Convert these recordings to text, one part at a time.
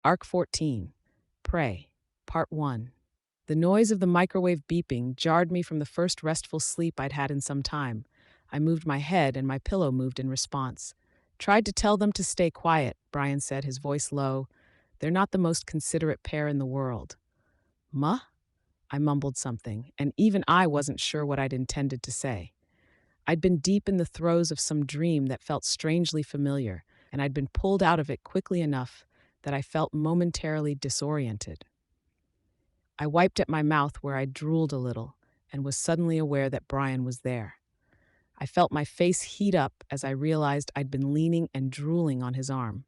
Arc 14, Pray, Part 1. The noise of the microwave beeping jarred me from the first restful sleep I'd had in some time. I moved my head and my pillow moved in response. Tried to tell them to stay quiet, Brian said, his voice low. They're not the most considerate pair in the world. Muh? I mumbled something, and even I wasn't sure what I'd intended to say. I'd been deep in the throes of some dream that felt strangely familiar, and I'd been pulled out of it quickly enough that I felt momentarily disoriented. I wiped at my mouth where I drooled a little and was suddenly aware that Brian was there. I felt my face heat up as I realized I'd been leaning and drooling on his arm.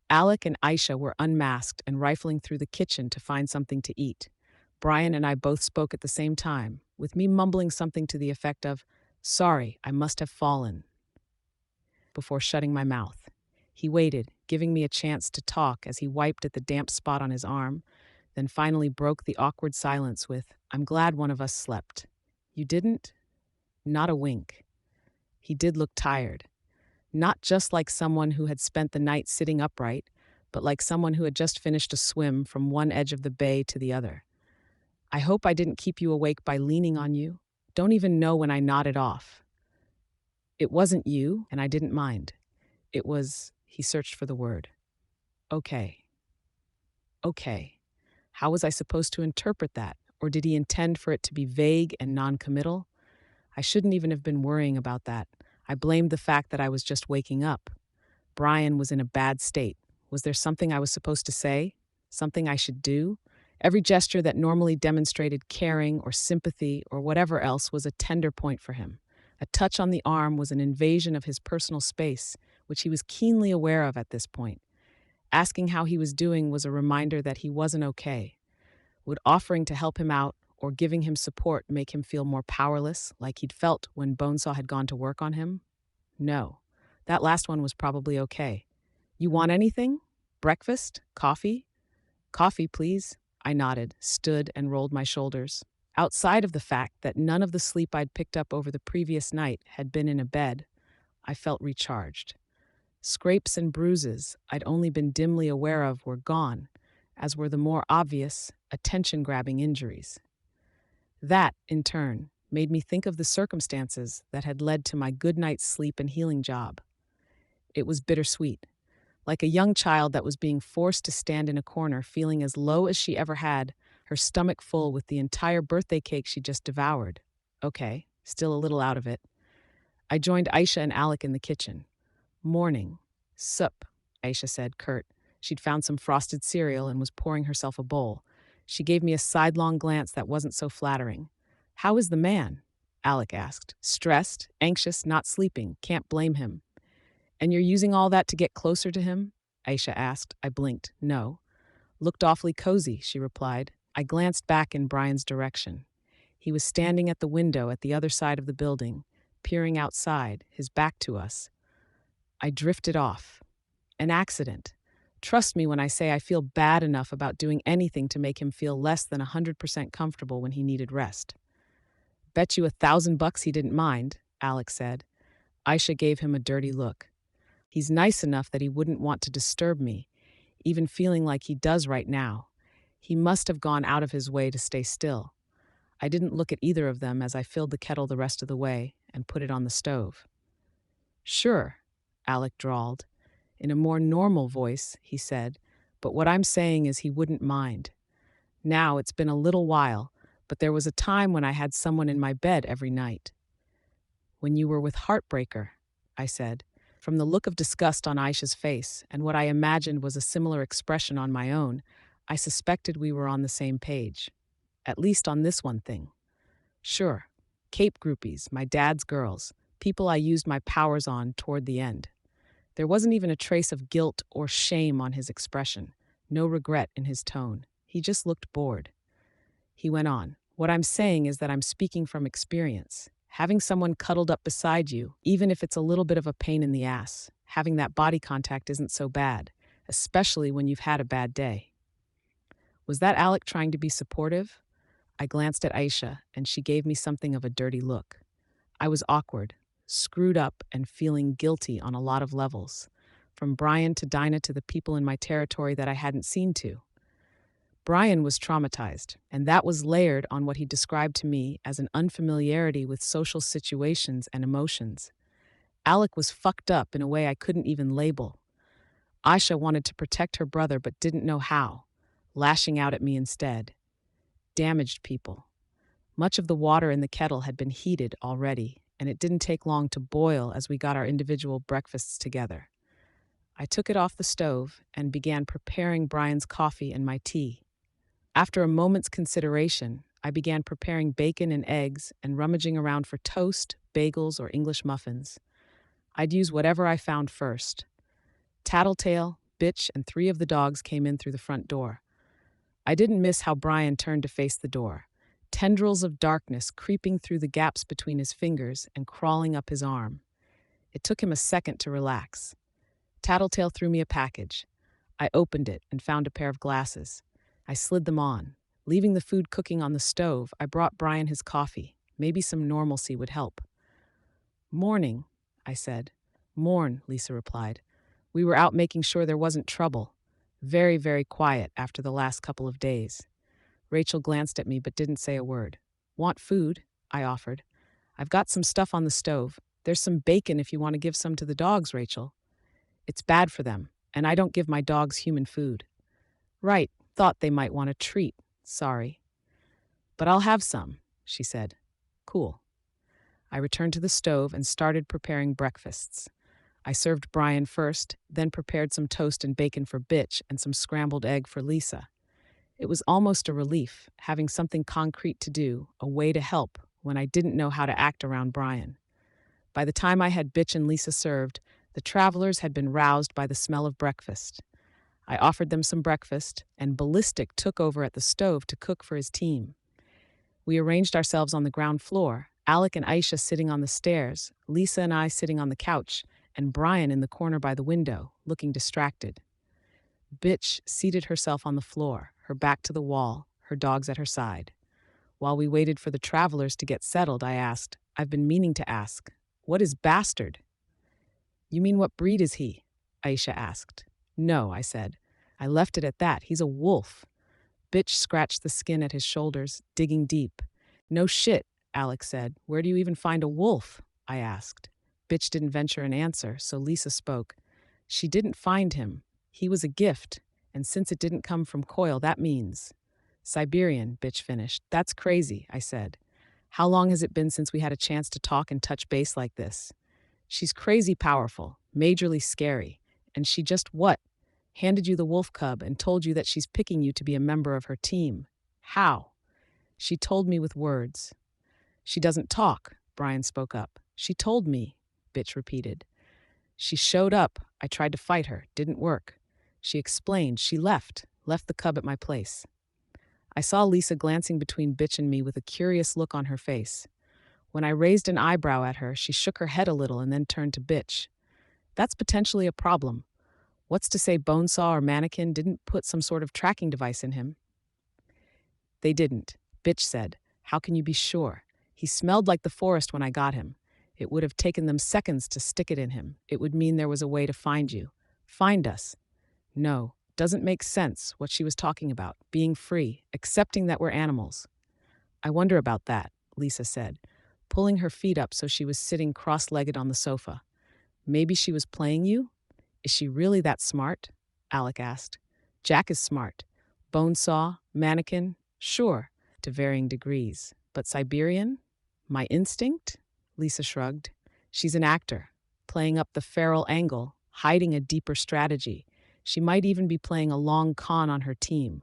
Alec and Aisha were unmasked and rifling through the kitchen to find something to eat. Brian and I both spoke at the same time, with me mumbling something to the effect of, "Sorry, I must have fallen," before shutting my mouth. He waited, giving me a chance to talk as he wiped at the damp spot on his arm, then finally broke the awkward silence with, "I'm glad one of us slept." "You didn't?" Not a wink. He did look tired. Not just like someone who had spent the night sitting upright, but like someone who had just finished a swim from one edge of the bay to the other. "I hope I didn't keep you awake by leaning on you. Don't even know when I nodded off." "It wasn't you, and I didn't mind. It was," he searched for the word. "Okay. Okay." How was I supposed to interpret that? Or did he intend for it to be vague and noncommittal? I shouldn't even have been worrying about that. I blamed the fact that I was just waking up. Brian was in a bad state. Was there something I was supposed to say? Something I should do? Every gesture that normally demonstrated caring or sympathy or whatever else was a tender point for him. A touch on the arm was an invasion of his personal space, which he was keenly aware of at this point. Asking how he was doing was a reminder that he wasn't okay. Would offering to help him out or giving him support make him feel more powerless, like he'd felt when Bonesaw had gone to work on him? No. That last one was probably okay. "You want anything? Breakfast? Coffee?" "Coffee, please." I nodded, stood, and rolled my shoulders. Outside of the fact that none of the sleep I'd picked up over the previous night had been in a bed, I felt recharged. Scrapes and bruises I'd only been dimly aware of were gone, as were the more obvious, attention-grabbing injuries. That, in turn, made me think of the circumstances that had led to my good night's sleep and healing job. It was bittersweet, like a young child that was being forced to stand in a corner feeling as low as she ever had, her stomach full with the entire birthday cake she just devoured. Okay, still a little out of it. I joined Aisha and Alec in the kitchen. "Morning. Sup," Aisha said, curt. She'd found some frosted cereal and was pouring herself a bowl. She gave me a sidelong glance that wasn't so flattering. "How is the man?" Alec asked. "Stressed, anxious, not sleeping. Can't blame him." "And you're using all that to get closer to him?" Aisha asked. I blinked. "No." "Looked awfully cozy," she replied. I glanced back in Brian's direction. He was standing at the window at the other side of the building, peering outside, his back to us. I drifted off. An accident. Trust me when I say I feel bad enough about doing anything to make him feel less than 100% comfortable when he needed rest. "Bet you $1,000 he didn't mind," Alex said. Aisha gave him a dirty look. "He's nice enough that he wouldn't want to disturb me, even feeling like he does right now. He must have gone out of his way to stay still." I didn't look at either of them as I filled the kettle the rest of the way and put it on the stove. "Sure," Alec drawled. In a more normal voice, he said, "but what I'm saying is he wouldn't mind. Now it's been a little while, but there was a time when I had someone in my bed every night." "When you were with Heartbreaker," I said. From the look of disgust on Aisha's face and what I imagined was a similar expression on my own, I suspected we were on the same page. At least on this one thing. "Sure. Cape groupies, my dad's girls, people I used my powers on toward the end." There wasn't even a trace of guilt or shame on his expression, no regret in his tone. He just looked bored. He went on, "What I'm saying is that I'm speaking from experience. Having someone cuddled up beside you, even if it's a little bit of a pain in the ass, having that body contact isn't so bad, especially when you've had a bad day." Was that Alec trying to be supportive? I glanced at Aisha, and she gave me something of a dirty look. I was awkward, screwed up, and feeling guilty on a lot of levels. from Brian to Dinah to the people in my territory that I hadn't seen to. Brian was traumatized, and that was layered on what he described to me as an unfamiliarity with social situations and emotions. Alec was fucked up in a way I couldn't even label. Aisha wanted to protect her brother but didn't know how, lashing out at me instead. Damaged people. Much of the water in the kettle had been heated already, and it didn't take long to boil as we got our individual breakfasts together. I took it off the stove and began preparing Brian's coffee and my tea. After a moment's consideration, I began preparing bacon and eggs and rummaging around for toast, bagels, or English muffins. I'd use whatever I found first. Tattletale, Bitch, and 3 of the dogs came in through the front door. I didn't miss how Brian turned to face the door, tendrils of darkness creeping through the gaps between his fingers and crawling up his arm. It took him a second to relax. Tattletale threw me a package. I opened it and found a pair of glasses. I slid them on. Leaving the food cooking on the stove, I brought Brian his coffee. Maybe some normalcy would help. "Morning," I said. "Morn," Lisa replied. We were out making sure there wasn't trouble. Very, very quiet after the last couple of days. Rachel glanced at me but didn't say a word. "Want food?" I offered. "I've got some stuff on the stove. There's some bacon if you want to give some to the dogs, Rachel." "It's bad for them, and I don't give my dogs human food." "Right, thought they might want a treat. Sorry." "But I'll have some," she said. "Cool." I returned to the stove and started preparing breakfasts. I served Brian first, then prepared some toast and bacon for Bitch and some scrambled egg for Lisa. It was almost a relief, having something concrete to do, a way to help, when I didn't know how to act around Brian. By the time I had Bitch and Lisa served, the travelers had been roused by the smell of breakfast. I offered them some breakfast, and Ballistic took over at the stove to cook for his team. We arranged ourselves on the ground floor, Alec and Aisha sitting on the stairs, Lisa and I sitting on the couch, and Brian in the corner by the window, looking distracted. Bitch seated herself on the floor, her back to the wall, her dogs at her side. While we waited for the travelers to get settled, I asked, "I've been meaning to ask, what is Bastard?" "You mean what breed is he?" Aisha asked. "No," I said. "I left it at that. He's a wolf." Bitch scratched the skin at his shoulders, digging deep. "No shit," Alex said. "Where do you even find a wolf?" I asked. Bitch didn't venture an answer, so Lisa spoke. "She didn't find him. He was a gift, and since it didn't come from Coil, that means—" "Siberian," Bitch finished. "That's crazy," I said. "How long has it been since we had a chance to talk and touch base like this?" "She's crazy powerful, majorly scary, and she just what? Handed you the wolf cub and told you that she's picking you to be a member of her team. How?" "She told me with words." "She doesn't talk," Brian spoke up. "She told me," Bitch repeated. "She showed up. I tried to fight her. Didn't work. She explained. She left the cub at my place." I saw Lisa glancing between Bitch and me with a curious look on her face. When I raised an eyebrow at her, she shook her head a little and then turned to Bitch. "That's potentially a problem. What's to say Bonesaw or Mannequin didn't put some sort of tracking device in him?" "They didn't," Bitch said. "How can you be sure? He smelled like the forest when I got him. It would have taken them seconds to stick it in him. It would mean there was a way to find you. Find us." "No, doesn't make sense," what she was talking about. Being free, accepting that we're animals. "I wonder about that," Lisa said, pulling her feet up so she was sitting cross-legged on the sofa. "Maybe she was playing you?" "Is she really that smart?" Alec asked. "Jack is smart. Bonesaw, Mannequin, sure, to varying degrees. But Siberian? My instinct?" Lisa shrugged. "She's an actor, playing up the feral angle, hiding a deeper strategy. She might even be playing a long con on her team.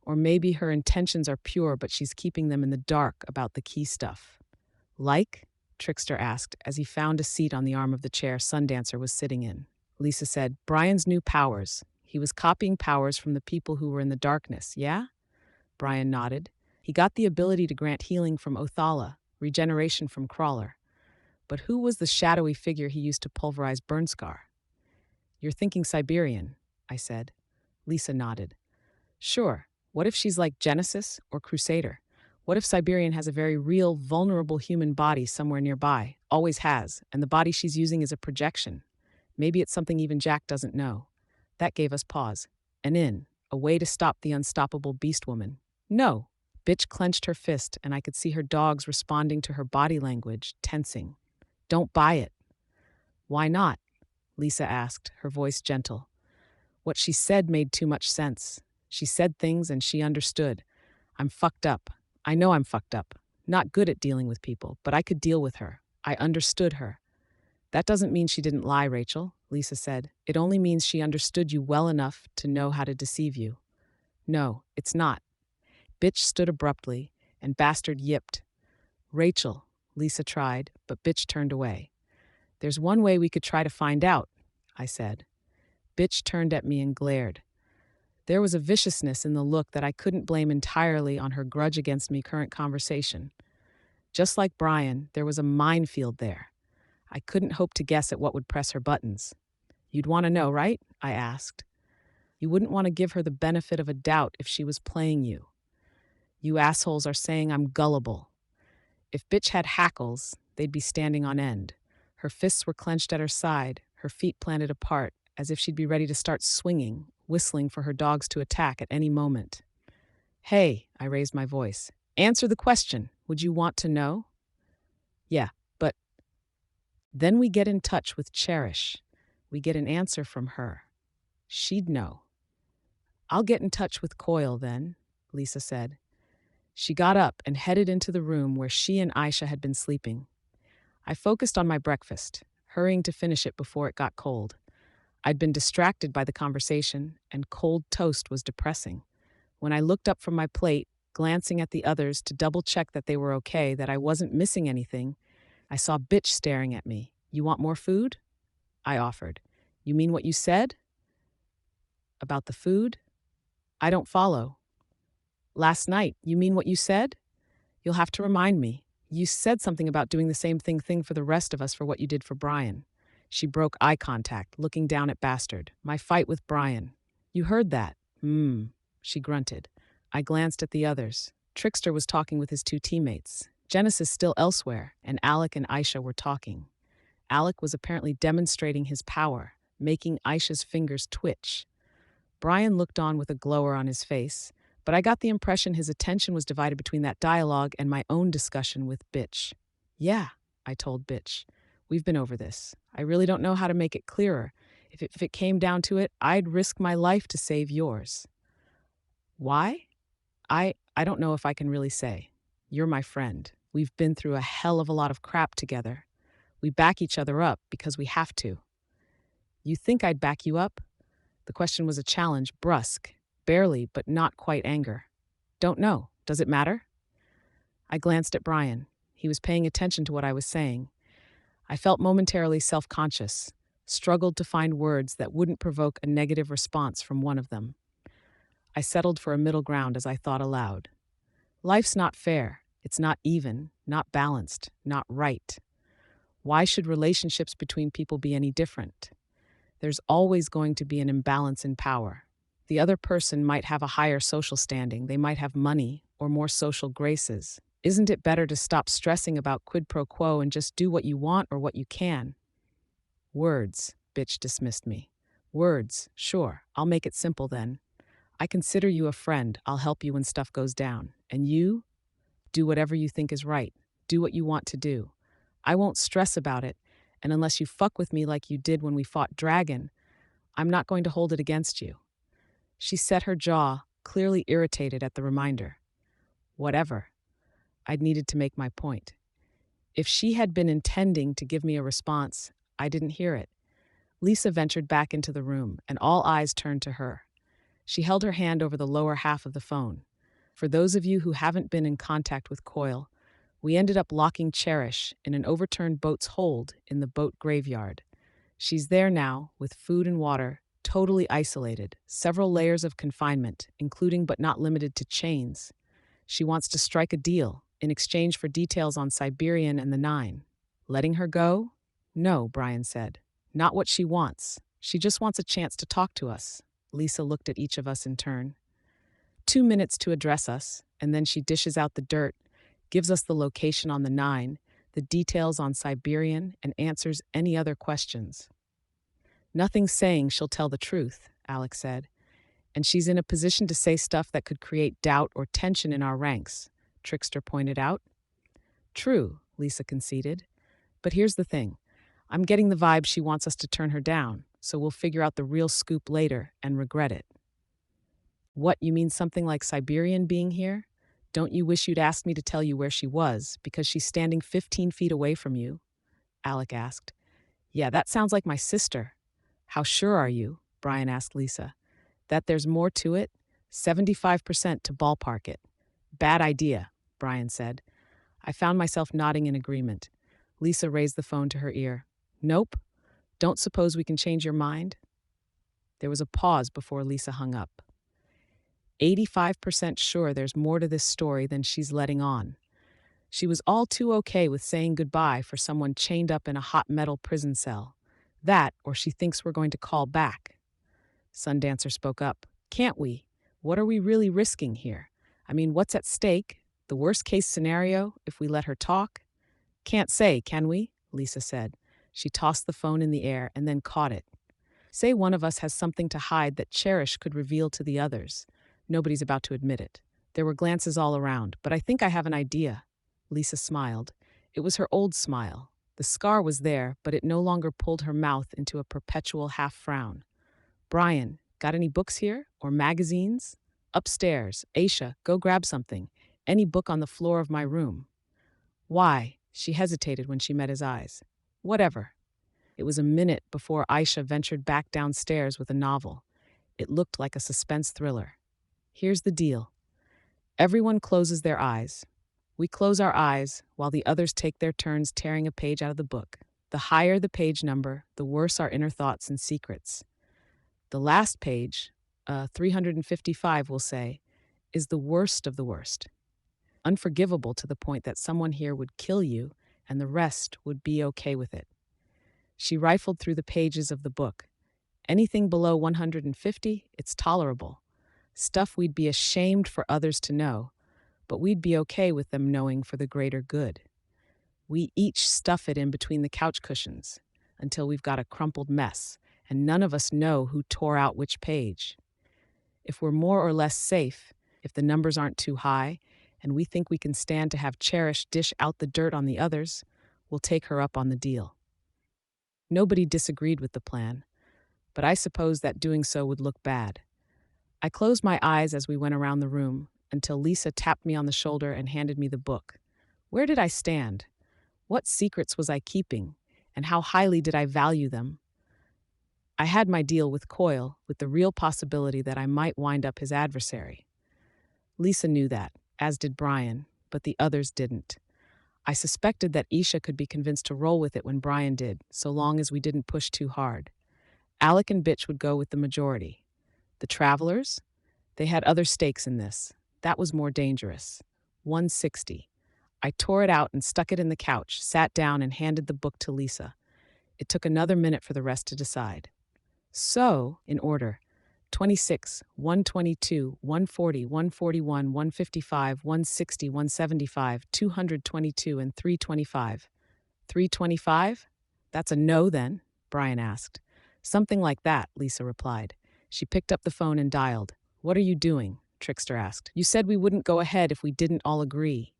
Or maybe her intentions are pure, but she's keeping them in the dark about the key stuff." "Like?" Trickster asked as he found a seat on the arm of the chair Sundancer was sitting in. Lisa said, "Brian's new powers. He was copying powers from the people who were in the darkness, yeah?" Brian nodded. "He got the ability to grant healing from Othala, regeneration from Crawler. But who was the shadowy figure he used to pulverize Burnscar?" "You're thinking Siberian," I said. Lisa nodded. "Sure. What if she's like Genesis or Crusader? What if Siberian has a very real, vulnerable human body somewhere nearby, always has, and the body she's using is a projection? Maybe it's something even Jack doesn't know. That gave us pause. An in, a way to stop the unstoppable beast woman. No. Bitch clenched her fist, and I could see her dogs responding to her body language, tensing. Don't buy it. Why not? Lisa asked, her voice gentle. What she said made too much sense. She said things and she understood. I'm fucked up. I know I'm fucked up. Not good at dealing with people, but I could deal with her. I understood her. That doesn't mean she didn't lie, Rachel, Lisa said. It only means she understood you well enough to know how to deceive you. No, it's not. Bitch stood abruptly, and Bastard yipped. Rachel, Lisa tried, but Bitch turned away. There's one way we could try to find out, I said. Bitch turned at me and glared. There was a viciousness in the look that I couldn't blame entirely on her grudge against me current conversation. Just like Brian, there was a minefield there. I couldn't hope to guess at what would press her buttons. You'd want to know, right? I asked. You wouldn't want to give her the benefit of a doubt if she was playing you. You assholes are saying I'm gullible. If Bitch had hackles, they'd be standing on end. Her fists were clenched at her side, her feet planted apart, as if she'd be ready to start swinging, whistling for her dogs to attack at any moment. Hey, I raised my voice. Answer the question. Would you want to know? Yeah, but then we get in touch with Cherish. We get an answer from her. She'd know. I'll get in touch with Coyle then, Lisa said. She got up and headed into the room where she and Aisha had been sleeping. I focused on my breakfast, hurrying to finish it before it got cold. I'd been distracted by the conversation, and cold toast was depressing. When I looked up from my plate, glancing at the others to double-check that they were okay, that I wasn't missing anything, I saw Bitch staring at me. You want more food? I offered. You mean what you said? About the food? I don't follow. Last night, you mean what you said? You'll have to remind me. You said something about doing the same thing for the rest of us for what you did for Brian. She broke eye contact, looking down at Bastard. My fight with Brian. You heard that? She grunted. I glanced at the others. Trickster was talking with his two teammates. Genesis still elsewhere, and Alec and Aisha were talking. Alec was apparently demonstrating his power, making Aisha's fingers twitch. Brian looked on with a glower on his face, but I got the impression his attention was divided between that dialogue and my own discussion with Bitch. Yeah, I told Bitch. We've been over this. I really don't know how to make it clearer. If it came down to it, I'd risk my life to save yours. Why? I don't know if I can really say. You're my friend. We've been through a hell of a lot of crap together. We back each other up because we have to. You think I'd back you up? The question was a challenge, brusque, barely, but not quite anger. Don't know. Does it matter? I glanced at Brian. He was paying attention to what I was saying. I felt momentarily self-conscious, struggled to find words that wouldn't provoke a negative response from one of them. I settled for a middle ground as I thought aloud. Life's not fair. It's not even, not balanced, not right. Why should relationships between people be any different? There's always going to be an imbalance in power. The other person might have a higher social standing, they might have money or more social graces. Isn't it better to stop stressing about quid pro quo and just do what you want or what you can? Words, Bitch dismissed me. Words, sure, I'll make it simple then. I consider you a friend, I'll help you when stuff goes down. And you? Do whatever you think is right. Do what you want to do. I won't stress about it, and unless you fuck with me like you did when we fought Dragon, I'm not going to hold it against you. She set her jaw, clearly irritated at the reminder. Whatever. I'd needed to make my point. If she had been intending to give me a response, I didn't hear it. Lisa ventured back into the room, and all eyes turned to her. She held her hand over the lower half of the phone. For those of you who haven't been in contact with Coyle, we ended up locking Cherish in an overturned boat's hold in the boat graveyard. She's there now, with food and water, totally isolated, several layers of confinement, including but not limited to chains. She wants to strike a deal in exchange for details on Siberian and the Nine. Letting her go? No, Brian said. Not what she wants. She just wants a chance to talk to us. Lisa looked at each of us in turn. 2 minutes to address us, and then she dishes out the dirt, gives us the location on the Nine, the details on Siberian, and answers any other questions. Nothing's saying she'll tell the truth, Alex said. And she's in a position to say stuff that could create doubt or tension in our ranks, Trickster pointed out. True, Lisa conceded. But here's the thing. I'm getting the vibe she wants us to turn her down, so we'll figure out the real scoop later and regret it. What, you mean something like Siberian being here? Don't you wish you'd asked me to tell you where she was, because she's standing 15 feet away from you? Alec asked. Yeah, that sounds like my sister. How sure are you? Brian asked Lisa. That there's more to it? 75% to ballpark it. Bad idea, Brian said. I found myself nodding in agreement. Lisa raised the phone to her ear. Nope. Don't suppose we can change your mind? There was a pause before Lisa hung up. 85% sure there's more to this story than she's letting on. She was all too okay with saying goodbye for someone chained up in a hot metal prison cell. That, or she thinks we're going to call back. Sundancer spoke up. Can't we? What are we really risking here? I mean, what's at stake? The worst case scenario, if we let her talk? Can't say, can we? Lisa said. She tossed the phone in the air and then caught it. Say one of us has something to hide that Cherish could reveal to the others. Nobody's about to admit it. There were glances all around, but I think I have an idea. Lisa smiled. It was her old smile. The scar was there, but it no longer pulled her mouth into a perpetual half-frown. Brian, got any books here? Or magazines? Upstairs. Aisha, go grab something. Any book on the floor of my room. Why? She hesitated when she met his eyes. Whatever. It was a minute before Aisha ventured back downstairs with a novel. It looked like a suspense thriller. Here's the deal. Everyone closes their eyes. We close our eyes while the others take their turns tearing a page out of the book. The higher the page number, the worse our inner thoughts and secrets. The last page, 355 we'll say, is the worst of the worst. Unforgivable to the point that someone here would kill you and the rest would be okay with it. She rifled through the pages of the book. Anything below 150, it's tolerable. Stuff we'd be ashamed for others to know, but we'd be okay with them knowing for the greater good. We each stuff it in between the couch cushions until we've got a crumpled mess, and none of us know who tore out which page. If we're more or less safe, if the numbers aren't too high, and we think we can stand to have Cherish dish out the dirt on the others, we'll take her up on the deal. Nobody disagreed with the plan, but I suppose that doing so would look bad. I closed my eyes as we went around the room until Lisa tapped me on the shoulder and handed me the book. Where did I stand? What secrets was I keeping, and how highly did I value them? I had my deal with Coyle, with the real possibility that I might wind up his adversary. Lisa knew that, as did Brian, but the others didn't. I suspected that Isha could be convinced to roll with it when Brian did, so long as we didn't push too hard. Alec and Bitch would go with the majority. The travelers? They had other stakes in this. That was more dangerous. 160. I tore it out and stuck it in the couch, sat down and handed the book to Lisa. It took another minute for the rest to decide. So, in order, 26, 122, 140, 141, 155, 160, 175, 222, and 325. 325? That's a no then? Brian asked. Something like that, Lisa replied. She picked up the phone and dialed. What are you doing? Trickster asked. You said we wouldn't go ahead if we didn't all agree.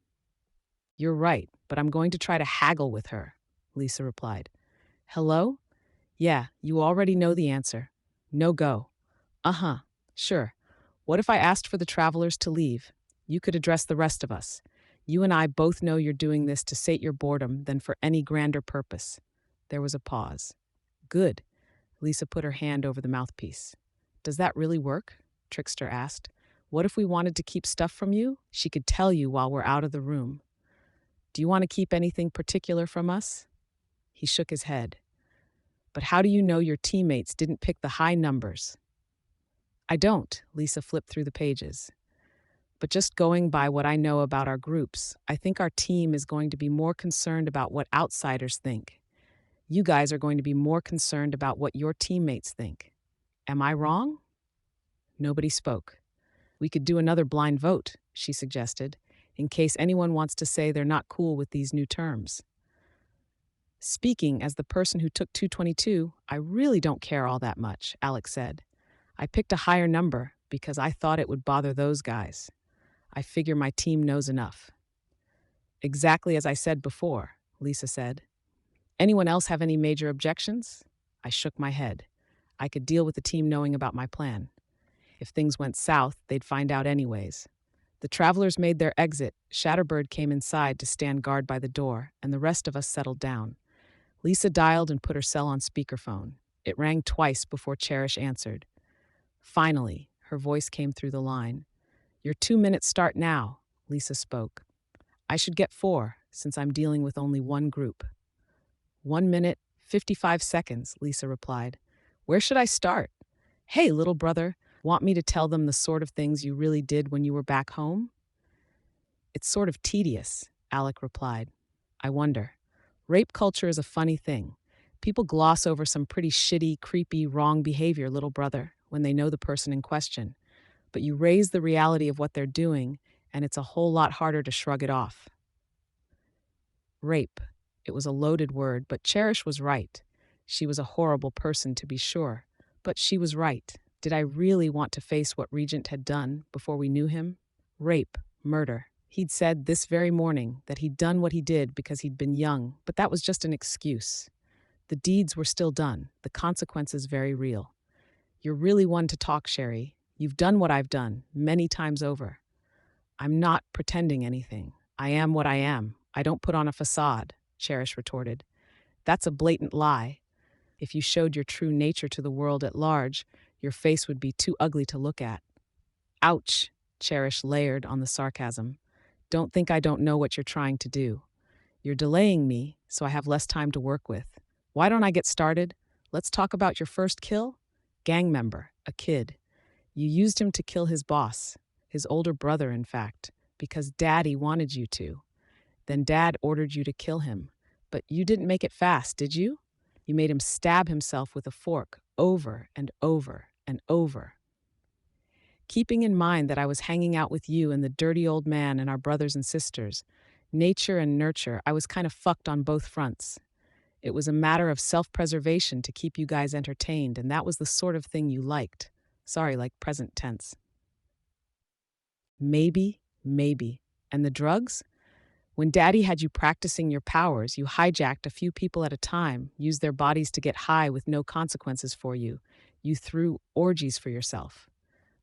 You're right, but I'm going to try to haggle with her, Lisa replied. Hello? Yeah, you already know the answer. No go. Uh-huh, sure. What if I asked for the travelers to leave? You could address the rest of us. You and I both know you're doing this to sate your boredom than for any grander purpose. There was a pause. Good. Lisa put her hand over the mouthpiece. Does that really work? Trickster asked. What if we wanted to keep stuff from you? She could tell you while we're out of the room. Do you want to keep anything particular from us? He shook his head. But how do you know your teammates didn't pick the high numbers? I don't, Lisa flipped through the pages. But just going by what I know about our groups, I think our team is going to be more concerned about what outsiders think. You guys are going to be more concerned about what your teammates think. Am I wrong? Nobody spoke. We could do another blind vote, she suggested, in case anyone wants to say they're not cool with these new terms. Speaking as the person who took 222, I really don't care all that much, Alex said. I picked a higher number because I thought it would bother those guys. I figure my team knows enough. Exactly as I said before, Lisa said. Anyone else have any major objections? I shook my head. I could deal with the team knowing about my plan. If things went south, they'd find out anyways. The travelers made their exit. Shatterbird came inside to stand guard by the door, and the rest of us settled down. Lisa dialed and put her cell on speakerphone. It rang twice before Cherish answered. Finally, her voice came through the line. Your 2 minutes start now, Lisa spoke. I should get 4, since I'm dealing with only one group. 1 minute, 55 seconds, Lisa replied. Where should I start? Hey, little brother, want me to tell them the sort of things you really did when you were back home? It's sort of tedious, Alec replied. I wonder. Rape culture is a funny thing. People gloss over some pretty shitty, creepy, wrong behavior, little brother, when they know the person in question. But you raise the reality of what they're doing, and it's a whole lot harder to shrug it off. Rape. It was a loaded word, but Cherish was right. She was a horrible person, to be sure, but she was right. Did I really want to face what Regent had done before we knew him? Rape, murder. He'd said this very morning that he'd done what he did because he'd been young, but that was just an excuse. The deeds were still done, the consequences very real. You're really one to talk, Sherry. You've done what I've done, many times over. I'm not pretending anything. I am what I am. I don't put on a facade, Cherish retorted. That's a blatant lie. If you showed your true nature to the world at large, your face would be too ugly to look at. Ouch, Cherish layered on the sarcasm. Don't think I don't know what you're trying to do. You're delaying me, so I have less time to work with. Why don't I get started? Let's talk about your first kill? Gang member, a kid. You used him to kill his boss, his older brother, in fact, because Daddy wanted you to. Then Dad ordered you to kill him. But you didn't make it fast, did you? You made him stab himself with a fork over and over and over. Keeping in mind that I was hanging out with you and the dirty old man and our brothers and sisters, nature and nurture, I was kind of fucked on both fronts. It was a matter of self-preservation to keep you guys entertained, and that was the sort of thing you liked. Sorry, like present tense. Maybe. And the drugs? When Daddy had you practicing your powers, you hijacked a few people at a time, used their bodies to get high with no consequences for you. You threw orgies for yourself.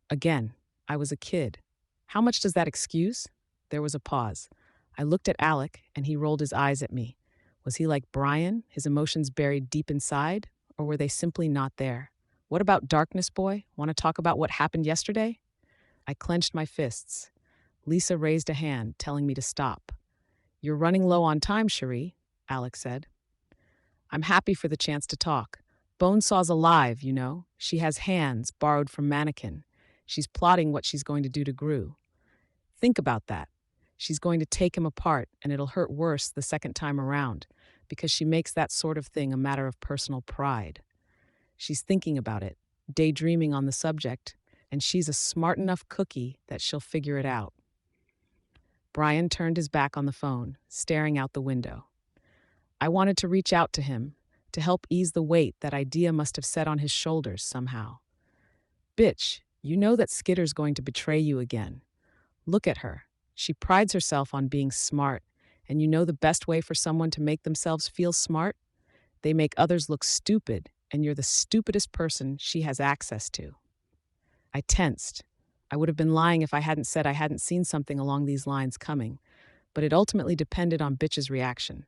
Again, I was a kid. How much does that excuse? There was a pause. I looked at Alec, and he rolled his eyes at me. Was he like Brian, his emotions buried deep inside, or were they simply not there? What about darkness, boy? Want to talk about what happened yesterday? I clenched my fists. Lisa raised a hand, telling me to stop. You're running low on time, Cherie, Alec said. I'm happy for the chance to talk. Bonesaw's alive, you know. She has hands borrowed from Mannequin. She's plotting what she's going to do to Gru. Think about that. She's going to take him apart, and it'll hurt worse the second time around, because she makes that sort of thing a matter of personal pride. She's thinking about it, daydreaming on the subject, and she's a smart enough cookie that she'll figure it out. Brian turned his back on the phone, staring out the window. I wanted to reach out to him, to help ease the weight that idea must have set on his shoulders somehow. Bitch, you know that Skitter's going to betray you again. Look at her. She prides herself on being smart, and you know the best way for someone to make themselves feel smart? They make others look stupid, and you're the stupidest person she has access to. I tensed. I would have been lying if I hadn't said I hadn't seen something along these lines coming, but it ultimately depended on Bitch's reaction.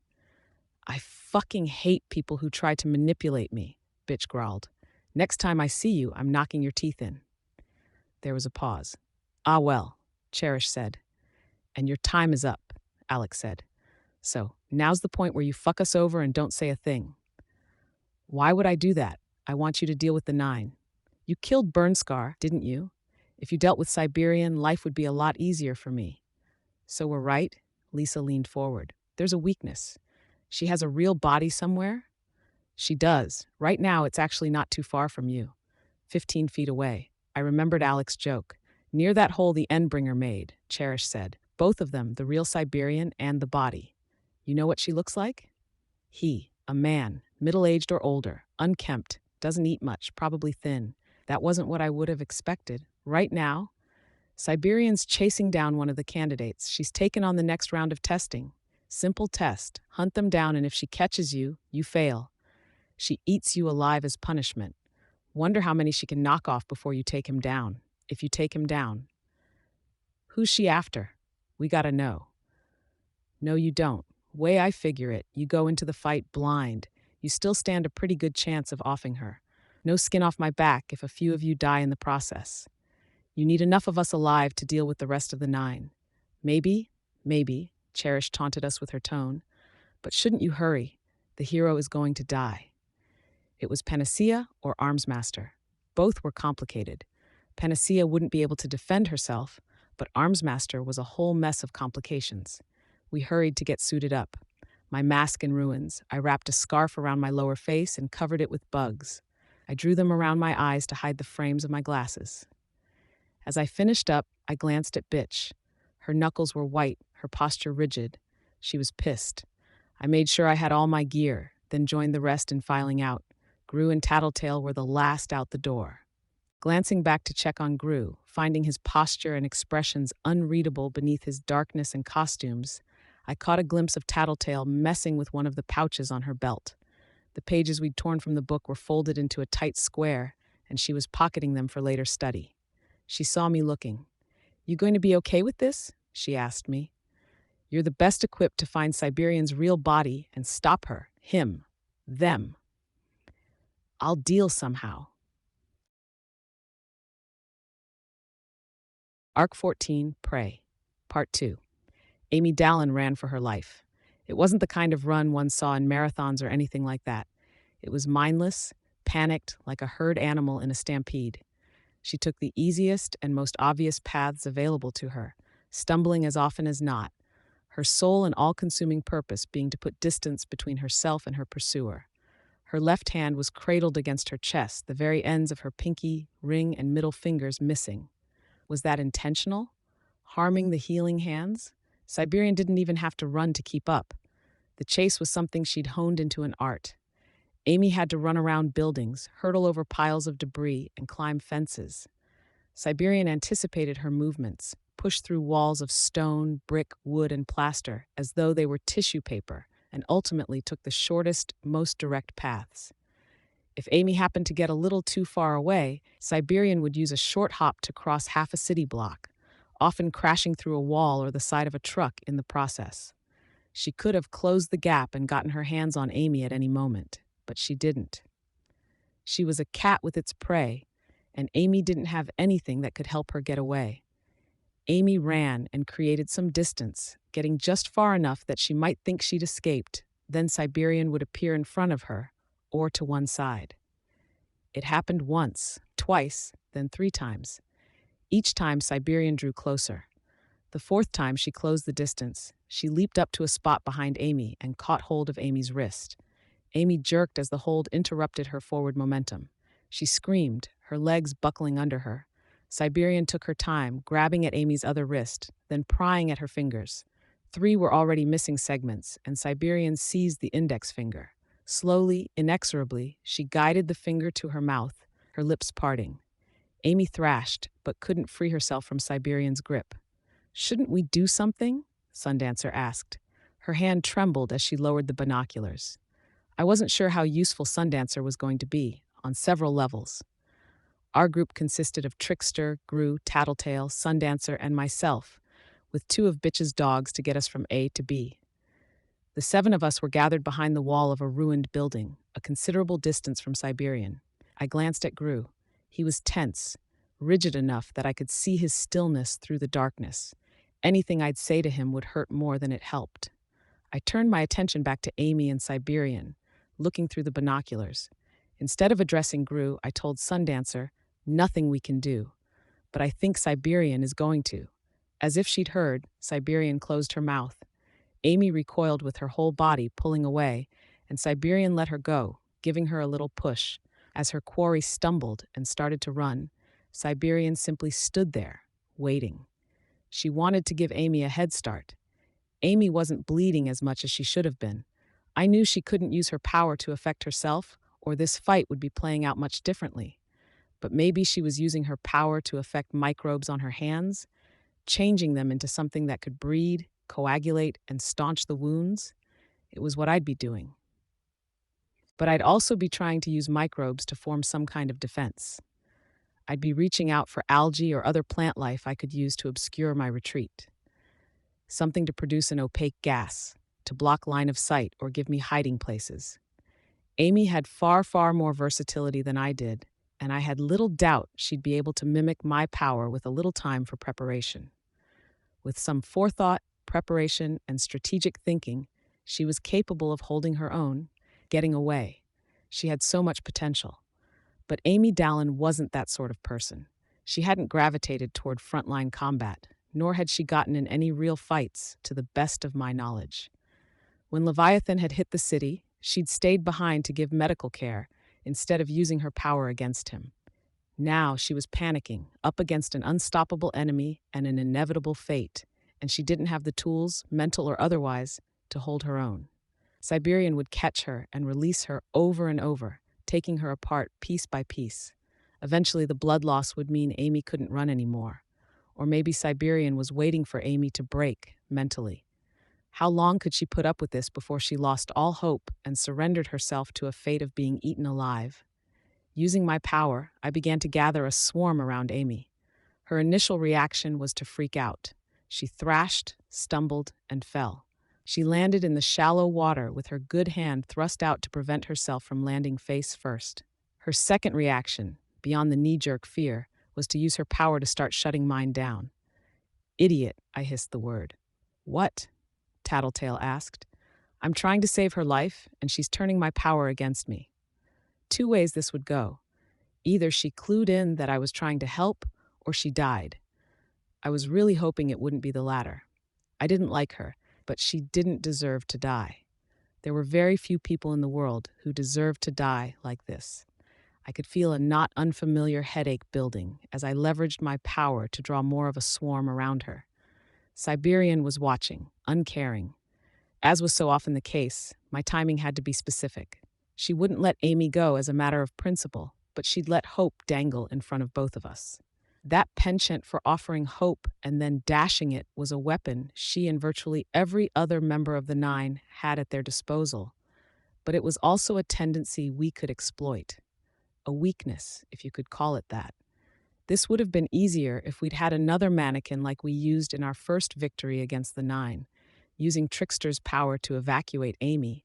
I fucking hate people who try to manipulate me, Bitch growled. Next time I see you, I'm knocking your teeth in. There was a pause. Ah well, Cherish said. And your time is up, Alex said. So, now's the point where you fuck us over and don't say a thing. Why would I do that? I want you to deal with the 9. You killed Burnscar, didn't you? If you dealt with Siberian, life would be a lot easier for me. So we're right? Lisa leaned forward. There's a weakness. She has a real body somewhere? She does. Right now, it's actually not too far from you. 15 feet away. I remembered Alec's joke. Near that hole the Endbringer made, Cherish said. Both of them, the real Siberian and the body. You know what she looks like? He. A man, middle-aged or older, unkempt, doesn't eat much, probably thin. That wasn't what I would have expected. Right now, Siberian's chasing down one of the candidates. She's taken on the next round of testing. Simple test. Hunt them down, and if she catches you, you fail. She eats you alive as punishment. Wonder how many she can knock off before you take him down. If you take him down. Who's she after? We gotta know. No, you don't. Way I figure it, you go into the fight blind. You still stand a pretty good chance of offing her. No skin off my back if a few of you die in the process. You need enough of us alive to deal with the rest of the 9. Maybe, Cherish taunted us with her tone. But shouldn't you hurry? The hero is going to die. It was Panacea or Armsmaster. Both were complicated. Panacea wouldn't be able to defend herself, but Armsmaster was a whole mess of complications. We hurried to get suited up. My mask in ruins, I wrapped a scarf around my lower face and covered it with bugs. I drew them around my eyes to hide the frames of my glasses. As I finished up, I glanced at Bitch. Her knuckles were white, her posture rigid. She was pissed. I made sure I had all my gear, then joined the rest in filing out. Gru and Tattletale were the last out the door. Glancing back to check on Gru, finding his posture and expressions unreadable beneath his darkness and costumes, I caught a glimpse of Tattletale messing with one of the pouches on her belt. The pages we'd torn from the book were folded into a tight square, and she was pocketing them for later study. She saw me looking. "You going to be okay with this?" she asked me. "You're the best equipped to find Siberian's real body and stop her, him, them. I'll deal somehow." Arc 14, Prey, Part 2. Amy Dallin ran for her life. It wasn't the kind of run one saw in marathons or anything like that. It was mindless, panicked, like a herd animal in a stampede. She took the easiest and most obvious paths available to her, stumbling as often as not, her sole and all-consuming purpose being to put distance between herself and her pursuer. Her left hand was cradled against her chest, the very ends of her pinky, ring, and middle fingers missing. Was that intentional? Harming the healing hands? Siberian didn't even have to run to keep up. The chase was something she'd honed into an art. Amy had to run around buildings, hurtle over piles of debris, and climb fences. Siberian anticipated her movements, pushed through walls of stone, brick, wood, and plaster as though they were tissue paper, and ultimately took the shortest, most direct paths. If Amy happened to get a little too far away, Siberian would use a short hop to cross half a city block, often crashing through a wall or the side of a truck in the process. She could have closed the gap and gotten her hands on Amy at any moment, but she didn't. She was a cat with its prey, and Amy didn't have anything that could help her get away. Amy ran and created some distance, getting just far enough that she might think she'd escaped. Then Siberian would appear in front of her, or to one side. It happened once, twice, then 3 times. Each time Siberian drew closer. The 4th time she closed the distance. She leaped up to a spot behind Amy and caught hold of Amy's wrist. Amy jerked as the hold interrupted her forward momentum. She screamed, her legs buckling under her. Siberian took her time, grabbing at Amy's other wrist, then prying at her fingers. 3 were already missing segments, and Siberian seized the index finger. Slowly, inexorably, she guided the finger to her mouth, her lips parting. Amy thrashed, but couldn't free herself from Siberian's grip. "Shouldn't we do something?" Sundancer asked. Her hand trembled as she lowered the binoculars. I wasn't sure how useful Sundancer was going to be, on several levels. Our group consisted of Trickster, Gru, Tattletale, Sundancer, and myself, with 2 of Bitch's dogs to get us from A to B. The 7 of us were gathered behind the wall of a ruined building, a considerable distance from Siberian. I glanced at Gru. He was tense, rigid enough that I could see his stillness through the darkness. Anything I'd say to him would hurt more than it helped. I turned my attention back to Amy and Siberian, looking through the binoculars. Instead of addressing Gru, I told Sundancer, "Nothing we can do. But I think Siberian is going to." As if she'd heard, Siberian closed her mouth. Amy recoiled with her whole body, pulling away, and Siberian let her go, giving her a little push. As her quarry stumbled and started to run, Siberian simply stood there, waiting. She wanted to give Amy a head start. Amy wasn't bleeding as much as she should have been. I knew she couldn't use her power to affect herself, or this fight would be playing out much differently. But maybe she was using her power to affect microbes on her hands, changing them into something that could breed, coagulate, and staunch the wounds. It was what I'd be doing. But I'd also be trying to use microbes to form some kind of defense. I'd be reaching out for algae or other plant life I could use to obscure my retreat. Something to produce an opaque gas, to block line of sight or give me hiding places. Amy had far, far more versatility than I did, and I had little doubt she'd be able to mimic my power with a little time for preparation. With some forethought, preparation, and strategic thinking, she was capable of holding her own, getting away. She had so much potential. But Amy Dallin wasn't that sort of person. She hadn't gravitated toward frontline combat, nor had she gotten in any real fights, to the best of my knowledge. When Leviathan had hit the city, she'd stayed behind to give medical care instead of using her power against him. Now she was panicking, up against an unstoppable enemy and an inevitable fate, and she didn't have the tools, mental or otherwise, to hold her own. Siberian would catch her and release her over and over, taking her apart piece by piece. Eventually, the blood loss would mean Amy couldn't run anymore. Or maybe Siberian was waiting for Amy to break mentally. How long could she put up with this before she lost all hope and surrendered herself to a fate of being eaten alive? Using my power, I began to gather a swarm around Amy. Her initial reaction was to freak out. She thrashed, stumbled, and fell. She landed in the shallow water with her good hand thrust out to prevent herself from landing face first. Her second reaction, beyond the knee-jerk fear, was to use her power to start shutting mine down. "Idiot," I hissed the word. "What?" Tattletale asked. "I'm trying to save her life, and she's turning my power against me." Two ways this would go. Either she clued in that I was trying to help, or she died. I was really hoping it wouldn't be the latter. I didn't like her, but she didn't deserve to die. There were very few people in the world who deserved to die like this. I could feel a not unfamiliar headache building as I leveraged my power to draw more of a swarm around her. Siberian was watching, uncaring. As was so often the case, my timing had to be specific. She wouldn't let Amy go as a matter of principle, but she'd let hope dangle in front of both of us. That penchant for offering hope and then dashing it was a weapon she and virtually every other member of the Nine had at their disposal. But it was also a tendency we could exploit. A weakness, if you could call it that. This would have been easier if we'd had another mannequin like we used in our first victory against the Nine, using Trickster's power to evacuate Amy.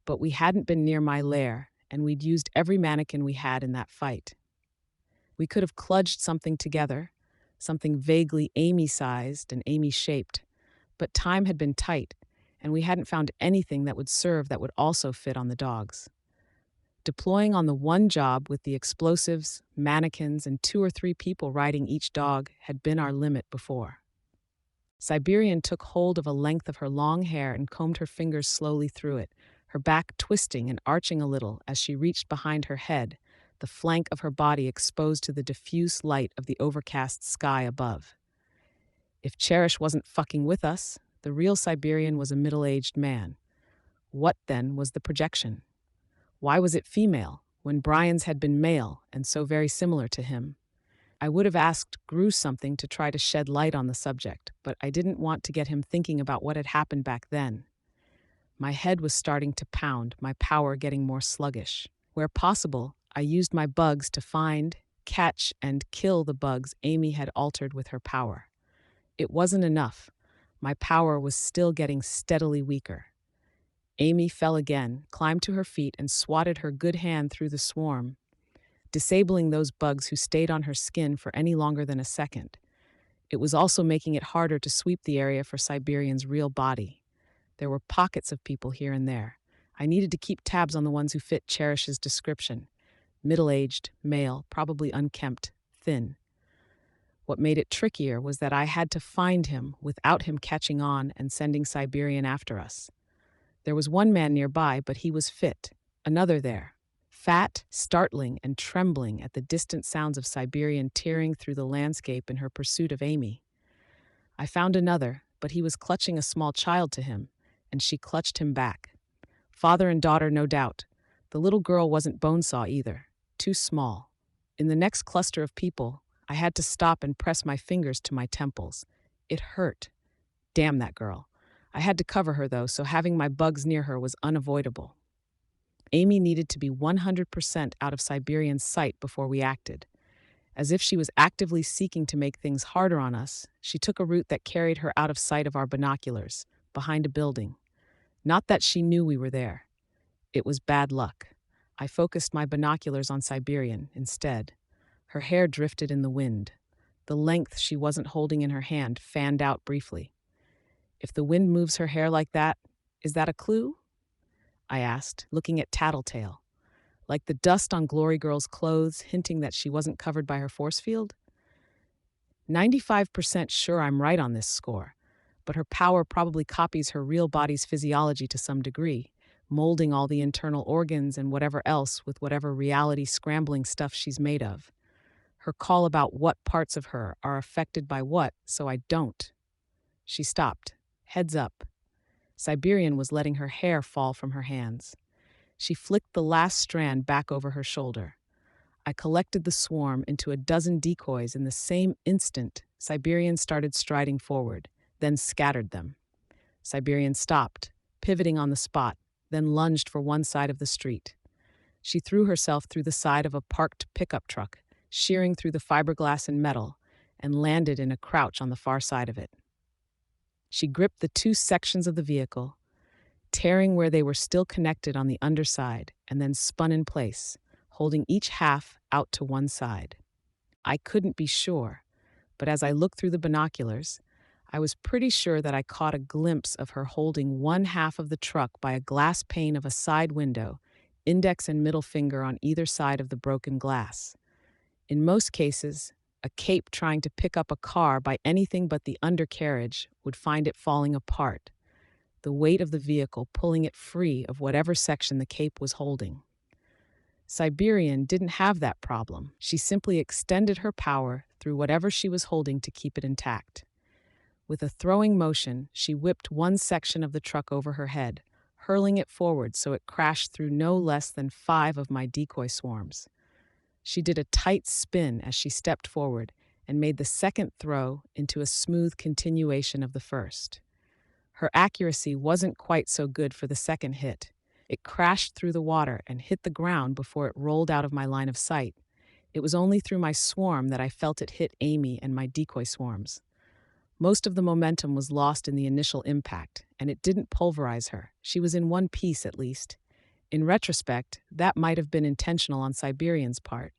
But we hadn't been near my lair, and we'd used every mannequin we had in that fight. We could have kludged something together, something vaguely Amy-sized and Amy-shaped, but time had been tight, and we hadn't found anything that would serve that would also fit on the dogs. Deploying on the one job with the explosives, mannequins, and 2 or 3 people riding each dog had been our limit before. Siberian took hold of a length of her long hair and combed her fingers slowly through it, her back twisting and arching a little as she reached behind her head, the flank of her body exposed to the diffuse light of the overcast sky above. If Cherish wasn't fucking with us, the real Siberian was a middle-aged man. What, then, was the projection? Why was it female, when Brian's had been male and so very similar to him? I would have asked Gru something to try to shed light on the subject, but I didn't want to get him thinking about what had happened back then. My head was starting to pound, my power getting more sluggish. Where possible, I used my bugs to find, catch, and kill the bugs Amy had altered with her power. It wasn't enough. My power was still getting steadily weaker. Amy fell again, climbed to her feet, and swatted her good hand through the swarm, disabling those bugs who stayed on her skin for any longer than a second. It was also making it harder to sweep the area for Siberian's real body. There were pockets of people here and there. I needed to keep tabs on the ones who fit Cherish's description. Middle-aged, male, probably unkempt, thin. What made it trickier was that I had to find him without him catching on and sending Siberian after us. There was one man nearby, but he was fit. Another there. Fat, startling, and trembling at the distant sounds of Siberian tearing through the landscape in her pursuit of Amy. I found another, but he was clutching a small child to him, and she clutched him back. Father and daughter, no doubt. The little girl wasn't Bonesaw either. Too small. In the next cluster of people, I had to stop and press my fingers to my temples. It hurt. Damn that girl. I had to cover her, though, so having my bugs near her was unavoidable. Amy needed to be 100% out of Siberian's sight before we acted. As if she was actively seeking to make things harder on us, she took a route that carried her out of sight of our binoculars, behind a building. Not that she knew we were there. It was bad luck. I focused my binoculars on Siberian instead. Her hair drifted in the wind. The length she wasn't holding in her hand fanned out briefly. If the wind moves her hair like that, is that a clue? I asked, looking at Tattletale. Like the dust on Glory Girl's clothes, hinting that she wasn't covered by her force field? 95% sure I'm right on this score, but her power probably copies her real body's physiology to some degree, molding all the internal organs and whatever else with whatever reality scrambling stuff she's made of. Her call about what parts of her are affected by what, so I don't. She stopped, heads up. Siberian was letting her hair fall from her hands. She flicked the last strand back over her shoulder. I collected the swarm into a dozen decoys in the same instant. Siberian started striding forward, then scattered them. Siberian stopped, pivoting on the spot, then lunged for one side of the street. She threw herself through the side of a parked pickup truck, shearing through the fiberglass and metal, and landed in a crouch on the far side of it. She gripped the two sections of the vehicle, tearing where they were still connected on the underside, and then spun in place, holding each half out to one side. I couldn't be sure, but as I looked through the binoculars, I was pretty sure that I caught a glimpse of her holding one half of the truck by a glass pane of a side window, index and middle finger on either side of the broken glass. In most cases, a cape trying to pick up a car by anything but the undercarriage would find it falling apart, the weight of the vehicle pulling it free of whatever section the cape was holding. Siberian didn't have that problem. She simply extended her power through whatever she was holding to keep it intact. With a throwing motion, she whipped one section of the truck over her head, hurling it forward so it crashed through no less than 5 of my decoy swarms. She did a tight spin as she stepped forward and made the second throw into a smooth continuation of the first. Her accuracy wasn't quite so good for the second hit. It crashed through the water and hit the ground before it rolled out of my line of sight. It was only through my swarm that I felt it hit Amy and my decoy swarms. Most of the momentum was lost in the initial impact, and it didn't pulverize her. She was in one piece, at least. In retrospect, that might have been intentional on Siberian's part.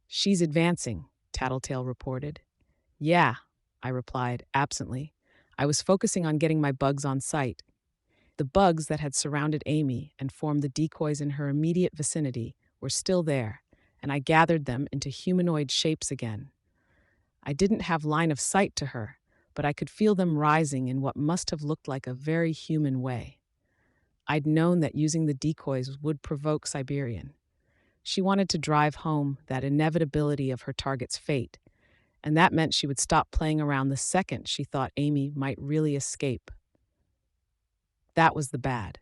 "She's advancing," Tattletale reported. "Yeah," I replied, absently. I was focusing on getting my bugs on sight. The bugs that had surrounded Amy and formed the decoys in her immediate vicinity were still there, and I gathered them into humanoid shapes again. I didn't have line of sight to her, but I could feel them rising in what must have looked like a very human way. I'd known that using the decoys would provoke Siberian. She wanted to drive home that inevitability of her target's fate, and that meant she would stop playing around the second she thought Amy might really escape. That was the bad.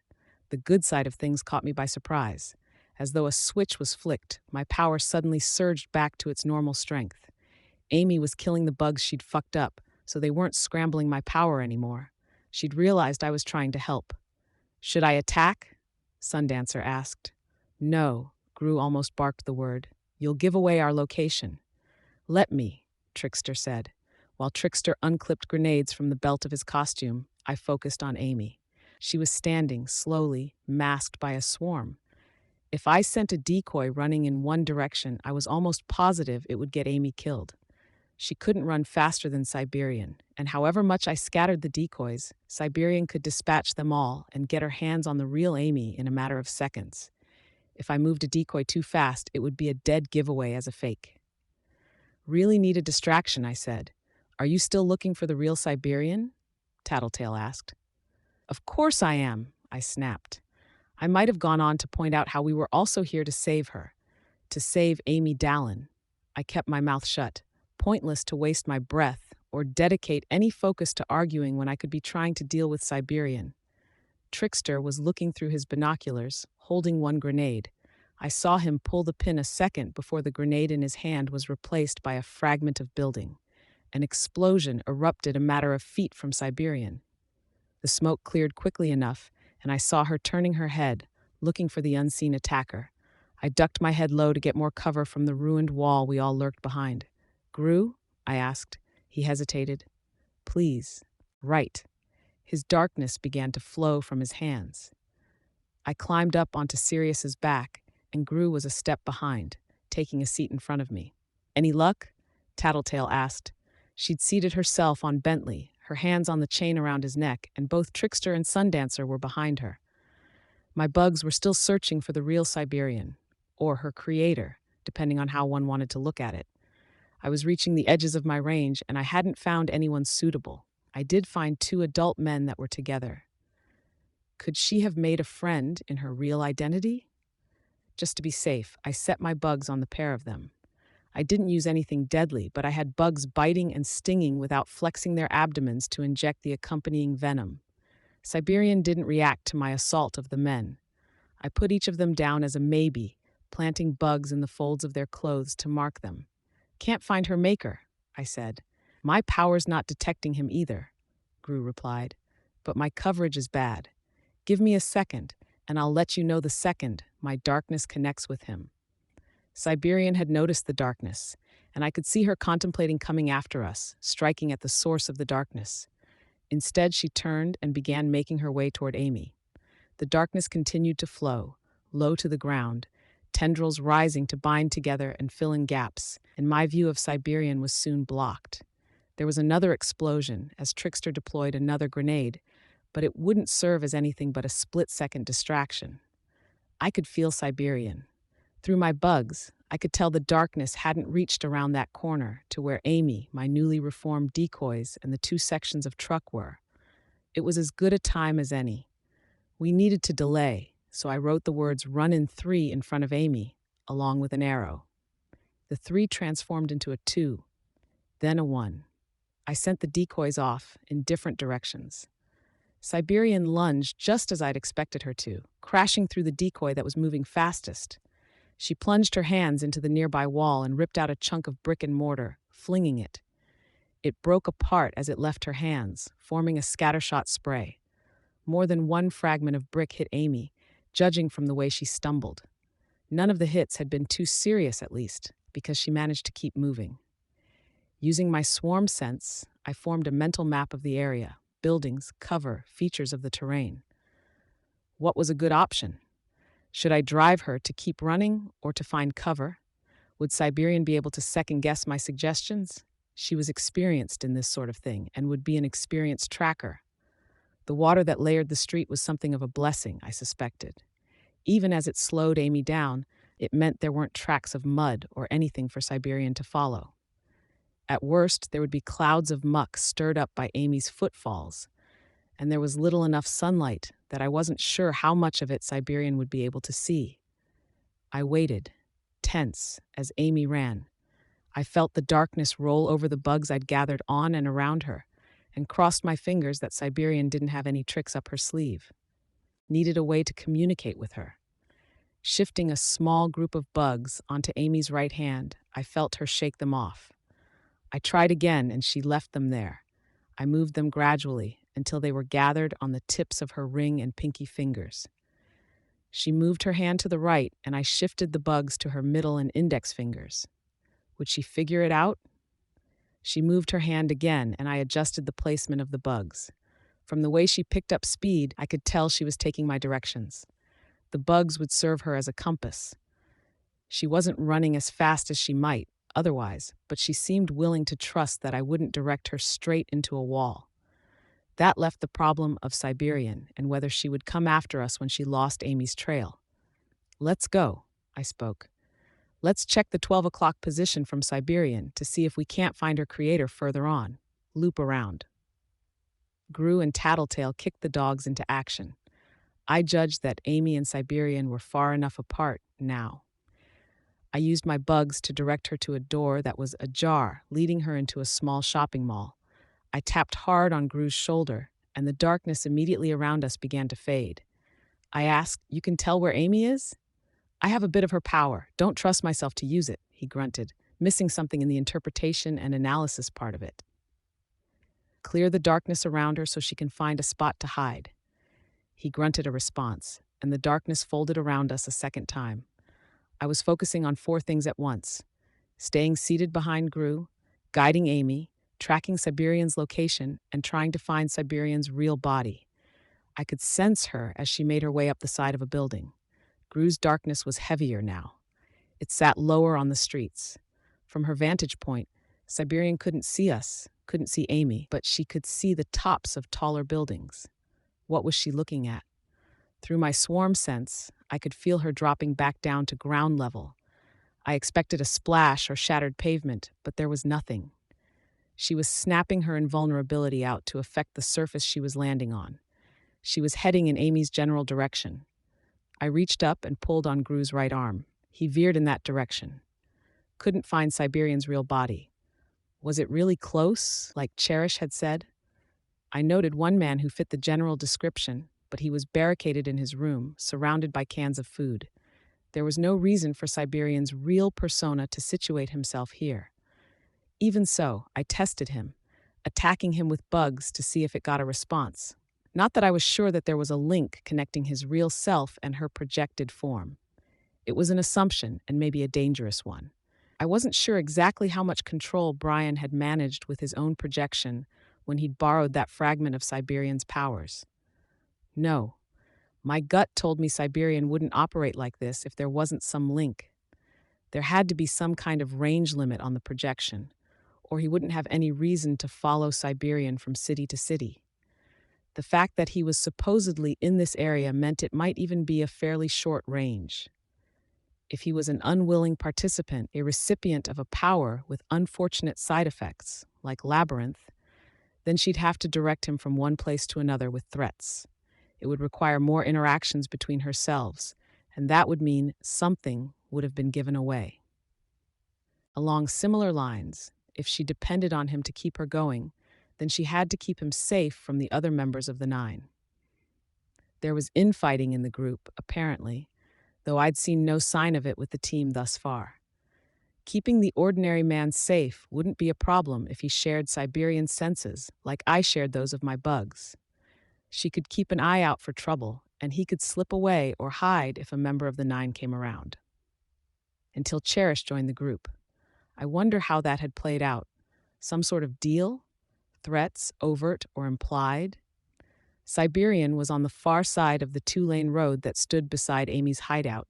The good side of things caught me by surprise. As though a switch was flicked, my power suddenly surged back to its normal strength. Amy was killing the bugs she'd fucked up, so they weren't scrambling my power anymore. She'd realized I was trying to help. "Should I attack?" Sundancer asked. "No," Gru almost barked the word. "You'll give away our location." "Let me," Trickster said. While Trickster unclipped grenades from the belt of his costume, I focused on Amy. She was standing, slowly, masked by a swarm. If I sent a decoy running in one direction, I was almost positive it would get Amy killed. She couldn't run faster than Siberian, and however much I scattered the decoys, Siberian could dispatch them all and get her hands on the real Amy in a matter of seconds. If I moved a decoy too fast, it would be a dead giveaway as a fake. "Really need a distraction," I said. "Are you still looking for the real Siberian?" Tattletale asked. "Of course I am," I snapped. I might have gone on to point out how we were also here to save her, to save Amy Dallin. I kept my mouth shut. Pointless to waste my breath or dedicate any focus to arguing when I could be trying to deal with Siberian. Trickster was looking through his binoculars, holding one grenade. I saw him pull the pin a second before the grenade in his hand was replaced by a fragment of building. An explosion erupted a matter of feet from Siberian. The smoke cleared quickly enough, and I saw her turning her head, looking for the unseen attacker. I ducked my head low to get more cover from the ruined wall we all lurked behind. "Gru?" I asked. He hesitated. "Please." "Right." His darkness began to flow from his hands. I climbed up onto Sirius's back, and Gru was a step behind, taking a seat in front of me. "Any luck?" Tattletale asked. She'd seated herself on Bentley, her hands on the chain around his neck, and both Trickster and Sundancer were behind her. My bugs were still searching for the real Siberian, or her creator, depending on how one wanted to look at it. I was reaching the edges of my range, and I hadn't found anyone suitable. I did find 2 adult men that were together. Could she have made a friend in her real identity? Just to be safe, I set my bugs on the pair of them. I didn't use anything deadly, but I had bugs biting and stinging without flexing their abdomens to inject the accompanying venom. Siberian didn't react to my assault of the men. I put each of them down as a maybe, planting bugs in the folds of their clothes to mark them. "Can't find her maker," I said. "My power's not detecting him either," Gru replied. "But my coverage is bad. Give me a second, and I'll let you know the second my darkness connects with him." Siberian had noticed the darkness, and I could see her contemplating coming after us, striking at the source of the darkness. Instead, she turned and began making her way toward Amy. The darkness continued to flow, low to the ground, tendrils rising to bind together and fill in gaps, and my view of Siberian was soon blocked. There was another explosion as Trickster deployed another grenade, but it wouldn't serve as anything but a split-second distraction. I could feel Siberian. Through my bugs, I could tell the darkness hadn't reached around that corner to where Amy, my newly reformed decoys, and the 2 sections of truck were. It was as good a time as any. We needed to delay, so I wrote the words "run in 3" in front of Amy, along with an arrow. The 3 transformed into a 2, then a 1. I sent the decoys off in different directions. Siberian lunged just as I'd expected her to, crashing through the decoy that was moving fastest. She plunged her hands into the nearby wall and ripped out a chunk of brick and mortar, flinging it. It broke apart as it left her hands, forming a scattershot spray. More than one fragment of brick hit Amy, judging from the way she stumbled. None of the hits had been too serious, at least, because she managed to keep moving. Using my swarm sense, I formed a mental map of the area, buildings, cover, features of the terrain. What was a good option? Should I drive her to keep running or to find cover? Would Siberian be able to second-guess my suggestions? She was experienced in this sort of thing and would be an experienced tracker. The water that layered the street was something of a blessing, I suspected. Even as it slowed Amy down, it meant there weren't tracks of mud or anything for Siberian to follow. At worst, there would be clouds of muck stirred up by Amy's footfalls, and there was little enough sunlight that I wasn't sure how much of it Siberian would be able to see. I waited, tense, as Amy ran. I felt the darkness roll over the bugs I'd gathered on and around her, and crossed my fingers that Siberian didn't have any tricks up her sleeve. Needed a way to communicate with her. Shifting a small group of bugs onto Amy's right hand, I felt her shake them off. I tried again, and she left them there. I moved them gradually until they were gathered on the tips of her ring and pinky fingers. She moved her hand to the right, and I shifted the bugs to her middle and index fingers. Would she figure it out? She moved her hand again, and I adjusted the placement of the bugs. From the way she picked up speed, I could tell she was taking my directions. The bugs would serve her as a compass. She wasn't running as fast as she might, otherwise, but she seemed willing to trust that I wouldn't direct her straight into a wall. That left the problem of Siberian and whether she would come after us when she lost Amy's trail. "Let's go," I spoke. "Let's check the 12 o'clock position from Siberian to see if we can't find her creator further on. Loop around." Gru and Tattletale kicked the dogs into action. I judged that Amy and Siberian were far enough apart now. I used my bugs to direct her to a door that was ajar, leading her into a small shopping mall. I tapped hard on Gru's shoulder, and the darkness immediately around us began to fade. I asked, "You can tell where Amy is?" "I have a bit of her power. Don't trust myself to use it," he grunted, missing something in the interpretation and analysis part of it. "Clear the darkness around her so she can find a spot to hide." He grunted a response, and the darkness folded around us a second time. I was focusing on four things at once: staying seated behind Gru, guiding Amy, tracking Siberian's location, and trying to find Siberian's real body. I could sense her as she made her way up the side of a building. Gru's darkness was heavier now. It sat lower on the streets. From her vantage point, Siberian couldn't see us, couldn't see Amy, but she could see the tops of taller buildings. What was she looking at? Through my swarm sense, I could feel her dropping back down to ground level. I expected a splash or shattered pavement, but there was nothing. She was snapping her invulnerability out to affect the surface she was landing on. She was heading in Amy's general direction. I reached up and pulled on Gru's right arm. He veered in that direction. Couldn't find Siberian's real body. Was it really close, like Cherish had said? I noted one man who fit the general description, but he was barricaded in his room, surrounded by cans of food. There was no reason for Siberian's real persona to situate himself here. Even so, I tested him, attacking him with bugs to see if it got a response. Not that I was sure that there was a link connecting his real self and her projected form. It was an assumption, and maybe a dangerous one. I wasn't sure exactly how much control Brian had managed with his own projection when he'd borrowed that fragment of Siberian's powers. No, my gut told me Siberian wouldn't operate like this if there wasn't some link. There had to be some kind of range limit on the projection, or he wouldn't have any reason to follow Siberian from city to city. The fact that he was supposedly in this area meant it might even be a fairly short range. If he was an unwilling participant, a recipient of a power with unfortunate side effects, like Labyrinth, then she'd have to direct him from one place to another with threats. It would require more interactions between herselves, and that would mean something would have been given away. Along similar lines, if she depended on him to keep her going, then she had to keep him safe from the other members of the Nine. There was infighting in the group, apparently, though I'd seen no sign of it with the team thus far. Keeping the ordinary man safe wouldn't be a problem if he shared Siberian senses, like I shared those of my bugs. She could keep an eye out for trouble, and he could slip away or hide if a member of the Nine came around. Until Cherish joined the group. I wonder how that had played out. Some sort of deal? Threats, overt or implied? Siberian was on the far side of the two-lane road that stood beside Amy's hideout.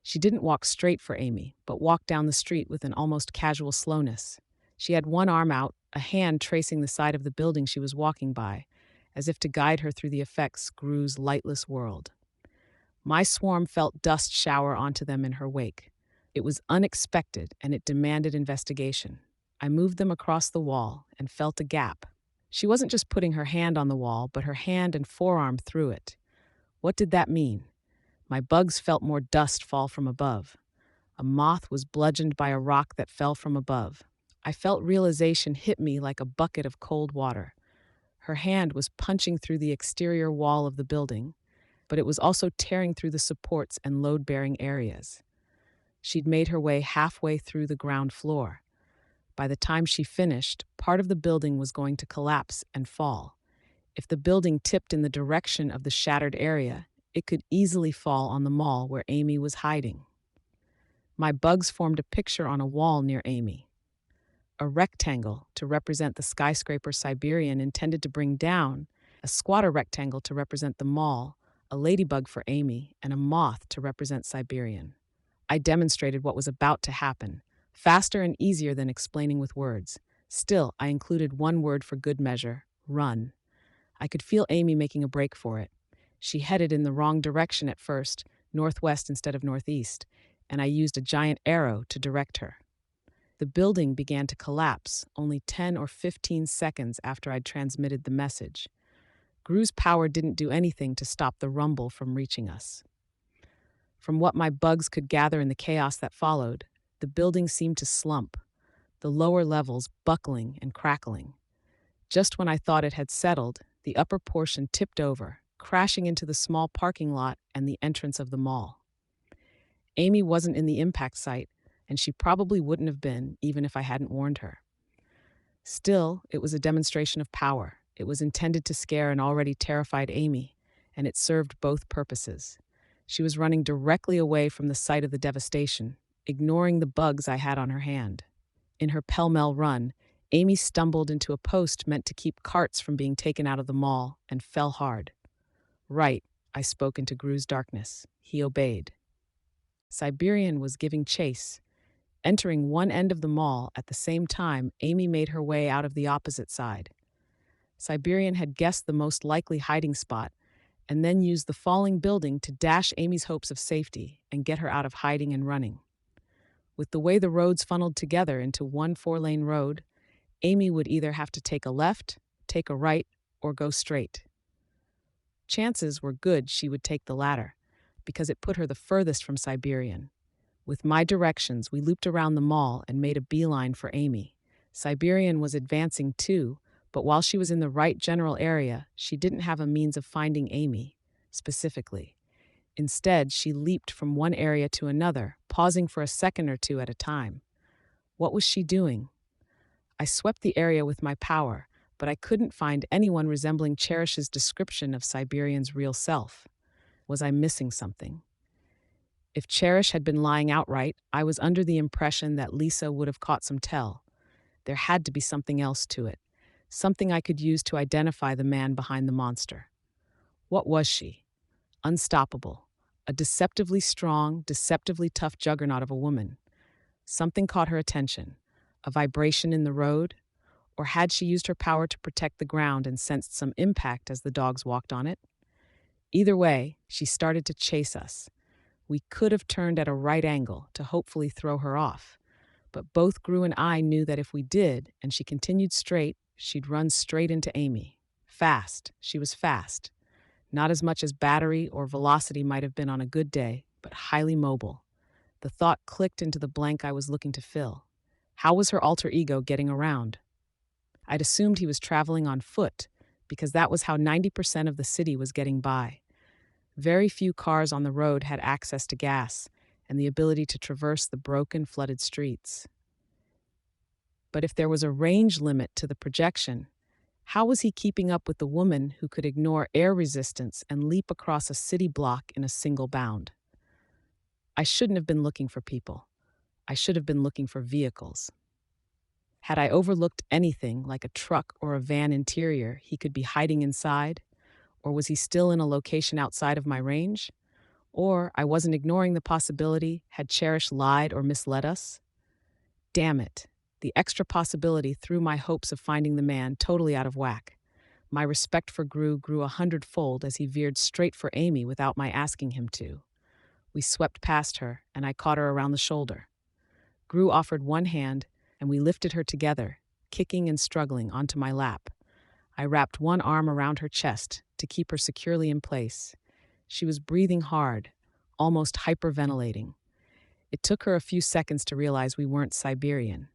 She didn't walk straight for Amy, but walked down the street with an almost casual slowness. She had one arm out, a hand tracing the side of the building she was walking by, as if to guide her through the effects Gru's lightless world. My swarm felt dust shower onto them in her wake. It was unexpected, and it demanded investigation. I moved them across the wall and felt a gap. She wasn't just putting her hand on the wall, but her hand and forearm through it. What did that mean? My bugs felt more dust fall from above. A moth was bludgeoned by a rock that fell from above. I felt realization hit me like a bucket of cold water. Her hand was punching through the exterior wall of the building, but it was also tearing through the supports and load-bearing areas. She'd made her way halfway through the ground floor. By the time she finished, part of the building was going to collapse and fall. If the building tipped in the direction of the shattered area, it could easily fall on the mall where Amy was hiding. My bugs formed a picture on a wall near Amy. A rectangle to represent the skyscraper Siberian intended to bring down, a squatter rectangle to represent the mall, a ladybug for Amy, and a moth to represent Siberian. I demonstrated what was about to happen, faster and easier than explaining with words. Still, I included one word for good measure: run. I could feel Amy making a break for it. She headed in the wrong direction at first, northwest instead of northeast, and I used a giant arrow to direct her. The building began to collapse only 10 or 15 seconds after I'd transmitted the message. Gru's power didn't do anything to stop the rumble from reaching us. From what my bugs could gather in the chaos that followed, the building seemed to slump, the lower levels buckling and crackling. Just when I thought it had settled, The upper portion tipped over, crashing into the small parking lot and the entrance of the mall. Amy wasn't in the impact site, and she probably wouldn't have been even if I hadn't warned her. Still, it was a demonstration of power. It was intended to scare an already terrified Amy, and it served both purposes. She was running directly away from the site of the devastation, ignoring the bugs I had on her hand. In her pell-mell run, Amy stumbled into a post meant to keep carts from being taken out of the mall and fell hard. Right, I spoke into Gru's darkness. He obeyed. Siberian was giving chase. Entering one end of the mall at the same time, Amy made her way out of the opposite side. Siberian had guessed the most likely hiding spot and then used the falling building to dash Amy's hopes of safety and get her out of hiding and running. With the way the roads funneled together into one four-lane road, Amy would either have to take a left, take a right, or go straight. Chances were good she would take the latter, because it put her the furthest from Siberian. With my directions, we looped around the mall and made a beeline for Amy. Siberian was advancing too, but while she was in the right general area, she didn't have a means of finding Amy, specifically. Instead, she leaped from one area to another, pausing for a second or two at a time. What was she doing? I swept the area with my power, but I couldn't find anyone resembling Cherish's description of Siberian's real self. Was I missing something? If Cherish had been lying outright, I was under the impression that Lisa would have caught some tell. There had to be something else to it, something I could use to identify the man behind the monster. What was she? Unstoppable. A deceptively strong, deceptively tough juggernaut of a woman. Something caught her attention. A vibration in the road? Or had she used her power to protect the ground and sensed some impact as the dogs walked on it? Either way, she started to chase us. We could have turned at a right angle to hopefully throw her off, but both Gru and I knew that if we did, and she continued straight, she'd run straight into Amy. Fast. She was fast. Not as much as battery or velocity might have been on a good day, but highly mobile. The thought clicked into the blank I was looking to fill. How was her alter ego getting around? I'd assumed he was traveling on foot, because that was how 90% of the city was getting by. Very few cars on the road had access to gas and the ability to traverse the broken, flooded streets. But if there was a range limit to the projection, how was he keeping up with the woman who could ignore air resistance and leap across a city block in a single bound? I shouldn't have been looking for people. I should have been looking for vehicles. Had I overlooked anything like a truck or a van interior he could be hiding inside? Or was he still in a location outside of my range? Or I wasn't ignoring the possibility, had Cherish lied or misled us? Damn it. The extra possibility threw my hopes of finding the man totally out of whack. My respect for Gru grew 100-fold as he veered straight for Amy without my asking him to. We swept past her, and I caught her around the shoulder. Gru offered one hand, and we lifted her together, kicking and struggling onto my lap. I wrapped one arm around her chest to keep her securely in place. She was breathing hard, almost hyperventilating. It took her a few seconds to realize we weren't Siberian.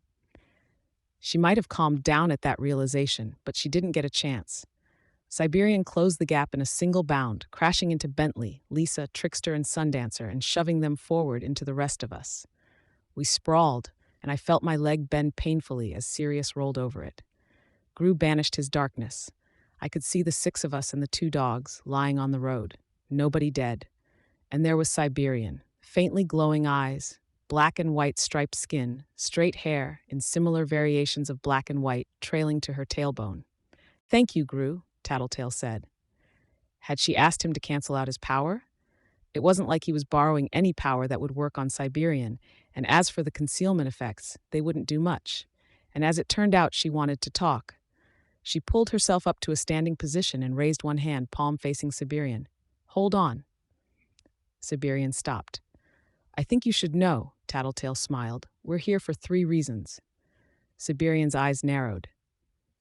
She might have calmed down at that realization, but she didn't get a chance. Siberian closed the gap in a single bound, crashing into Bentley, Lisa, Trickster, and Sundancer, and shoving them forward into the rest of us. We sprawled, and I felt my leg bend painfully as Sirius rolled over it. Gru banished his darkness. I could see the 6 of us and the 2 dogs lying on the road, nobody dead. And there was Siberian, faintly glowing eyes, black and white striped skin, straight hair in similar variations of black and white trailing to her tailbone. "Thank you, Gru," Tattletale said. Had she asked him to cancel out his power? It wasn't like he was borrowing any power that would work on Siberian, and as for the concealment effects, they wouldn't do much. And as it turned out, she wanted to talk. She pulled herself up to a standing position and raised one hand, palm facing Siberian. "Hold on." Siberian stopped. "I think you should know," Tattletale smiled. "We're here for 3 reasons. Siberian's eyes narrowed.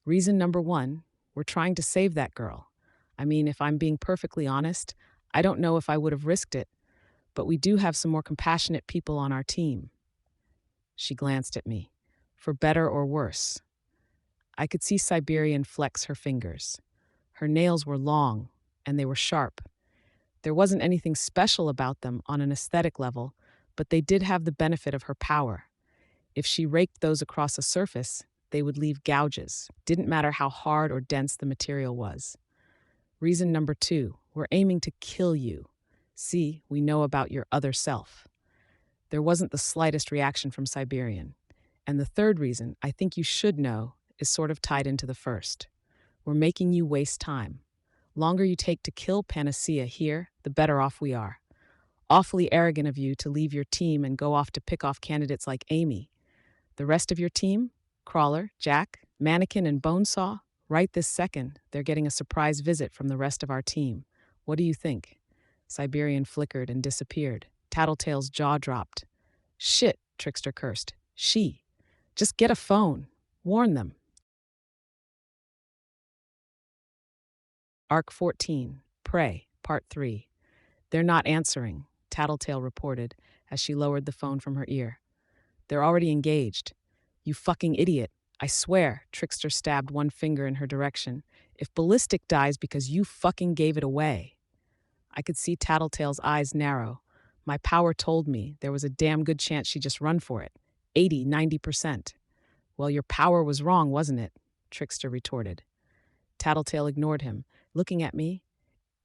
"Reason number 1, we're trying to save that girl. I mean, if I'm being perfectly honest, I don't know if I would have risked it, but we do have some more compassionate people on our team." She glanced at me. "For better or worse." I could see Siberian flex her fingers. Her nails were long, and they were sharp. There wasn't anything special about them on an aesthetic level, but they did have the benefit of her power. If she raked those across a surface, they would leave gouges. Didn't matter how hard or dense the material was. Reason number 2, we're aiming to kill you. See, we know about your other self. There wasn't the slightest reaction from Siberian. And the third reason, I think you should know, is sort of tied into the first. We're making you waste time. Longer you take to kill Panacea here, the better off we are. Awfully arrogant of you to leave your team and go off to pick off candidates like Amy. The rest of your team, Crawler, Jack, Mannequin, and Bonesaw, right this second, they're getting a surprise visit from the rest of our team. What do you think? Siberian flickered and disappeared. Tattletale's jaw dropped. Shit, Trickster cursed. She. Just get a phone. Warn them. Arc 14, Prey, Part 3. They're not answering, Tattletale reported as she lowered the phone from her ear. They're already engaged. You fucking idiot. I swear, Trickster stabbed one finger in her direction. If Ballistic dies because you fucking gave it away. I could see Tattletale's eyes narrow. My power told me there was a damn good chance she'd just run for it. 80–90%. Well, your power was wrong, wasn't it? Trickster retorted. Tattletale ignored him, looking at me.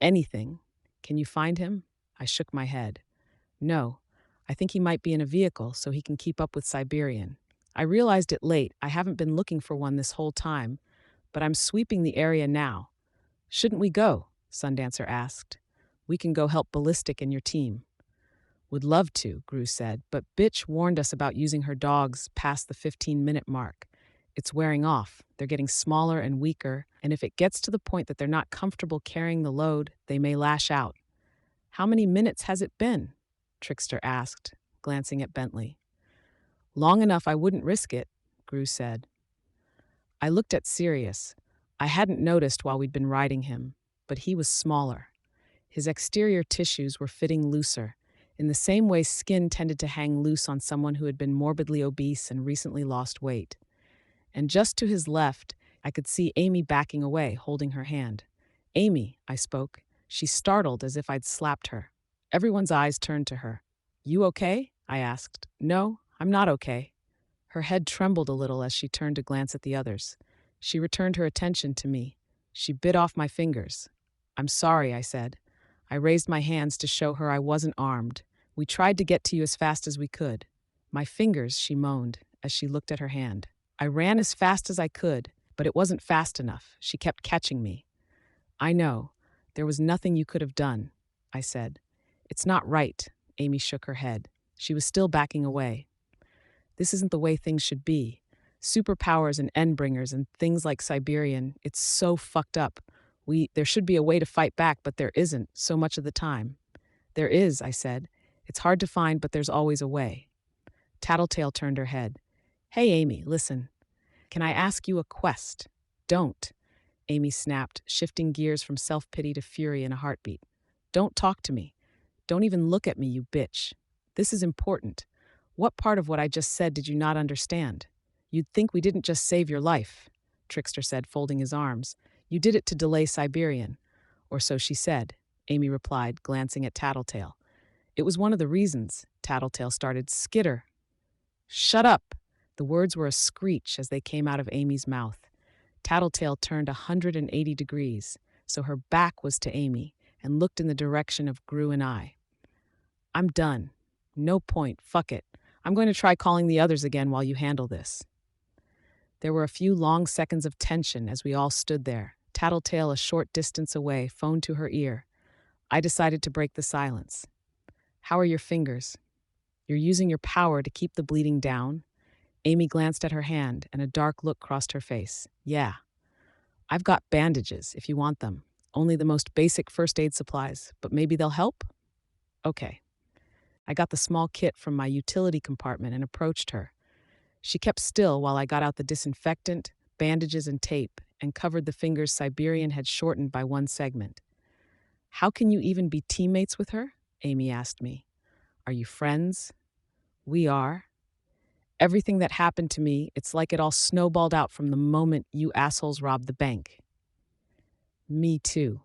Anything. Can you find him? I shook my head. No. I think he might be in a vehicle so he can keep up with Siberian. I realized it late. I haven't been looking for one this whole time, but I'm sweeping the area now. Shouldn't we go? Sundancer asked. We can go help Ballistic and your team. Would love to, Gru said, but Bitch warned us about using her dogs past the 15-minute mark. It's wearing off. They're getting smaller and weaker, and if it gets to the point that they're not comfortable carrying the load, they may lash out. How many minutes has it been? Trickster asked, glancing at Bentley. Long enough I wouldn't risk it, Gru said. I looked at Sirius. I hadn't noticed while we'd been riding him, but he was smaller. His exterior tissues were fitting looser, in the same way skin tended to hang loose on someone who had been morbidly obese and recently lost weight. And just to his left, I could see Amy backing away, holding her hand. Amy, I spoke. She startled as if I'd slapped her. Everyone's eyes turned to her. You okay? I asked. No, I'm not okay. Her head trembled a little as she turned to glance at the others. She returned her attention to me. She bit off my fingers. I'm sorry, I said. I raised my hands to show her I wasn't armed. We tried to get to you as fast as we could. My fingers, she moaned, as she looked at her hand. I ran as fast as I could, but it wasn't fast enough. She kept catching me. I know. There was nothing you could have done, I said. It's not right, Amy shook her head. She was still backing away. This isn't the way things should be. Superpowers and endbringers and things like Siberian, it's so fucked up. There should be a way to fight back, but there isn't, so much of the time. There is, I said. It's hard to find, but there's always a way. Tattletale turned her head. Hey, Amy, listen. Can I ask you a quest? Don't, Amy snapped, shifting gears from self-pity to fury in a heartbeat. Don't talk to me. Don't even look at me, you bitch. This is important. What part of what I just said did you not understand? You'd think we didn't just save your life, Trickster said, folding his arms. You did it to delay Siberian. Or so she said, Amy replied, glancing at Tattletale. It was one of the reasons, Tattletale started. Skitter. Shut up! The words were a screech as they came out of Amy's mouth. Tattletale turned 180 degrees, so her back was to Amy, and looked in the direction of Gru and I. I'm done. No point. Fuck it. I'm going to try calling the others again while you handle this. There were a few long seconds of tension as we all stood there, Tattletale a short distance away, phone to her ear. I decided to break the silence. How are your fingers? You're using your power to keep the bleeding down? Amy glanced at her hand, and a dark look crossed her face. Yeah. I've got bandages, if you want them. Only the most basic first aid supplies, but maybe they'll help? Okay. I got the small kit from my utility compartment and approached her. She kept still while I got out the disinfectant, bandages, and tape, and covered the fingers Siberian had shortened by one segment. How can you even be teammates with her? Amy asked me. Are you friends? We are. Everything that happened to me, it's like it all snowballed out from the moment you assholes robbed the bank. Me too.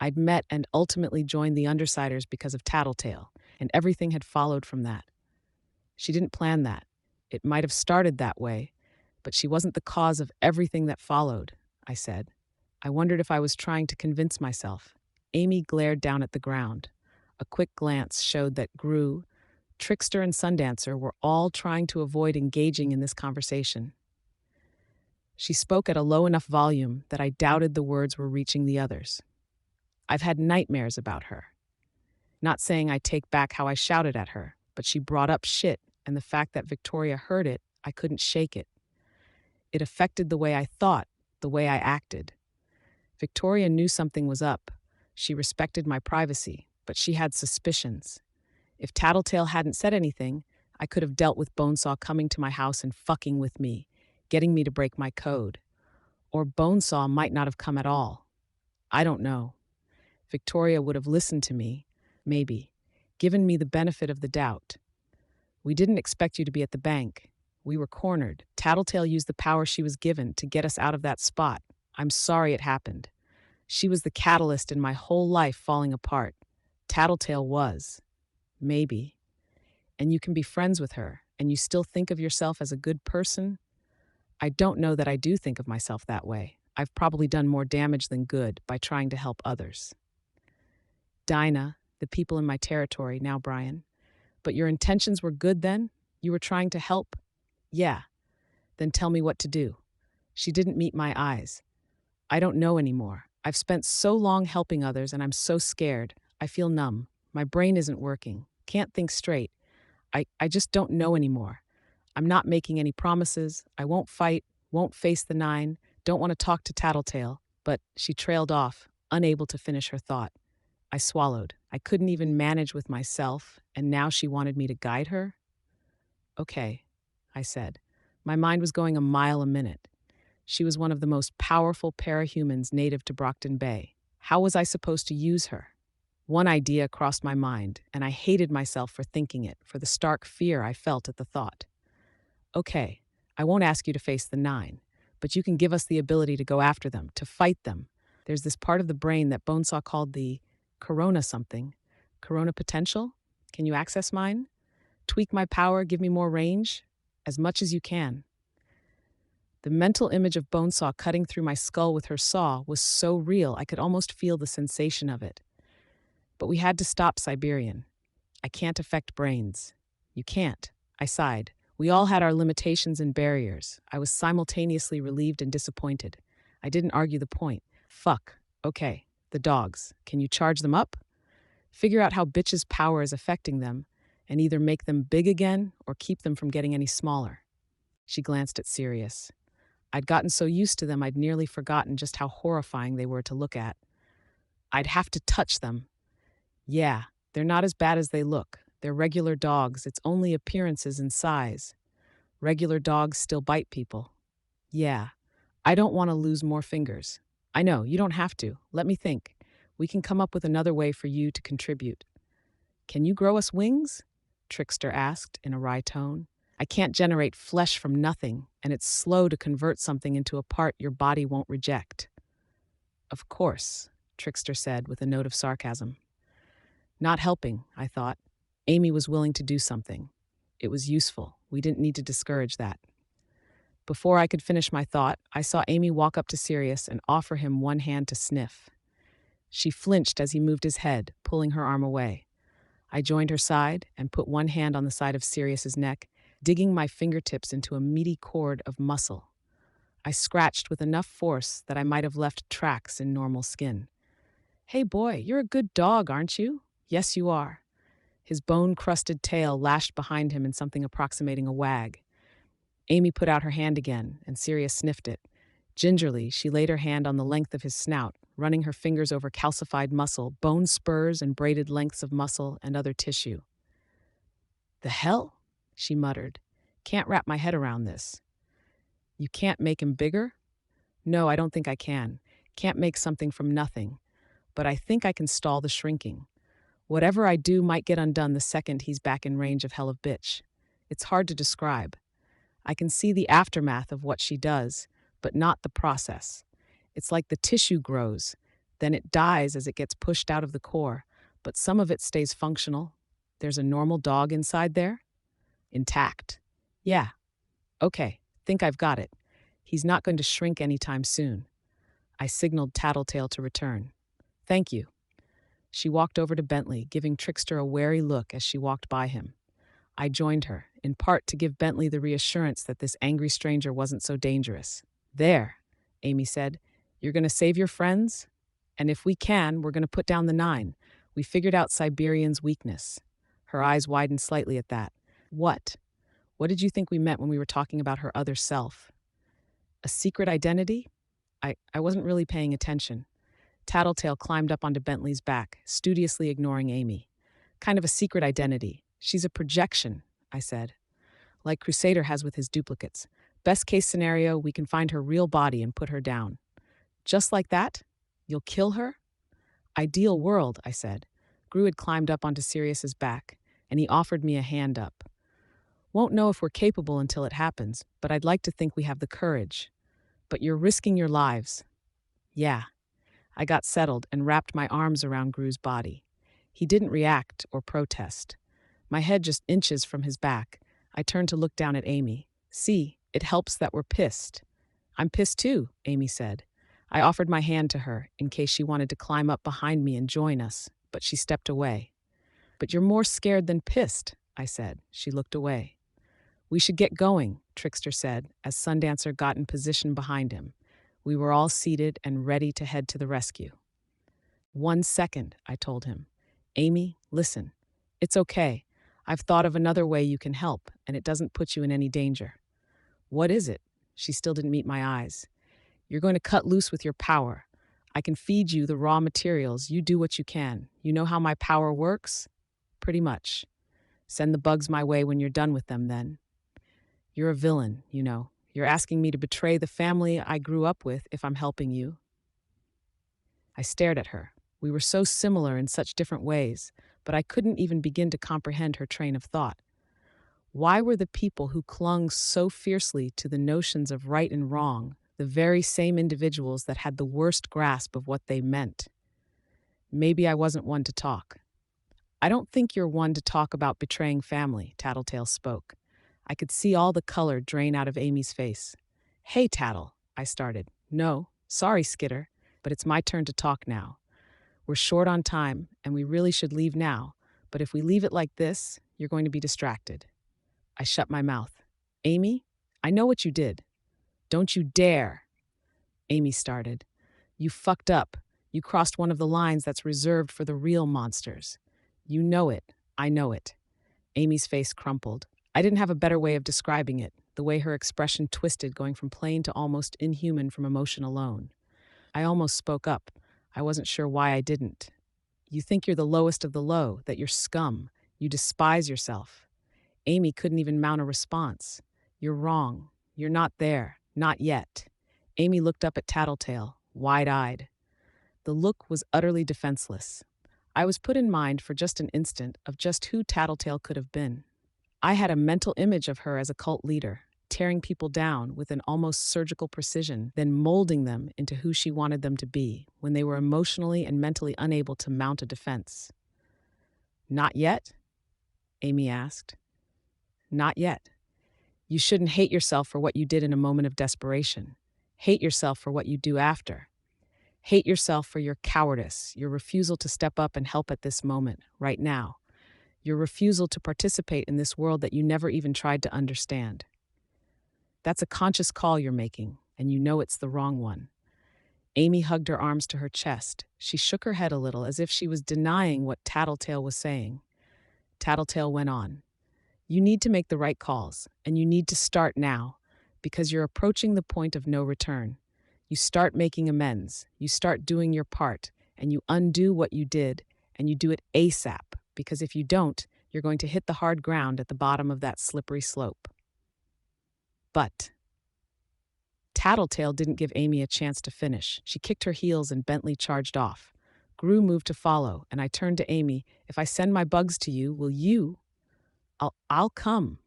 I'd met and ultimately joined the Undersiders because of Tattletale, and everything had followed from that. She didn't plan that. It might have started that way, but she wasn't the cause of everything that followed, I said. I wondered if I was trying to convince myself. Amy glared down at the ground. A quick glance showed that Gru, Trickster, and Sundancer were all trying to avoid engaging in this conversation. She spoke at a low enough volume that I doubted the words were reaching the others. I've had nightmares about her. Not saying I take back how I shouted at her, but she brought up shit, and the fact that Victoria heard it, I couldn't shake it. It affected the way I thought, the way I acted. Victoria knew something was up. She respected my privacy, but she had suspicions. If Tattletale hadn't said anything, I could have dealt with Bonesaw coming to my house and fucking with me, getting me to break my code. Or Bonesaw might not have come at all. I don't know. Victoria would have listened to me, maybe, given me the benefit of the doubt. We didn't expect you to be at the bank. We were cornered. Tattletale used the power she was given to get us out of that spot. I'm sorry it happened. She was the catalyst in my whole life falling apart. Tattletale was. Maybe. And you can be friends with her, and you still think of yourself as a good person? I don't know that I do think of myself that way. I've probably done more damage than good by trying to help others. Dinah, the people in my territory, now Brian. But your intentions were good then? You were trying to help? Yeah. Then tell me what to do. She didn't meet my eyes. I don't know anymore. I've spent so long helping others and I'm so scared. I feel numb. My brain isn't working. Can't think straight. I just don't know anymore. I'm not making any promises. I won't fight, won't face the 9, don't want to talk to Tattletale. But she trailed off, unable to finish her thought. I swallowed. I couldn't even manage with myself, and now she wanted me to guide her? Okay, I said. My mind was going a mile a minute. She was one of the most powerful parahumans native to Brockton Bay. How was I supposed to use her? One idea crossed my mind, and I hated myself for thinking it, for the stark fear I felt at the thought. Okay, I won't ask you to face the 9, but you can give us the ability to go after them, to fight them. There's this part of the brain that Bonesaw called the corona something. Corona potential? Can you access mine? Tweak my power, give me more range? As much as you can. The mental image of Bonesaw cutting through my skull with her saw was so real I could almost feel the sensation of it. But we had to stop Siberian. I can't affect brains. You can't. I sighed. We all had our limitations and barriers. I was simultaneously relieved and disappointed. I didn't argue the point. Fuck. Okay. The dogs. Can you charge them up? Figure out how bitch's power is affecting them, and either make them big again or keep them from getting any smaller. She glanced at Sirius. I'd gotten so used to them I'd nearly forgotten just how horrifying they were to look at. I'd have to touch them. Yeah, they're not as bad as they look. They're regular dogs. It's only appearances and size. Regular dogs still bite people. Yeah, I don't want to lose more fingers. I know, you don't have to. Let me think. We can come up with another way for you to contribute. Can you grow us wings? Trickster asked in a wry tone. I can't generate flesh from nothing, and it's slow to convert something into a part your body won't reject. Of course, Trickster said with a note of sarcasm. Not helping, I thought. Amy was willing to do something. It was useful. We didn't need to discourage that. Before I could finish my thought, I saw Amy walk up to Sirius and offer him one hand to sniff. She flinched as he moved his head, pulling her arm away. I joined her side and put one hand on the side of Sirius's neck, digging my fingertips into a meaty cord of muscle. I scratched with enough force that I might have left tracks in normal skin. Hey boy, you're a good dog, aren't you? Yes, you are. His bone-crusted tail lashed behind him in something approximating a wag. Amy put out her hand again, and Sirius sniffed it. Gingerly, she laid her hand on the length of his snout, running her fingers over calcified muscle, bone spurs and braided lengths of muscle and other tissue. The hell? She muttered. Can't wrap my head around this. You can't make him bigger? No, I don't think I can. Can't make something from nothing. But I think I can stall the shrinking. Whatever I do might get undone the second he's back in range of hell of bitch. It's hard to describe. I can see the aftermath of what she does, but not the process. It's like the tissue grows, Then it dies as it gets pushed out of the core, but some of it stays functional. There's a normal dog inside there? Intact. Yeah. Okay, think I've got it. He's not going to shrink anytime soon. I signaled Tattletale to return. Thank you. She walked over to Bentley, giving Trickster a wary look as she walked by him. I joined her, in part to give Bentley the reassurance that this angry stranger wasn't so dangerous. There, Amy said. You're going to save your friends? And if we can, we're going to put down the 9. We figured out Siberian's weakness. Her eyes widened slightly at that. What? What did you think we meant when we were talking about her other self? A secret identity? I wasn't really paying attention. Tattletale climbed up onto Bentley's back, studiously ignoring Amy. Kind of a secret identity. She's a projection, I said. Like Crusader has with his duplicates. Best case scenario, we can find her real body and put her down. Just like that? You'll kill her? Ideal world, I said. Gru had climbed up onto Sirius's back, and he offered me a hand up. Won't know if we're capable until it happens, but I'd like to think we have the courage. But you're risking your lives. Yeah. I got settled and wrapped my arms around Gru's body. He didn't react or protest. My head just inches from his back. I turned to look down at Amy. See, it helps that we're pissed. I'm pissed too, Amy said. I offered my hand to her in case she wanted to climb up behind me and join us, but she stepped away. But you're more scared than pissed, I said. She looked away. We should get going, Trickster said, as Sundancer got in position behind him. We were all seated and ready to head to the rescue. 1 second, I told him. Amy, listen. It's okay. I've thought of another way you can help, and it doesn't put you in any danger. What is it? She still didn't meet my eyes. You're going to cut loose with your power. I can feed you the raw materials. You do what you can. You know how my power works? Pretty much. Send the bugs my way when you're done with them, then. You're a villain, you know. You're asking me to betray the family I grew up with if I'm helping you. I stared at her. We were so similar in such different ways, but I couldn't even begin to comprehend her train of thought. Why were the people who clung so fiercely to the notions of right and wrong the very same individuals that had the worst grasp of what they meant? Maybe I wasn't one to talk. I don't think you're one to talk about betraying family, Tattletale spoke. I could see all the color drain out of Amy's face. Hey, Tattle, I started. No, sorry, Skitter, but it's my turn to talk now. We're short on time, and we really should leave now, but if we leave it like this, you're going to be distracted. I shut my mouth. Amy, I know what you did. Don't you dare. Amy started. You fucked up. You crossed one of the lines that's reserved for the real monsters. You know it. I know it. Amy's face crumpled. I didn't have a better way of describing it, the way her expression twisted, going from plain to almost inhuman from emotion alone. I almost spoke up. I wasn't sure why I didn't. You think you're the lowest of the low, that you're scum. You despise yourself. Amy couldn't even mount a response. You're wrong. You're not there. Not yet. Amy looked up at Tattletale, wide-eyed. The look was utterly defenseless. I was put in mind for just an instant of just who Tattletale could have been. I had a mental image of her as a cult leader, tearing people down with an almost surgical precision, then molding them into who she wanted them to be when they were emotionally and mentally unable to mount a defense. Not yet? Amy asked. Not yet. You shouldn't hate yourself for what you did in a moment of desperation. Hate yourself for what you do after. Hate yourself for your cowardice, your refusal to step up and help at this moment, right now. Your refusal to participate in this world that you never even tried to understand. That's a conscious call you're making, and you know it's the wrong one. Amy hugged her arms to her chest. She shook her head a little as if she was denying what Tattletale was saying. Tattletale went on. You need to make the right calls, and you need to start now, because you're approaching the point of no return. You start making amends, you start doing your part, and you undo what you did, and you do it ASAP, because if you don't, you're going to hit the hard ground at the bottom of that slippery slope. But Tattletale didn't give Amy a chance to finish. She kicked her heels and Bentley charged off. Gru moved to follow, and I turned to Amy. If I send my bugs to you, will you? I'll come.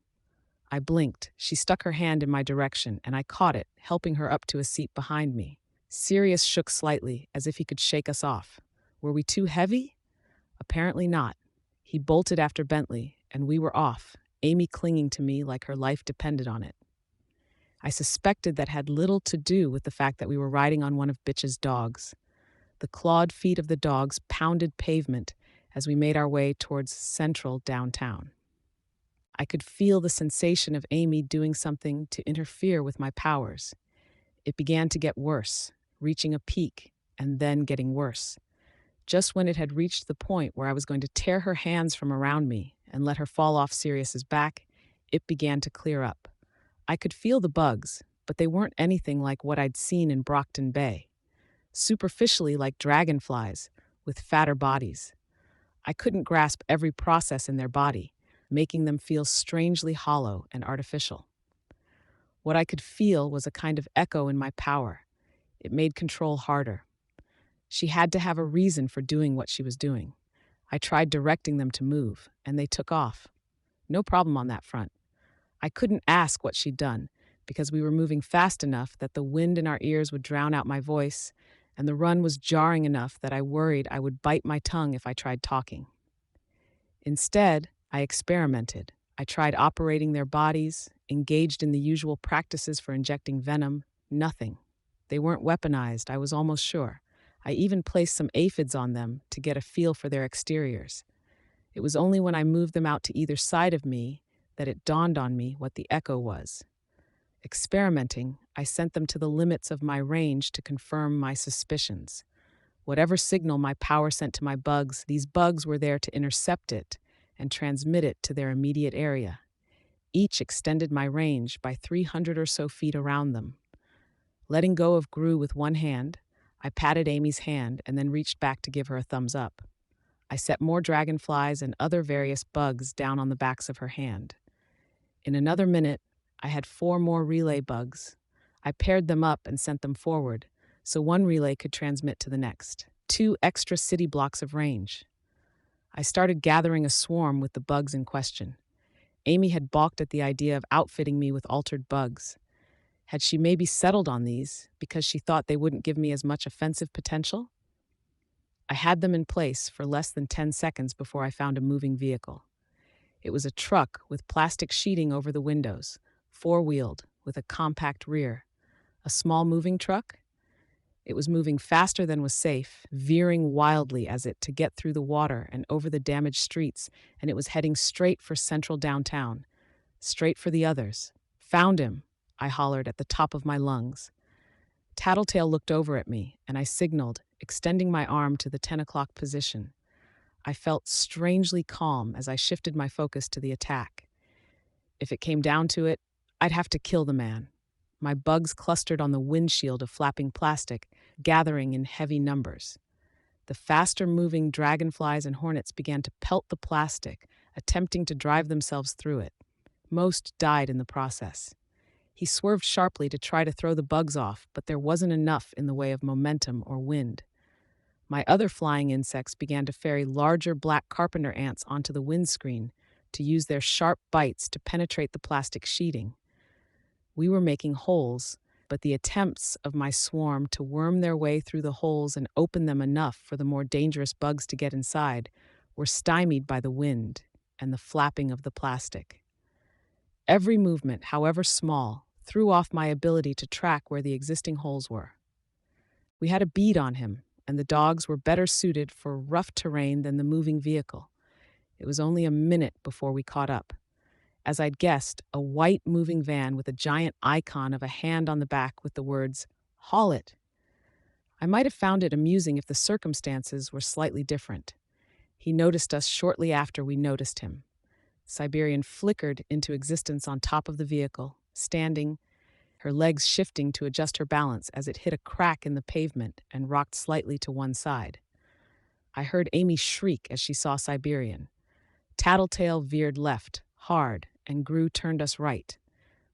I blinked. She stuck her hand in my direction, and I caught it, helping her up to a seat behind me. Sirius shook slightly, as if he could shake us off. Were we too heavy? Apparently not. He bolted after Bentley, and we were off, Amy clinging to me like her life depended on it. I suspected that had little to do with the fact that we were riding on one of Bitch's dogs. The clawed feet of the dogs pounded pavement as we made our way towards central downtown. I could feel the sensation of Amy doing something to interfere with my powers. It began to get worse, reaching a peak, and then getting worse. Just when it had reached the point where I was going to tear her hands from around me and let her fall off Sirius's back, it began to clear up. I could feel the bugs, but they weren't anything like what I'd seen in Brockton Bay. Superficially like dragonflies, with fatter bodies. I couldn't grasp every process in their body, making them feel strangely hollow and artificial. What I could feel was a kind of echo in my power. It made control harder. She had to have a reason for doing what she was doing. I tried directing them to move, and they took off. No problem on that front. I couldn't ask what she'd done, because we were moving fast enough that the wind in our ears would drown out my voice, and the run was jarring enough that I worried I would bite my tongue if I tried talking. Instead, I experimented. I tried operating their bodies, engaged in the usual practices for injecting venom. Nothing. They weren't weaponized, I was almost sure. I even placed some aphids on them to get a feel for their exteriors. It was only when I moved them out to either side of me that it dawned on me what the echo was. Experimenting, I sent them to the limits of my range to confirm my suspicions. Whatever signal my power sent to my bugs, these bugs were there to intercept it and transmit it to their immediate area. Each extended my range by 300 or so feet around them. Letting go of Gru with one hand, I patted Amy's hand and then reached back to give her a thumbs up. I set more dragonflies and other various bugs down on the backs of her hand. In another minute, I had 4 more relay bugs. I paired them up and sent them forward, so one relay could transmit to the next. 2 extra city blocks of range. I started gathering a swarm with the bugs in question. Amy had balked at the idea of outfitting me with altered bugs. Had she maybe settled on these because she thought they wouldn't give me as much offensive potential? I had them in place for less than 10 seconds before I found a moving vehicle. It was a truck with plastic sheeting over the windows, 4-wheeled, with a compact rear. A small moving truck? It was moving faster than was safe, veering wildly as it to get through the water and over the damaged streets, and it was heading straight for central downtown, straight for the others. Found him, I hollered at the top of my lungs. Tattletale looked over at me, and I signaled, extending my arm to the 10 o'clock position. I felt strangely calm as I shifted my focus to the attack. If it came down to it, I'd have to kill the man. My bugs clustered on the windshield of flapping plastic, gathering in heavy numbers. The faster-moving dragonflies and hornets began to pelt the plastic, attempting to drive themselves through it. Most died in the process. He swerved sharply to try to throw the bugs off, but there wasn't enough in the way of momentum or wind. My other flying insects began to ferry larger black carpenter ants onto the windscreen to use their sharp bites to penetrate the plastic sheeting. We were making holes, but the attempts of my swarm to worm their way through the holes and open them enough for the more dangerous bugs to get inside were stymied by the wind and the flapping of the plastic. Every movement, however small, threw off my ability to track where the existing holes were. We had a bead on him, and the dogs were better suited for rough terrain than the moving vehicle. It was only a minute before we caught up. As I'd guessed, a white moving van with a giant icon of a hand on the back with the words, "Haul it." I might have found it amusing if the circumstances were slightly different. He noticed us shortly after we noticed him. Siberian flickered into existence on top of the vehicle, standing, her legs shifting to adjust her balance as it hit a crack in the pavement and rocked slightly to one side. I heard Amy shriek as she saw Siberian. Tattletale veered left, hard, and Gru turned us right.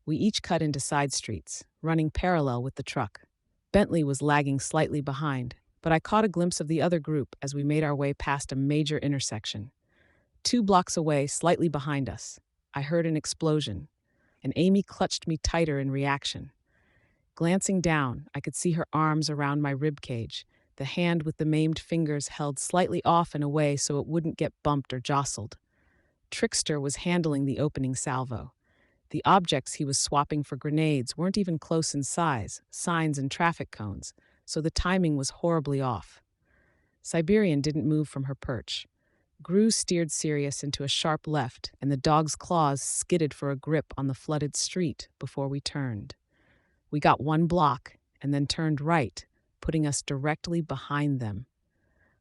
We each cut into side streets, running parallel with the truck. Bentley was lagging slightly behind, but I caught a glimpse of the other group as we made our way past a major intersection. 2 blocks away, slightly behind us, I heard an explosion, and Amy clutched me tighter in reaction. Glancing down, I could see her arms around my rib cage, the hand with the maimed fingers held slightly off and away so it wouldn't get bumped or jostled. Trickster was handling the opening salvo. The objects he was swapping for grenades weren't even close in size, signs and traffic cones, so the timing was horribly off. Siberian didn't move from her perch. Gru steered Sirius into a sharp left, and the dog's claws skidded for a grip on the flooded street before we turned. We got one block and then turned right, putting us directly behind them.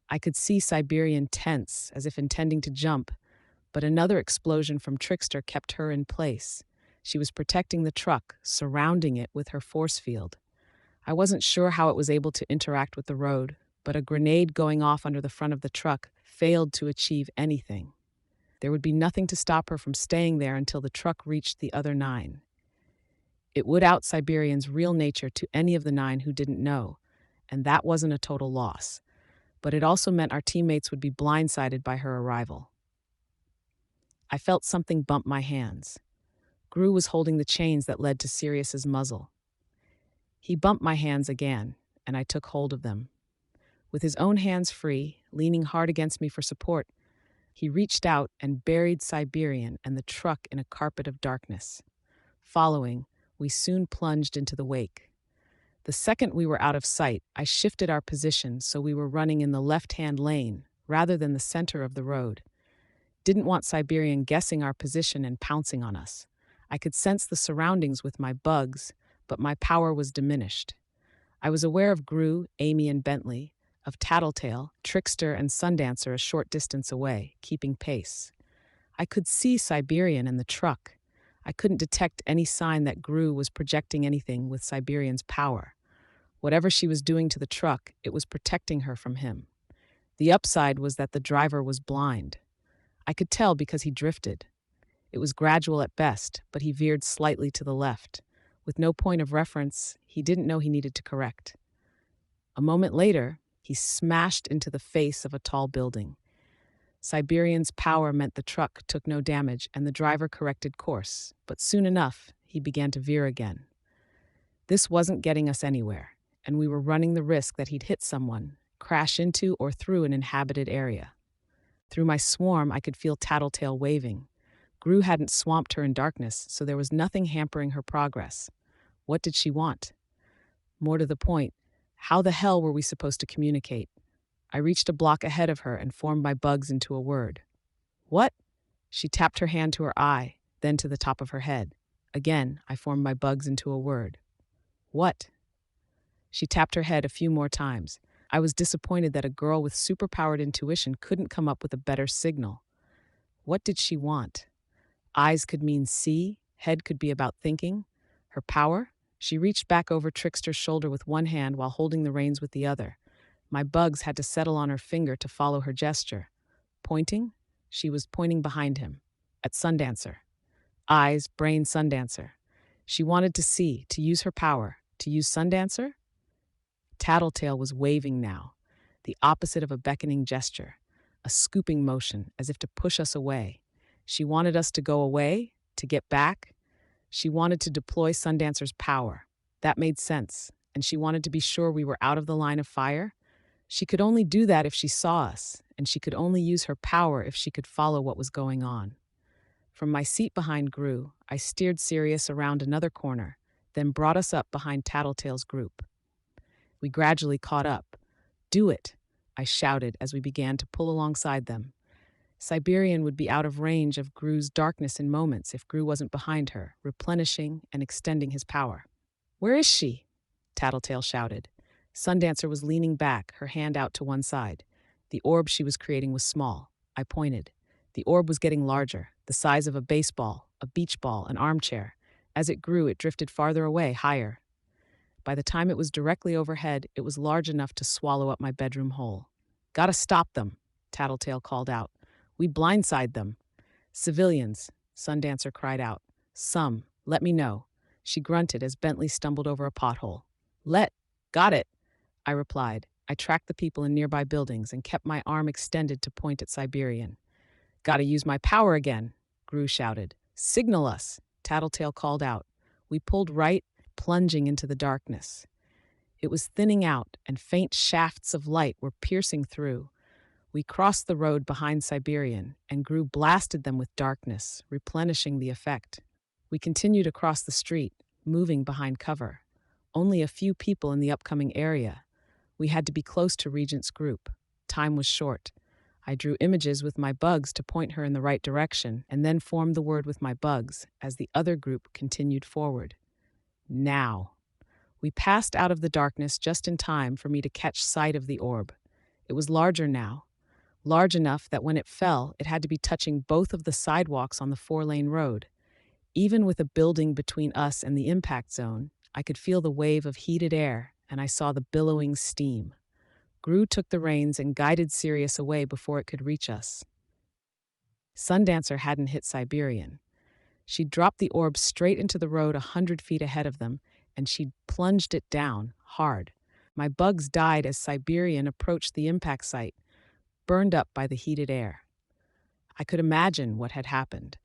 I could see Siberian tense, as if intending to jump, but another explosion from Trickster kept her in place. She was protecting the truck, surrounding it with her force field. I wasn't sure how it was able to interact with the road, but a grenade going off under the front of the truck failed to achieve anything. There would be nothing to stop her from staying there until the truck reached the other 9. It would out Siberian's real nature to any of the 9 who didn't know, and that wasn't a total loss. But it also meant our teammates would be blindsided by her arrival. I felt something bump my hands. Gru was holding the chains that led to Sirius's muzzle. He bumped my hands again, and I took hold of them. With his own hands free, leaning hard against me for support, he reached out and buried Siberian and the truck in a carpet of darkness. Following, we soon plunged into the wake. The second we were out of sight, I shifted our position so we were running in the left-hand lane rather than the center of the road. Didn't want Siberian guessing our position and pouncing on us. I could sense the surroundings with my bugs, but my power was diminished. I was aware of Gru, Amy, and Bentley, of Tattletale, Trickster, and Sundancer a short distance away, keeping pace. I could see Siberian and the truck. I couldn't detect any sign that Gru was projecting anything with Siberian's power. Whatever she was doing to the truck, it was protecting her from him. The upside was that the driver was blind. I could tell because he drifted. It was gradual at best, but he veered slightly to the left. With no point of reference, he didn't know he needed to correct. A moment later, he smashed into the face of a tall building. Siberian's power meant the truck took no damage and the driver corrected course, but soon enough, he began to veer again. This wasn't getting us anywhere, and we were running the risk that he'd hit someone, crash into or through an inhabited area. Through my swarm, I could feel Tattletale waving. Gru hadn't swamped her in darkness, so there was nothing hampering her progress. What did she want? More to the point, how the hell were we supposed to communicate? I reached a block ahead of her and formed my bugs into a word. What? She tapped her hand to her eye, then to the top of her head. Again, I formed my bugs into a word. What? She tapped her head a few more times. I was disappointed that a girl with superpowered intuition couldn't come up with a better signal. What did she want? Eyes could mean see, head could be about thinking. Her power? She reached back over Trickster's shoulder with one hand while holding the reins with the other. My bugs had to settle on her finger to follow her gesture. Pointing? She was pointing behind him, at Sundancer. Eyes, brain, Sundancer. She wanted to see, to use her power. To use Sundancer? Tattletale was waving now, the opposite of a beckoning gesture, a scooping motion as if to push us away. She wanted us to go away, to get back. She wanted to deploy Sundancer's power. That made sense, and she wanted to be sure we were out of the line of fire. She could only do that if she saw us, and she could only use her power if she could follow what was going on. From my seat behind Gru, I steered Sirius around another corner, then brought us up behind Tattletale's group. We gradually caught up. Do it, I shouted as we began to pull alongside them. Siberian would be out of range of Gru's darkness in moments if Gru wasn't behind her, replenishing and extending his power. Where is she? Tattletale shouted. Sundancer was leaning back, her hand out to one side. The orb she was creating was small. I pointed. The orb was getting larger, the size of a baseball, a beach ball, an armchair. As it grew, it drifted farther away, higher. By the time it was directly overhead, it was large enough to swallow up my bedroom hole. Gotta stop them, Tattletale called out. We blindside them. Civilians, Sundancer cried out. Some, let me know. She grunted as Bentley stumbled over a pothole. Got it, I replied. I tracked the people in nearby buildings and kept my arm extended to point at Siberian. Gotta use my power again, Gru shouted. Signal us, Tattletale called out. We pulled right, plunging into the darkness. It was thinning out, and faint shafts of light were piercing through. We crossed the road behind Siberian, and Gru blasted them with darkness, replenishing the effect. We continued across the street, moving behind cover. Only a few people in the upcoming area. We had to be close to Regent's group. Time was short. I drew images with my bugs to point her in the right direction, and then formed the word with my bugs as the other group continued forward. Now. We passed out of the darkness just in time for me to catch sight of the orb. It was larger now, large enough that when it fell, it had to be touching both of the sidewalks on the 4-lane road. Even with a building between us and the impact zone, I could feel the wave of heated air, and I saw the billowing steam. Gru took the reins and guided Sirius away before it could reach us. Sundancer hadn't hit Siberian. She dropped the orb straight into the road 100 feet ahead of them, and she plunged it down, hard. My bugs died as Siberian approached the impact site, burned up by the heated air. I could imagine what had happened.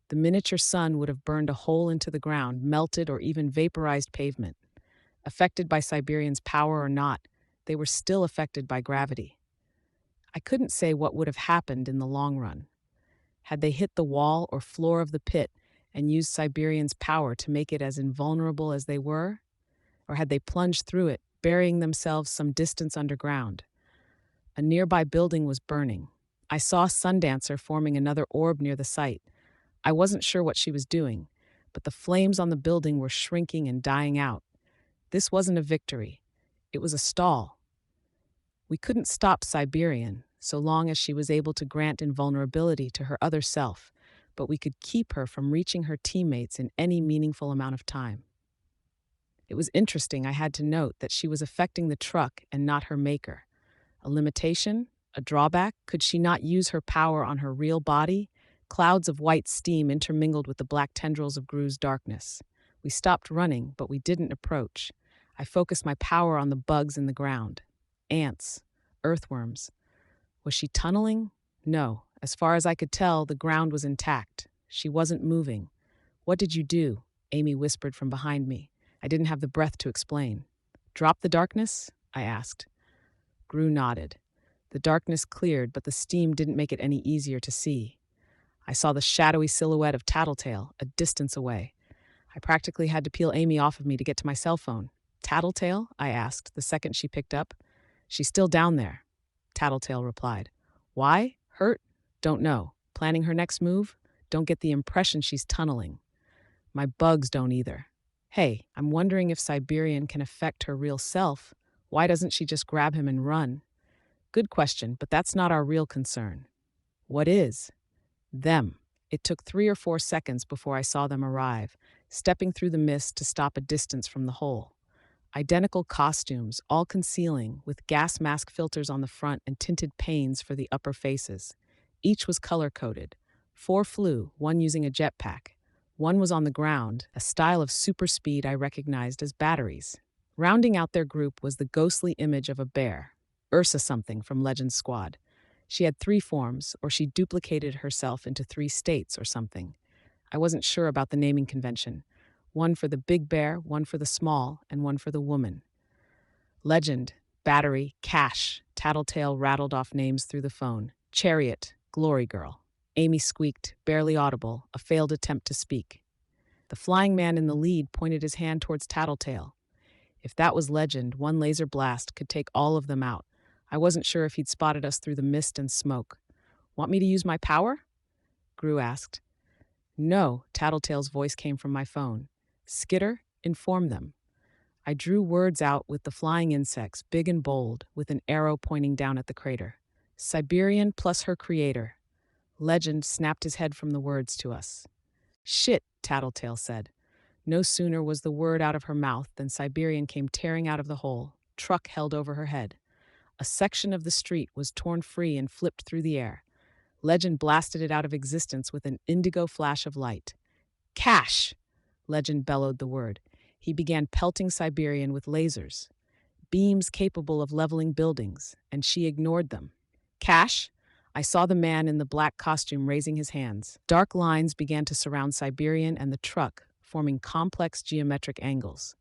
The miniature sun would have burned a hole into the ground, melted or even vaporized pavement. Affected by Siberian's power or not, they were still affected by gravity. I couldn't say what would have happened in the long run. Had they hit the wall or floor of the pit and used Siberian's power to make it as invulnerable as they were? Or had they plunged through it, burying themselves some distance underground? A nearby building was burning. I saw Sundancer forming another orb near the site. I wasn't sure what she was doing, but the flames on the building were shrinking and dying out. This wasn't a victory. It was a stall. We couldn't stop Siberian, so long as she was able to grant invulnerability to her other self, but we could keep her from reaching her teammates in any meaningful amount of time. It was interesting, I had to note, that she was affecting the truck and not her maker. A limitation? A drawback? Could she not use her power on her real body? Clouds of white steam intermingled with the black tendrils of Gru's darkness. We stopped running, but we didn't approach. I focused my power on the bugs in the ground. Ants. Earthworms. Was she tunneling? No. As far as I could tell, the ground was intact. She wasn't moving. "What did you do?" Amy whispered from behind me. I didn't have the breath to explain. "Drop the darkness?" I asked. Gru nodded. The darkness cleared, but the steam didn't make it any easier to see. I saw the shadowy silhouette of Tattletale, a distance away. I practically had to peel Amy off of me to get to my cell phone. "Tattletale?" I asked the second she picked up. "She's still down there," Tattletale replied. "Why? Hurt? Don't know. Planning her next move? Don't get the impression she's tunneling. My bugs don't either. Hey, I'm wondering if Siberian can affect her real self. Why doesn't she just grab him and run?" Good question, but that's not our real concern. What is? Them. It took 3 or 4 seconds before I saw them arrive, stepping through the mist to stop a distance from the hole. Identical costumes, all concealing, with gas mask filters on the front and tinted panes for the upper faces. Each was color-coded. 4 flew, one using a jetpack. One was on the ground, a style of super speed I recognized as batteries. Rounding out their group was the ghostly image of a bear, Ursa something from Legend Squad. She had 3 forms, or she duplicated herself into 3 states or something. I wasn't sure about the naming convention. One for the big bear, one for the small, and one for the woman. Legend, Battery, Cash. Tattletale rattled off names through the phone. Chariot, Glory Girl. Amy squeaked, barely audible, a failed attempt to speak. The flying man in the lead pointed his hand towards Tattletale. If that was Legend, one laser blast could take all of them out. I wasn't sure if he'd spotted us through the mist and smoke. "Want me to use my power?" Gru asked. "No," Tattletale's voice came from my phone. "Skitter, inform them." I drew words out with the flying insects, big and bold, with an arrow pointing down at the crater. Siberian plus her creator. Legend snapped his head from the words to us. "Shit," Tattletale said. No sooner was the word out of her mouth than Siberian came tearing out of the hole, truck held over her head. A section of the street was torn free and flipped through the air. Legend blasted it out of existence with an indigo flash of light. "Cash!" Legend bellowed the word. He began pelting Siberian with lasers, beams capable of leveling buildings, and she ignored them. "Cash!" I saw the man in the black costume raising his hands. Dark lines began to surround Siberian and the truck, forming complex geometric angles.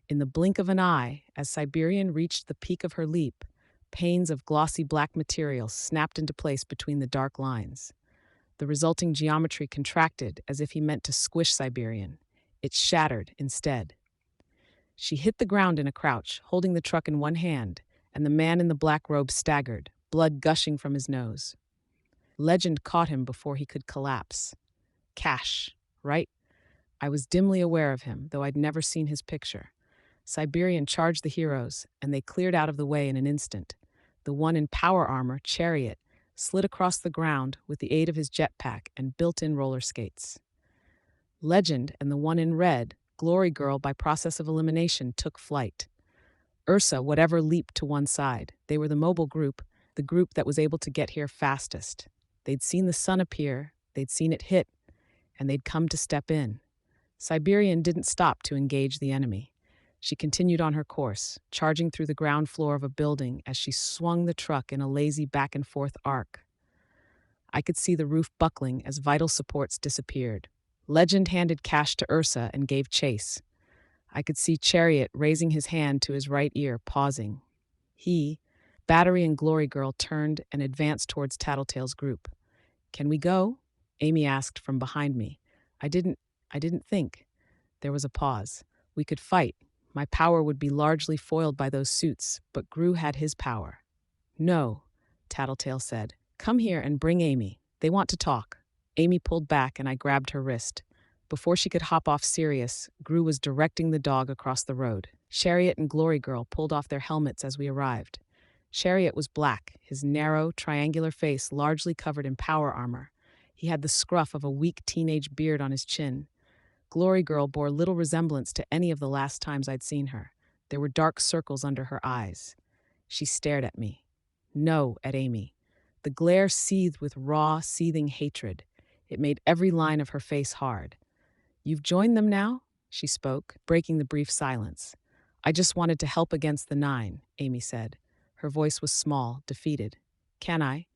In the blink of an eye, as Siberian reached the peak of her leap, panes of glossy black material snapped into place between the dark lines. The resulting geometry contracted as if he meant to squish Siberian. It shattered instead. She hit the ground in a crouch, holding the truck in one hand, and the man in the black robe staggered, blood gushing from his nose. Legend caught him before he could collapse. Cash, right? I was dimly aware of him, though I'd never seen his picture. Siberian charged the heroes, and they cleared out of the way in an instant. The one in power armor, Chariot, slid across the ground with the aid of his jetpack and built-in roller skates. Legend and the one in red, Glory Girl by process of elimination, took flight. Ursa, whatever, leaped to one side. They were the mobile group, the group that was able to get here fastest. They'd seen the sun appear, they'd seen it hit, and they'd come to step in. Siberian didn't stop to engage the enemy. She continued on her course, charging through the ground floor of a building as she swung the truck in a lazy back-and-forth arc. I could see the roof buckling as vital supports disappeared. Legend handed Cash to Ursa and gave chase. I could see Chariot raising his hand to his right ear, pausing. He, Battery and Glory Girl turned and advanced towards Tattletale's group. "Can we go?" Amy asked from behind me. I didn't think. There was a pause. We could fight. My power would be largely foiled by those suits, but Gru had his power. "No," Tattletale said. "Come here and bring Amy. They want to talk." Amy pulled back and I grabbed her wrist. Before she could hop off Sirius, Gru was directing the dog across the road. Chariot and Glory Girl pulled off their helmets as we arrived. Chariot was black, his narrow, triangular face largely covered in power armor. He had the scruff of a weak teenage beard on his chin. Glory Girl bore little resemblance to any of the last times I'd seen her. There were dark circles under her eyes. She stared at me. No, at Amy. The glare seethed with raw, seething hatred. It made every line of her face hard. "You've joined them now?" she spoke, breaking the brief silence. "I just wanted to help against the 9, Amy said. Her voice was small, defeated. "Can I?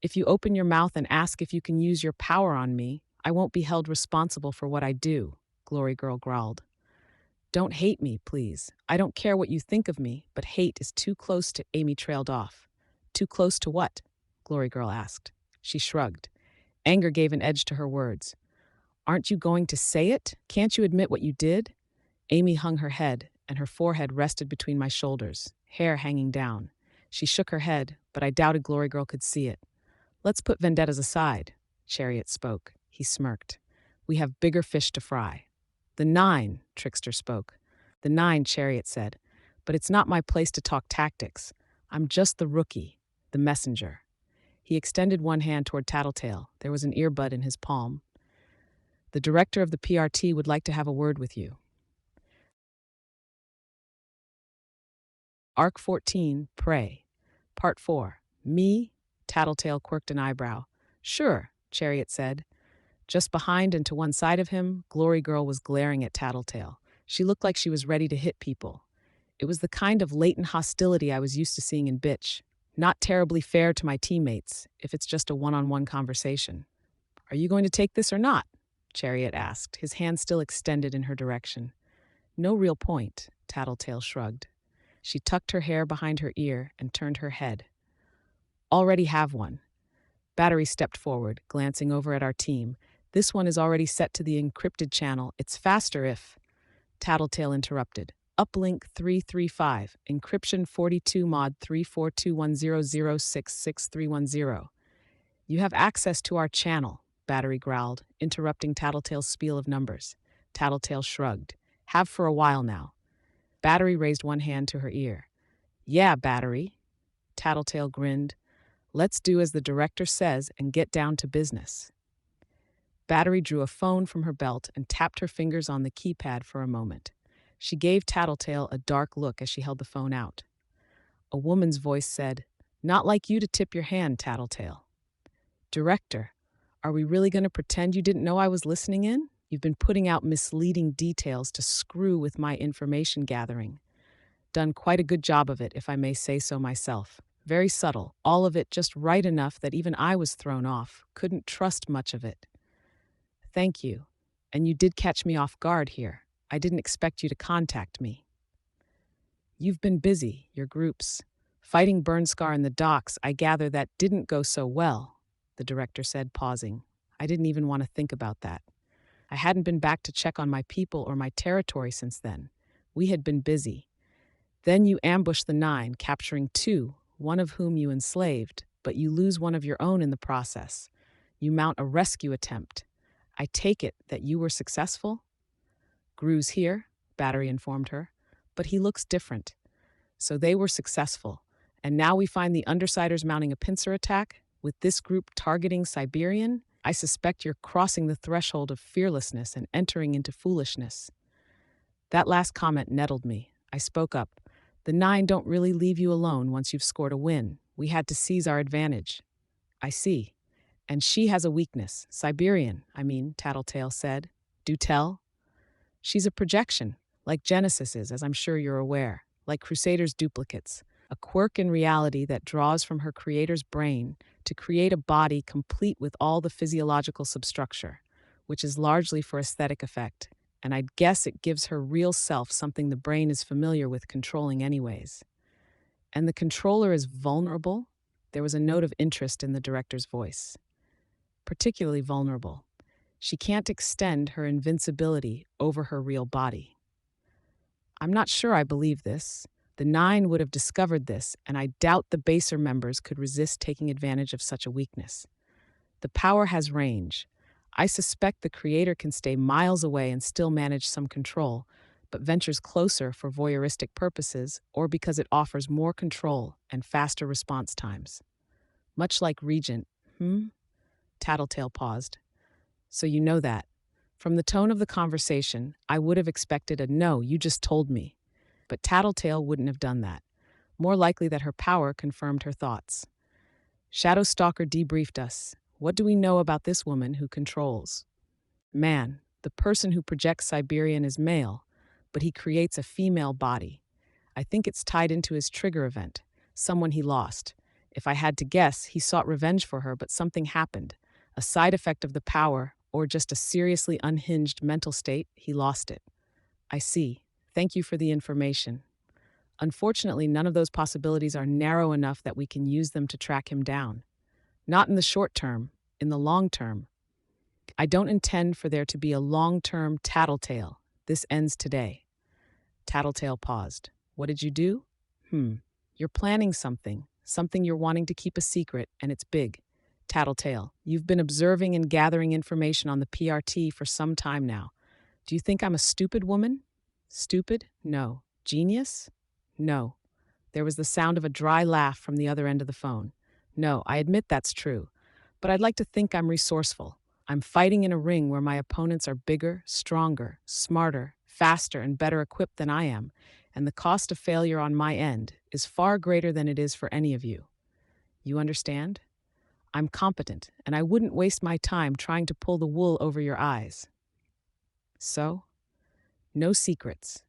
If you open your mouth and ask if you can use your power on me, I won't be held responsible for what I do," Glory Girl growled. "Don't hate me, please. I don't care what you think of me, but hate is too close to..." Amy trailed off. "Too close to what?" Glory Girl asked. She shrugged. Anger gave an edge to her words. "Aren't you going to say it? Can't you admit what you did?" Amy hung her head, and her forehead rested between my shoulders, hair hanging down. She shook her head, but I doubted Glory Girl could see it. "Let's put vendettas aside," Chariot spoke. He smirked. "We have bigger fish to fry." "The 9, Trickster spoke. "The 9, Chariot said. "But it's not my place to talk tactics. I'm just the rookie, the messenger." He extended one hand toward Tattletale. There was an earbud in his palm. "The director of the PRT would like to have a word with you." Arc 14, Prey. Part 4. Me? Tattletale quirked an eyebrow. "Sure," Chariot said. Just behind and to one side of him, Glory Girl was glaring at Tattletale. She looked like she was ready to hit people. It was the kind of latent hostility I was used to seeing in Bitch. Not terribly fair to my teammates, if it's just a one-on-one conversation. "Are you going to take this or not?" Chariot asked, his hand still extended in her direction. "No real point," Tattletale shrugged. She tucked her hair behind her ear and turned her head. "Already have one." Battery stepped forward, glancing over at our team. "This one is already set to the encrypted channel. It's faster if..." Tattletale interrupted. "Uplink 335, encryption 42 mod 34210066310. "You have access to our channel," Battery growled, interrupting Tattletale's spiel of numbers. Tattletale shrugged. "Have for a while now." Battery raised one hand to her ear. "Yeah, Battery." Tattletale grinned. "Let's do as the director says and get down to business." Battery drew a phone from her belt and tapped her fingers on the keypad for a moment. She gave Tattletale a dark look as she held the phone out. A woman's voice said, "Not like you to tip your hand, Tattletale." "Director, are we really going to pretend you didn't know I was listening in? You've been putting out misleading details to screw with my information gathering. Done quite a good job of it, if I may say so myself. Very subtle, all of it just right enough that even I was thrown off, couldn't trust much of it." "Thank you." And you did catch me off guard here. I didn't expect you to contact me. You've been busy, your groups. Fighting Burnscar in the docks, I gather that didn't go so well, the director said, pausing. I didn't even want to think about that. I hadn't been back to check on my people or my territory since then. We had been busy. Then you ambush the 9, capturing 2, one of whom you enslaved, but you lose one of your own in the process. You mount a rescue attempt. I take it that you were successful? Gru's here, Battery informed her, but he looks different. So they were successful, and now we find the Undersiders mounting a pincer attack, with this group targeting Siberian? I suspect you're crossing the threshold of fearlessness and entering into foolishness. That last comment nettled me. I spoke up. The 9 don't really leave you alone once you've scored a win. We had to seize our advantage. I see. And she has a weakness. Siberian, Tattletale said. Do tell? She's a projection, like Genesis is, as I'm sure you're aware, like Crusader's duplicates, a quirk in reality that draws from her creator's brain to create a body complete with all the physiological substructure, which is largely for aesthetic effect, and I'd guess it gives her real self something the brain is familiar with controlling anyways. And the controller is vulnerable? There was a note of interest in the director's voice. Particularly vulnerable. She can't extend her invincibility over her real body. I'm not sure I believe this. The 9 would have discovered this, and I doubt the baser members could resist taking advantage of such a weakness. The power has range. I suspect the creator can stay miles away and still manage some control, but ventures closer for voyeuristic purposes or because it offers more control and faster response times. Much like Regent, Tattletale paused. So you know that. From the tone of the conversation, I would have expected a no, you just told me. But Tattletale wouldn't have done that. More likely that her power confirmed her thoughts. Shadowstalker debriefed us. What do we know about this woman who controls? Man, the person who projects Siberian is male, but he creates a female body. I think it's tied into his trigger event, someone he lost. If I had to guess, he sought revenge for her, but something happened. A side effect of the power, or just a seriously unhinged mental state, he lost it. I see. Thank you for the information. Unfortunately, none of those possibilities are narrow enough that we can use them to track him down. Not in the short term, in the long term. I don't intend for there to be a long-term Tattletale. This ends today. Tattletale paused. What did you do? You're planning something you're wanting to keep a secret, and it's big. Tattletale, you've been observing and gathering information on the PRT for some time now. Do you think I'm a stupid woman? Stupid? No. Genius? No. There was the sound of a dry laugh from the other end of the phone. No, I admit that's true. But I'd like to think I'm resourceful. I'm fighting in a ring where my opponents are bigger, stronger, smarter, faster, and better equipped than I am, and the cost of failure on my end is far greater than it is for any of you. You understand? I'm competent, and I wouldn't waste my time trying to pull the wool over your eyes. So? No secrets.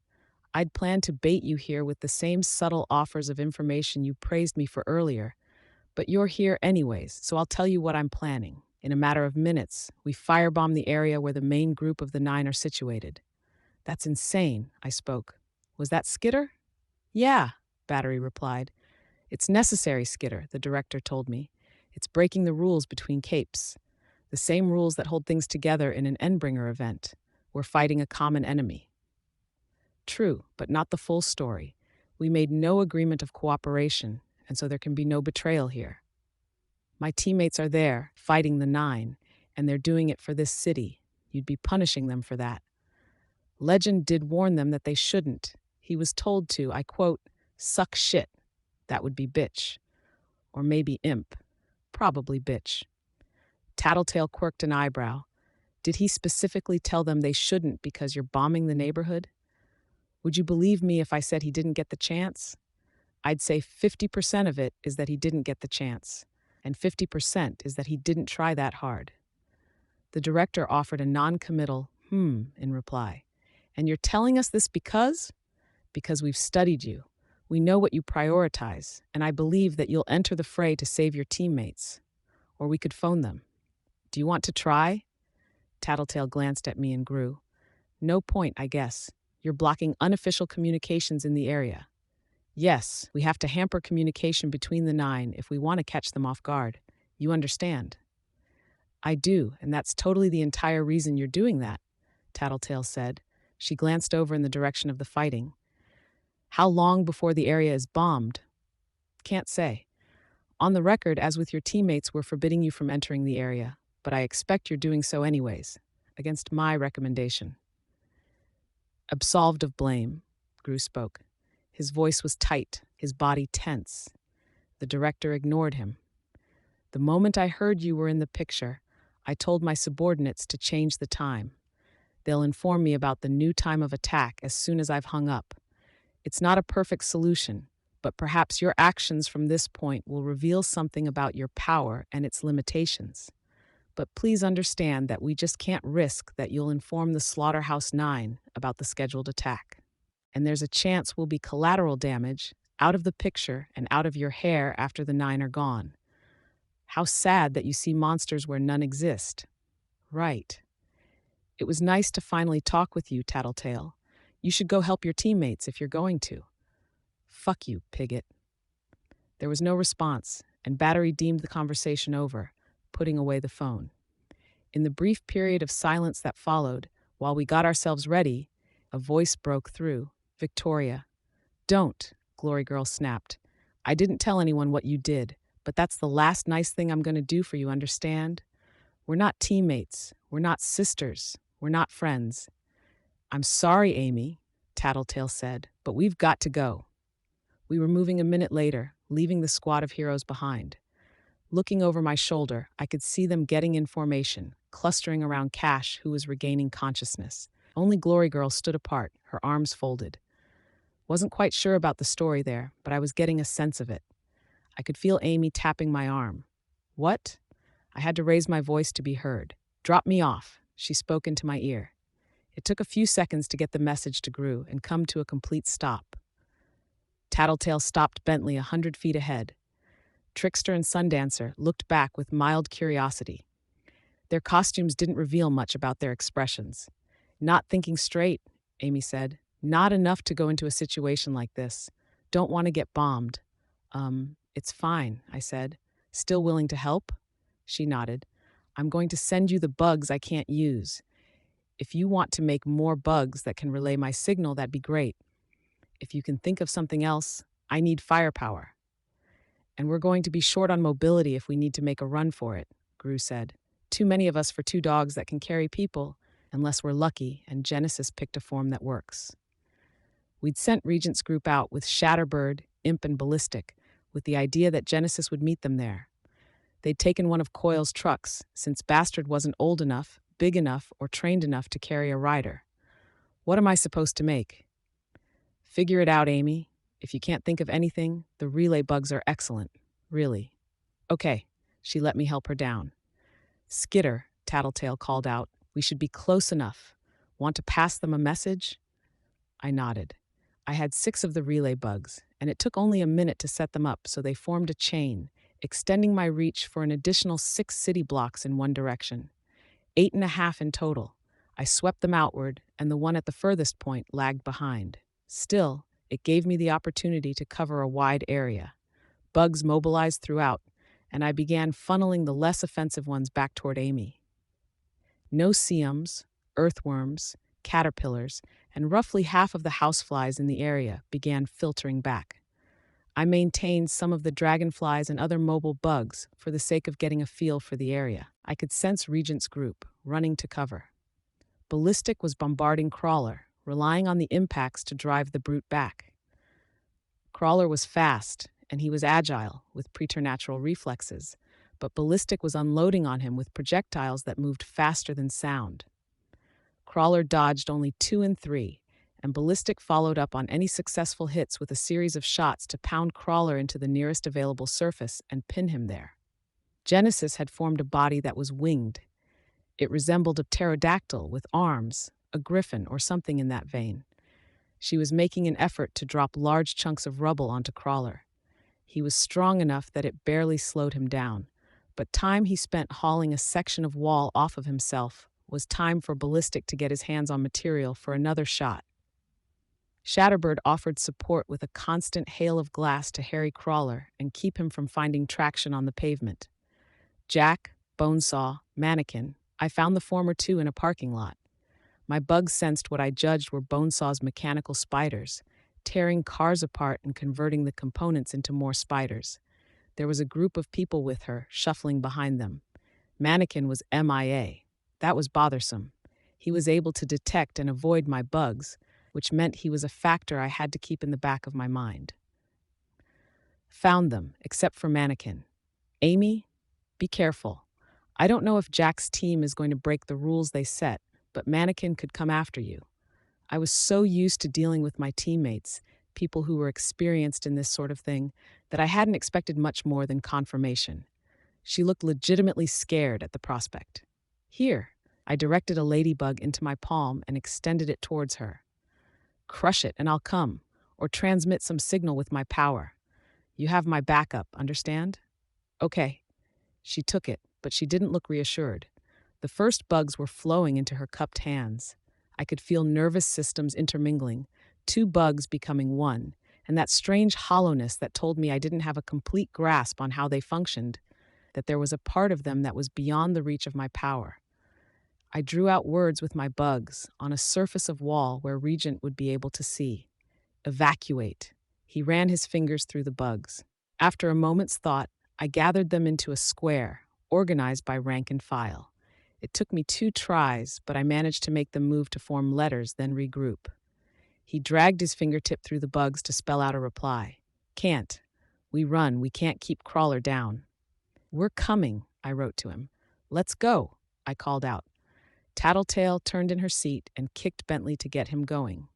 I'd planned to bait you here with the same subtle offers of information you praised me for earlier, but you're here anyways, so I'll tell you what I'm planning. In a matter of minutes, we firebomb the area where the main group of the 9 are situated. That's insane, I spoke. Was that Skitter? Yeah, Battery replied. It's necessary, Skitter, the director told me. It's breaking the rules between capes. The same rules that hold things together in an Endbringer event. We're fighting a common enemy. True, but not the full story. We made no agreement of cooperation, and so there can be no betrayal here. My teammates are there, fighting the 9, and they're doing it for this city. You'd be punishing them for that. Legend did warn them that they shouldn't. He was told to, I quote, suck shit. That would be bitch. Or maybe imp. Probably bitch. Tattletale quirked an eyebrow. Did he specifically tell them they shouldn't because you're bombing the neighborhood? Would you believe me if I said he didn't get the chance? I'd say 50% of it is that he didn't get the chance, and 50% is that he didn't try that hard. The director offered a non-committal in reply. And you're telling us this because? Because we've studied you. We know what you prioritize, and I believe that you'll enter the fray to save your teammates. Or we could phone them. Do you want to try? Tattletale glanced at me and grew. No point, I guess. You're blocking unofficial communications in the area. Yes, we have to hamper communication between the 9 if we want to catch them off guard. You understand? I do, and that's totally the entire reason you're doing that, Tattletale said. She glanced over in the direction of the fighting. How long before the area is bombed? Can't say. On the record, as with your teammates, we're forbidding you from entering the area, but I expect you're doing so anyways, against my recommendation. Absolved of blame, Gru spoke. His voice was tight, his body tense. The director ignored him. The moment I heard you were in the picture, I told my subordinates to change the time. They'll inform me about the new time of attack as soon as I've hung up. It's not a perfect solution, but perhaps your actions from this point will reveal something about your power and its limitations. But please understand that we just can't risk that you'll inform the Slaughterhouse 9 about the scheduled attack. And there's a chance we'll be collateral damage, out of the picture and out of your hair after the 9 are gone. How sad that you see monsters where none exist. Right. It was nice to finally talk with you, Tattletale. You should go help your teammates if you're going to. Fuck you, Piglet. There was no response, and Battery deemed the conversation over, putting away the phone. In the brief period of silence that followed, while we got ourselves ready, a voice broke through. Victoria. Don't, Glory Girl snapped. I didn't tell anyone what you did, but that's the last nice thing I'm going to do for you, understand? We're not teammates. We're not sisters. We're not friends. I'm sorry, Amy, Tattletale said, but we've got to go. We were moving a minute later, leaving the squad of heroes behind. Looking over my shoulder, I could see them getting in formation, clustering around Cash, who was regaining consciousness. Only Glory Girl stood apart, her arms folded. Wasn't quite sure about the story there, but I was getting a sense of it. I could feel Amy tapping my arm. What? I had to raise my voice to be heard. Drop me off, she spoke into my ear. It took a few seconds to get the message to Gru and come to a complete stop. Tattletale stopped Bentley 100 feet ahead. Trickster and Sundancer looked back with mild curiosity. Their costumes didn't reveal much about their expressions. Not thinking straight, Amy said. Not enough to go into a situation like this. Don't want to get bombed. It's fine, I said. Still willing to help? She nodded. I'm going to send you the bugs I can't use. If you want to make more bugs that can relay my signal, that'd be great. If you can think of something else, I need firepower. And we're going to be short on mobility if we need to make a run for it, Gru said. Too many of us for 2 dogs that can carry people, unless we're lucky and Genesis picked a form that works. We'd sent Regent's group out with Shatterbird, Imp, and Ballistic, with the idea that Genesis would meet them there. They'd taken one of Coil's trucks, since Bastard wasn't old enough, big enough, or trained enough to carry a rider. What am I supposed to make? Figure it out, Amy. If you can't think of anything, the relay bugs are excellent. Really. Okay, she let me help her down. Skitter, Tattletale called out. We should be close enough. Want to pass them a message? I nodded. I had 6 of the relay bugs, and it took only a minute to set them up, so they formed a chain, extending my reach for an additional 6 city blocks in one direction. 8.5 in total. I swept them outward, and the one at the furthest point lagged behind. Still, it gave me the opportunity to cover a wide area. Bugs mobilized throughout, and I began funneling the less offensive ones back toward Amy. No Seums, earthworms, caterpillars, and roughly half of the houseflies in the area began filtering back. I maintained some of the dragonflies and other mobile bugs for the sake of getting a feel for the area. I could sense Regent's group, running to cover. Ballistic was bombarding Crawler, relying on the impacts to drive the brute back. Crawler was fast, and he was agile, with preternatural reflexes, but Ballistic was unloading on him with projectiles that moved faster than sound. Crawler dodged only 2 and 3, and Ballistic followed up on any successful hits with a series of shots to pound Crawler into the nearest available surface and pin him there. Genesis had formed a body that was winged. It resembled a pterodactyl with arms, a griffin, or something in that vein. She was making an effort to drop large chunks of rubble onto Crawler. He was strong enough that it barely slowed him down, but time he spent hauling a section of wall off of himself was time for Ballistic to get his hands on material for another shot. Shatterbird offered support with a constant hail of glass to Harry Crawler and keep him from finding traction on the pavement. Jack, Bonesaw, Mannequin, I found the former two in a parking lot. My bugs sensed what I judged were Bonesaw's mechanical spiders, tearing cars apart and converting the components into more spiders. There was a group of people with her, shuffling behind them. Mannequin was MIA. That was bothersome. He was able to detect and avoid my bugs, which meant he was a factor I had to keep in the back of my mind. Found them, except for Mannequin. Amy, be careful. I don't know if Jack's team is going to break the rules they set, but Mannequin could come after you. I was so used to dealing with my teammates, people who were experienced in this sort of thing, that I hadn't expected much more than confirmation. She looked legitimately scared at the prospect. Here, I directed a ladybug into my palm and extended it towards her. Crush it and I'll come, or transmit some signal with my power. You have my backup, understand? Okay. She took it, but she didn't look reassured. The first bugs were flowing into her cupped hands. I could feel nervous systems intermingling, two bugs becoming one, and that strange hollowness that told me I didn't have a complete grasp on how they functioned, that there was a part of them that was beyond the reach of my power. I drew out words with my bugs on a surface of wall where Regent would be able to see. Evacuate. He ran his fingers through the bugs. After a moment's thought, I gathered them into a square, organized by rank and file. It took me 2 tries, but I managed to make them move to form letters, then regroup. He dragged his fingertip through the bugs to spell out a reply. Can't. We run. We can't keep Crawler down. We're coming, I wrote to him. Let's go, I called out. Tattletale turned in her seat and kicked Bentley to get him going.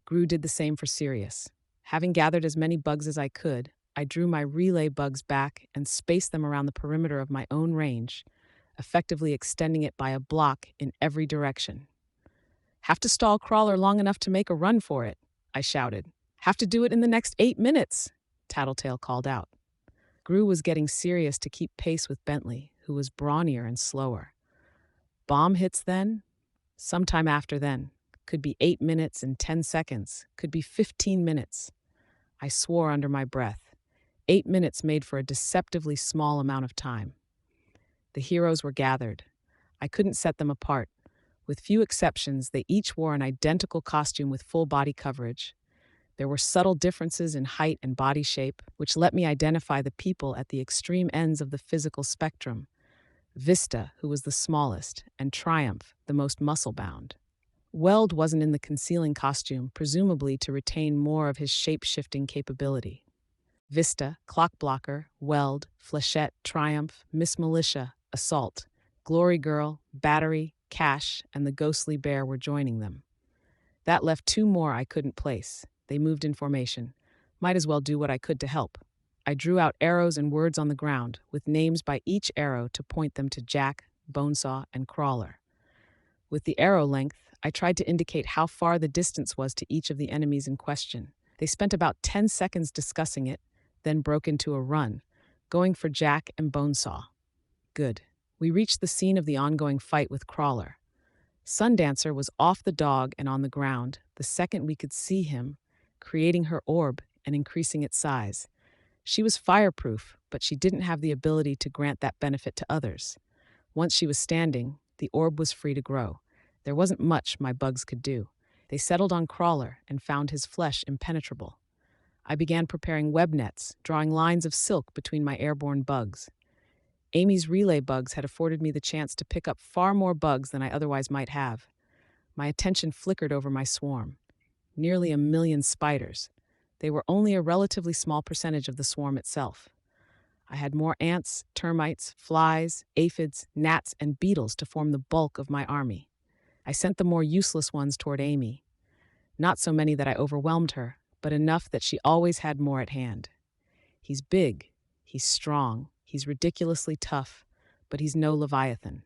Gru did the same for Sirius. Having gathered as many bugs as I could, I drew my relay bugs back and spaced them around the perimeter of my own range, effectively extending it by a block in every direction. Have to stall Crawler long enough to make a run for it, I shouted. Have to do it in the next 8 minutes, Tattletale called out. Gru was getting serious to keep pace with Bentley, who was brawnier and slower. Bomb hits then? Sometime after then. Could be 8 minutes and 10 seconds. Could be 15 minutes. I swore under my breath. 8 minutes made for a deceptively small amount of time. The heroes were gathered. I couldn't set them apart. With few exceptions, they each wore an identical costume with full body coverage. There were subtle differences in height and body shape, which let me identify the people at the extreme ends of the physical spectrum. Vista, who was the smallest, and Triumph, the most muscle-bound. Weld wasn't in the concealing costume, presumably to retain more of his shape-shifting capability. Vista, Clockblocker, Weld, Flechette, Triumph, Miss Militia, Assault, Glory Girl, Battery, Cash, and the Ghostly Bear were joining them. That left 2 more I couldn't place. They moved in formation. Might as well do what I could to help. I drew out arrows and words on the ground, with names by each arrow to point them to Jack, Bonesaw, and Crawler. With the arrow length, I tried to indicate how far the distance was to each of the enemies in question. They spent about 10 seconds discussing it, then broke into a run, going for Jack and Bonesaw. Good. We reached the scene of the ongoing fight with Crawler. Sundancer was off the dog and on the ground the second we could see him, creating her orb and increasing its size. She was fireproof, but she didn't have the ability to grant that benefit to others. Once she was standing, the orb was free to grow. There wasn't much my bugs could do. They settled on Crawler and found his flesh impenetrable. I began preparing web nets, drawing lines of silk between my airborne bugs. Amy's relay bugs had afforded me the chance to pick up far more bugs than I otherwise might have. My attention flickered over my swarm. Nearly 1 million spiders. They were only a relatively small percentage of the swarm itself. I had more ants, termites, flies, aphids, gnats, and beetles to form the bulk of my army. I sent the more useless ones toward Amy. Not so many that I overwhelmed her, but enough that she always had more at hand. He's big, he's strong, he's ridiculously tough, but he's no Leviathan.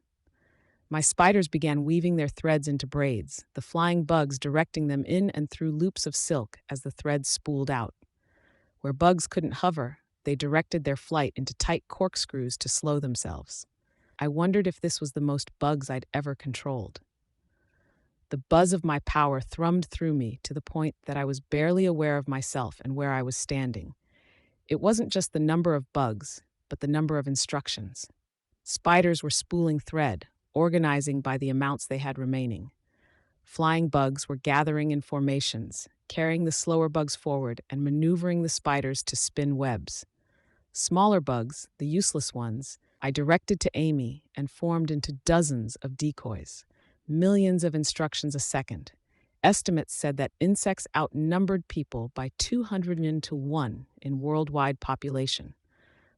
My spiders began weaving their threads into braids, the flying bugs directing them in and through loops of silk as the threads spooled out. Where bugs couldn't hover, they directed their flight into tight corkscrews to slow themselves. I wondered if this was the most bugs I'd ever controlled. The buzz of my power thrummed through me to the point that I was barely aware of myself and where I was standing. It wasn't just the number of bugs, but the number of instructions. Spiders were spooling thread, organizing by the amounts they had remaining. Flying bugs were gathering in formations, carrying the slower bugs forward and maneuvering the spiders to spin webs. Smaller bugs, the useless ones, I directed to Amy and formed into dozens of decoys. Millions of instructions a second. Estimates said that insects outnumbered people by 200 to 1 in worldwide population.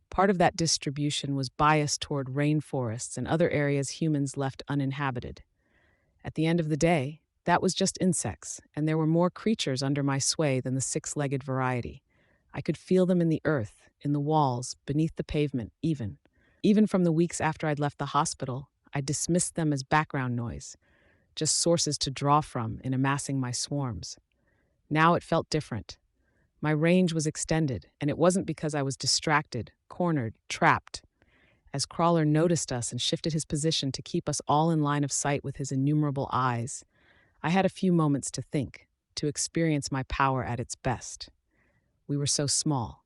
Part of that distribution was biased toward rainforests and other areas humans left uninhabited. At the end of the day, that was just insects, and there were more creatures under my sway than the six-legged variety. I could feel them in the earth, in the walls, beneath the pavement, even. Even from the weeks after I'd left the hospital, I dismissed them as background noise, just sources to draw from in amassing my swarms. Now it felt different. My range was extended, and it wasn't because I was distracted, cornered, trapped. As Crawler noticed us and shifted his position to keep us all in line of sight with his innumerable eyes, I had a few moments to think, to experience my power at its best. We were so small.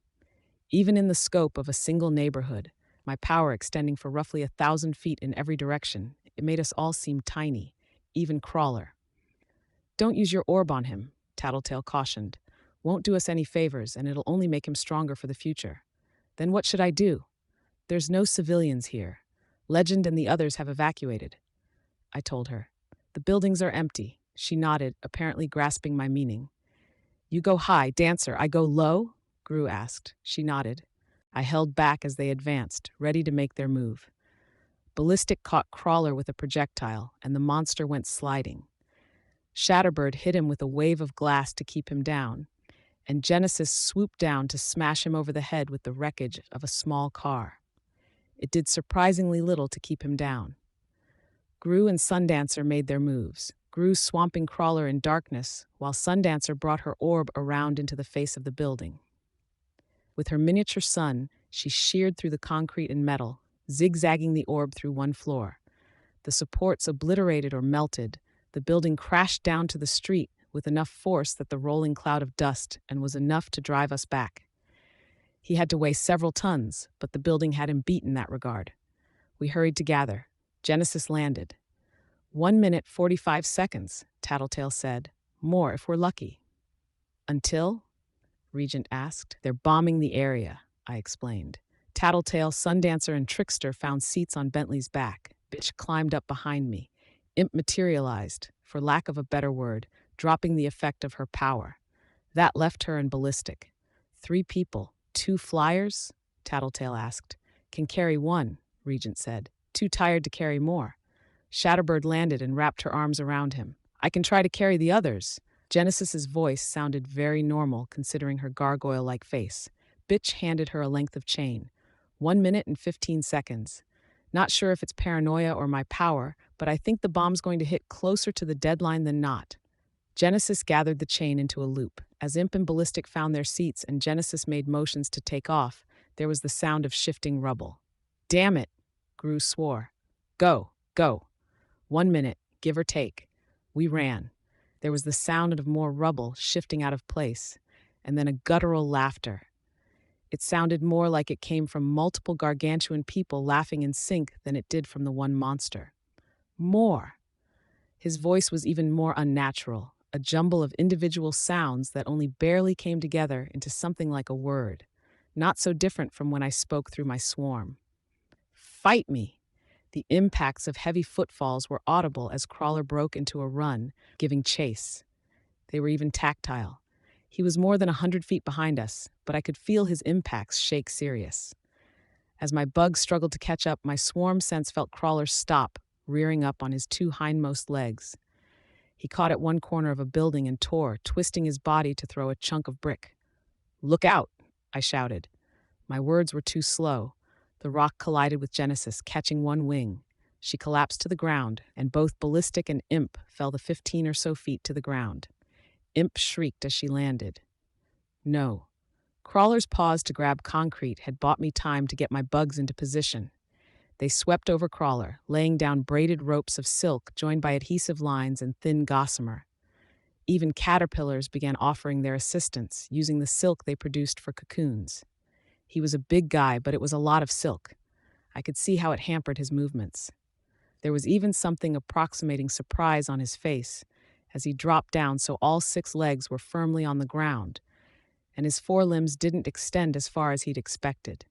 Even in the scope of a single neighborhood, my power extending for roughly 1,000 feet in every direction, it made us all seem tiny, even Crawler. "Don't use your orb on him," Tattletale cautioned. "Won't do us any favors, and it'll only make him stronger for the future." "Then what should I do?" "There's no civilians here. Legend and the others have evacuated," I told her. "The buildings are empty." She nodded, apparently grasping my meaning. "You go high, Dancer. I go low?" Gru asked. She nodded. I held back as they advanced, ready to make their move. Ballistic caught Crawler with a projectile, and the monster went sliding. Shatterbird hit him with a wave of glass to keep him down, and Genesis swooped down to smash him over the head with the wreckage of a small car. It did surprisingly little to keep him down. Gru and Sundancer made their moves, Gru swamping Crawler in darkness, while Sundancer brought her orb around into the face of the building. With her miniature sun, she sheared through the concrete and metal, zigzagging the orb through one floor. The supports obliterated or melted, the building crashed down to the street with enough force that the rolling cloud of dust and was enough to drive us back. He had to weigh several tons, but the building had him beat in that regard. We hurried to gather. Genesis landed. 1 minute, 45 seconds, Tattletale said. More if we're lucky. Until? Regent asked. They're bombing the area, I explained. Tattletale, Sundancer, and Trickster found seats on Bentley's back. Bitch climbed up behind me. Imp materialized, for lack of a better word, dropping the effect of her power. That left her in ballistic. 3 people, 2 flyers? Tattletale asked. Can carry 1, Regent said. Too tired to carry more. Shatterbird landed and wrapped her arms around him. I can try to carry the others. Genesis's voice sounded very normal considering her gargoyle-like face. Bitch handed her a length of chain. 1 minute and 15 seconds. Not sure if it's paranoia or my power, but I think the bomb's going to hit closer to the deadline than not. Genesis gathered the chain into a loop. As Imp and Ballistic found their seats and Genesis made motions to take off, there was the sound of shifting rubble. Damn it, Gru swore. Go, go. 1 minute, give or take. We ran. There was the sound of more rubble shifting out of place, and then a guttural laughter. It sounded more like it came from multiple gargantuan people laughing in sync than it did from the one monster. More. His voice was even more unnatural, a jumble of individual sounds that only barely came together into something like a word, not so different from when I spoke through my swarm. Fight me! The impacts of heavy footfalls were audible as Crawler broke into a run, giving chase. They were even tactile. He was more than 100 feet behind us, but I could feel his impacts shake serious. As my bugs struggled to catch up, my swarm sense felt Crawler stop, rearing up on his 2 hindmost legs. He caught at one corner of a building and tore, twisting his body to throw a chunk of brick. Look out, I shouted. My words were too slow. The rock collided with Genesis, catching one wing. She collapsed to the ground, and both Ballistic and Imp fell the 15 or so feet to the ground. Imp shrieked as she landed. No. Crawler's pause to grab concrete had bought me time to get my bugs into position. They swept over Crawler, laying down braided ropes of silk joined by adhesive lines and thin gossamer. Even caterpillars began offering their assistance, using the silk they produced for cocoons. He was a big guy, but it was a lot of silk. I could see how it hampered his movements. There was even something approximating surprise on his face as he dropped down so all 6 legs were firmly on the ground, and his forelimbs didn't extend as far as he'd expected.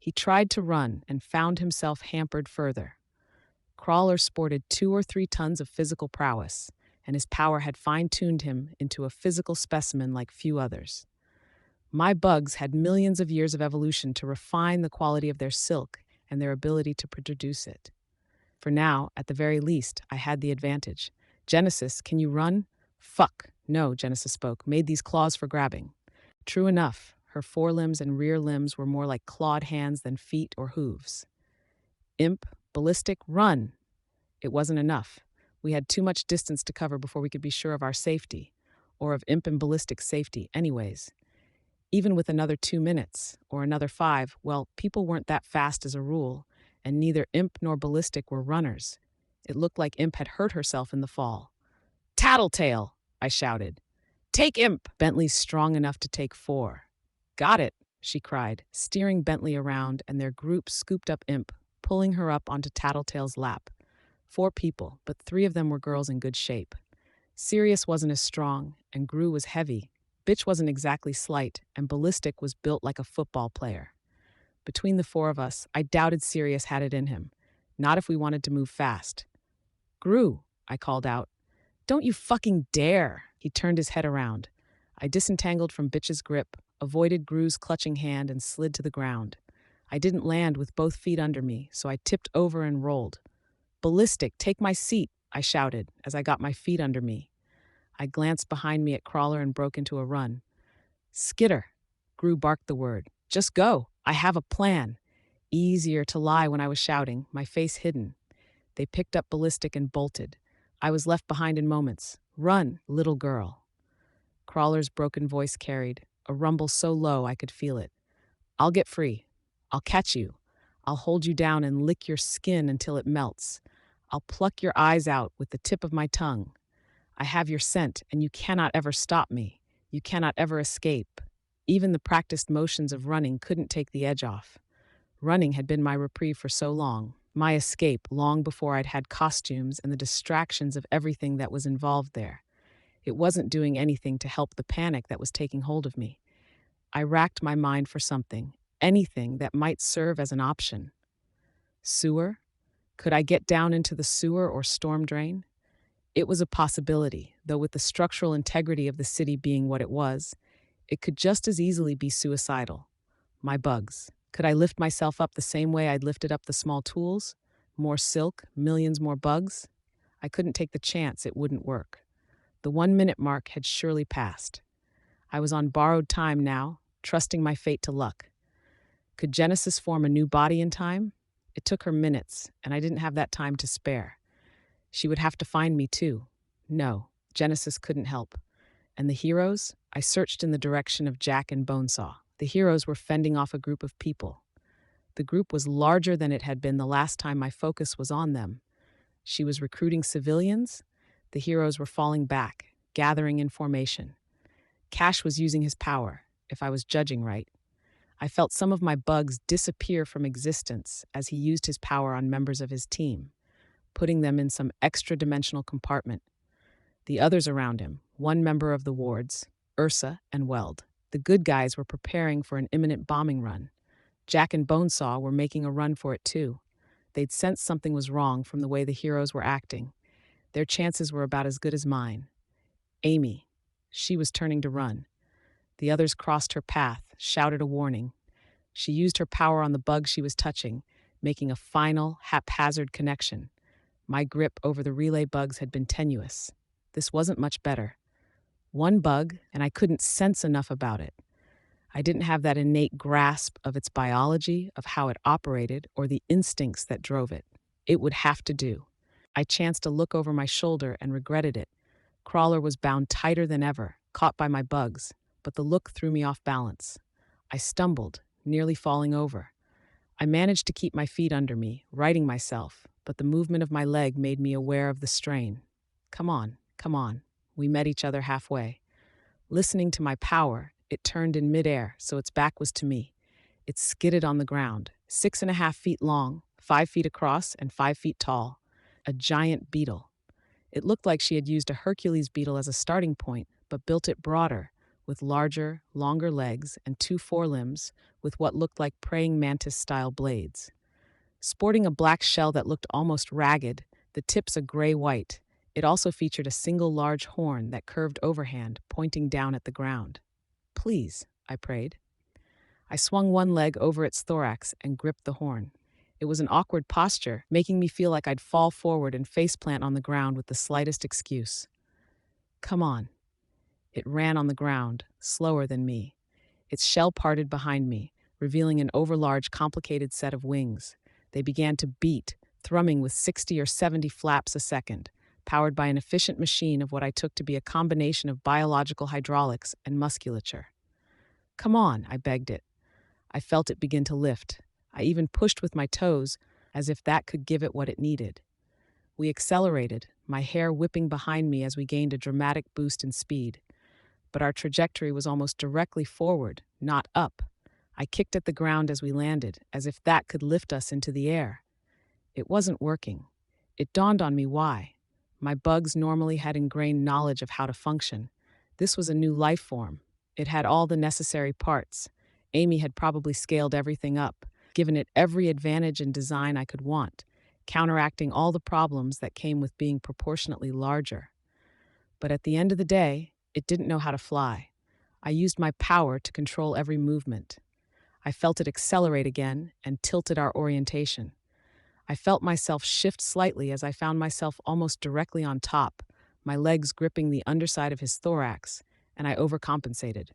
He tried to run and found himself hampered further. Crawler sported 2 or 3 tons of physical prowess, and his power had fine-tuned him into a physical specimen like few others. My bugs had millions of years of evolution to refine the quality of their silk and their ability to produce it. For now, at the very least, I had the advantage. Genesis, can you run? Fuck. No, Genesis spoke. Made these claws for grabbing. True enough, her forelimbs and rear limbs were more like clawed hands than feet or hooves. Imp, ballistic, run! It wasn't enough. We had too much distance to cover before we could be sure of our safety, or of Imp and ballistic safety anyways. Even with another 2 minutes, or another 5, well, people weren't that fast as a rule, and neither Imp nor ballistic were runners. It looked like Imp had hurt herself in the fall. Tattletale, I shouted. Take Imp! Bentley's strong enough to take 4. Got it, she cried, steering Bentley around, and their group scooped up Imp, pulling her up onto Tattletale's lap. 4 people, but 3 of them were girls in good shape. Sirius wasn't as strong, and Gru was heavy. Bitch wasn't exactly slight, and Ballistic was built like a football player. Between the 4 of us, I doubted Sirius had it in him. Not if we wanted to move fast. Gru, I called out. Don't you fucking dare! He turned his head around. I disentangled from Bitch's grip, avoided Gru's clutching hand, and slid to the ground. I didn't land with both feet under me, so I tipped over and rolled. Ballistic, take my seat, I shouted as I got my feet under me. I glanced behind me at Crawler and broke into a run. Skitter, Gru barked the word. Just go, I have a plan. Easier to lie when I was shouting, my face hidden. They picked up Ballistic and bolted. I was left behind in moments. Run, little girl. Crawler's broken voice carried, a rumble so low I could feel it. I'll get free. I'll catch you. I'll hold you down and lick your skin until it melts. I'll pluck your eyes out with the tip of my tongue. I have your scent, and you cannot ever stop me. You cannot ever escape. Even the practiced motions of running couldn't take the edge off. Running had been my reprieve for so long, my escape long before I'd had costumes and the distractions of everything that was involved there. It wasn't doing anything to help the panic that was taking hold of me. I racked my mind for something, anything that might serve as an option. Sewer? Could I get down into the sewer or storm drain? It was a possibility, though with the structural integrity of the city being what it was, it could just as easily be suicidal. My bugs. Could I lift myself up the same way I'd lifted up the small tools? More silk, millions more bugs? I couldn't take the chance it wouldn't work. The 1-minute mark had surely passed. I was on borrowed time now, trusting my fate to luck. Could Genesis form a new body in time? It took her minutes, and I didn't have that time to spare. She would have to find me too. No, Genesis couldn't help. And the heroes? I searched in the direction of Jack and Bonesaw. The heroes were fending off a group of people. The group was larger than it had been the last time my focus was on them. She was recruiting civilians. The heroes were falling back, gathering in formation. Cash was using his power, if I was judging right. I felt some of my bugs disappear from existence as he used his power on members of his team, putting them in some extra-dimensional compartment. The others around him, 1 member of the wards, Ursa and Weld. The good guys were preparing for an imminent bombing run. Jack and Bonesaw were making a run for it too. They'd sensed something was wrong from the way the heroes were acting. Their chances were about as good as mine. Amy. She was turning to run. The others crossed her path, shouted a warning. She used her power on the bug she was touching, making a final, haphazard connection. My grip over the relay bugs had been tenuous. This wasn't much better. 1 bug, and I couldn't sense enough about it. I didn't have that innate grasp of its biology, of how it operated, or the instincts that drove it. It would have to do. I chanced to look over my shoulder and regretted it. Crawler was bound tighter than ever, caught by my bugs, but the look threw me off balance. I stumbled, nearly falling over. I managed to keep my feet under me, righting myself, but the movement of my leg made me aware of the strain. Come on, come on. We met each other halfway. Listening to my power, it turned in midair, so its back was to me. It skidded on the ground, 6.5 feet long, 5 feet across, and 5 feet tall. A giant beetle. It looked like she had used a Hercules beetle as a starting point, but built it broader, with larger, longer legs and two forelimbs with what looked like praying mantis-style blades. Sporting a black shell that looked almost ragged, the tips a gray-white, it also featured a single large horn that curved overhand, pointing down at the ground. Please, I prayed. I swung one leg over its thorax and gripped the horn. It was an awkward posture, making me feel like I'd fall forward and faceplant on the ground with the slightest excuse. Come on. It ran on the ground, slower than me. Its shell parted behind me, revealing an overlarge, complicated set of wings. They began to beat, thrumming with 60 or 70 flaps a second, powered by an efficient machine of what I took to be a combination of biological hydraulics and musculature. Come on, I begged it. I felt it begin to lift. I even pushed with my toes, as if that could give it what it needed. We accelerated, my hair whipping behind me as we gained a dramatic boost in speed. But our trajectory was almost directly forward, not up. I kicked at the ground as we landed, as if that could lift us into the air. It wasn't working. It dawned on me why. My bugs normally had ingrained knowledge of how to function. This was a new life form. It had all the necessary parts. Amy had probably scaled everything up, given it every advantage and design I could want, counteracting all the problems that came with being proportionately larger. But at the end of the day, it didn't know how to fly. I used my power to control every movement. I felt it accelerate again and tilted our orientation. I felt myself shift slightly as I found myself almost directly on top, my legs gripping the underside of his thorax, and I overcompensated.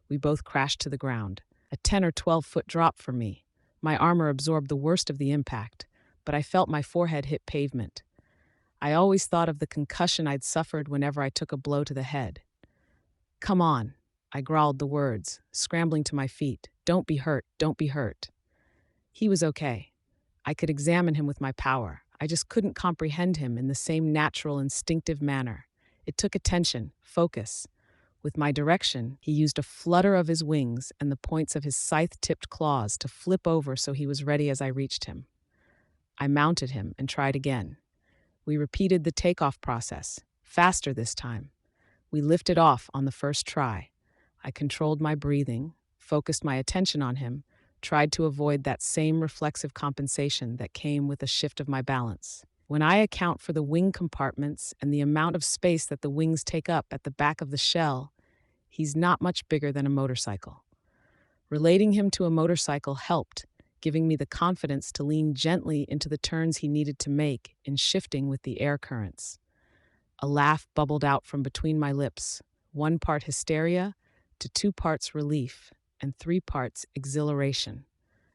We both crashed to the ground, a 10 or 12-foot drop for me. My armor absorbed the worst of the impact, but I felt my forehead hit pavement. I always thought of the concussion I'd suffered whenever I took a blow to the head. Come on, I growled the words, scrambling to my feet. Don't be hurt, don't be hurt. He was okay. I could examine him with my power. I just couldn't comprehend him in the same natural, instinctive manner. It took attention, focus. With my direction, he used a flutter of his wings and the points of his scythe-tipped claws to flip over so he was ready as I reached him. I mounted him and tried again. We repeated the takeoff process, faster this time. We lifted off on the first try. I controlled my breathing, focused my attention on him, tried to avoid that same reflexive compensation that came with a shift of my balance. When I account for the wing compartments and the amount of space that the wings take up at the back of the shell, he's not much bigger than a motorcycle. Relating him to a motorcycle helped, giving me the confidence to lean gently into the turns he needed to make in shifting with the air currents. A laugh bubbled out from between my lips, 1 part hysteria to 2 parts relief and 3 parts exhilaration.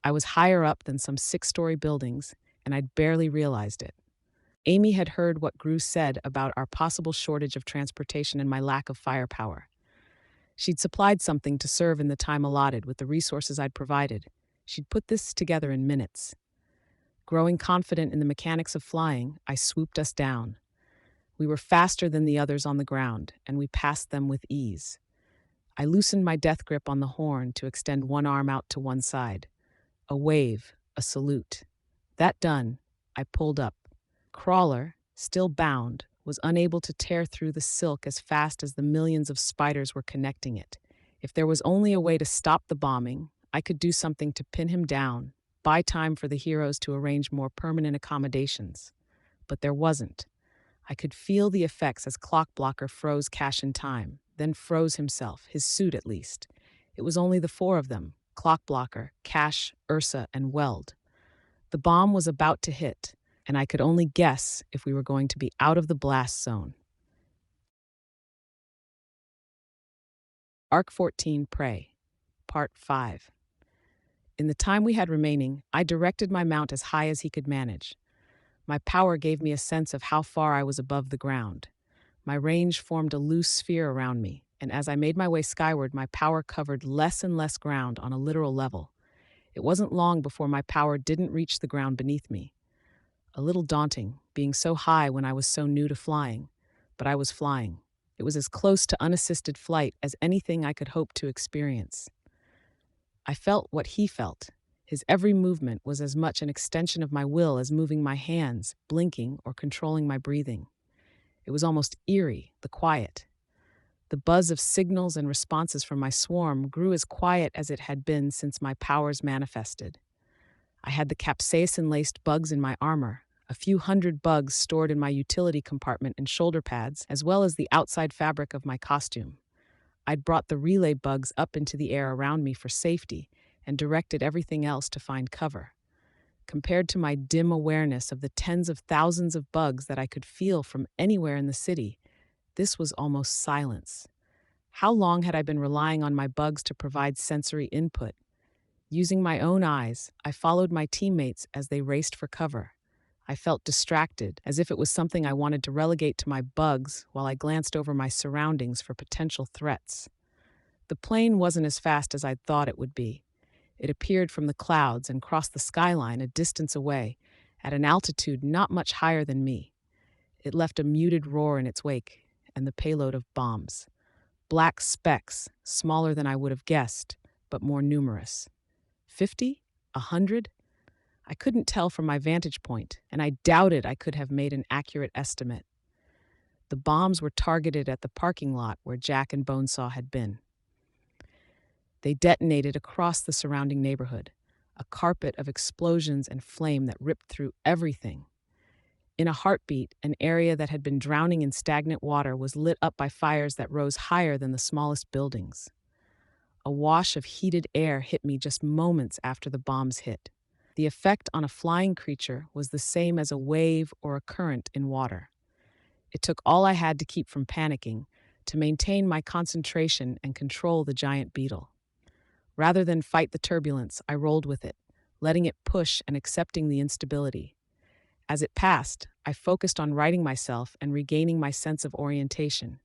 I was higher up than some 6-story buildings, and I'd barely realized it. Amy had heard what Gru said about our possible shortage of transportation and my lack of firepower. She'd supplied something to serve in the time allotted with the resources I'd provided. She'd put this together in minutes. Growing confident in the mechanics of flying, I swooped us down. We were faster than the others on the ground, and we passed them with ease. I loosened my death grip on the horn to extend one arm out to one side. A wave, a salute. That done, I pulled up. Crawler, still bound, was unable to tear through the silk as fast as the millions of spiders were connecting it. If there was only a way to stop the bombing, I could do something to pin him down, buy time for the heroes to arrange more permanent accommodations. But there wasn't. I could feel the effects as Clockblocker froze Cash in time, then froze himself, his suit at least. It was only the 4 of them, Clockblocker, Cash, Ursa, and Weld. The bomb was about to hit, and I could only guess if we were going to be out of the blast zone. Arc 14 Prey, Part 5. In the time we had remaining, I directed my mount as high as he could manage. My power gave me a sense of how far I was above the ground. My range formed a loose sphere around me, and as I made my way skyward, my power covered less and less ground on a literal level. It wasn't long before my power didn't reach the ground beneath me. A little daunting, being so high when I was so new to flying. But I was flying. It was as close to unassisted flight as anything I could hope to experience. I felt what he felt. His every movement was as much an extension of my will as moving my hands, blinking, or controlling my breathing. It was almost eerie, the quiet. The buzz of signals and responses from my swarm grew as quiet as it had been since my powers manifested. I had the capsaicin-laced bugs in my armor, a few hundred bugs stored in my utility compartment and shoulder pads, as well as the outside fabric of my costume. I'd brought the relay bugs up into the air around me for safety and directed everything else to find cover. Compared to my dim awareness of the tens of thousands of bugs that I could feel from anywhere in the city, this was almost silence. How long had I been relying on my bugs to provide sensory input? Using my own eyes, I followed my teammates as they raced for cover. I felt distracted, as if it was something I wanted to relegate to my bugs while I glanced over my surroundings for potential threats. The plane wasn't as fast as I'd thought it would be. It appeared from the clouds and crossed the skyline a distance away, at an altitude not much higher than me. It left a muted roar in its wake, and the payload of bombs. Black specks, smaller than I would have guessed, but more numerous. 50? 100? I couldn't tell from my vantage point, and I doubted I could have made an accurate estimate. The bombs were targeted at the parking lot where Jack and Bonesaw had been. They detonated across the surrounding neighborhood, a carpet of explosions and flame that ripped through everything. In a heartbeat, an area that had been drowning in stagnant water was lit up by fires that rose higher than the smallest buildings. A wash of heated air hit me just moments after the bombs hit. The effect on a flying creature was the same as a wave or a current in water. It took all I had to keep from panicking, to maintain my concentration and control the giant beetle. Rather than fight the turbulence, I rolled with it, letting it push and accepting the instability. As it passed, I focused on righting myself and regaining my sense of orientation.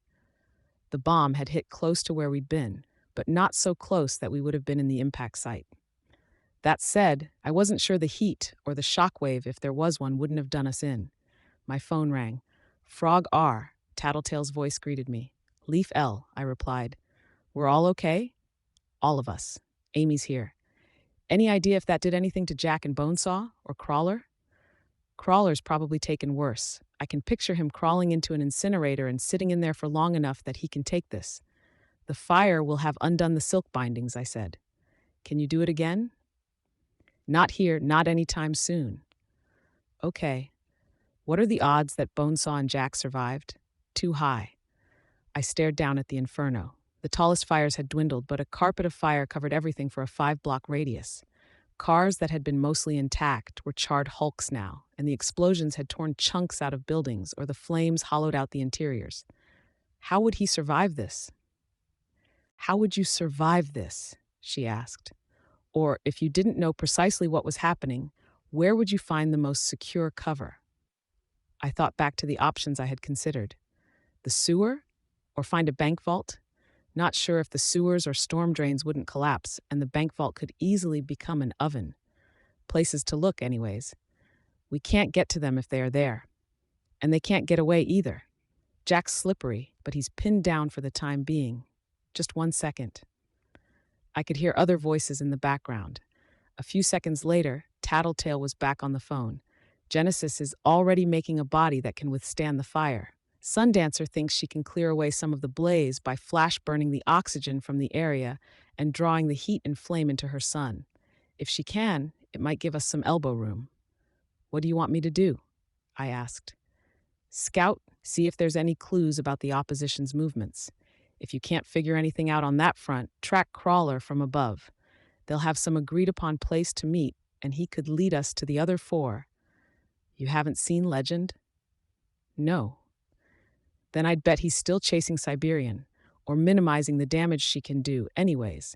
The bomb had hit close to where we'd been, but not so close that we would have been in the impact site. That said, I wasn't sure the heat or the shockwave, if there was one, wouldn't have done us in. My phone rang. Frog R, Tattletale's voice greeted me. Leaf L, I replied. We're all okay? All of us. Amy's here. Any idea if that did anything to Jack and Bonesaw or Crawler? Crawler's probably taken worse. I can picture him crawling into an incinerator and sitting in there for long enough that he can take this. The fire will have undone the silk bindings, I said. Can you do it again? Not here, not anytime soon. Okay. What are the odds that Bonesaw and Jack survived? Too high. I stared down at the inferno. The tallest fires had dwindled, but a carpet of fire covered everything for a 5-block radius. Cars that had been mostly intact were charred hulks now, and the explosions had torn chunks out of buildings, or the flames hollowed out the interiors. How would he survive this? How would you survive this? She asked. Or, if you didn't know precisely what was happening, where would you find the most secure cover? I thought back to the options I had considered. The sewer? Or find a bank vault? Not sure if the sewers or storm drains wouldn't collapse, and the bank vault could easily become an oven. Places to look, anyways. We can't get to them if they are there. And they can't get away either. Jack's slippery, but he's pinned down for the time being. Just 1 second. I could hear other voices in the background. A few seconds later, Tattletale was back on the phone. Genesis is already making a body that can withstand the fire. Sundancer thinks she can clear away some of the blaze by flash burning the oxygen from the area and drawing the heat and flame into her sun. If she can, it might give us some elbow room. What do you want me to do? I asked. Scout, see if there's any clues about the opposition's movements. If you can't figure anything out on that front, track Crawler from above. They'll have some agreed-upon place to meet, and he could lead us to the other 4. You haven't seen Legend? No. Then I'd bet he's still chasing Siberian, or minimizing the damage she can do anyways.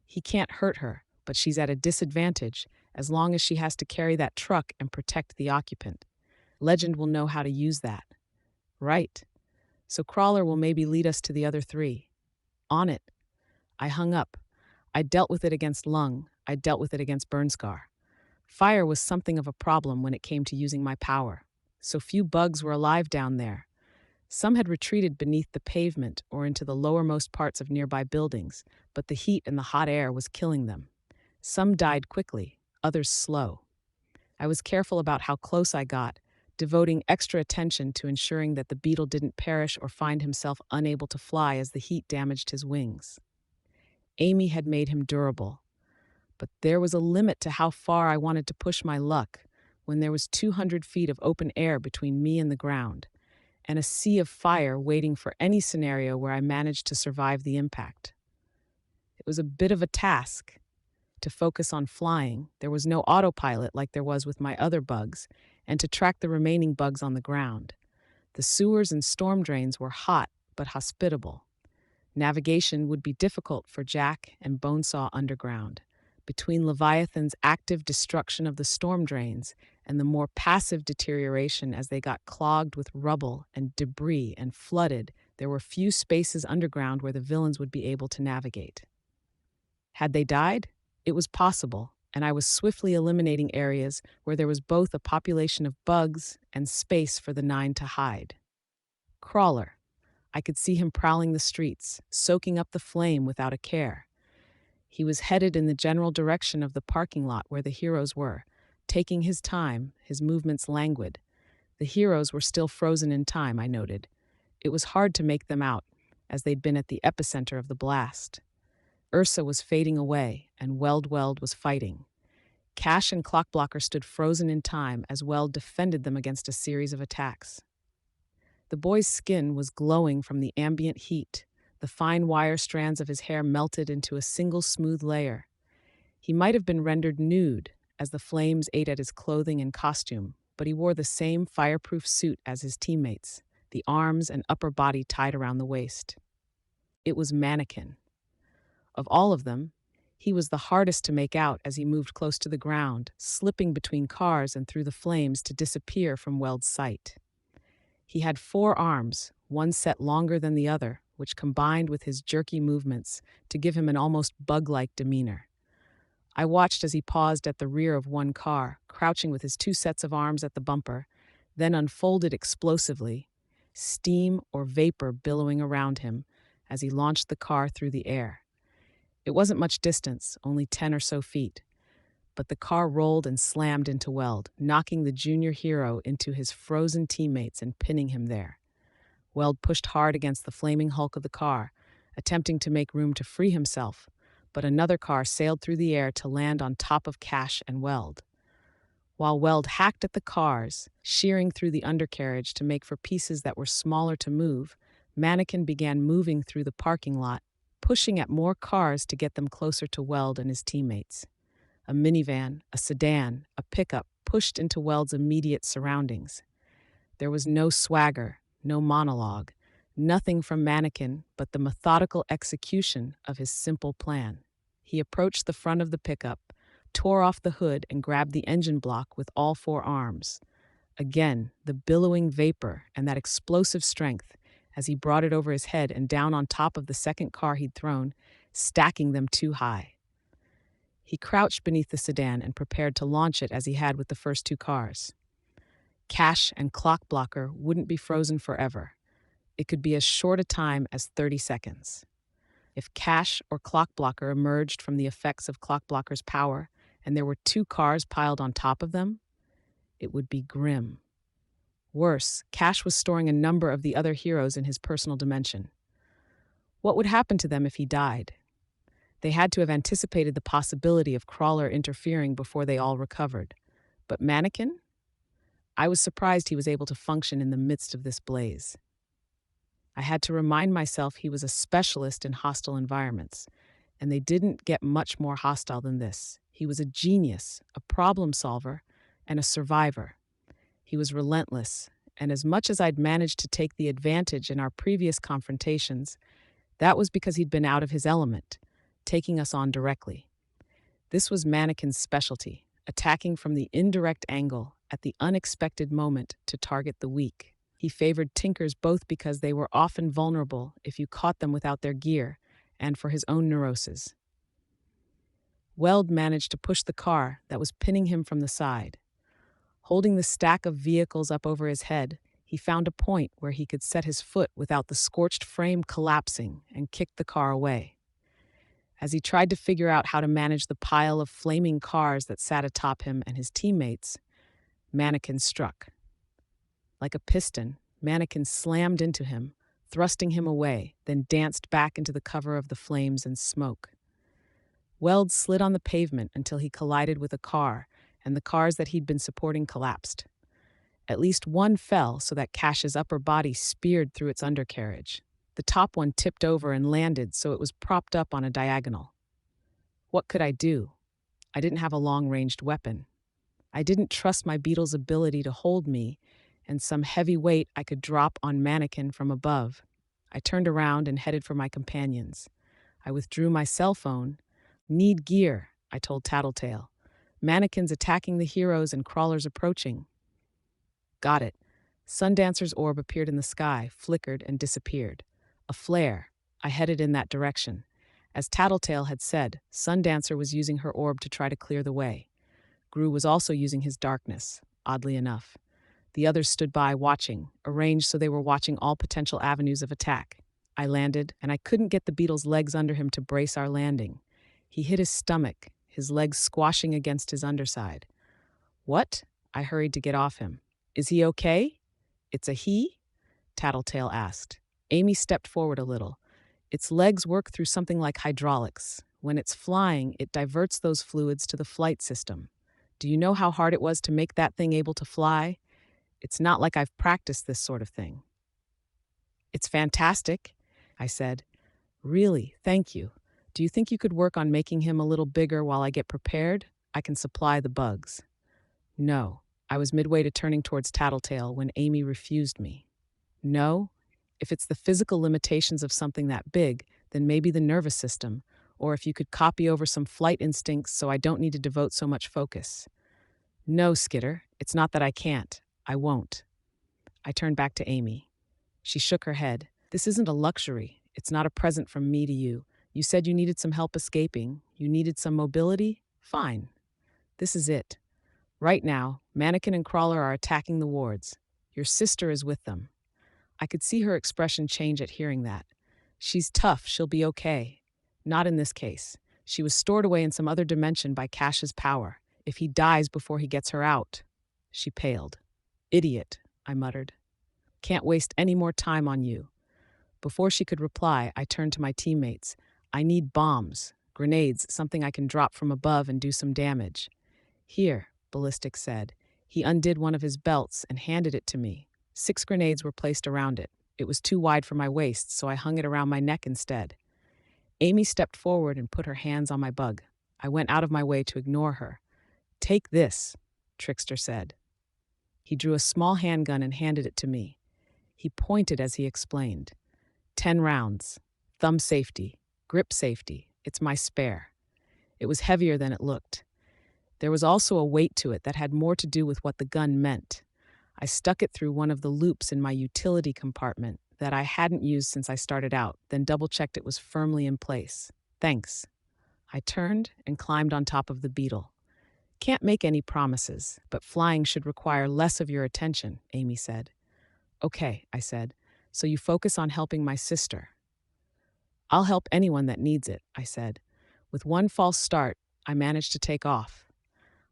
He can't hurt her, but she's at a disadvantage as long as she has to carry that truck and protect the occupant. Legend will know how to use that. Right. So Crawler will maybe lead us to the other 3. On it. I hung up. I dealt with it against Lung, I dealt with it against Burnscar. Fire was something of a problem when it came to using my power. So few bugs were alive down there. Some had retreated beneath the pavement or into the lowermost parts of nearby buildings, but the heat and the hot air was killing them. Some died quickly, others slow. I was careful about how close I got, devoting extra attention to ensuring that the beetle didn't perish or find himself unable to fly as the heat damaged his wings. Amy had made him durable, but there was a limit to how far I wanted to push my luck when there was 200 feet of open air between me and the ground, and a sea of fire waiting for any scenario where I managed to survive the impact. It was a bit of a task to focus on flying. There was no autopilot like there was with my other bugs, and to track the remaining bugs on the ground. The sewers and storm drains were hot but hospitable. Navigation would be difficult for Jack and Bonesaw underground. Between Leviathan's active destruction of the storm drains and the more passive deterioration as they got clogged with rubble and debris and flooded, there were few spaces underground where the villains would be able to navigate. Had they died? It was possible, and I was swiftly eliminating areas where there was both a population of bugs and space for the nine to hide. Crawler. I could see him prowling the streets, soaking up the flame without a care. He was headed in the general direction of the parking lot where the heroes were, taking his time, his movements languid. The heroes were still frozen in time, I noted. It was hard to make them out, as they'd been at the epicenter of the blast. Ursa was fading away, and Weld was fighting. Cash and Clockblocker stood frozen in time as Weld defended them against a series of attacks. The boy's skin was glowing from the ambient heat. The fine wire strands of his hair melted into a single smooth layer. He might have been rendered nude as the flames ate at his clothing and costume, but he wore the same fireproof suit as his teammates, the arms and upper body tied around the waist. It was Mannequin. Of all of them, he was the hardest to make out as he moved close to the ground, slipping between cars and through the flames to disappear from Weld's sight. He had 4 arms, one set longer than the other, which combined with his jerky movements to give him an almost bug-like demeanor. I watched as he paused at the rear of one car, crouching with his 2 sets of arms at the bumper, then unfolded explosively, steam or vapor billowing around him as he launched the car through the air. It wasn't much distance, only 10 or so feet, but the car rolled and slammed into Weld, knocking the junior hero into his frozen teammates and pinning him there. Weld pushed hard against the flaming hulk of the car, attempting to make room to free himself, but another car sailed through the air to land on top of Cash and Weld. While Weld hacked at the cars, shearing through the undercarriage to make for pieces that were smaller to move, Mannequin began moving through the parking lot, pushing at more cars to get them closer to Weld and his teammates. A minivan, a sedan, a pickup pushed into Weld's immediate surroundings. There was no swagger, no monologue, nothing from Mannequin but the methodical execution of his simple plan. He approached the front of the pickup, tore off the hood, and grabbed the engine block with all 4 arms. Again, the billowing vapor and that explosive strength as he brought it over his head and down on top of the second car he'd thrown, stacking them too high. He crouched beneath the sedan and prepared to launch it as he had with the first 2 cars. Cash and Clockblocker wouldn't be frozen forever. It could be as short a time as 30 seconds. If Cash or Clockblocker emerged from the effects of Clockblocker's power and there were 2 cars piled on top of them, it would be grim. Worse, Cash was storing a number of the other heroes in his personal dimension. What would happen to them if he died? They had to have anticipated the possibility of Crawler interfering before they all recovered. But Mannequin? I was surprised he was able to function in the midst of this blaze. I had to remind myself he was a specialist in hostile environments, and they didn't get much more hostile than this. He was a genius, a problem solver, and a survivor. He was relentless, and as much as I'd managed to take the advantage in our previous confrontations, that was because he'd been out of his element, taking us on directly. This was Mannequin's specialty, attacking from the indirect angle at the unexpected moment to target the weak. He favored Tinkers both because they were often vulnerable if you caught them without their gear, and for his own neuroses. Weld managed to push the car that was pinning him from the side. Holding the stack of vehicles up over his head, he found a point where he could set his foot without the scorched frame collapsing and kicked the car away. As he tried to figure out how to manage the pile of flaming cars that sat atop him and his teammates, Mannequin struck. Like a piston, Mannequin slammed into him, thrusting him away, then danced back into the cover of the flames and smoke. Weld slid on the pavement until he collided with a car, and the cars that he'd been supporting collapsed. At least one fell so that Cash's upper body speared through its undercarriage. The top one tipped over and landed so it was propped up on a diagonal. What could I do? I didn't have a long-ranged weapon. I didn't trust my beetle's ability to hold me and some heavy weight I could drop on Mannequin from above. I turned around and headed for my companions. I withdrew my cell phone. Need gear, I told Tattletale. Mannequins attacking the heroes and crawlers approaching. Got it. Sundancer's orb appeared in the sky, flickered, and disappeared. A flare. I headed in that direction. As Tattletale had said, Sundancer was using her orb to try to clear the way. Gru was also using his darkness, oddly enough. The others stood by, watching, arranged so they were watching all potential avenues of attack. I landed, and I couldn't get the beetle's legs under him to brace our landing. He hit his stomach, his legs squashing against his underside. What? I hurried to get off him. Is he okay? It's a he? Tattletale asked. Amy stepped forward a little. Its legs work through something like hydraulics. When it's flying, it diverts those fluids to the flight system. Do you know how hard it was to make that thing able to fly? It's not like I've practiced this sort of thing. It's fantastic, I said. Really, thank you. Do you think you could work on making him a little bigger while I get prepared? I can supply the bugs. No. I was midway to turning towards Tattletale when Amy refused me. No? If it's the physical limitations of something that big, then maybe the nervous system, or if you could copy over some flight instincts so I don't need to devote so much focus. No, Skitter, it's not that I can't. I won't. I turned back to Amy. She shook her head. This isn't a luxury. It's not a present from me to you. You said you needed some help escaping. You needed some mobility? Fine. This is it. Right now, Mannequin and Crawler are attacking the wards. Your sister is with them. I could see her expression change at hearing that. She's tough, she'll be okay. Not in this case. She was stored away in some other dimension by Cash's power. If he dies before he gets her out. She paled. Idiot, I muttered. Can't waste any more time on you. Before she could reply, I turned to my teammates. I need bombs, grenades, something I can drop from above and do some damage. Here, Ballistic said. He undid one of his belts and handed it to me. 6 grenades were placed around it. It was too wide for my waist, so I hung it around my neck instead. Amy stepped forward and put her hands on my bug. I went out of my way to ignore her. Take this, Trickster said. He drew a small handgun and handed it to me. He pointed as he explained. 10 rounds. Thumb safety. Grip safety. It's my spare. It was heavier than it looked. There was also a weight to it that had more to do with what the gun meant. I stuck it through one of the loops in my utility compartment that I hadn't used since I started out, then double-checked it was firmly in place. Thanks. I turned and climbed on top of the beetle. Can't make any promises, but flying should require less of your attention, Amy said. Okay, I said, so you focus on helping my sister. I'll help anyone that needs it, I said. With one false start, I managed to take off.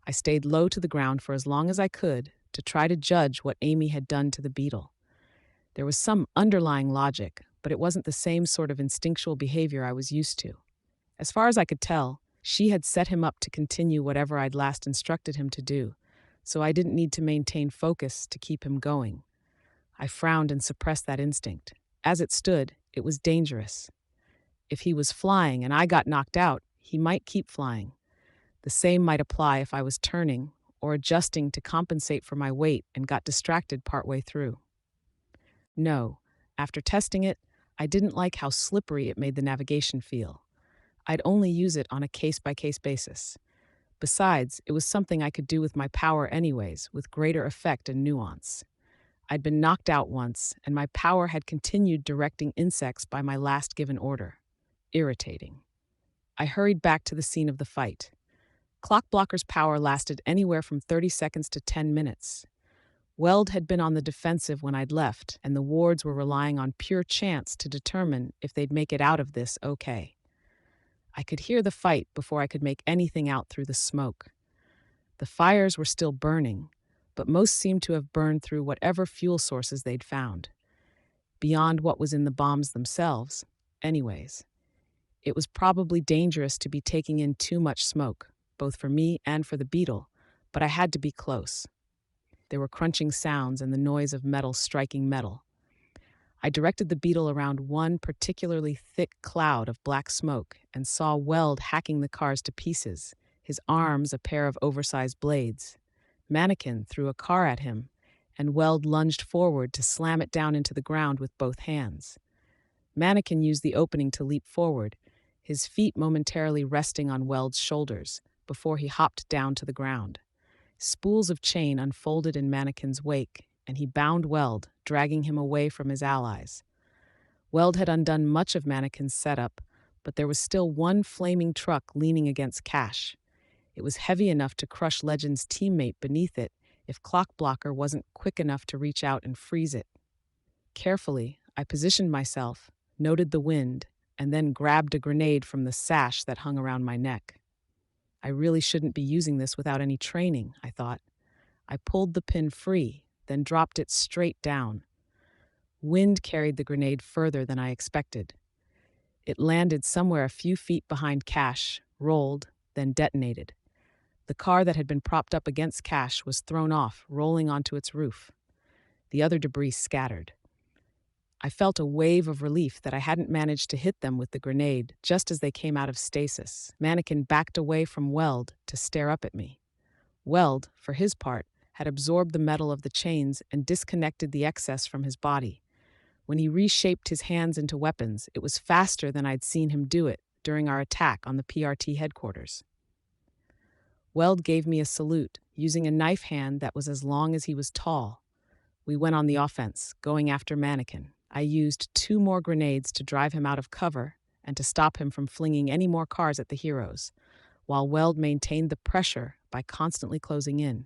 I stayed low to the ground for as long as I could to try to judge what Amy had done to the beetle. There was some underlying logic, but it wasn't the same sort of instinctual behavior I was used to. As far as I could tell, she had set him up to continue whatever I'd last instructed him to do, so I didn't need to maintain focus to keep him going. I frowned and suppressed that instinct. As it stood, it was dangerous. If he was flying and I got knocked out, he might keep flying. The same might apply if I was turning or adjusting to compensate for my weight and got distracted partway through. No, after testing it, I didn't like how slippery it made the navigation feel. I'd only use it on a case-by-case basis. Besides, it was something I could do with my power anyways, with greater effect and nuance. I'd been knocked out once, and my power had continued directing insects by my last given order. Irritating. I hurried back to the scene of the fight. Clock Blocker's power lasted anywhere from 30 seconds to 10 minutes. Weld had been on the defensive when I'd left, and the wards were relying on pure chance to determine if they'd make it out of this okay. I could hear the fight before I could make anything out through the smoke. The fires were still burning, but most seemed to have burned through whatever fuel sources they'd found, beyond what was in the bombs themselves, anyways. It was probably dangerous to be taking in too much smoke, both for me and for the beetle, but I had to be close. There were crunching sounds and the noise of metal striking metal. I directed the beetle around one particularly thick cloud of black smoke and saw Weld hacking the cars to pieces, his arms a pair of oversized blades. Mannequin threw a car at him, and Weld lunged forward to slam it down into the ground with both hands. Mannequin used the opening to leap forward, his feet momentarily resting on Weld's shoulders before he hopped down to the ground. Spools of chain unfolded in Mannequin's wake, and he bound Weld, dragging him away from his allies. Weld had undone much of Mannequin's setup, but there was still one flaming truck leaning against Cash. It was heavy enough to crush Legend's teammate beneath it if Clock Blocker wasn't quick enough to reach out and freeze it. Carefully, I positioned myself, noted the wind, and then grabbed a grenade from the sash that hung around my neck. I really shouldn't be using this without any training, I thought. I pulled the pin free, then dropped it straight down. Wind carried the grenade further than I expected. It landed somewhere a few feet behind Cash, rolled, then detonated. The car that had been propped up against Cash was thrown off, rolling onto its roof. The other debris scattered. I felt a wave of relief that I hadn't managed to hit them with the grenade just as they came out of stasis. Mannequin backed away from Weld to stare up at me. Weld, for his part, had absorbed the metal of the chains and disconnected the excess from his body. When he reshaped his hands into weapons, it was faster than I'd seen him do it during our attack on the PRT headquarters. Weld gave me a salute, using a knife hand that was as long as he was tall. We went on the offense, going after Mannequin. I used 2 more grenades to drive him out of cover and to stop him from flinging any more cars at the heroes, while Weld maintained the pressure by constantly closing in.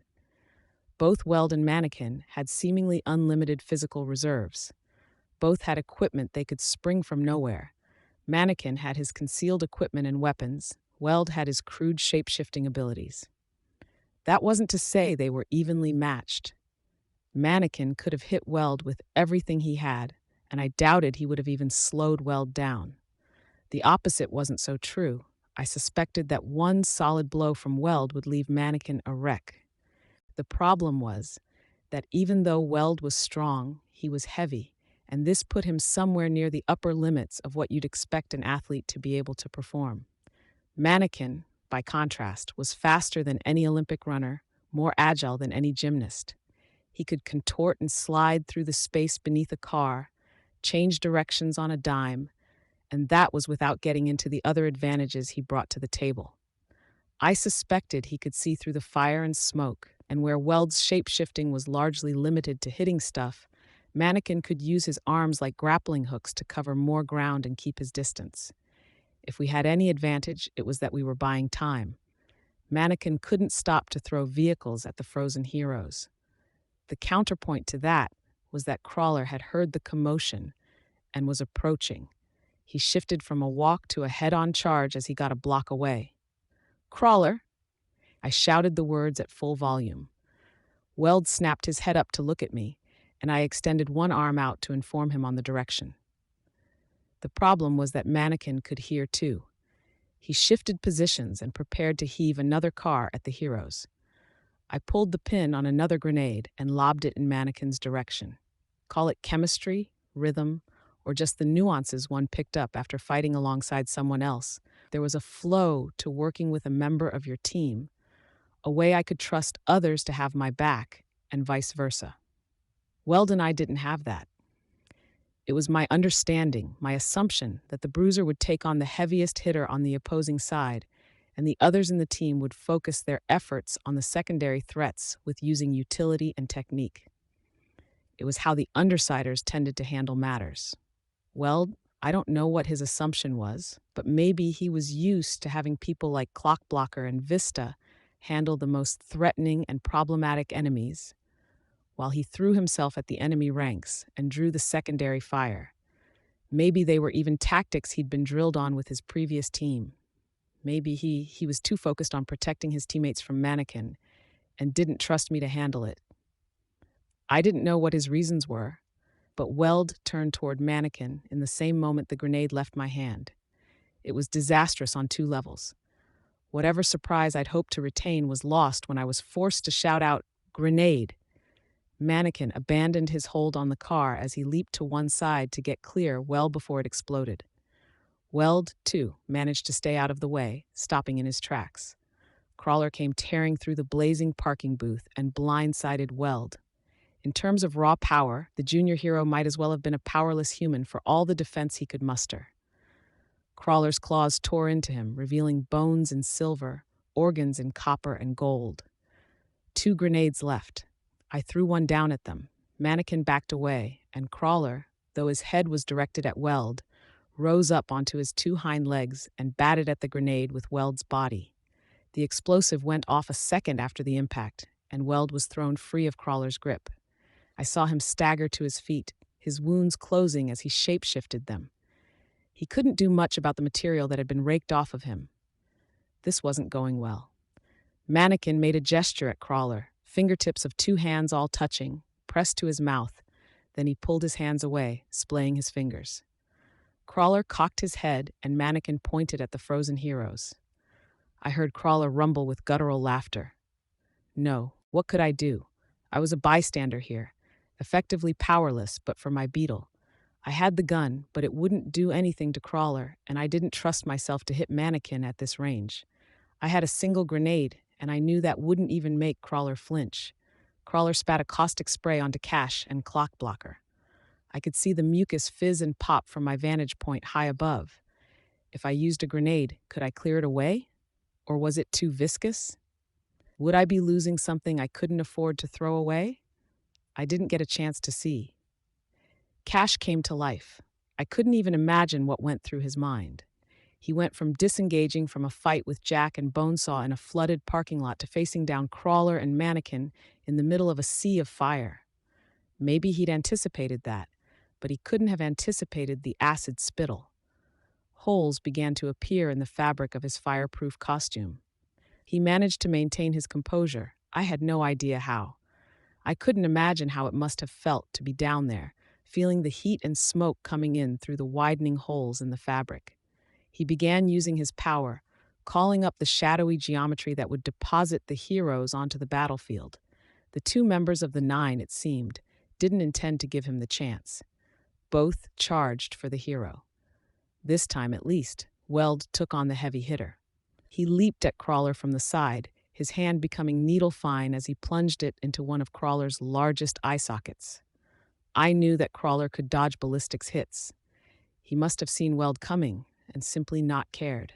Both Weld and Mannequin had seemingly unlimited physical reserves. Both had equipment they could spring from nowhere. Mannequin had his concealed equipment and weapons. Weld had his crude shape-shifting abilities. That wasn't to say they were evenly matched. Mannequin could have hit Weld with everything he had, and I doubted he would have even slowed Weld down. The opposite wasn't so true. I suspected that one solid blow from Weld would leave Mannequin a wreck. The problem was that even though Weld was strong, he was heavy, and this put him somewhere near the upper limits of what you'd expect an athlete to be able to perform. Mannequin, by contrast, was faster than any Olympic runner, more agile than any gymnast. He could contort and slide through the space beneath a car, change directions on a dime, and that was without getting into the other advantages he brought to the table. I suspected he could see through the fire and smoke, and where Weld's shape-shifting was largely limited to hitting stuff, Mannequin could use his arms like grappling hooks to cover more ground and keep his distance. If we had any advantage, it was that we were buying time. Mannequin couldn't stop to throw vehicles at the frozen heroes. The counterpoint to that was that Crawler had heard the commotion and was approaching. He shifted from a walk to a head-on charge as he got a block away. "Crawler!" I shouted the words at full volume. Weld snapped his head up to look at me, and I extended one arm out to inform him on the direction. The problem was that Mannequin could hear too. He shifted positions and prepared to heave another car at the heroes. I pulled the pin on another grenade and lobbed it in Mannequin's direction. Call it chemistry, rhythm, or just the nuances one picked up after fighting alongside someone else. There was a flow to working with a member of your team, a way I could trust others to have my back, and vice versa. Weld and I didn't have that. It was my understanding, my assumption, that the bruiser would take on the heaviest hitter on the opposing side, and the others in the team would focus their efforts on the secondary threats with using utility and technique. It was how the undersiders tended to handle matters. Weld, I don't know what his assumption was, but maybe he was used to having people like Clock Blocker and Vista handle the most threatening and problematic enemies, while he threw himself at the enemy ranks and drew the secondary fire. Maybe they were even tactics he'd been drilled on with his previous team. Maybe he was too focused on protecting his teammates from Mannequin and didn't trust me to handle it. I didn't know what his reasons were, but Weld turned toward Mannequin in the same moment the grenade left my hand. It was disastrous on two levels. Whatever surprise I'd hoped to retain was lost when I was forced to shout out, "Grenade!" Mannequin abandoned his hold on the car as he leaped to one side to get clear well before it exploded. Weld, too, managed to stay out of the way, stopping in his tracks. Crawler came tearing through the blazing parking booth and blindsided Weld. In terms of raw power, the junior hero might as well have been a powerless human for all the defense he could muster. Crawler's claws tore into him, revealing bones in silver, organs in copper and gold. 2 grenades left. I threw one down at them. Mannequin backed away, and Crawler, though his head was directed at Weld, rose up onto his 2 hind legs and batted at the grenade with Weld's body. The explosive went off a second after the impact, and Weld was thrown free of Crawler's grip. I saw him stagger to his feet, his wounds closing as he shape-shifted them. He couldn't do much about the material that had been raked off of him. This wasn't going well. Mannequin made a gesture at Crawler, fingertips of 2 hands all touching, pressed to his mouth. Then he pulled his hands away, splaying his fingers. Crawler cocked his head, and Mannequin pointed at the frozen heroes. I heard Crawler rumble with guttural laughter. No, what could I do? I was a bystander here, effectively powerless but for my beetle. I had the gun, but it wouldn't do anything to Crawler, and I didn't trust myself to hit Mannequin at this range. I had a single grenade, and I knew that wouldn't even make Crawler flinch. Crawler spat a caustic spray onto Cash and Clock Blocker. I could see the mucus fizz and pop from my vantage point high above. If I used a grenade, could I clear it away? Or was it too viscous? Would I be losing something I couldn't afford to throw away? I didn't get a chance to see. Cash came to life. I couldn't even imagine what went through his mind. He went from disengaging from a fight with Jack and Bonesaw in a flooded parking lot to facing down Crawler and Mannequin in the middle of a sea of fire. Maybe he'd anticipated that, but he couldn't have anticipated the acid spittle. Holes began to appear in the fabric of his fireproof costume. He managed to maintain his composure. I had no idea how. I couldn't imagine how it must have felt to be down there, feeling the heat and smoke coming in through the widening holes in the fabric. He began using his power, calling up the shadowy geometry that would deposit the heroes onto the battlefield. The 2 members of the 9, it seemed, didn't intend to give him the chance. Both charged for the hero. This time, at least, Weld took on the heavy hitter. He leaped at Crawler from the side, his hand becoming needle-fine as he plunged it into one of Crawler's largest eye sockets. I knew that Crawler could dodge ballistics hits. He must have seen Weld coming and simply not cared.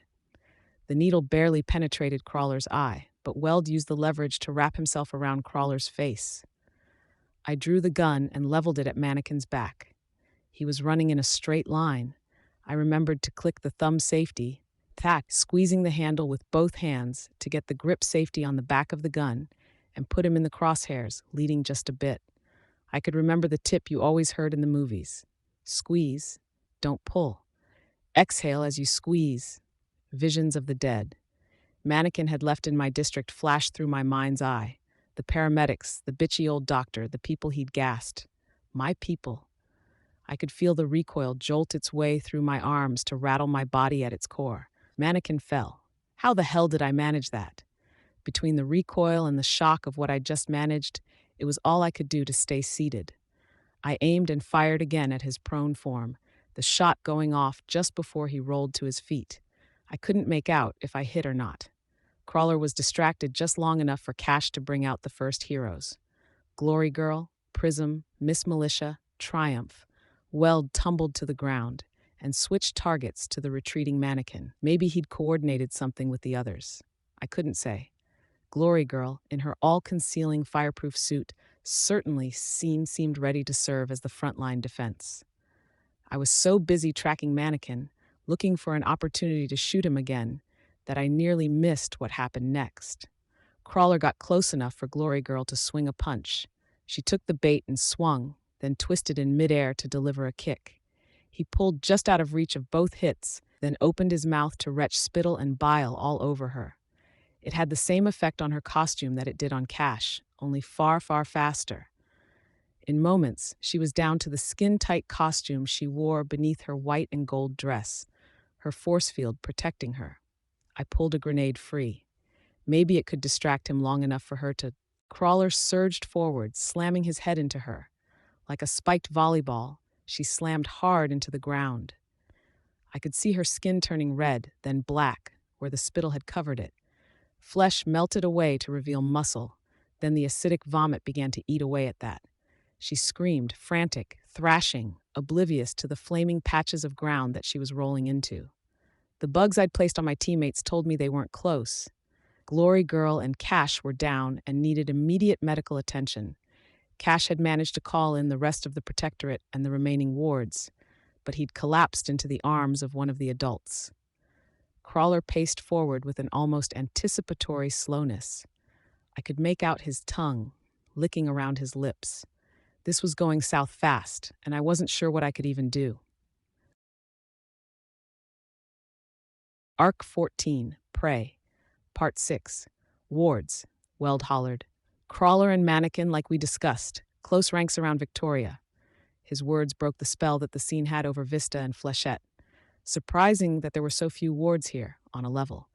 The needle barely penetrated Crawler's eye, but Weld used the leverage to wrap himself around Crawler's face. I drew the gun and leveled it at Mannequin's back. He was running in a straight line. I remembered to click the thumb safety, squeezing the handle with both hands to get the grip safety on the back of the gun and put him in the crosshairs, leading just a bit. I could remember the tip you always heard in the movies. Squeeze, don't pull. Exhale as you squeeze. Visions of the dead. Mannequin had left in my district flashed through my mind's eye. The paramedics, the bitchy old doctor, the people he'd gassed. My people. I could feel the recoil jolt its way through my arms to rattle my body at its core. Mannequin fell. How the hell did I manage that? Between the recoil and the shock of what I'd just managed, it was all I could do to stay seated. I aimed and fired again at his prone form, the shot going off just before he rolled to his feet. I couldn't make out if I hit or not. Crawler was distracted just long enough for Cash to bring out the first heroes. Glory Girl, Prism, Miss Militia, Triumph. Weld tumbled to the ground and switched targets to the retreating Mannequin. Maybe he'd coordinated something with the others. I couldn't say. Glory Girl, in her all-concealing fireproof suit, certainly seemed ready to serve as the frontline defense. I was so busy tracking Mannequin, looking for an opportunity to shoot him again, that I nearly missed what happened next. Crawler got close enough for Glory Girl to swing a punch. She took the bait and swung, then twisted in midair to deliver a kick. He pulled just out of reach of both hits, then opened his mouth to retch spittle and bile all over her. It had the same effect on her costume that it did on Cash, only far, far faster. In moments, she was down to the skin-tight costume she wore beneath her white and gold dress, her force field protecting her. I pulled a grenade free. Maybe it could distract him long enough for her to... Crawler surged forward, slamming his head into her. Like a spiked volleyball, she slammed hard into the ground. I could see her skin turning red, then black, where the spittle had covered it. Flesh melted away to reveal muscle. Then the acidic vomit began to eat away at that. She screamed, frantic, thrashing, oblivious to the flaming patches of ground that she was rolling into. The bugs I'd placed on my teammates told me they weren't close. Glory Girl and Cash were down and needed immediate medical attention. Cash had managed to call in the rest of the protectorate and the remaining wards, but he'd collapsed into the arms of one of the adults. Crawler paced forward with an almost anticipatory slowness. I could make out his tongue, licking around his lips. This was going south fast, and I wasn't sure what I could even do. Arc 14, Prey. Part 6. Wards, Weld hollered. Crawler and Mannequin like we discussed. Close ranks around Victoria. His words broke the spell that the scene had over Vista and Flechette. Surprising that there were so few wards here, on a level.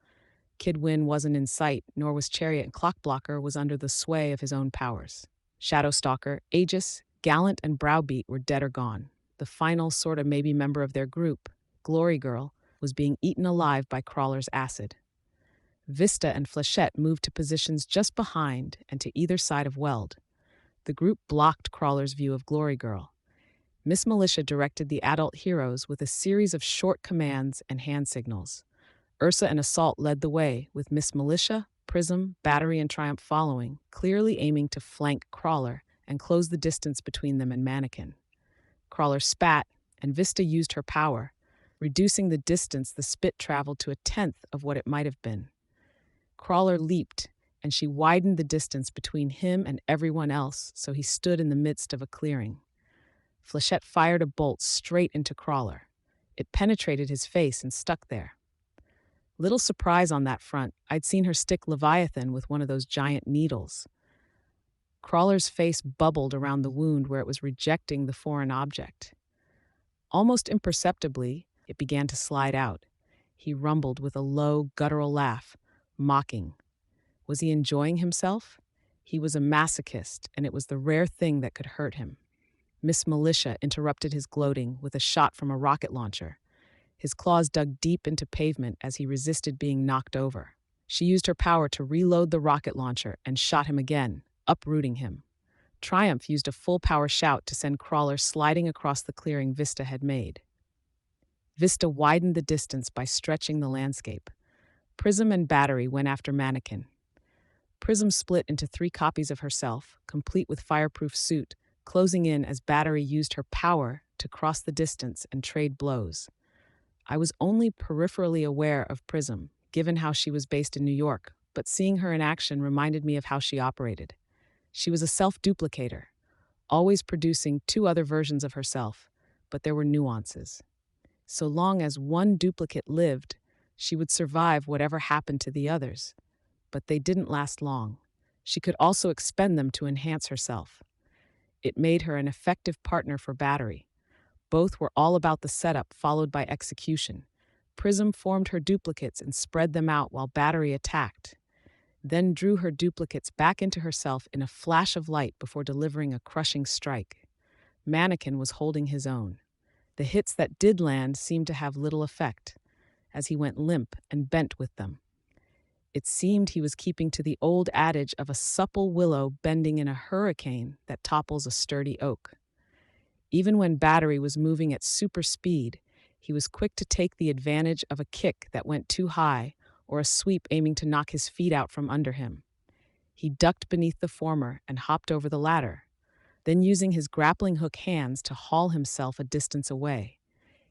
Kid Win wasn't in sight, nor was Chariot, and Clockblocker was under the sway of his own powers. Shadowstalker, Aegis, Gallant, and Browbeat were dead or gone. The final sorta maybe member of their group, Glory Girl, was being eaten alive by Crawler's acid. Vista and Flechette moved to positions just behind and to either side of Weld. The group blocked Crawler's view of Glory Girl. Miss Militia directed the adult heroes with a series of short commands and hand signals. Ursa and Assault led the way, with Miss Militia, Prism, Battery, and Triumph following, clearly aiming to flank Crawler and close the distance between them and Mannequin. Crawler spat, and Vista used her power, reducing the distance the spit traveled to 1/10 of what it might have been. Crawler leaped, and she widened the distance between him and everyone else so he stood in the midst of a clearing. Flechette fired a bolt straight into Crawler. It penetrated his face and stuck there. Little surprise on that front, I'd seen her stick Leviathan with one of those giant needles. Crawler's face bubbled around the wound where it was rejecting the foreign object. Almost imperceptibly, it began to slide out. He rumbled with a low, guttural laugh, mocking. Was he enjoying himself? He was a masochist, and it was the rare thing that could hurt him. Miss Militia interrupted his gloating with a shot from a rocket launcher. His claws dug deep into pavement as he resisted being knocked over. She used her power to reload the rocket launcher and shot him again, uprooting him. Triumph used a full-power shout to send Crawler sliding across the clearing Vista had made. Vista widened the distance by stretching the landscape. Prism and Battery went after Mannequin. Prism split into 3 copies of herself, complete with fireproof suit, closing in as Battery used her power to cross the distance and trade blows. I was only peripherally aware of Prism, given how she was based in New York, but seeing her in action reminded me of how she operated. She was a self-duplicator, always producing 2 other versions of herself, but there were nuances. So long as one duplicate lived, she would survive whatever happened to the others. But they didn't last long. She could also expend them to enhance herself. It made her an effective partner for Battery. Both were all about the setup followed by execution. Prism formed her duplicates and spread them out while Battery attacked, then drew her duplicates back into herself in a flash of light before delivering a crushing strike. Mannequin was holding his own. The hits that did land seemed to have little effect, as he went limp and bent with them. It seemed he was keeping to the old adage of a supple willow bending in a hurricane that topples a sturdy oak. Even when Battery was moving at super speed, he was quick to take the advantage of a kick that went too high or a sweep aiming to knock his feet out from under him. He ducked beneath the former and hopped over the latter, then using his grappling hook hands to haul himself a distance away.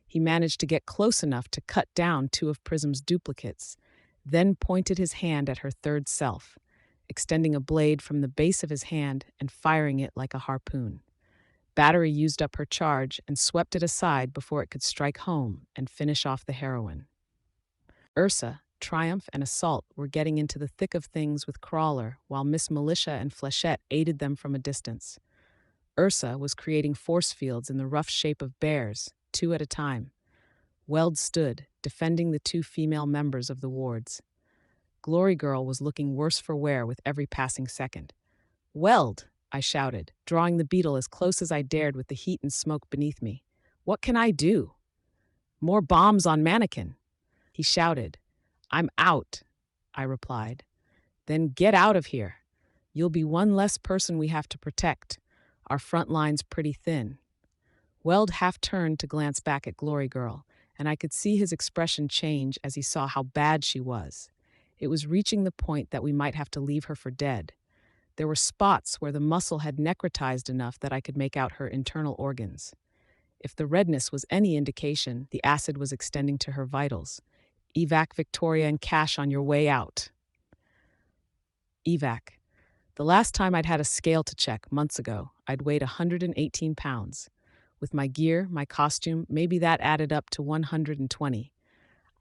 He managed to get close enough to cut down 2 of Prism's duplicates, then pointed his hand at her third self. extending a blade from the base of his hand and firing it like a harpoon. Battery used up her charge and swept it aside before it could strike home and finish off the heroine. Ursa, Triumph, and Assault were getting into the thick of things with Crawler, while Miss Militia and Flechette aided them from a distance. Ursa was creating force fields in the rough shape of bears, two at a time. Weld stood, defending the two female members of the wards. Glory Girl was looking worse for wear with every passing second. "Weld!" I shouted, drawing the beetle as close as I dared with the heat and smoke beneath me. "What can I do?" "More bombs on Mannequin," he shouted. "I'm out," I replied. "Then get out of here. You'll be one less person we have to protect. Our front line's pretty thin." Weld half turned to glance back at Glory Girl, and I could see his expression change as he saw how bad she was. It was reaching the point that we might have to leave her for dead. There were spots where the muscle had necrotized enough that I could make out her internal organs. If the redness was any indication, the acid was extending to her vitals. "Evac Victoria and Cash on your way out." Evac. The last time I'd had a scale to check, months ago, I'd weighed 118 pounds. With my gear, my costume, maybe that added up to 120.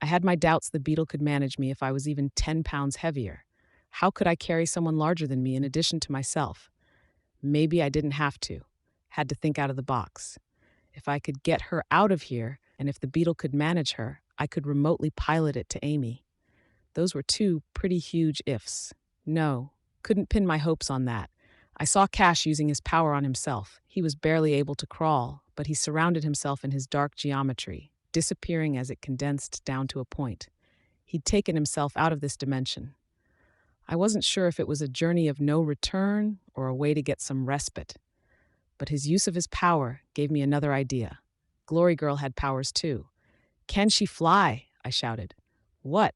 I had my doubts the beetle could manage me if I was even 10 pounds heavier. How could I carry someone larger than me in addition to myself? Maybe I didn't have to. Had to think out of the box. If I could get her out of here, and if the beetle could manage her, I could remotely pilot it to Amy. Those were two pretty huge ifs. No, couldn't pin my hopes on that. I saw Cash using his power on himself. He was barely able to crawl, but he surrounded himself in his dark geometry, disappearing as it condensed down to a point. He'd taken himself out of this dimension. I wasn't sure if it was a journey of no return or a way to get some respite. But his use of his power gave me another idea. Glory Girl had powers too. "Can she fly?" I shouted. "What?"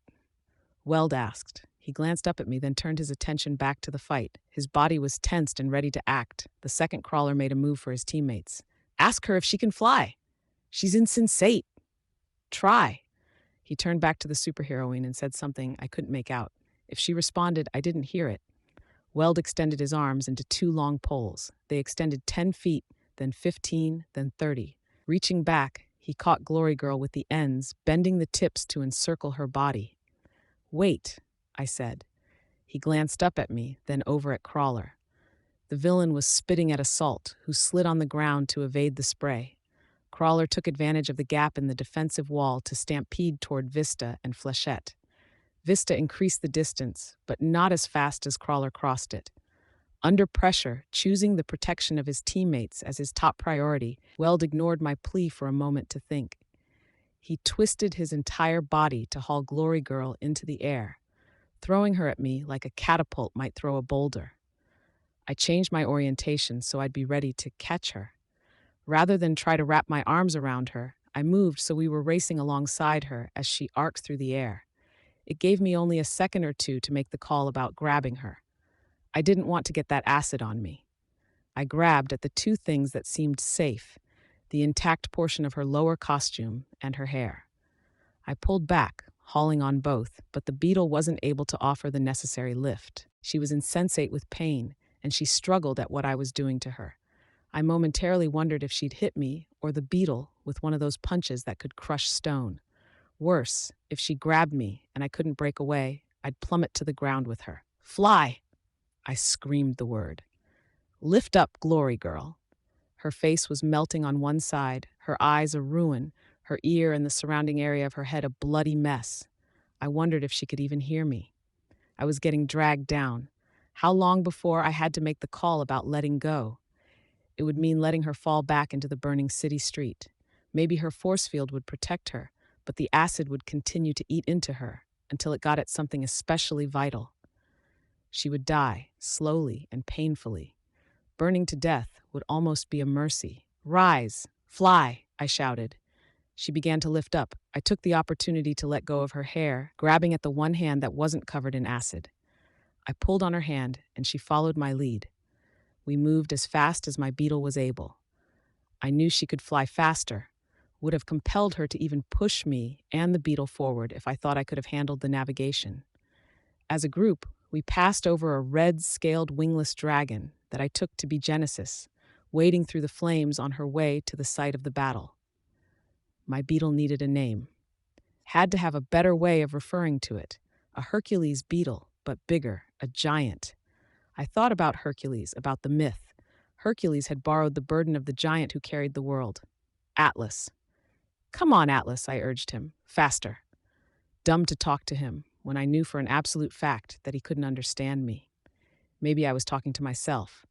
Weld asked. He glanced up at me, then turned his attention back to the fight. His body was tensed and ready to act. The second crawler made a move for his teammates. "Ask her if she can fly. She's insensate. Try." He turned back to the superheroine and said something I couldn't make out. If she responded, I didn't hear it. Weld extended his arms into two long poles. They extended 10 feet, then 15, then 30. Reaching back, he caught Glory Girl with the ends, bending the tips to encircle her body. "Wait," I said. He glanced up at me, then over at Crawler. The villain was spitting at Assault, who slid on the ground to evade the spray. Crawler took advantage of the gap in the defensive wall to stampede toward Vista and Flechette. Vista increased the distance, but not as fast as Crawler crossed it. Under pressure, choosing the protection of his teammates as his top priority, Weld ignored my plea for a moment to think. He twisted his entire body to haul Glory Girl into the air, throwing her at me like a catapult might throw a boulder. I changed my orientation so I'd be ready to catch her. Rather than try to wrap my arms around her, I moved so we were racing alongside her as she arced through the air. It gave me only a second or two to make the call about grabbing her. I didn't want to get that acid on me. I grabbed at the two things that seemed safe, the intact portion of her lower costume and her hair. I pulled back, hauling on both, but the beetle wasn't able to offer the necessary lift. She was insensate with pain, and she struggled at what I was doing to her. I momentarily wondered if she'd hit me or the beetle with one of those punches that could crush stone. Worse, if she grabbed me and I couldn't break away, I'd plummet to the ground with her. "Fly!" I screamed the word. "Lift up, Glory Girl." Her face was melting on one side, her eyes a ruin, her ear and the surrounding area of her head a bloody mess. I wondered if she could even hear me. I was getting dragged down. How long before I had to make the call about letting go? It would mean letting her fall back into the burning city street. Maybe her force field would protect her, but the acid would continue to eat into her until it got at something especially vital. She would die, slowly and painfully. Burning to death would almost be a mercy. "Rise! Fly!" I shouted. She began to lift up. I took the opportunity to let go of her hair, grabbing at the one hand that wasn't covered in acid. I pulled on her hand, and she followed my lead. We moved as fast as my beetle was able. I knew she could fly faster, would have compelled her to even push me and the beetle forward if I thought I could have handled the navigation. As a group, We passed over a red-scaled wingless dragon that I took to be Genesis, wading through the flames on her way to the site of the battle. My beetle needed a name. Had to have a better way of referring to it. A Hercules beetle, but bigger, a giant. I thought about Hercules, about the myth. Hercules had borrowed the burden of the giant who carried the world. Atlas. Come on, Atlas, I urged him. Faster. Dumb to talk to him, when I knew for an absolute fact that he couldn't understand me. Maybe I was talking to myself.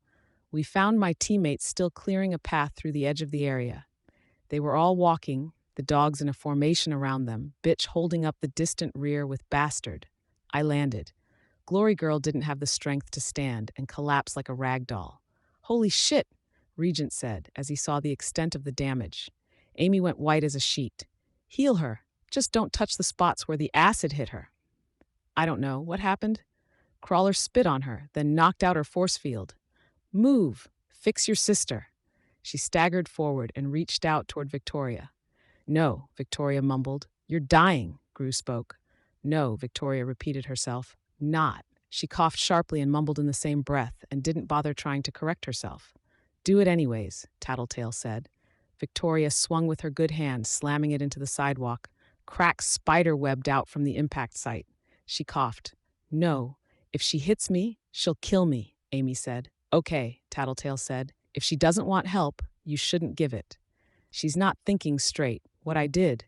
We found my teammates still clearing a path through the edge of the area. They were all walking, the dogs in a formation around them, Bitch holding up the distant rear with Bastard. I landed. Glory Girl didn't have the strength to stand and collapsed like a rag doll. Holy shit, Regent said as he saw the extent of the damage. Amy went white as a sheet. Heal her. Just don't touch the spots where the acid hit her. I don't know. What happened? Crawler spit on her, then knocked out her force field. Move. Fix your sister. She staggered forward and reached out toward Victoria. No, Victoria mumbled. You're dying, Gru spoke. No, Victoria repeated herself. Not. She coughed sharply and mumbled in the same breath and didn't bother trying to correct herself. Do it anyways, Tattletale said. Victoria swung with her good hand, slamming it into the sidewalk. Cracks spider-webbed out from the impact site. She coughed. No, if she hits me, she'll kill me, Amy said. Okay, Tattletale said. If she doesn't want help, you shouldn't give it. She's not thinking straight. What I did.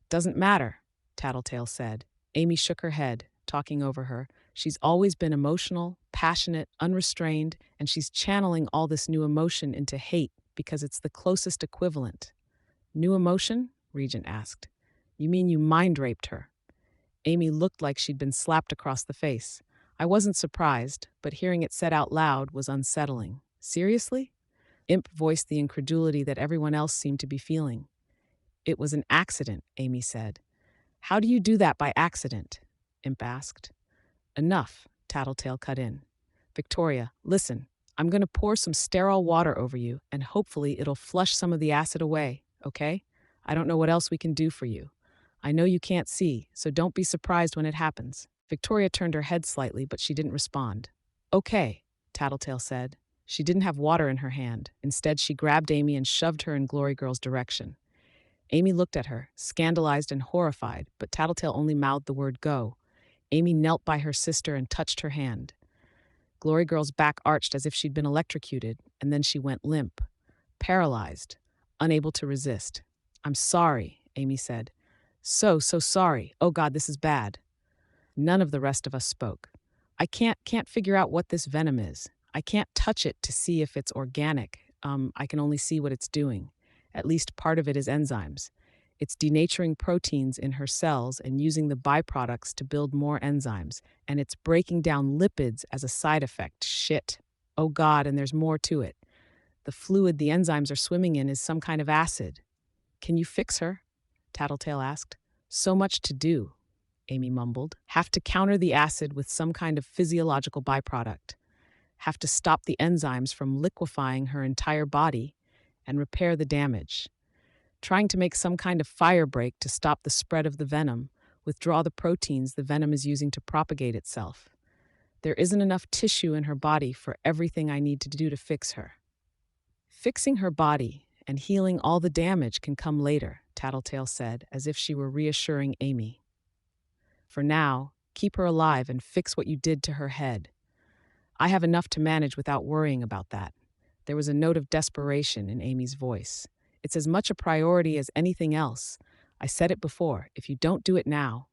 Doesn't matter, Tattletale said. Amy shook her head, talking over her. She's always been emotional, passionate, unrestrained, and she's channeling all this new emotion into hate because it's the closest equivalent. New emotion? Regent asked. You mean you mind-raped her? Amy looked like she'd been slapped across the face. I wasn't surprised, but hearing it said out loud was unsettling. Seriously? Imp voiced the incredulity that everyone else seemed to be feeling. It was an accident, Amy said. How do you do that by accident? Imp asked. Enough, Tattletale cut in. Victoria, listen, I'm going to pour some sterile water over you, and hopefully it'll flush some of the acid away, okay? I don't know what else we can do for you. I know you can't see, so don't be surprised when it happens. Victoria turned her head slightly, but she didn't respond. Okay, Tattletale said. She didn't have water in her hand. Instead, she grabbed Amy and shoved her in Glory Girl's direction. Amy looked at her, scandalized and horrified, but Tattletale only mouthed the word go. Amy knelt by her sister and touched her hand. Glory Girl's back arched as if she'd been electrocuted, and then she went limp, paralyzed, unable to resist. I'm sorry, Amy said. So sorry. Oh God, this is bad. None of the rest of us spoke. I can't figure out what this venom is. I can't touch it to see if it's organic. I can only see what it's doing. At least part of it is enzymes. It's denaturing proteins in her cells and using the byproducts to build more enzymes. And it's breaking down lipids as a side effect. Shit. Oh God, and there's more to it. The fluid the enzymes are swimming in is some kind of acid. Can you fix her? Tattletale asked. So much to do, Amy mumbled. Have to counter the acid with some kind of physiological byproduct. Have to stop the enzymes from liquefying her entire body and repair the damage. Trying to make some kind of fire break to stop the spread of the venom, withdraw the proteins the venom is using to propagate itself. There isn't enough tissue in her body for everything I need to do to fix her. Fixing her body and healing all the damage can come later, Tattletale said, as if she were reassuring Amy. For now, keep her alive and fix what you did to her head. I have enough to manage without worrying about that. There was a note of desperation in Amy's voice. It's as much a priority as anything else. I said it before, if you don't do it now.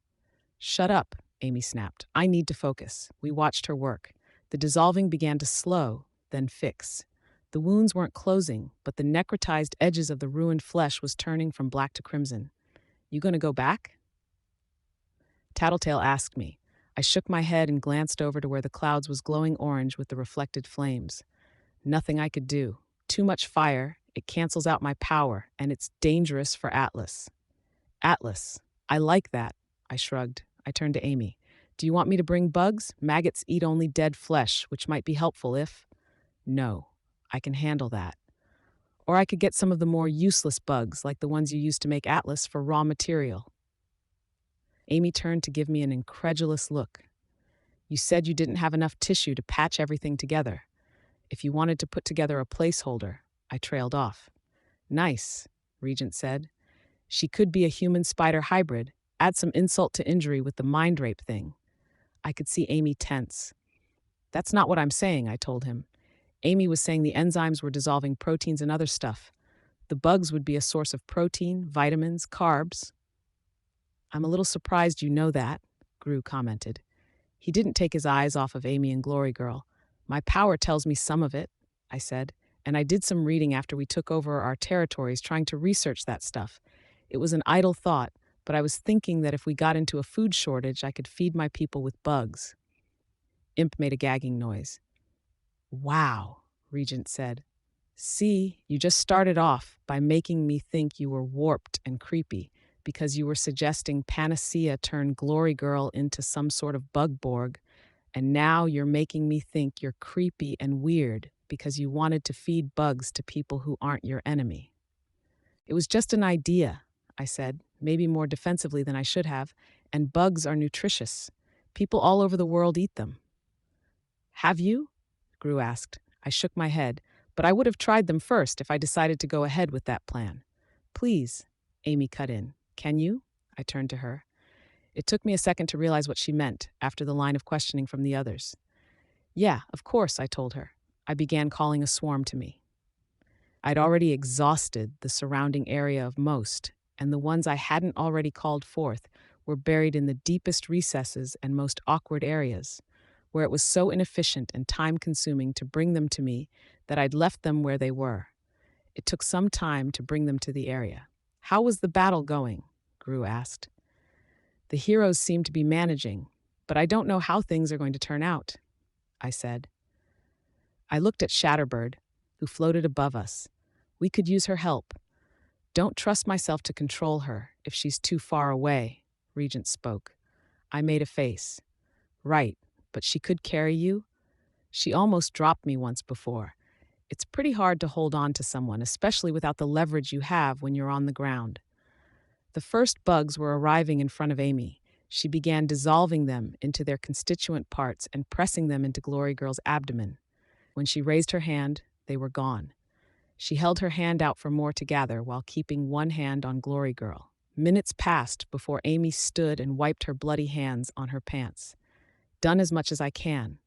Shut up, Amy snapped. I need to focus. We watched her work. The dissolving began to slow, then fix. The wounds weren't closing, but the necrotized edges of the ruined flesh was turning from black to crimson. You gonna go back? Tattletale asked me. I shook my head and glanced over to where the clouds was glowing orange with the reflected flames. Nothing I could do. Too much fire, it cancels out my power, and it's dangerous for Atlas. Atlas. I like that, I shrugged. I turned to Amy. Do you want me to bring bugs? Maggots eat only dead flesh, which might be helpful if... No, I can handle that. Or I could get some of the more useless bugs, like the ones you use to make Atlas, for raw material. Amy turned to give me an incredulous look. You said you didn't have enough tissue to patch everything together. If you wanted to put together a placeholder, I trailed off. Nice, Regent said. She could be a human-spider hybrid. Add some insult to injury with the mind rape thing. I could see Amy tense. That's not what I'm saying, I told him. Amy was saying the enzymes were dissolving proteins and other stuff. The bugs would be a source of protein, vitamins, carbs. I'm a little surprised you know that, Gru commented. He didn't take his eyes off of Amy and Glory Girl. My power tells me some of it, I said, and I did some reading after we took over our territories trying to research that stuff. It was an idle thought, but I was thinking that if we got into a food shortage, I could feed my people with bugs. Imp made a gagging noise. Wow, Regent said. See, you just started off by making me think you were warped and creepy because you were suggesting Panacea turn Glory Girl into some sort of bugborg, and now you're making me think you're creepy and weird because you wanted to feed bugs to people who aren't your enemy. It was just an idea, I said, maybe more defensively than I should have, and bugs are nutritious. People all over the world eat them. Have you? Gru asked. I shook my head, but I would have tried them first if I decided to go ahead with that plan. Please, Amy cut in. Can you? I turned to her. It took me a second to realize what she meant after the line of questioning from the others. Yeah, of course, I told her. I began calling a swarm to me. I'd already exhausted the surrounding area of most, and the ones I hadn't already called forth were buried in the deepest recesses and most awkward areas, where it was so inefficient and time-consuming to bring them to me that I'd left them where they were. It took some time to bring them to the area. How was the battle going? Gru asked. The heroes seem to be managing, but I don't know how things are going to turn out, I said. I looked at Shatterbird, who floated above us. We could use her help. Don't trust myself to control her if she's too far away, Regent spoke. I made a face. Right, but she could carry you? She almost dropped me once before. It's pretty hard to hold on to someone, especially without the leverage you have when you're on the ground. The first bugs were arriving in front of Amy. She began dissolving them into their constituent parts and pressing them into Glory Girl's abdomen. When she raised her hand, they were gone. She held her hand out for more to gather while keeping one hand on Glory Girl. Minutes passed before Amy stood and wiped her bloody hands on her pants. Done as much as I can.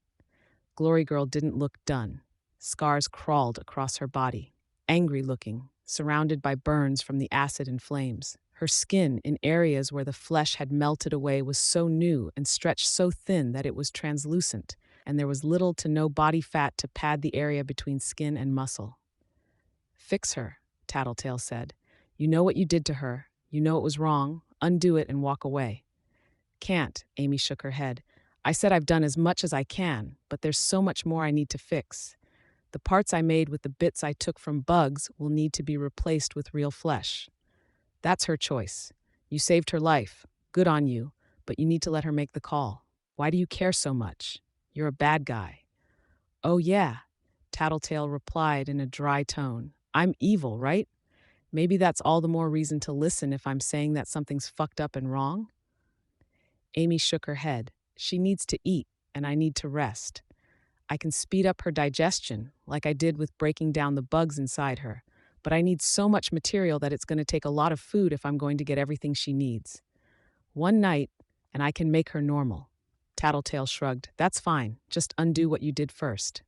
Glory Girl didn't look done. Scars crawled across her body, angry-looking, surrounded by burns from the acid and flames. Her skin, in areas where the flesh had melted away, was so new and stretched so thin that it was translucent, and there was little to no body fat to pad the area between skin and muscle. Fix her, Tattletale said. You know what you did to her. You know it was wrong. Undo it and walk away. Can't, Amy shook her head. I said I've done as much as I can, but there's so much more I need to fix. The parts I made with the bits I took from bugs will need to be replaced with real flesh. That's her choice. You saved her life. Good on you, but you need to let her make the call. Why do you care so much? You're a bad guy. Oh yeah, Tattletale replied in a dry tone. I'm evil, right? Maybe that's all the more reason to listen if I'm saying that something's fucked up and wrong? Amy shook her head. She needs to eat, and I need to rest. I can speed up her digestion, like I did with breaking down the bugs inside her, but I need so much material that it's going to take a lot of food if I'm going to get everything she needs. One night, and I can make her normal. Tattletale shrugged. That's fine. Just undo what you did first.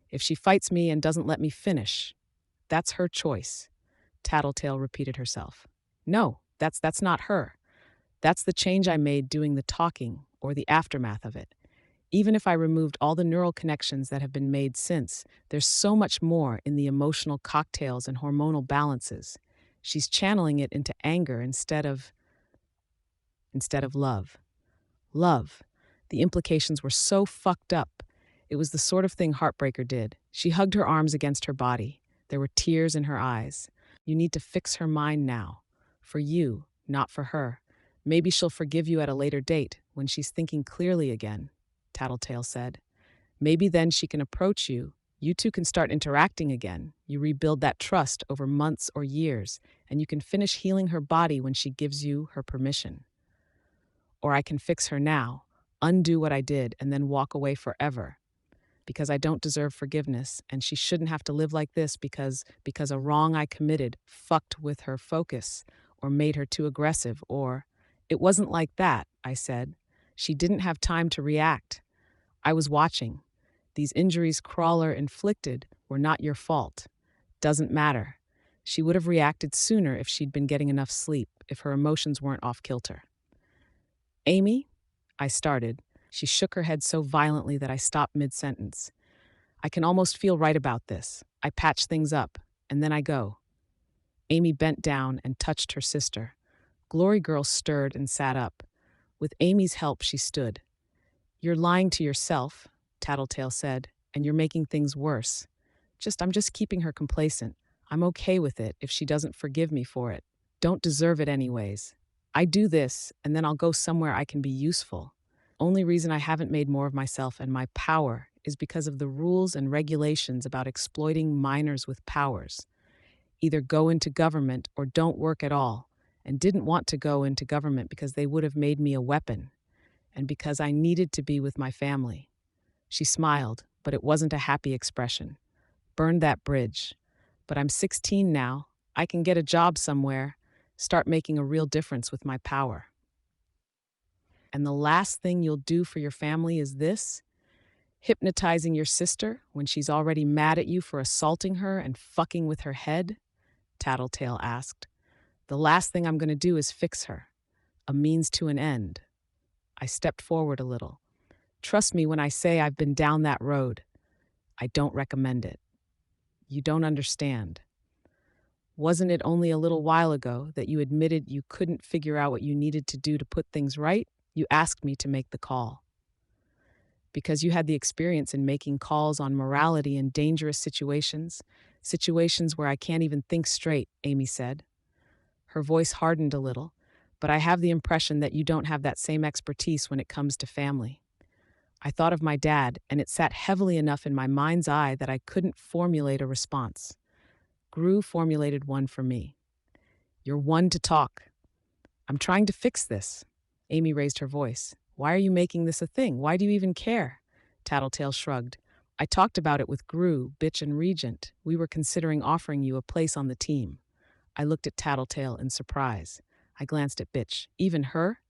If she fights me and doesn't let me finish, that's her choice. Tattletale repeated herself. No, that's not her. That's the change I made doing the talking, or the aftermath of it. Even if I removed all the neural connections that have been made since, there's so much more in the emotional cocktails and hormonal balances. She's channeling it into anger instead of love. Love. The implications were so fucked up. It was the sort of thing Heartbreaker did. She hugged her arms against her body. There were tears in her eyes. You need to fix her mind now. For you, not for her. Maybe she'll forgive you at a later date, when she's thinking clearly again, Tattletale said. Maybe then she can approach you. You two can start interacting again. You rebuild that trust over months or years, and you can finish healing her body when she gives you her permission. Or I can fix her now, undo what I did, and then walk away forever because I don't deserve forgiveness and she shouldn't have to live like this because a wrong I committed fucked with her focus or made her too aggressive or it wasn't like that, I said. She didn't have time to react. I was watching. These injuries Crawler inflicted were not your fault. Doesn't matter. She would have reacted sooner if she'd been getting enough sleep, if her emotions weren't off kilter. Amy? I started. She shook her head so violently that I stopped mid-sentence. I can almost feel right about this. I patch things up, and then I go. Amy bent down and touched her sister. Glory Girl stirred and sat up. With Amy's help, she stood. "You're lying to yourself," Tattletale said, "and you're making things worse. I'm just keeping her complacent. I'm okay with it if she doesn't forgive me for it. Don't deserve it anyways. I do this, and then I'll go somewhere I can be useful. Only reason I haven't made more of myself and my power is because of the rules and regulations about exploiting minors with powers. Either go into government or don't work at all, and didn't want to go into government because they would have made me a weapon, and because I needed to be with my family." She smiled, but it wasn't a happy expression. "Burned that bridge. But I'm 16 now. I can get a job somewhere, start making a real difference with my power. And the last thing you'll do for your family is this? Hypnotizing your sister when she's already mad at you for assaulting her and fucking with her head?" Tattletale asked. "The last thing I'm going to do is fix her. A means to an end." I stepped forward a little. "Trust me when I say I've been down that road. I don't recommend it. You don't understand. Wasn't it only a little while ago that you admitted you couldn't figure out what you needed to do to put things right? You asked me to make the call. Because you had the experience in making calls on morality in dangerous situations where I can't even think straight," Amy said. Her voice hardened a little, "but I have the impression that you don't have that same expertise when it comes to family." I thought of my dad, and it sat heavily enough in my mind's eye that I couldn't formulate a response. Gru formulated one for me. "You're one to talk. I'm trying to fix this." Amy raised her voice. "Why are you making this a thing? Why do you even care?" Tattletale shrugged. "I talked about it with Gru, Bitch, and Regent. We were considering offering you a place on the team." I looked at Tattletale in surprise. I glanced at Bitch. "Even her?"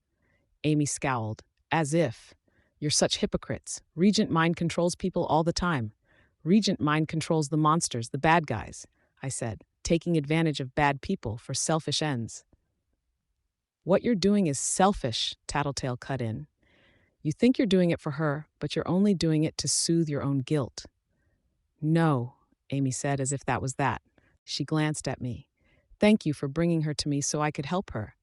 Amy scowled. "As if. You're such hypocrites. Regent mind controls people all the time. Regent mind controls the monsters, the bad guys," I said, "taking advantage of bad people for selfish ends." "What you're doing is selfish," Tattletale cut in. "You think you're doing it for her, but you're only doing it to soothe your own guilt." "No," Amy said, as if that was that. She glanced at me. "Thank you for bringing her to me so I could help her.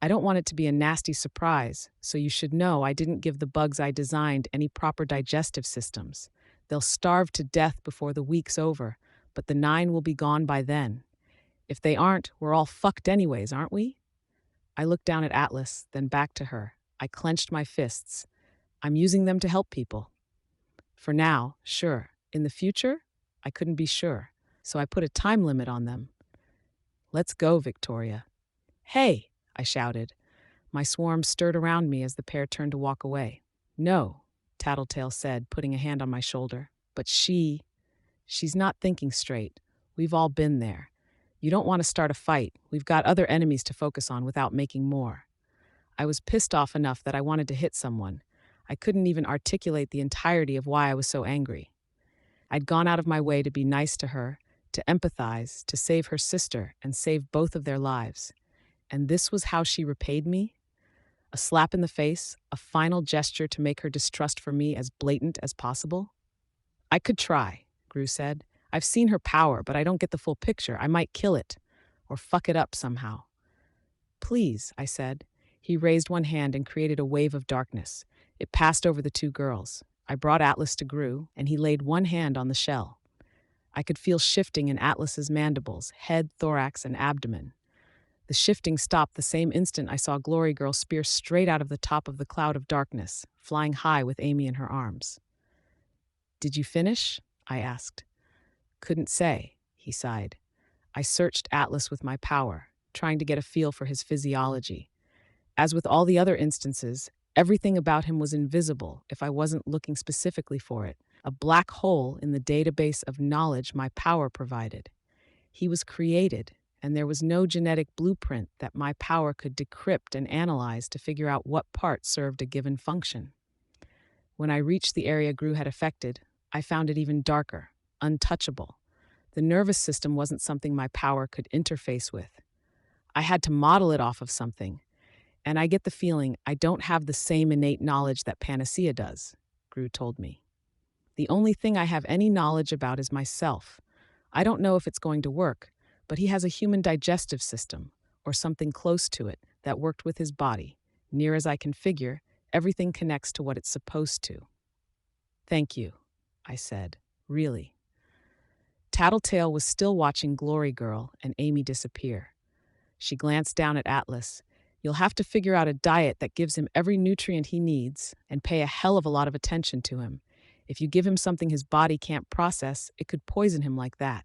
I don't want it to be a nasty surprise, so you should know I didn't give the bugs I designed any proper digestive systems. They'll starve to death before the week's over, but the 9 will be gone by then. If they aren't, we're all fucked anyways, aren't we?" I looked down at Atlas, then back to her. I clenched my fists. "I'm using them to help people. For now, sure. In the future, I couldn't be sure, so I put a time limit on them. Let's go, Victoria." "Hey!" I shouted. My swarm stirred around me as the pair turned to walk away. "No," Tattletale said, putting a hand on my shoulder. "But she's not thinking straight. We've all been there. You don't want to start a fight. We've got other enemies to focus on without making more." I was pissed off enough that I wanted to hit someone. I couldn't even articulate the entirety of why I was so angry. I'd gone out of my way to be nice to her, to empathize, to save her sister, and save both of their lives. And this was how she repaid me? A slap in the face, a final gesture to make her distrust for me as blatant as possible? "I could try," Gru said. "I've seen her power, but I don't get the full picture. I might kill it, or fuck it up somehow." "Please," I said. He raised one hand and created a wave of darkness. It passed over the two girls. I brought Atlas to Gru, and he laid one hand on the shell. I could feel shifting in Atlas's mandibles, head, thorax, and abdomen. The shifting stopped the same instant I saw Glory Girl spear straight out of the top of the cloud of darkness, flying high with Amy in her arms. "Did you finish?" I asked. "Couldn't say," he sighed. I searched Atlas with my power, trying to get a feel for his physiology. As with all the other instances, Everything about him was invisible if I wasn't looking specifically for it, a black hole in the database of knowledge my power provided. He was created, and there was no genetic blueprint that my power could decrypt and analyze to figure out what part served a given function. When I reached the area Gru had affected, I found it even darker, untouchable. The nervous system wasn't something my power could interface with. I had to model it off of something, and I get the feeling I don't have the same innate knowledge that Panacea does, Gru told me. The only thing I have any knowledge about is myself. I don't know if it's going to work, but he has a human digestive system, or something close to it, that worked with his body. Near as I can figure, everything connects to what it's supposed to. Thank you, I said, really. Tattletale was still watching Glory Girl and Amy disappear. She glanced down at Atlas. You'll have to figure out a diet that gives him every nutrient he needs and pay a hell of a lot of attention to him. If you give him something his body can't process, it could poison him like that.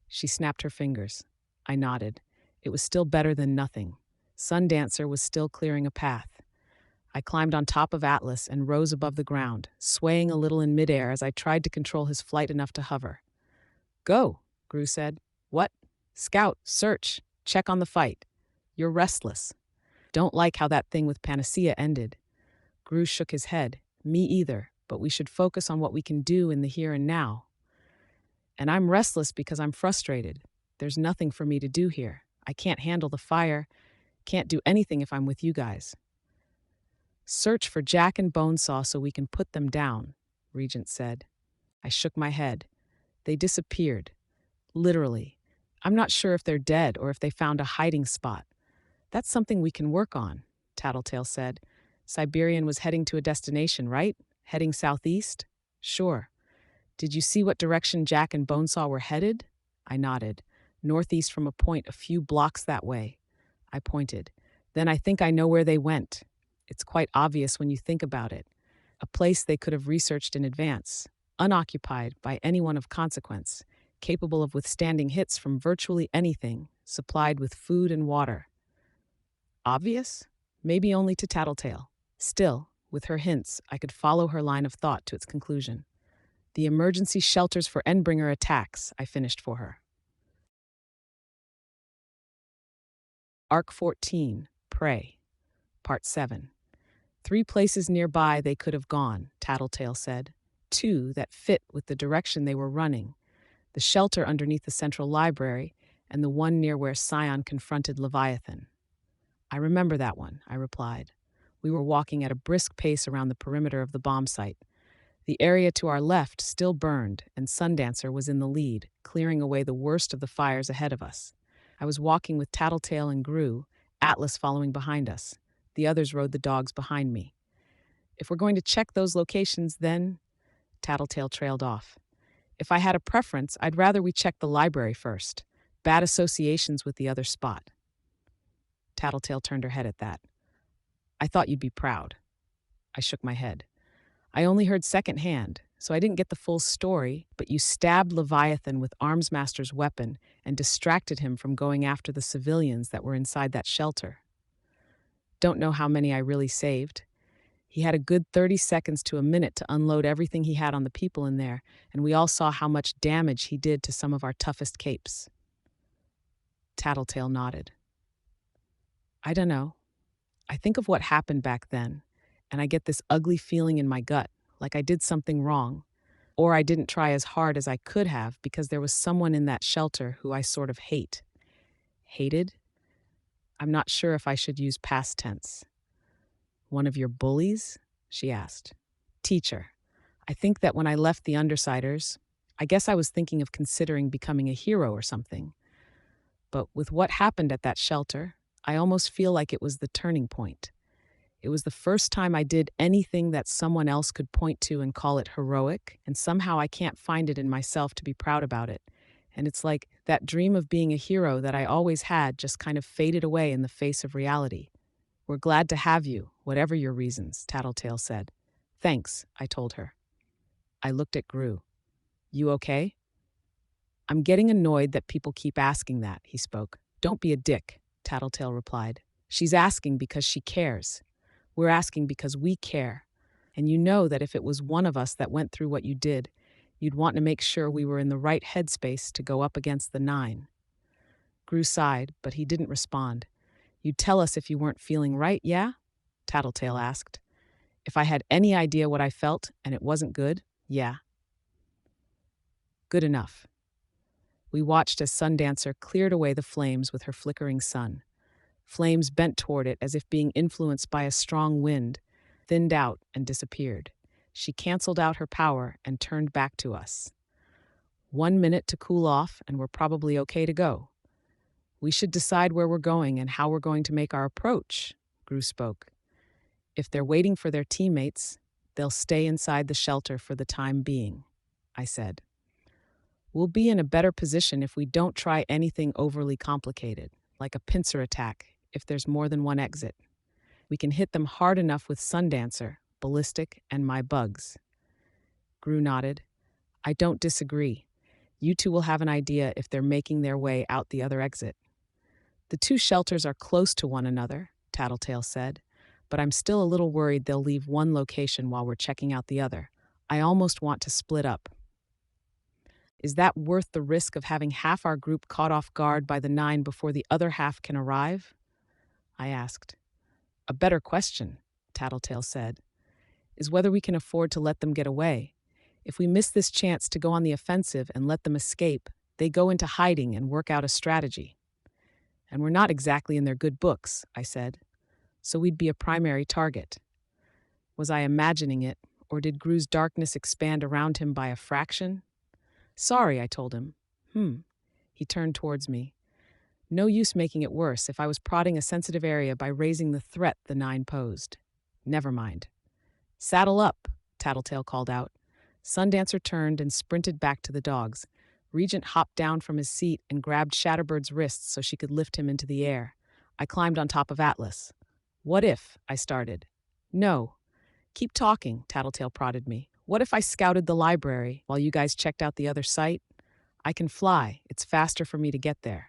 She snapped her fingers. I nodded. It was still better than nothing. Sundancer was still clearing a path. I climbed on top of Atlas and rose above the ground, swaying a little in midair as I tried to control his flight enough to hover. Go, Gru said. What? Scout, search, check on the fight. You're restless. Don't like how that thing with Panacea ended. Gru shook his head. Me either, but we should focus on what we can do in the here and now. And I'm restless because I'm frustrated. There's nothing for me to do here. I can't handle the fire, can't do anything if I'm with you guys. Search for Jack and Bonesaw so we can put them down, Regent said. I shook my head. They disappeared. Literally. I'm not sure if they're dead or if they found a hiding spot. That's something we can work on, Tattletale said. Siberian was heading to a destination, right? Heading southeast? Sure. Did you see what direction Jack and Bonesaw were headed? I nodded. Northeast from a point a few blocks that way. I pointed. Then I think I know where they went. It's quite obvious when you think about it. A place they could have researched in advance, unoccupied by anyone of consequence, capable of withstanding hits from virtually anything, supplied with food and water. Obvious? Maybe only to Tattletale. Still, with her hints, I could follow her line of thought to its conclusion. The emergency shelters for Endbringer attacks, I finished for her. Arc 14, Prey, Part 7. 3 places nearby they could have gone, Tattletale said. 2 that fit with the direction they were running. The shelter underneath the central library, and the one near where Scion confronted Leviathan. I remember that one, I replied. We were walking at a brisk pace around the perimeter of the bomb site. The area to our left still burned, and Sundancer was in the lead, clearing away the worst of the fires ahead of us. I was walking with Tattletale and Gru, Atlas following behind us. The others rode the dogs behind me. If we're going to check those locations, then... Tattletale trailed off. If I had a preference, I'd rather we check the library first. Bad associations with the other spot. Tattletale turned her head at that. I thought you'd be proud. I shook my head. I only heard secondhand, so I didn't get the full story, but you stabbed Leviathan with Armsmaster's weapon and distracted him from going after the civilians that were inside that shelter. Don't know how many I really saved. He had a good 30 seconds to a minute to unload everything he had on the people in there, and we all saw how much damage he did to some of our toughest capes. Tattletale nodded. I don't know. I think of what happened back then, and I get this ugly feeling in my gut, like I did something wrong, or I didn't try as hard as I could have because there was someone in that shelter who I sort of hate. Hated? I'm not sure if I should use past tense. One of your bullies? She asked. Teacher. I think that when I left the Undersiders, I guess I was thinking of considering becoming a hero or something. But with what happened at that shelter, I almost feel like it was the turning point. It was the first time I did anything that someone else could point to and call it heroic, and somehow I can't find it in myself to be proud about it. And it's like that dream of being a hero that I always had just kind of faded away in the face of reality. We're glad to have you, whatever your reasons, Tattletale said. Thanks, I told her. I looked at Gru. You okay? I'm getting annoyed that people keep asking that, he spoke. Don't be a dick, Tattletale replied. She's asking because she cares. We're asking because we care. And you know that if it was one of us that went through what you did, you'd want to make sure we were in the right headspace to go up against the 9. Gru sighed, but he didn't respond. You'd tell us if you weren't feeling right, yeah? Tattletale asked. If I had any idea what I felt and it wasn't good, yeah. Good enough. We watched as Sundancer cleared away the flames with her flickering sun. Flames bent toward it as if being influenced by a strong wind, thinned out and disappeared. She canceled out her power and turned back to us. 1 minute to cool off and we're probably okay to go. We should decide where we're going and how we're going to make our approach, Gru spoke. If they're waiting for their teammates, they'll stay inside the shelter for the time being, I said. We'll be in a better position if we don't try anything overly complicated, like a pincer attack, if there's more than one exit. We can hit them hard enough with Sundancer, Ballistic, and my bugs. Gru nodded. I don't disagree. You two will have an idea if they're making their way out the other exit. The two shelters are close to one another, Tattletale said, but I'm still a little worried they'll leave one location while we're checking out the other. I almost want to split up. Is that worth the risk of having half our group caught off guard by the 9 before the other half can arrive? I asked. A better question, Tattletale said, is whether we can afford to let them get away. If we miss this chance to go on the offensive and let them escape, they go into hiding and work out a strategy. And we're not exactly in their good books, I said, so we'd be a primary target. Was I imagining it, or did Gru's darkness expand around him by a fraction? Sorry, I told him. He turned towards me. No use making it worse if I was prodding a sensitive area by raising the threat the 9 posed. Never mind. Saddle up, Tattletale called out. Sundancer turned and sprinted back to the dogs. Regent hopped down from his seat and grabbed Shatterbird's wrists so she could lift him into the air. I climbed on top of Atlas. What if, I started. No. Keep talking, Tattletale prodded me. What if I scouted the library while you guys checked out the other site? I can fly. It's faster for me to get there.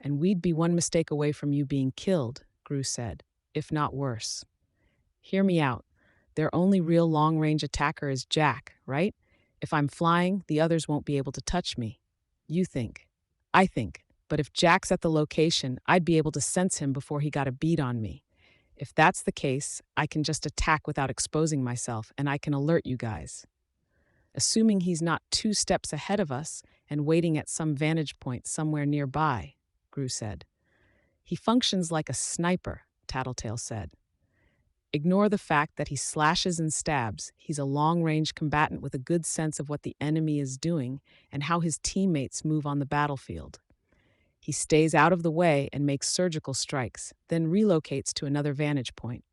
And we'd be one mistake away from you being killed, Gru said, if not worse. Hear me out. Their only real long-range attacker is Jack, right? If I'm flying, the others won't be able to touch me. You think. I think. But if Jack's at the location, I'd be able to sense him before he got a bead on me. If that's the case, I can just attack without exposing myself, and I can alert you guys. Assuming he's not 2 steps ahead of us and waiting at some vantage point somewhere nearby, Gru said. He functions like a sniper, Tattletale said. Ignore the fact that he slashes and stabs. He's a long-range combatant with a good sense of what the enemy is doing and how his teammates move on the battlefield. He stays out of the way and makes surgical strikes, then relocates to another vantage point.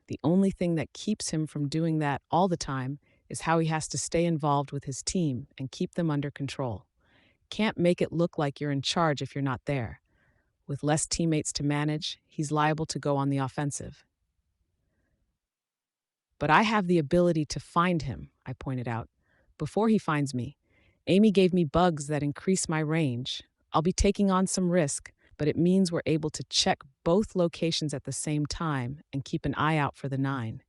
The only thing that keeps him from doing that all the time is how he has to stay involved with his team and keep them under control. Can't make it look like you're in charge if you're not there. With less teammates to manage, he's liable to go on the offensive. But I have the ability to find him, I pointed out. Before he finds me, Amy gave me bugs that increase my range. I'll be taking on some risk, but it means we're able to check both locations at the same time and keep an eye out for the 9.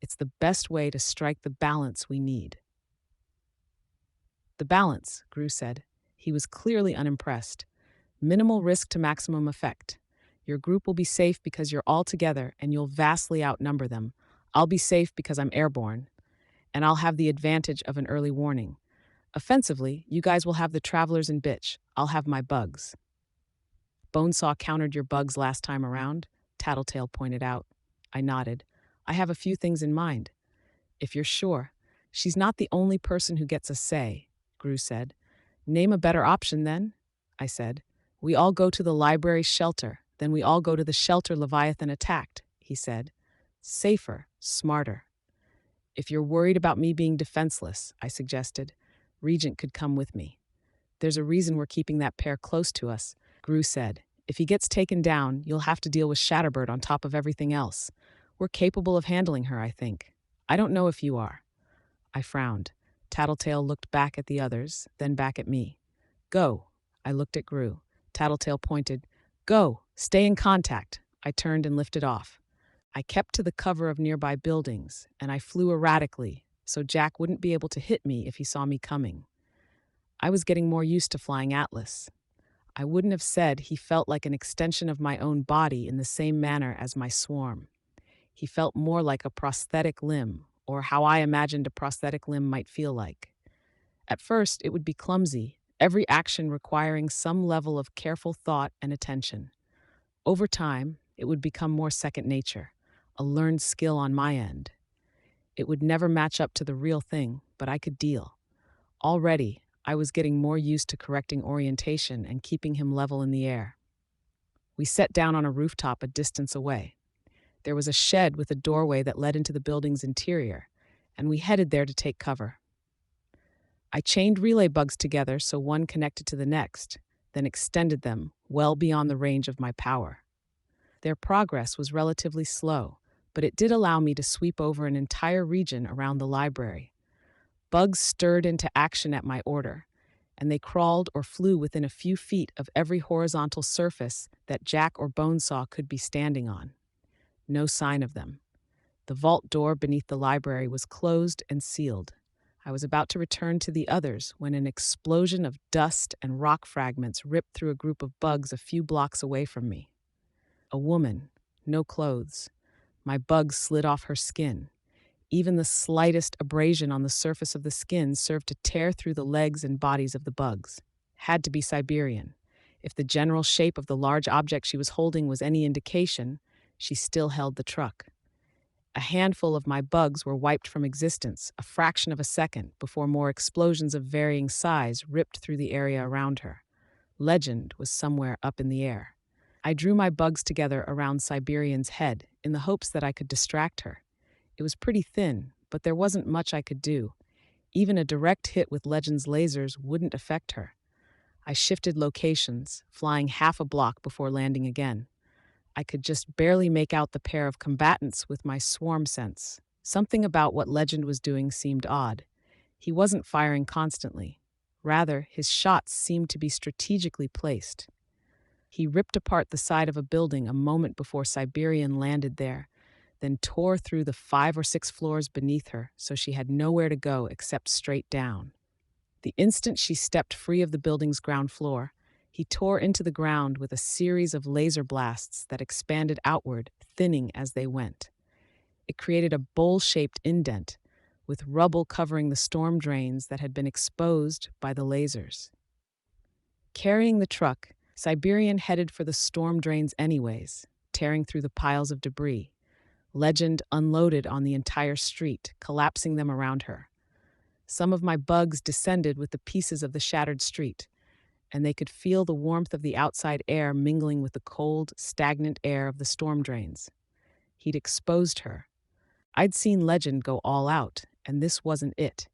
It's the best way to strike the balance we need. The balance, Gru said. He was clearly unimpressed. Minimal risk to maximum effect. Your group will be safe because you're all together and you'll vastly outnumber them. I'll be safe because I'm airborne, and I'll have the advantage of an early warning. Offensively, you guys will have the travelers and bitch. I'll have my bugs. Bonesaw countered your bugs last time around, Tattletale pointed out. I nodded. I have a few things in mind. If you're sure. She's not the only person who gets a say, Gru said. Name a better option then, I said. We all go to the library shelter, then we all go to the shelter Leviathan attacked, he said. Safer, smarter. If you're worried about me being defenseless, I suggested, Regent could come with me. There's a reason we're keeping that pair close to us, Gru said. If he gets taken down, you'll have to deal with Shatterbird on top of everything else. We're capable of handling her, I think. I don't know if you are. I frowned. Tattletale looked back at the others, then back at me. Go. I looked at Gru. Tattletale pointed. Go. Stay in contact. I turned and lifted off. I kept to the cover of nearby buildings, and I flew erratically so Jack wouldn't be able to hit me if he saw me coming. I was getting more used to flying Atlas. I wouldn't have said he felt like an extension of my own body in the same manner as my swarm. He felt more like a prosthetic limb, or how I imagined a prosthetic limb might feel like. At first, it would be clumsy, every action requiring some level of careful thought and attention. Over time, it would become more second nature, a learned skill on my end. It would never match up to the real thing, but I could deal. Already, I was getting more used to correcting orientation and keeping him level in the air. We set down on a rooftop a distance away. There was a shed with a doorway that led into the building's interior, and we headed there to take cover. I chained relay bugs together so one connected to the next, then extended them well beyond the range of my power. Their progress was relatively slow, but it did allow me to sweep over an entire region around the library. Bugs stirred into action at my order, and they crawled or flew within a few feet of every horizontal surface that Jack or Bonesaw could be standing on. No sign of them. The vault door beneath the library was closed and sealed. I was about to return to the others when an explosion of dust and rock fragments ripped through a group of bugs a few blocks away from me. A woman, no clothes. My bugs slid off her skin. Even the slightest abrasion on the surface of the skin served to tear through the legs and bodies of the bugs. Had to be Siberian. If the general shape of the large object she was holding was any indication, she still held the truck. A handful of my bugs were wiped from existence, a fraction of a second, before more explosions of varying size ripped through the area around her. Legend was somewhere up in the air. I drew my bugs together around Siberian's head in the hopes that I could distract her. It was pretty thin, but there wasn't much I could do. Even a direct hit with Legend's lasers wouldn't affect her. I shifted locations, flying half a block before landing again. I could just barely make out the pair of combatants with my swarm sense. Something about what Legend was doing seemed odd. He wasn't firing constantly. Rather, his shots seemed to be strategically placed. He ripped apart the side of a building a moment before Siberian landed there, then tore through the 5 or 6 floors beneath her so she had nowhere to go except straight down. The instant she stepped free of the building's ground floor, he tore into the ground with a series of laser blasts that expanded outward, thinning as they went. It created a bowl-shaped indent, with rubble covering the storm drains that had been exposed by the lasers. Carrying the truck, Siberian headed for the storm drains anyways, tearing through the piles of debris. Legend unloaded on the entire street, collapsing them around her. Some of my bugs descended with the pieces of the shattered street, and they could feel the warmth of the outside air mingling with the cold, stagnant air of the storm drains. He'd exposed her. I'd seen Legend go all out, and this wasn't it.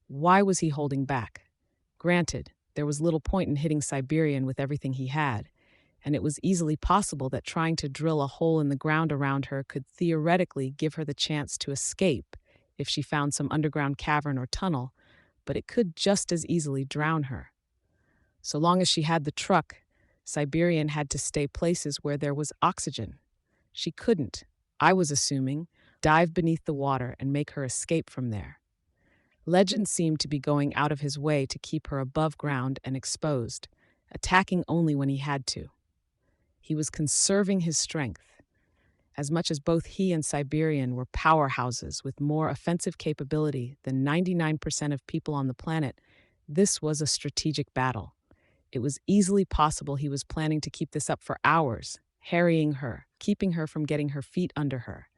Why was he holding back? Granted, there was little point in hitting Siberian with everything he had, and it was easily possible that trying to drill a hole in the ground around her could theoretically give her the chance to escape if she found some underground cavern or tunnel, but it could just as easily drown her. So long as she had the truck, Siberian had to stay places where there was oxygen. She couldn't, I was assuming, dive beneath the water and make her escape from there. Legend seemed to be going out of his way to keep her above ground and exposed, attacking only when he had to. He was conserving his strength. As much as both he and Siberian were powerhouses with more offensive capability than 99% of people on the planet, this was a strategic battle. It was easily possible he was planning to keep this up for hours, harrying her, keeping her from getting her feet under her.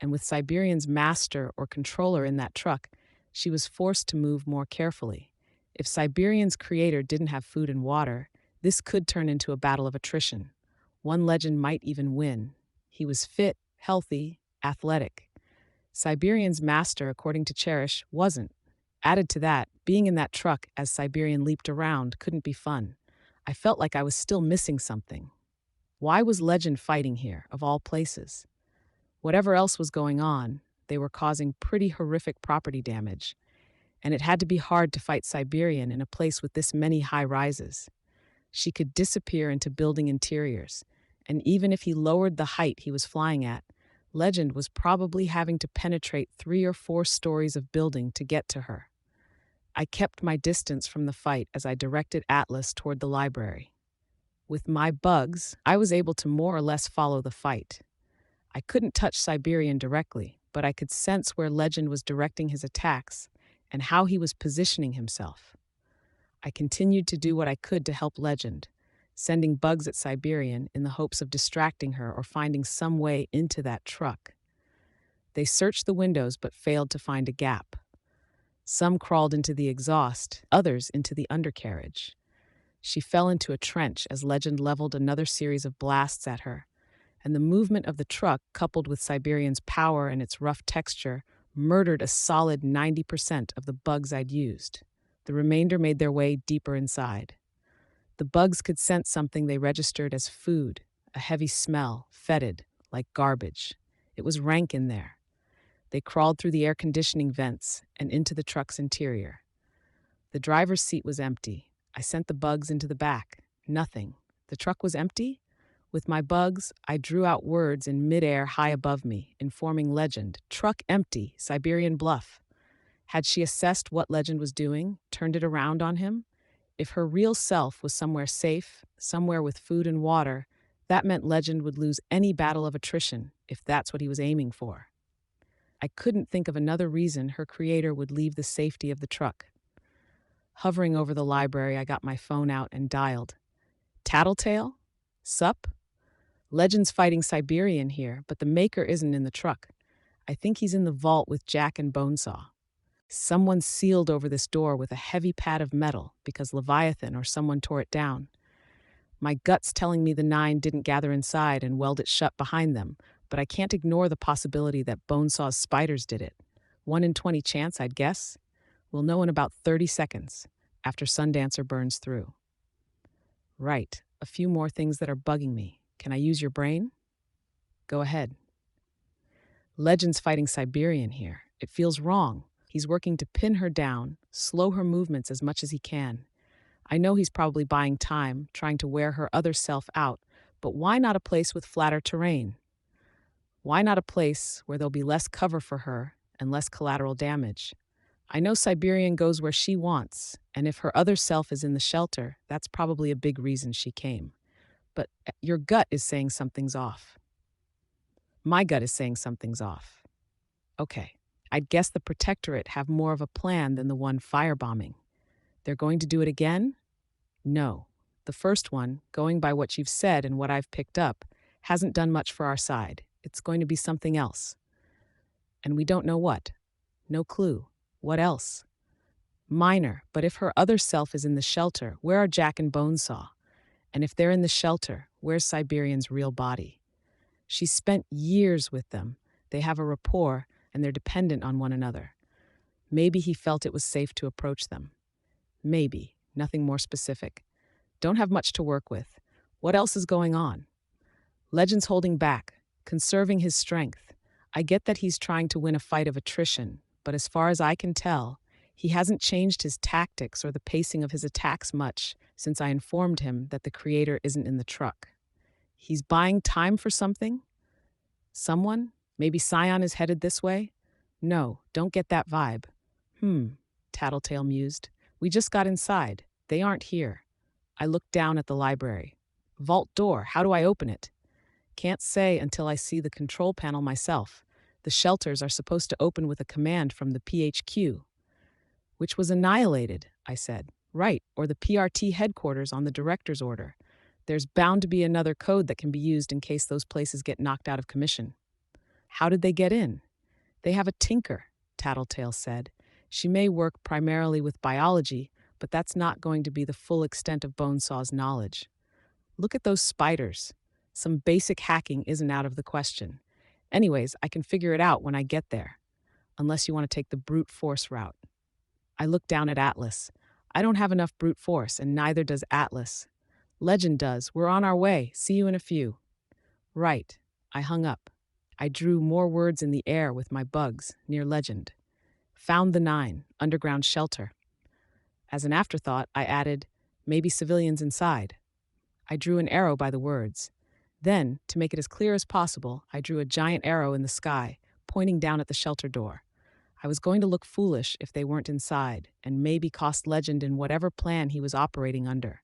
And with Siberian's master or controller in that truck, she was forced to move more carefully. If Siberian's creator didn't have food and water, this could turn into a battle of attrition. One Legend might even win. He was fit, healthy, athletic. Siberian's master, according to Cherish, wasn't. Added to that, being in that truck as Siberian leaped around couldn't be fun. I felt like I was still missing something. Why was Legend fighting here, of all places? Whatever else was going on, they were causing pretty horrific property damage, and it had to be hard to fight Siberian in a place with this many high rises. She could disappear into building interiors, and even if he lowered the height he was flying at, Legend was probably having to penetrate 3 or 4 stories of building to get to her. I kept my distance from the fight as I directed Atlas toward the library. With my bugs, I was able to more or less follow the fight. I couldn't touch Siberian directly, but I could sense where Legend was directing his attacks and how he was positioning himself. I continued to do what I could to help Legend, sending bugs at Siberian in the hopes of distracting her or finding some way into that truck. They searched the windows but failed to find a gap. Some crawled into the exhaust, others into the undercarriage. She fell into a trench as Legend leveled another series of blasts at her, and the movement of the truck, coupled with Siberian's power and its rough texture, murdered a solid 90% of the bugs I'd used. The remainder made their way deeper inside. The bugs could sense something they registered as food, a heavy smell, fetid, like garbage. It was rank in there. They crawled through the air conditioning vents and into the truck's interior. The driver's seat was empty. I sent the bugs into the back. Nothing. The truck was empty? With my bugs, I drew out words in midair high above me, informing Legend, truck empty, Siberian bluff. Had she assessed what Legend was doing, turned it around on him? If her real self was somewhere safe, somewhere with food and water, that meant Legend would lose any battle of attrition, if that's what he was aiming for. I couldn't think of another reason her creator would leave the safety of the truck. Hovering over the library, I got my phone out and dialed. Tattletale? Sup? Legend's fighting Siberian here, but the maker isn't in the truck. I think he's in the vault with Jack and Bonesaw. Someone sealed over this door with a heavy pad of metal because Leviathan or someone tore it down. My gut's telling me the 9 didn't gather inside and weld it shut behind them, but I can't ignore the possibility that Bonesaw's spiders did it. 1 in 20 chance, I'd guess. We'll know in about 30 seconds, after Sundancer burns through. Right, a few more things that are bugging me. Can I use your brain? Go ahead. Legend's fighting Siberian here. It feels wrong. He's working to pin her down, slow her movements as much as he can. I know he's probably buying time, trying to wear her other self out, but why not a place with flatter terrain? Why not a place where there'll be less cover for her and less collateral damage? I know Siberian goes where she wants, and if her other self is in the shelter, that's probably a big reason she came. But your gut is saying something's off. My gut is saying something's off. Okay, I'd guess the Protectorate have more of a plan than the one firebombing. They're going to do it again? No. The first one, going by what you've said and what I've picked up, hasn't done much for our side. It's going to be something else. And we don't know what. No clue. What else? Minor, but if her other self is in the shelter, where are Jack and Bonesaw? And if they're in the shelter, where's Siberian's real body? She's spent years with them. They have a rapport, and they're dependent on one another. Maybe he felt it was safe to approach them. Maybe. Nothing more specific. Don't have much to work with. What else is going on? Legend's holding back, conserving his strength. I get that he's trying to win a fight of attrition, but as far as I can tell, he hasn't changed his tactics or the pacing of his attacks much since I informed him that the creator isn't in the truck. He's buying time for something? Someone? Maybe Scion is headed this way? No, don't get that vibe. Tattletale mused. We just got inside. They aren't here. I looked down at the library. Vault door, how do I open it? Can't say until I see the control panel myself. The shelters are supposed to open with a command from the PHQ. Which was annihilated, I said. Right, or the PRT headquarters on the director's order. There's bound to be another code that can be used in case those places get knocked out of commission. How did they get in? They have a tinker, Tattletale said. She may work primarily with biology, but that's not going to be the full extent of Bonesaw's knowledge. Look at those spiders. Some basic hacking isn't out of the question. Anyways, I can figure it out when I get there. Unless you want to take the brute force route. I looked down at Atlas. I don't have enough brute force, and neither does Atlas. Legend does. We're on our way. See you in a few. Right. I hung up. I drew more words in the air with my bugs, near Legend. Found the 9, underground shelter. As an afterthought, I added, maybe civilians inside. I drew an arrow by the words. Then, to make it as clear as possible, I drew a giant arrow in the sky, pointing down at the shelter door. I was going to look foolish if they weren't inside, and maybe cost Legend in whatever plan he was operating under.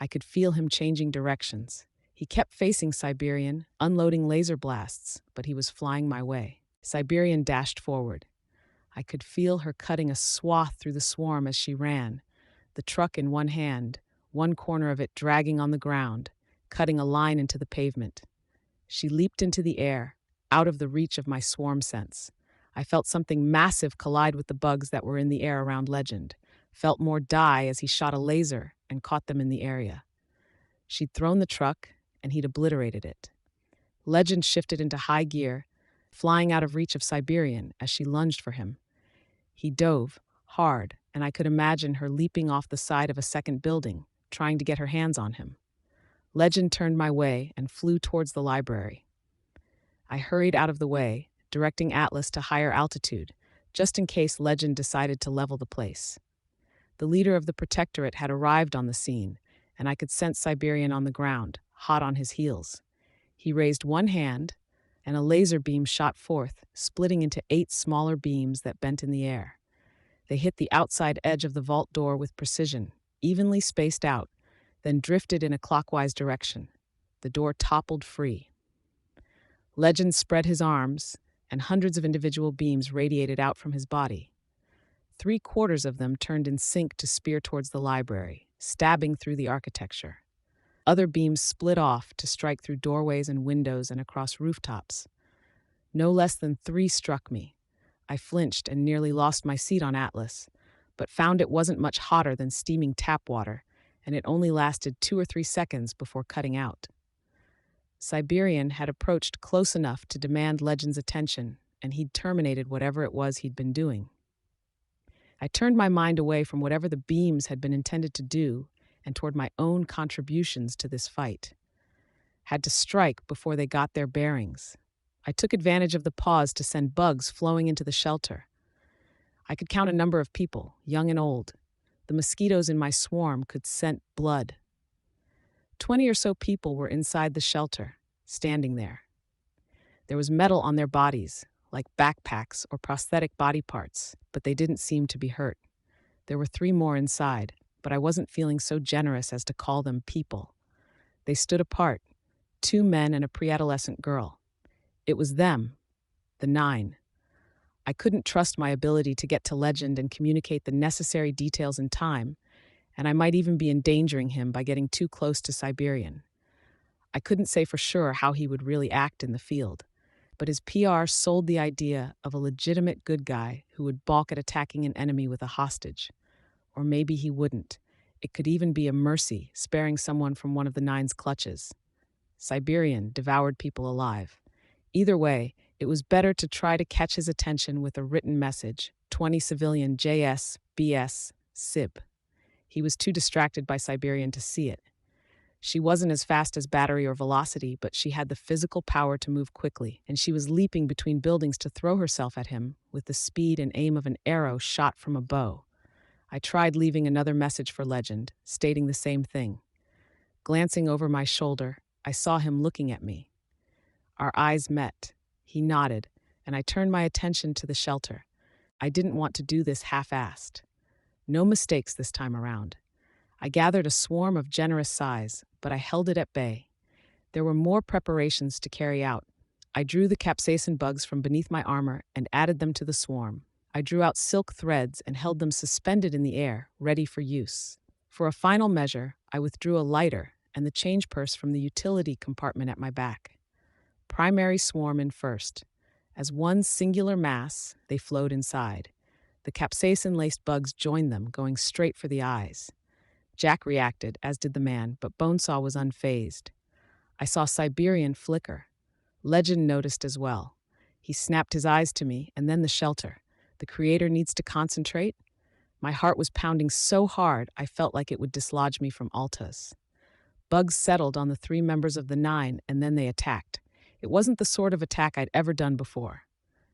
I could feel him changing directions. He kept facing Siberian, unloading laser blasts, but he was flying my way. Siberian dashed forward. I could feel her cutting a swath through the swarm as she ran, the truck in one hand, one corner of it dragging on the ground, cutting a line into the pavement. She leaped into the air, out of the reach of my swarm sense. I felt something massive collide with the bugs that were in the air around Legend, felt more die as he shot a laser and caught them in the area. She'd thrown the truck, and he'd obliterated it. Legend shifted into high gear, flying out of reach of Siberian as she lunged for him. He dove, hard, and I could imagine her leaping off the side of a second building, trying to get her hands on him. Legend turned my way and flew towards the library. I hurried out of the way, directing Atlas to higher altitude, just in case Legend decided to level the place. The leader of the Protectorate had arrived on the scene, and I could sense Siberian on the ground, hot on his heels. He raised one hand, and a laser beam shot forth, splitting into 8 smaller beams that bent in the air. They hit the outside edge of the vault door with precision, evenly spaced out, then drifted in a clockwise direction. The door toppled free. Legend spread his arms, and hundreds of individual beams radiated out from his body. 3/4 of them turned in sync to spear towards the library, stabbing through the architecture. Other beams split off to strike through doorways and windows and across rooftops. No less than 3 struck me. I flinched and nearly lost my seat on Atlas, but found it wasn't much hotter than steaming tap water, and it only lasted 2 or 3 seconds before cutting out. Siberian had approached close enough to demand Legend's attention, and he'd terminated whatever it was he'd been doing. I turned my mind away from whatever the beams had been intended to do and toward my own contributions to this fight. Had to strike before they got their bearings. I took advantage of the pause to send bugs flowing into the shelter. I could count a number of people, young and old. The mosquitoes in my swarm could scent blood. 20 or so people were inside the shelter, standing there. There was metal on their bodies, like backpacks or prosthetic body parts, but they didn't seem to be hurt. There were 3 more inside, but I wasn't feeling so generous as to call them people. They stood apart, 2 men and a pre-adolescent girl. It was them, the 9. I couldn't trust my ability to get to Legend and communicate the necessary details in time, and I might even be endangering him by getting too close to Siberian. I couldn't say for sure how he would really act in the field, but his PR sold the idea of a legitimate good guy who would balk at attacking an enemy with a hostage. Or maybe he wouldn't. It could even be a mercy, sparing someone from one of the 9's clutches. Siberian devoured people alive. Either way, it was better to try to catch his attention with a written message, 20 civilian JS, BS, SIB. He was too distracted by Siberian to see it. She wasn't as fast as battery or velocity, but she had the physical power to move quickly, and she was leaping between buildings to throw herself at him with the speed and aim of an arrow shot from a bow. I tried leaving another message for Legend, stating the same thing. Glancing over my shoulder, I saw him looking at me. Our eyes met. He nodded, and I turned my attention to the shelter. I didn't want to do this half-assed. No mistakes this time around. I gathered a swarm of generous size, but I held it at bay. There were more preparations to carry out. I drew the capsaicin bugs from beneath my armor and added them to the swarm. I drew out silk threads and held them suspended in the air, ready for use. For a final measure, I withdrew a lighter and the change purse from the utility compartment at my back. Primary swarm in first. As one singular mass, they flowed inside. The capsaicin-laced bugs joined them, going straight for the eyes. Jack reacted, as did the man, but Bonesaw was unfazed. I saw Siberian flicker. Legend noticed as well. He snapped his eyes to me, and then the shelter. The creator needs to concentrate. My heart was pounding so hard I felt like it would dislodge me from Alta's. Bugs settled on the 3 members of the 9, and then they attacked. It wasn't the sort of attack I'd ever done before.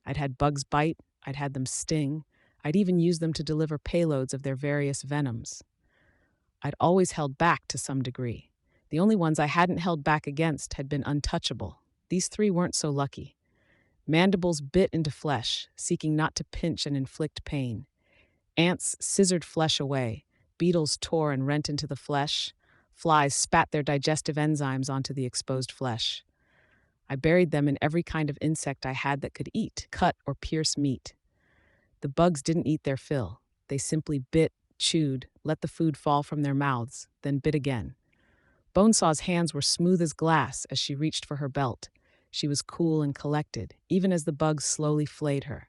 I'd had bugs bite, I'd had them sting, I'd even used them to deliver payloads of their various venoms. I'd always held back to some degree. The only ones I hadn't held back against had been untouchable. These three weren't so lucky. Mandibles bit into flesh, seeking not to pinch and inflict pain. Ants scissored flesh away. Beetles tore and rent into the flesh. Flies spat their digestive enzymes onto the exposed flesh. I buried them in every kind of insect I had that could eat, cut, or pierce meat. The bugs didn't eat their fill. They simply bit, chewed, let the food fall from their mouths, then bit again. Bonesaw's hands were smooth as glass as she reached for her belt. She was cool and collected, even as the bugs slowly flayed her.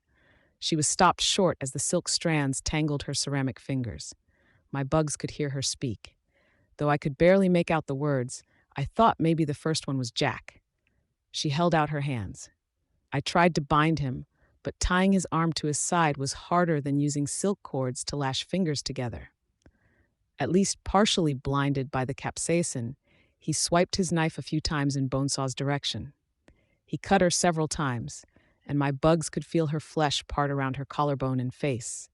She was stopped short as the silk strands tangled her ceramic fingers. My bugs could hear her speak. Though I could barely make out the words, I thought maybe the first one was Jack. She held out her hands. I tried to bind him, but tying his arm to his side was harder than using silk cords to lash fingers together. At least partially blinded by the capsaicin, he swiped his knife a few times in Bonesaw's direction. He cut her several times, and my bugs could feel her flesh part around her collarbone and face.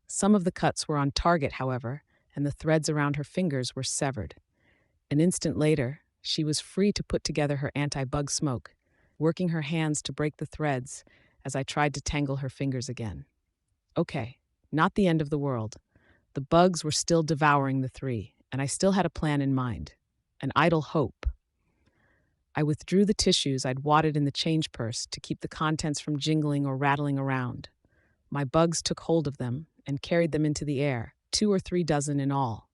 Some of the cuts were on target, however, and the threads around her fingers were severed. An instant later, she was free to put together her anti-bug smoke, working her hands to break the threads as I tried to tangle her fingers again. Okay, not the end of the world. The bugs were still devouring the three, and I still had a plan in mind, an idle hope. I withdrew the tissues I'd wadded in the change purse to keep the contents from jingling or rattling around. My bugs took hold of them and carried them into the air, 2 or 3 dozen in all.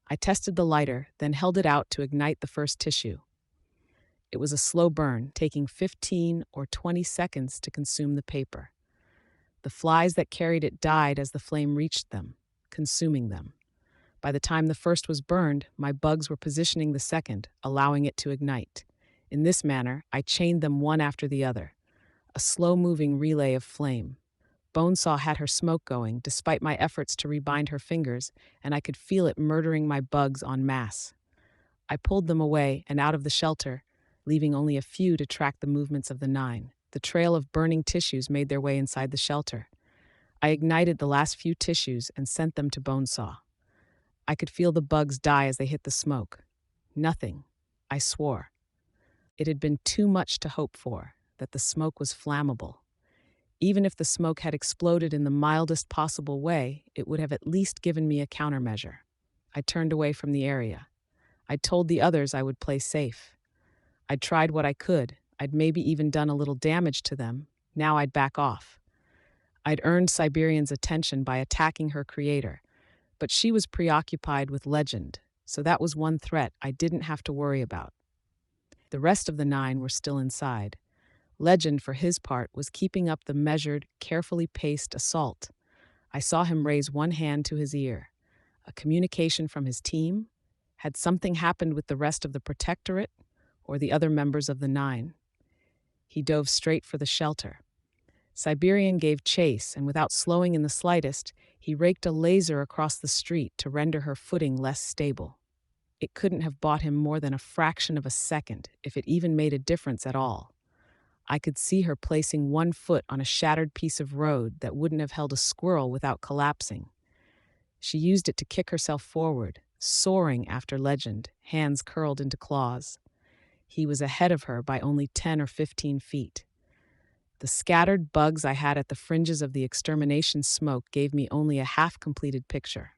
I tested the lighter, then held it out to ignite the first tissue. It was a slow burn, taking 15 or 20 seconds to consume the paper. The flies that carried it died as the flame reached them, consuming them. By the time the first was burned, my bugs were positioning the second, allowing it to ignite. In this manner, I chained them one after the other, a slow-moving relay of flame. Bonesaw had her smoke going, despite my efforts to rebind her fingers, and I could feel it murdering my bugs en masse. I pulled them away and out of the shelter, leaving only a few to track the movements of the 9. The trail of burning tissues made their way inside the shelter. I ignited the last few tissues and sent them to Bonesaw. I could feel the bugs die as they hit the smoke. Nothing, I swore. It had been too much to hope for, that the smoke was flammable. Even if the smoke had exploded in the mildest possible way, it would have at least given me a countermeasure. I turned away from the area. I'd told the others I would play safe. I'd tried what I could. I'd maybe even done a little damage to them. Now I'd back off. I'd earned Siberian's attention by attacking her creator, but she was preoccupied with Legend, so that was one threat I didn't have to worry about. The rest of the 9 were still inside. Legend, for his part, was keeping up the measured, carefully paced assault. I saw him raise one hand to his ear. A communication from his team? Had something happened with the rest of the Protectorate or the other members of the 9? He dove straight for the shelter. Siberian gave chase, and without slowing in the slightest, he raked a laser across the street to render her footing less stable. It couldn't have bought him more than a fraction of a second, if it even made a difference at all. I could see her placing one foot on a shattered piece of road that wouldn't have held a squirrel without collapsing. She used it to kick herself forward, soaring after Legend, hands curled into claws. He was ahead of her by only 10 or 15 feet. The scattered bugs I had at the fringes of the extermination smoke gave me only a half-completed picture.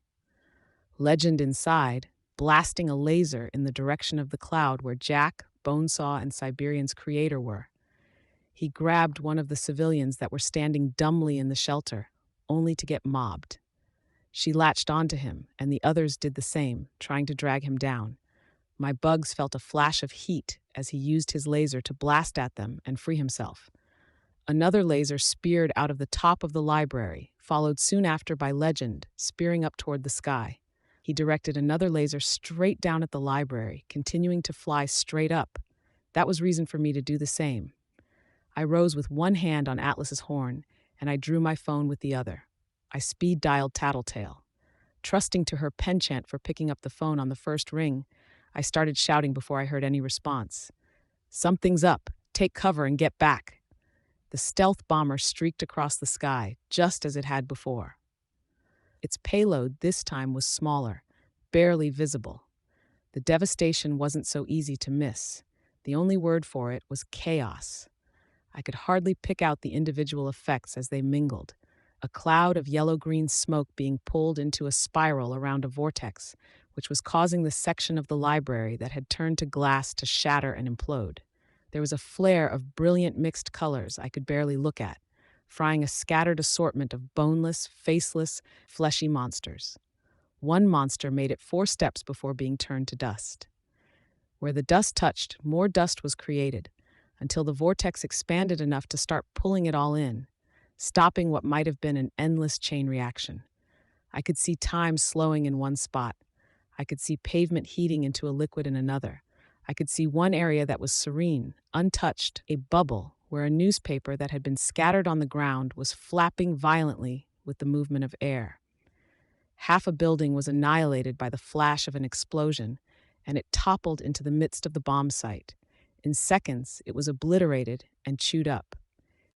Legend inside, blasting a laser in the direction of the cloud where Jack, Bonesaw, and Siberian's creator were. He grabbed one of the civilians that were standing dumbly in the shelter, only to get mobbed. She latched onto him, and the others did the same, trying to drag him down. My bugs felt a flash of heat as he used his laser to blast at them and free himself. Another laser speared out of the top of the library, followed soon after by Legend, spearing up toward the sky. He directed another laser straight down at the library, continuing to fly straight up. That was reason for me to do the same. I rose with one hand on Atlas's horn, and I drew my phone with the other. I speed-dialed Tattletale. Trusting to her penchant for picking up the phone on the first ring, I started shouting before I heard any response. "Something's up. Take cover and get back." The stealth bomber streaked across the sky, just as it had before. Its payload this time was smaller, barely visible. The The devastation wasn't so easy to miss. The only word for it was chaos. I could hardly pick out the individual effects as they mingled. A cloud of yellow-green smoke being pulled into a spiral around a vortex, which was causing the section of the library that had turned to glass to shatter and implode. There was a flare of brilliant mixed colors I could barely look at, frying a scattered assortment of boneless, faceless, fleshy monsters. One monster made it 4 steps before being turned to dust. Where the dust touched, more dust was created, until the vortex expanded enough to start pulling it all in, stopping what might have been an endless chain reaction. I could see time slowing in one spot. I could see pavement heating into a liquid in another. I could see one area that was serene, untouched, a bubble where a newspaper that had been scattered on the ground was flapping violently with the movement of air. Half a building was annihilated by the flash of an explosion, and it toppled into the midst of the bomb site. In seconds, it was obliterated and chewed up.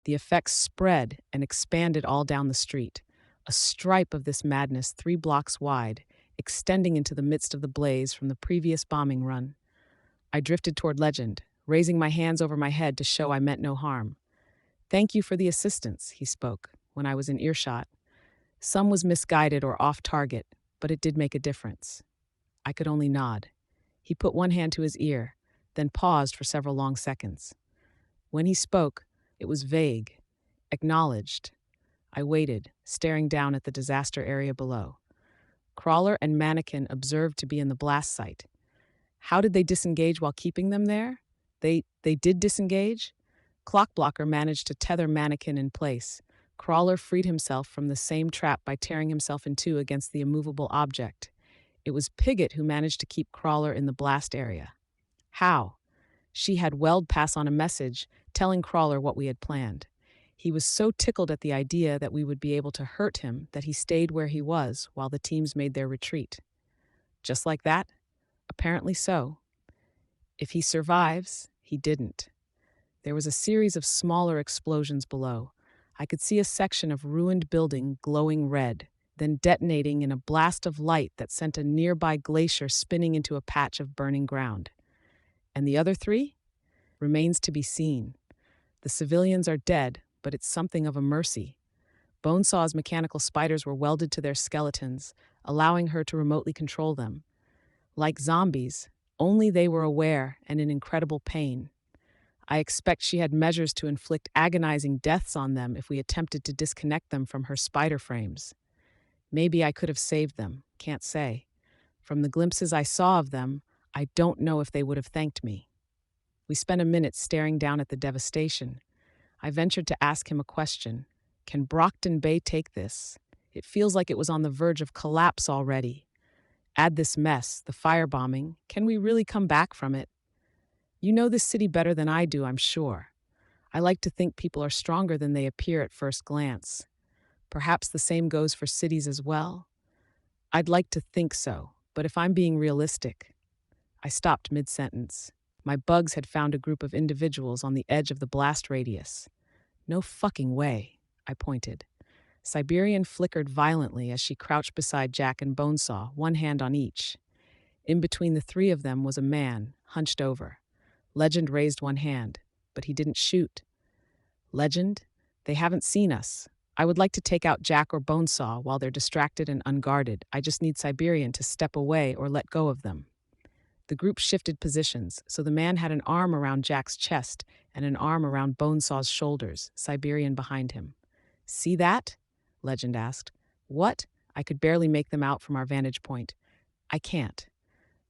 The effects spread and expanded all down the street, a stripe of this madness 3 blocks wide, extending into the midst of the blaze from the previous bombing run. I drifted toward Legend, raising my hands over my head to show I meant no harm. "Thank you for the assistance," he spoke, when I was in earshot. Some was misguided or off target, but it did make a difference. I could only nod. He put one hand to his ear, then paused for several long seconds. When he spoke, it was vague, acknowledged. I waited, staring down at the disaster area below. Crawler and Mannequin observed to be in the blast site. How did they disengage while keeping them there? They did disengage? Clockblocker managed to tether Mannequin in place. Crawler freed himself from the same trap by tearing himself in two against the immovable object. It was Pigott who managed to keep Crawler in the blast area. How? She had Weld pass on a message telling Crawler what we had planned. He was so tickled at the idea that we would be able to hurt him that he stayed where he was while the teams made their retreat. Just like that? Apparently so. If he survives, he didn't. There was a series of smaller explosions below. I could see a section of ruined building glowing red, then detonating in a blast of light that sent a nearby glacier spinning into a patch of burning ground. And the other 3? Remains to be seen. The civilians are dead, but it's something of a mercy. Bonesaw's mechanical spiders were welded to their skeletons, allowing her to remotely control them. Like zombies, only they were aware and in incredible pain. I expect she had measures to inflict agonizing deaths on them if we attempted to disconnect them from her spider frames. Maybe I could have saved them, can't say. From the glimpses I saw of them, I don't know if they would have thanked me. We spent a minute staring down at the devastation. I ventured to ask him a question. Can Brockton Bay take this? It feels like it was on the verge of collapse already. Add this mess, the firebombing. Can we really come back from it? You know this city better than I do, I'm sure. I like to think people are stronger than they appear at first glance. Perhaps the same goes for cities as well. I'd like to think so, but if I'm being realistic. I stopped mid-sentence. My bugs had found a group of individuals on the edge of the blast radius. No fucking way, I pointed. Siberian flickered violently as she crouched beside Jack and Bonesaw, one hand on each. In between the 3 of them was a man, hunched over. Legend raised one hand, but he didn't shoot. Legend, they haven't seen us. I would like to take out Jack or Bonesaw while they're distracted and unguarded. I just need Siberian to step away or let go of them. The group shifted positions, so the man had an arm around Jack's chest and an arm around Bonesaw's shoulders, Siberian behind him. See that? Legend asked. What? I could barely make them out from our vantage point. I can't.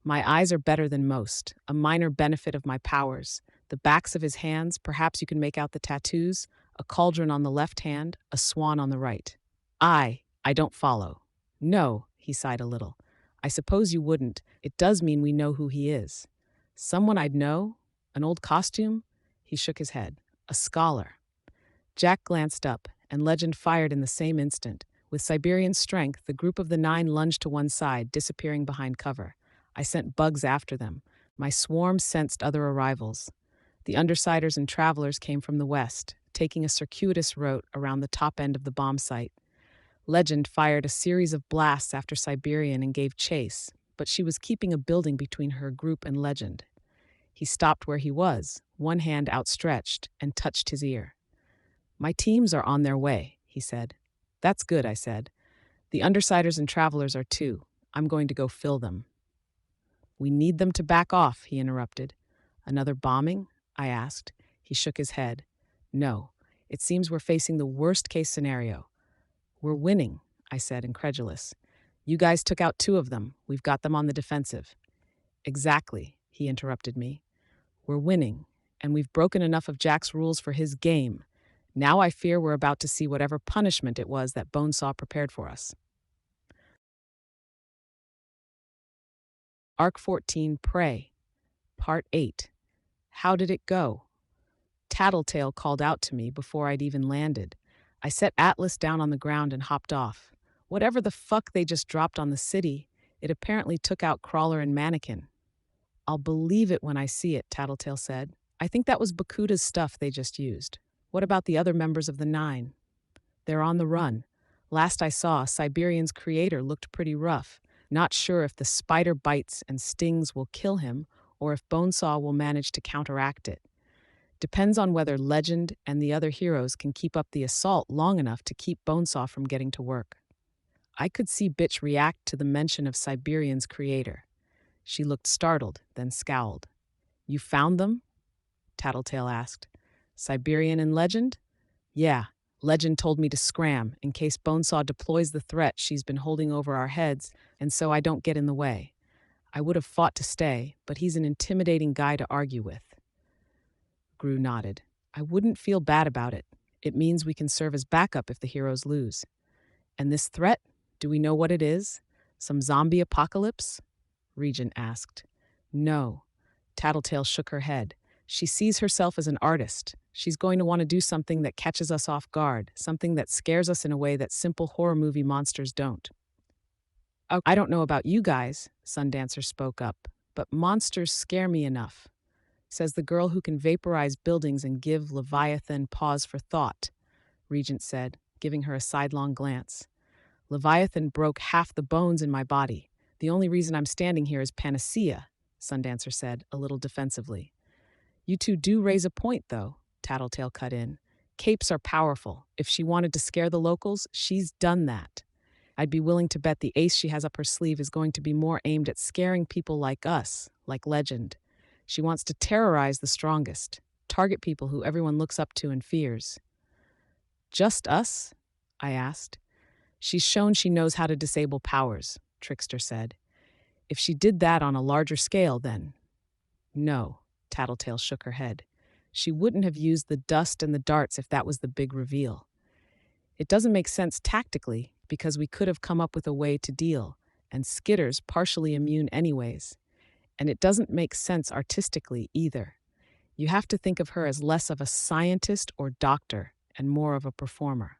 My eyes are better than most, a minor benefit of my powers. The backs of his hands, perhaps you can make out the tattoos, a cauldron on the left hand, a swan on the right. I don't follow. No, he sighed a little. I suppose you wouldn't. It does mean we know who he is. Someone I'd know? An old costume? He shook his head. A scholar. Jack glanced up, and Legend fired in the same instant. With Siberian strength, the group of the 9 lunged to one side, disappearing behind cover. I sent bugs after them. My swarm sensed other arrivals. The Undersiders and Travelers came from the west, taking a circuitous route around the top end of the bomb site. Legend fired a series of blasts after Siberian and gave chase, but she was keeping a building between her group and Legend. He stopped where he was, one hand outstretched, and touched his ear. "My teams are on their way," he said. "That's good," I said. "The Undersiders and Travelers are too. I'm going to go fill them." "We need them to back off," he interrupted. "Another bombing?" I asked. He shook his head. "No, it seems we're facing the worst-case scenario." "We're winning," I said, incredulous. "You guys took out 2 of them. We've got them on the defensive." "Exactly," he interrupted me. "We're winning, and we've broken enough of Jack's rules for his game. Now I fear we're about to see whatever punishment it was that Bonesaw prepared for us." Arc 14, Prey, Part 8. How did it go? Tattletale called out to me before I'd even landed. I set Atlas down on the ground and hopped off. Whatever the fuck they just dropped on the city, it apparently took out Crawler and Mannequin. "I'll believe it when I see it," Tattletale said. "I think that was Bakuda's stuff they just used. What about the other members of the 9? "They're on the run. Last I saw, Siberian's creator looked pretty rough. Not sure if the spider bites and stings will kill him or if Bonesaw will manage to counteract it. Depends on whether Legend and the other heroes can keep up the assault long enough to keep Bonesaw from getting to work." I could see Bitch react to the mention of Siberian's creator. She looked startled, then scowled. "You found them?" Tattletale asked. "Siberian and Legend?" "Yeah. Legend told me to scram in case Bonesaw deploys the threat she's been holding over our heads, and so I don't get in the way. I would have fought to stay, but he's an intimidating guy to argue with." Gru nodded. "I wouldn't feel bad about it. It means we can serve as backup if the heroes lose." "And this threat? Do we know what it is? Some zombie apocalypse?" Regent asked. "No." Tattletale shook her head. "She sees herself as an artist. She's going to want to do something that catches us off guard, something that scares us in a way that simple horror movie monsters don't." "Oh, I don't know about you guys," Sundancer spoke up, "but monsters scare me enough," says the girl who can vaporize buildings and give Leviathan pause for thought, Regent said, giving her a sidelong glance. "Leviathan broke half the bones in my body. The only reason I'm standing here is panacea," Sundancer said, a little defensively. "You two do raise a point, though," Tattletale cut in. "Capes are powerful. If she wanted to scare the locals, she's done that. I'd be willing to bet the ace she has up her sleeve is going to be more aimed at scaring people like us, like Legend. She wants to terrorize the strongest, target people who everyone looks up to and fears." "Just us?" I asked. "She's shown she knows how to disable powers," Trickster said. "If she did that on a larger scale, then—" "No," Tattletale shook her head. "She wouldn't have used the dust and the darts if that was the big reveal. It doesn't make sense tactically, because we could have come up with a way to deal, and Skitter's partially immune anyways. And it doesn't make sense artistically either. You have to think of her as less of a scientist or doctor and more of a performer."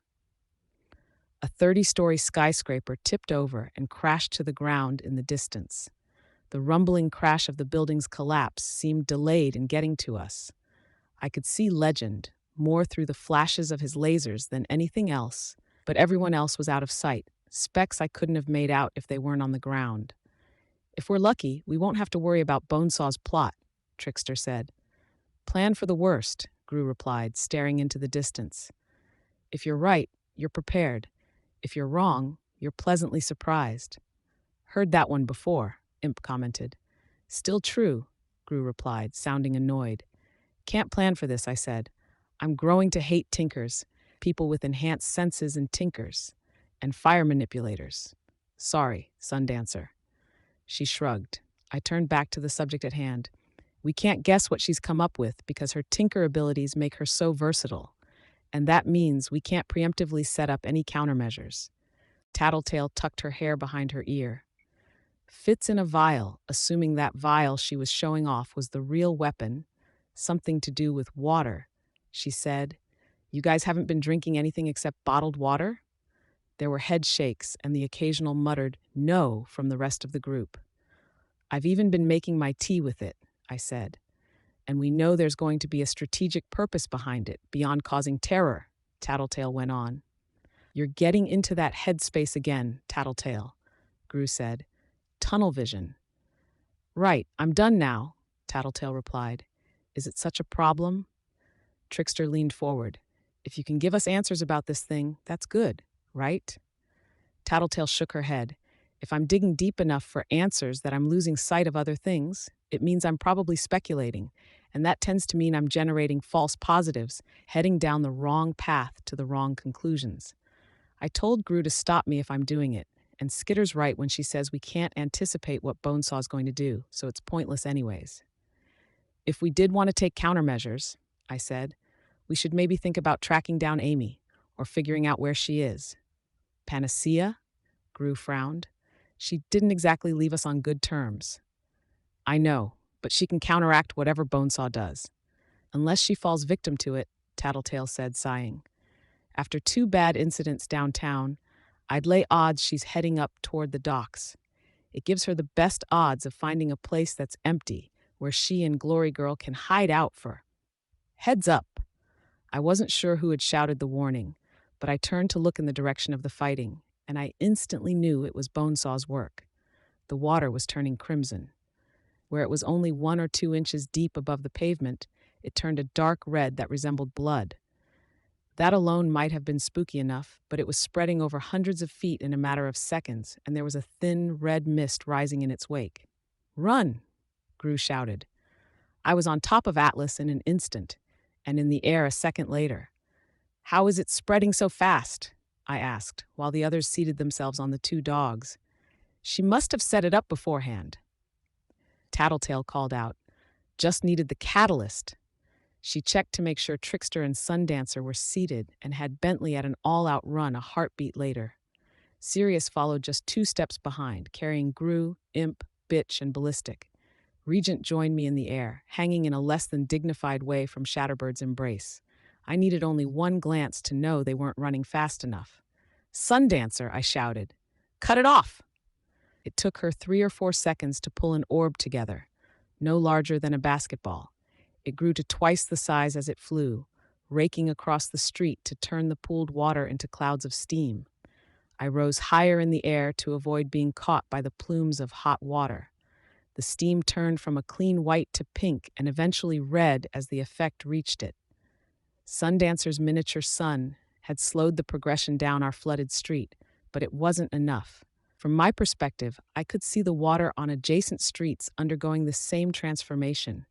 A 30-story skyscraper tipped over and crashed to the ground in the distance. The rumbling crash of the building's collapse seemed delayed in getting to us. I could see Legend, more through the flashes of his lasers than anything else, but everyone else was out of sight, specks I couldn't have made out if they weren't on the ground. "If we're lucky, we won't have to worry about Bonesaw's plot," Trickster said. "Plan for the worst," Gru replied, staring into the distance. "If you're right, you're prepared. If you're wrong, you're pleasantly surprised." "Heard that one before," Imp commented. "Still true," Gru replied, sounding annoyed. "Can't plan for this," I said. "I'm growing to hate tinkers, people with enhanced senses and tinkers, and fire manipulators. Sorry, Sundancer." She shrugged. I turned back to the subject at hand. "We can't guess what she's come up with because her tinker abilities make her so versatile. And that means we can't preemptively set up any countermeasures." Tattletale tucked her hair behind her ear. "Fits in a vial, assuming that vial she was showing off was the real weapon, something to do with water," she said. "You guys haven't been drinking anything except bottled water?" There were head shakes and the occasional muttered "no" from the rest of the group. "I've even been making my tea with it," I said. "And we know there's going to be a strategic purpose behind it, beyond causing terror," Tattletale went on. "You're getting into that headspace again, Tattletale," Gru said. tunnel vision. Right, I'm done now, Tattletale replied. Is it such a problem? Trickster leaned forward. If you can give us answers about this thing, that's good, right? Tattletale shook her head. If I'm digging deep enough for answers that I'm losing sight of other things, it means I'm probably speculating, and that tends to mean I'm generating false positives, heading down the wrong path to the wrong conclusions. I told Gru to stop me if I'm doing it, and Skitter's right when she says we can't anticipate what Bonesaw's going to do, so it's pointless anyways. If we did want to take countermeasures, I said, we should maybe think about tracking down Amy, or figuring out where she is. Panacea? Gru frowned. She didn't exactly leave us on good terms. I know, but she can counteract whatever Bonesaw does. Unless she falls victim to it, Tattletale said, sighing. After 2 bad incidents downtown, I'd lay odds she's heading up toward the docks. It gives her the best odds of finding a place that's empty, where she and Glory Girl can hide out for. Heads up! I wasn't sure who had shouted the warning, but I turned to look in the direction of the fighting, and I instantly knew it was Bonesaw's work. The water was turning crimson. Where it was only 1 or 2 inches deep above the pavement, it turned a dark red that resembled blood. That alone might have been spooky enough, but it was spreading over hundreds of feet in a matter of seconds, and there was a thin, red mist rising in its wake. Run! Gru shouted. I was on top of Atlas in an instant, and in the air a second later. How is it spreading so fast? I asked, while the others seated themselves on the 2 dogs. She must have set it up beforehand. Tattletale called out. Just needed the catalyst. She checked to make sure Trickster and Sundancer were seated and had Bentley at an all-out run a heartbeat later. Sirius followed just 2 steps behind, carrying Gru, Imp, Bitch, and Ballistic. Regent joined me in the air, hanging in a less than dignified way from Shatterbird's embrace. I needed only 1 glance to know they weren't running fast enough. Sundancer, I shouted. Cut it off! It took her 3 or 4 seconds to pull an orb together, no larger than a basketball. It grew to twice the size as it flew, raking across the street to turn the pooled water into clouds of steam. I rose higher in the air to avoid being caught by the plumes of hot water. The steam turned from a clean white to pink and eventually red as the effect reached it. Sundancer's miniature sun had slowed the progression down our flooded street, but it wasn't enough. From my perspective, I could see the water on adjacent streets undergoing the same transformation,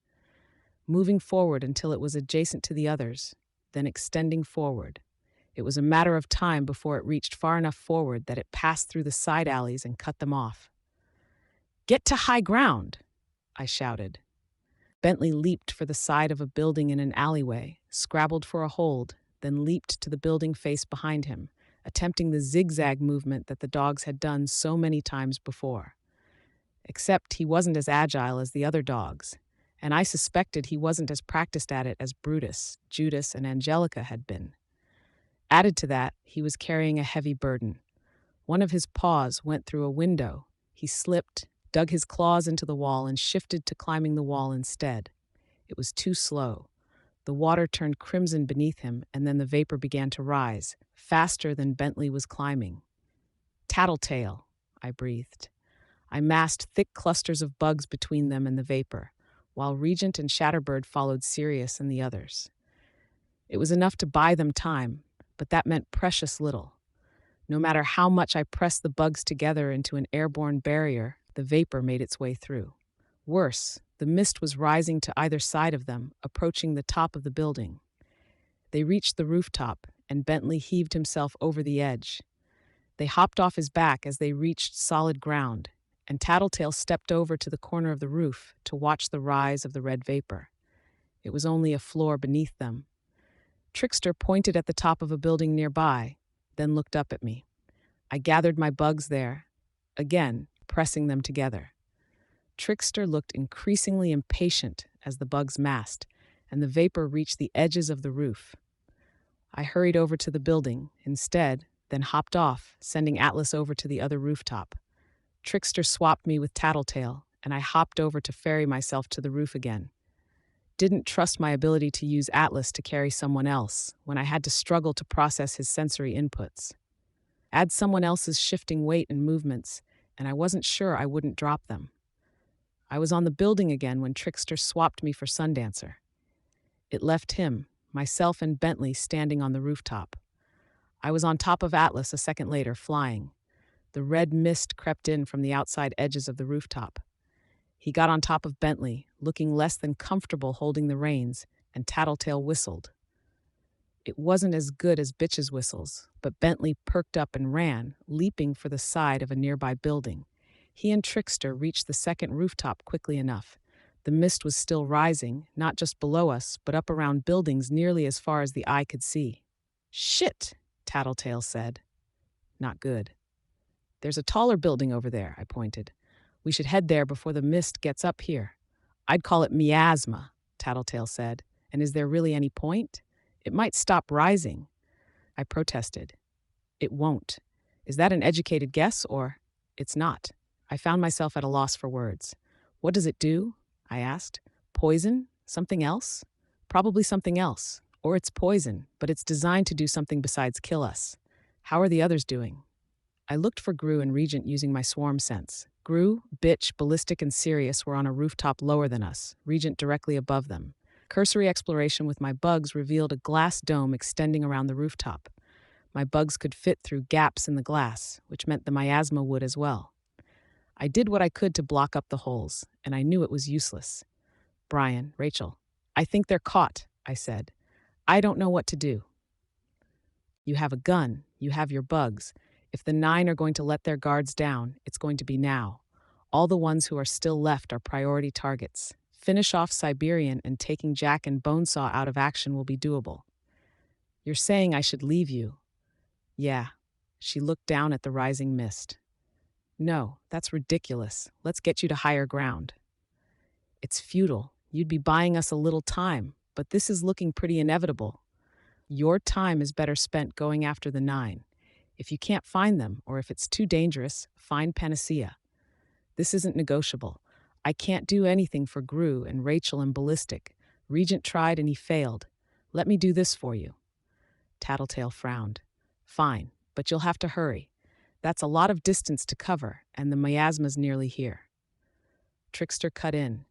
moving forward until it was adjacent to the others, then extending forward. It was a matter of time before it reached far enough forward that it passed through the side alleys and cut them off. Get to high ground, I shouted. Bentley leaped for the side of a building in an alleyway, scrabbled for a hold, then leaped to the building face behind him, attempting the zigzag movement that the dogs had done so many times before. Except he wasn't as agile as the other dogs, and I suspected he wasn't as practiced at it as Brutus, Judas, and Angelica had been. Added to that, he was carrying a heavy burden. One of his paws went through a window. He slipped, dug his claws into the wall, and shifted to climbing the wall instead. It was too slow. The water turned crimson beneath him, and then the vapor began to rise, faster than Bentley was climbing. Tattletale, I breathed. I massed thick clusters of bugs between them and the vapor, while Regent and Shatterbird followed Sirius and the others. It was enough to buy them time, but that meant precious little. No matter how much I pressed the bugs together into an airborne barrier, the vapor made its way through. Worse, the mist was rising to either side of them, approaching the top of the building. They reached the rooftop, and Bentley heaved himself over the edge. They hopped off his back as they reached solid ground, and Tattletale stepped over to the corner of the roof to watch the rise of the red vapor. It was only a floor beneath them. Trickster pointed at the top of a building nearby, then looked up at me. I gathered my bugs there, again, pressing them together. Trickster looked increasingly impatient as the bugs massed, and the vapor reached the edges of the roof. I hurried over to the building, instead, then hopped off, sending Atlas over to the other rooftop. Trickster swapped me with Tattletale, and I hopped over to ferry myself to the roof again. Didn't trust my ability to use Atlas to carry someone else when I had to struggle to process his sensory inputs. Add someone else's shifting weight and movements, and I wasn't sure I wouldn't drop them. I was on the building again when Trickster swapped me for Sundancer. It left him, myself, and Bentley standing on the rooftop. I was on top of Atlas a second later, flying. The red mist crept in from the outside edges of the rooftop. He got on top of Bentley, looking less than comfortable holding the reins, and Tattletale whistled. It wasn't as good as Bitch's whistles, but Bentley perked up and ran, leaping for the side of a nearby building. He and Trickster reached the second rooftop quickly enough. The mist was still rising, not just below us, but up around buildings nearly as far as the eye could see. "Shit," Tattletale said. "Not good." "There's a taller building over there," I pointed. "We should head there before the mist gets up here." "I'd call it miasma," Tattletale said. "And is there really any point? It might stop rising." I protested. "It won't. Is that an educated guess, or—" "It's not." I found myself at a loss for words. "What does it do?" I asked. "Poison? Something else?" "Probably something else. Or it's poison, but it's designed to do something besides kill us. How are the others doing?" I looked for Gru and Regent using my swarm sense. Gru, Bitch, Ballistic, and Sirius were on a rooftop lower than us, Regent directly above them. Cursory exploration with my bugs revealed a glass dome extending around the rooftop. My bugs could fit through gaps in the glass, which meant the miasma would as well. I did what I could to block up the holes, and I knew it was useless. "Brian, Rachel, I think they're caught," I said. "I don't know what to do." "You have a gun, you have your bugs. If the 9 are going to let their guards down, it's going to be now. All the ones who are still left are priority targets. Finish off Siberian and taking Jack and Bonesaw out of action will be doable." "You're saying I should leave you?" "Yeah." She looked down at the rising mist. "No, that's ridiculous. Let's get you to higher ground." "It's futile. You'd be buying us a little time, but this is looking pretty inevitable. Your time is better spent going after the 9. If you can't find them, or if it's too dangerous, find Panacea. This isn't negotiable. I can't do anything for Gru and Rachel and Ballistic. Regent tried and he failed. Let me do this for you." Tattletale frowned. "Fine, but you'll have to hurry. That's a lot of distance to cover, and the miasma's nearly here." Trickster cut in.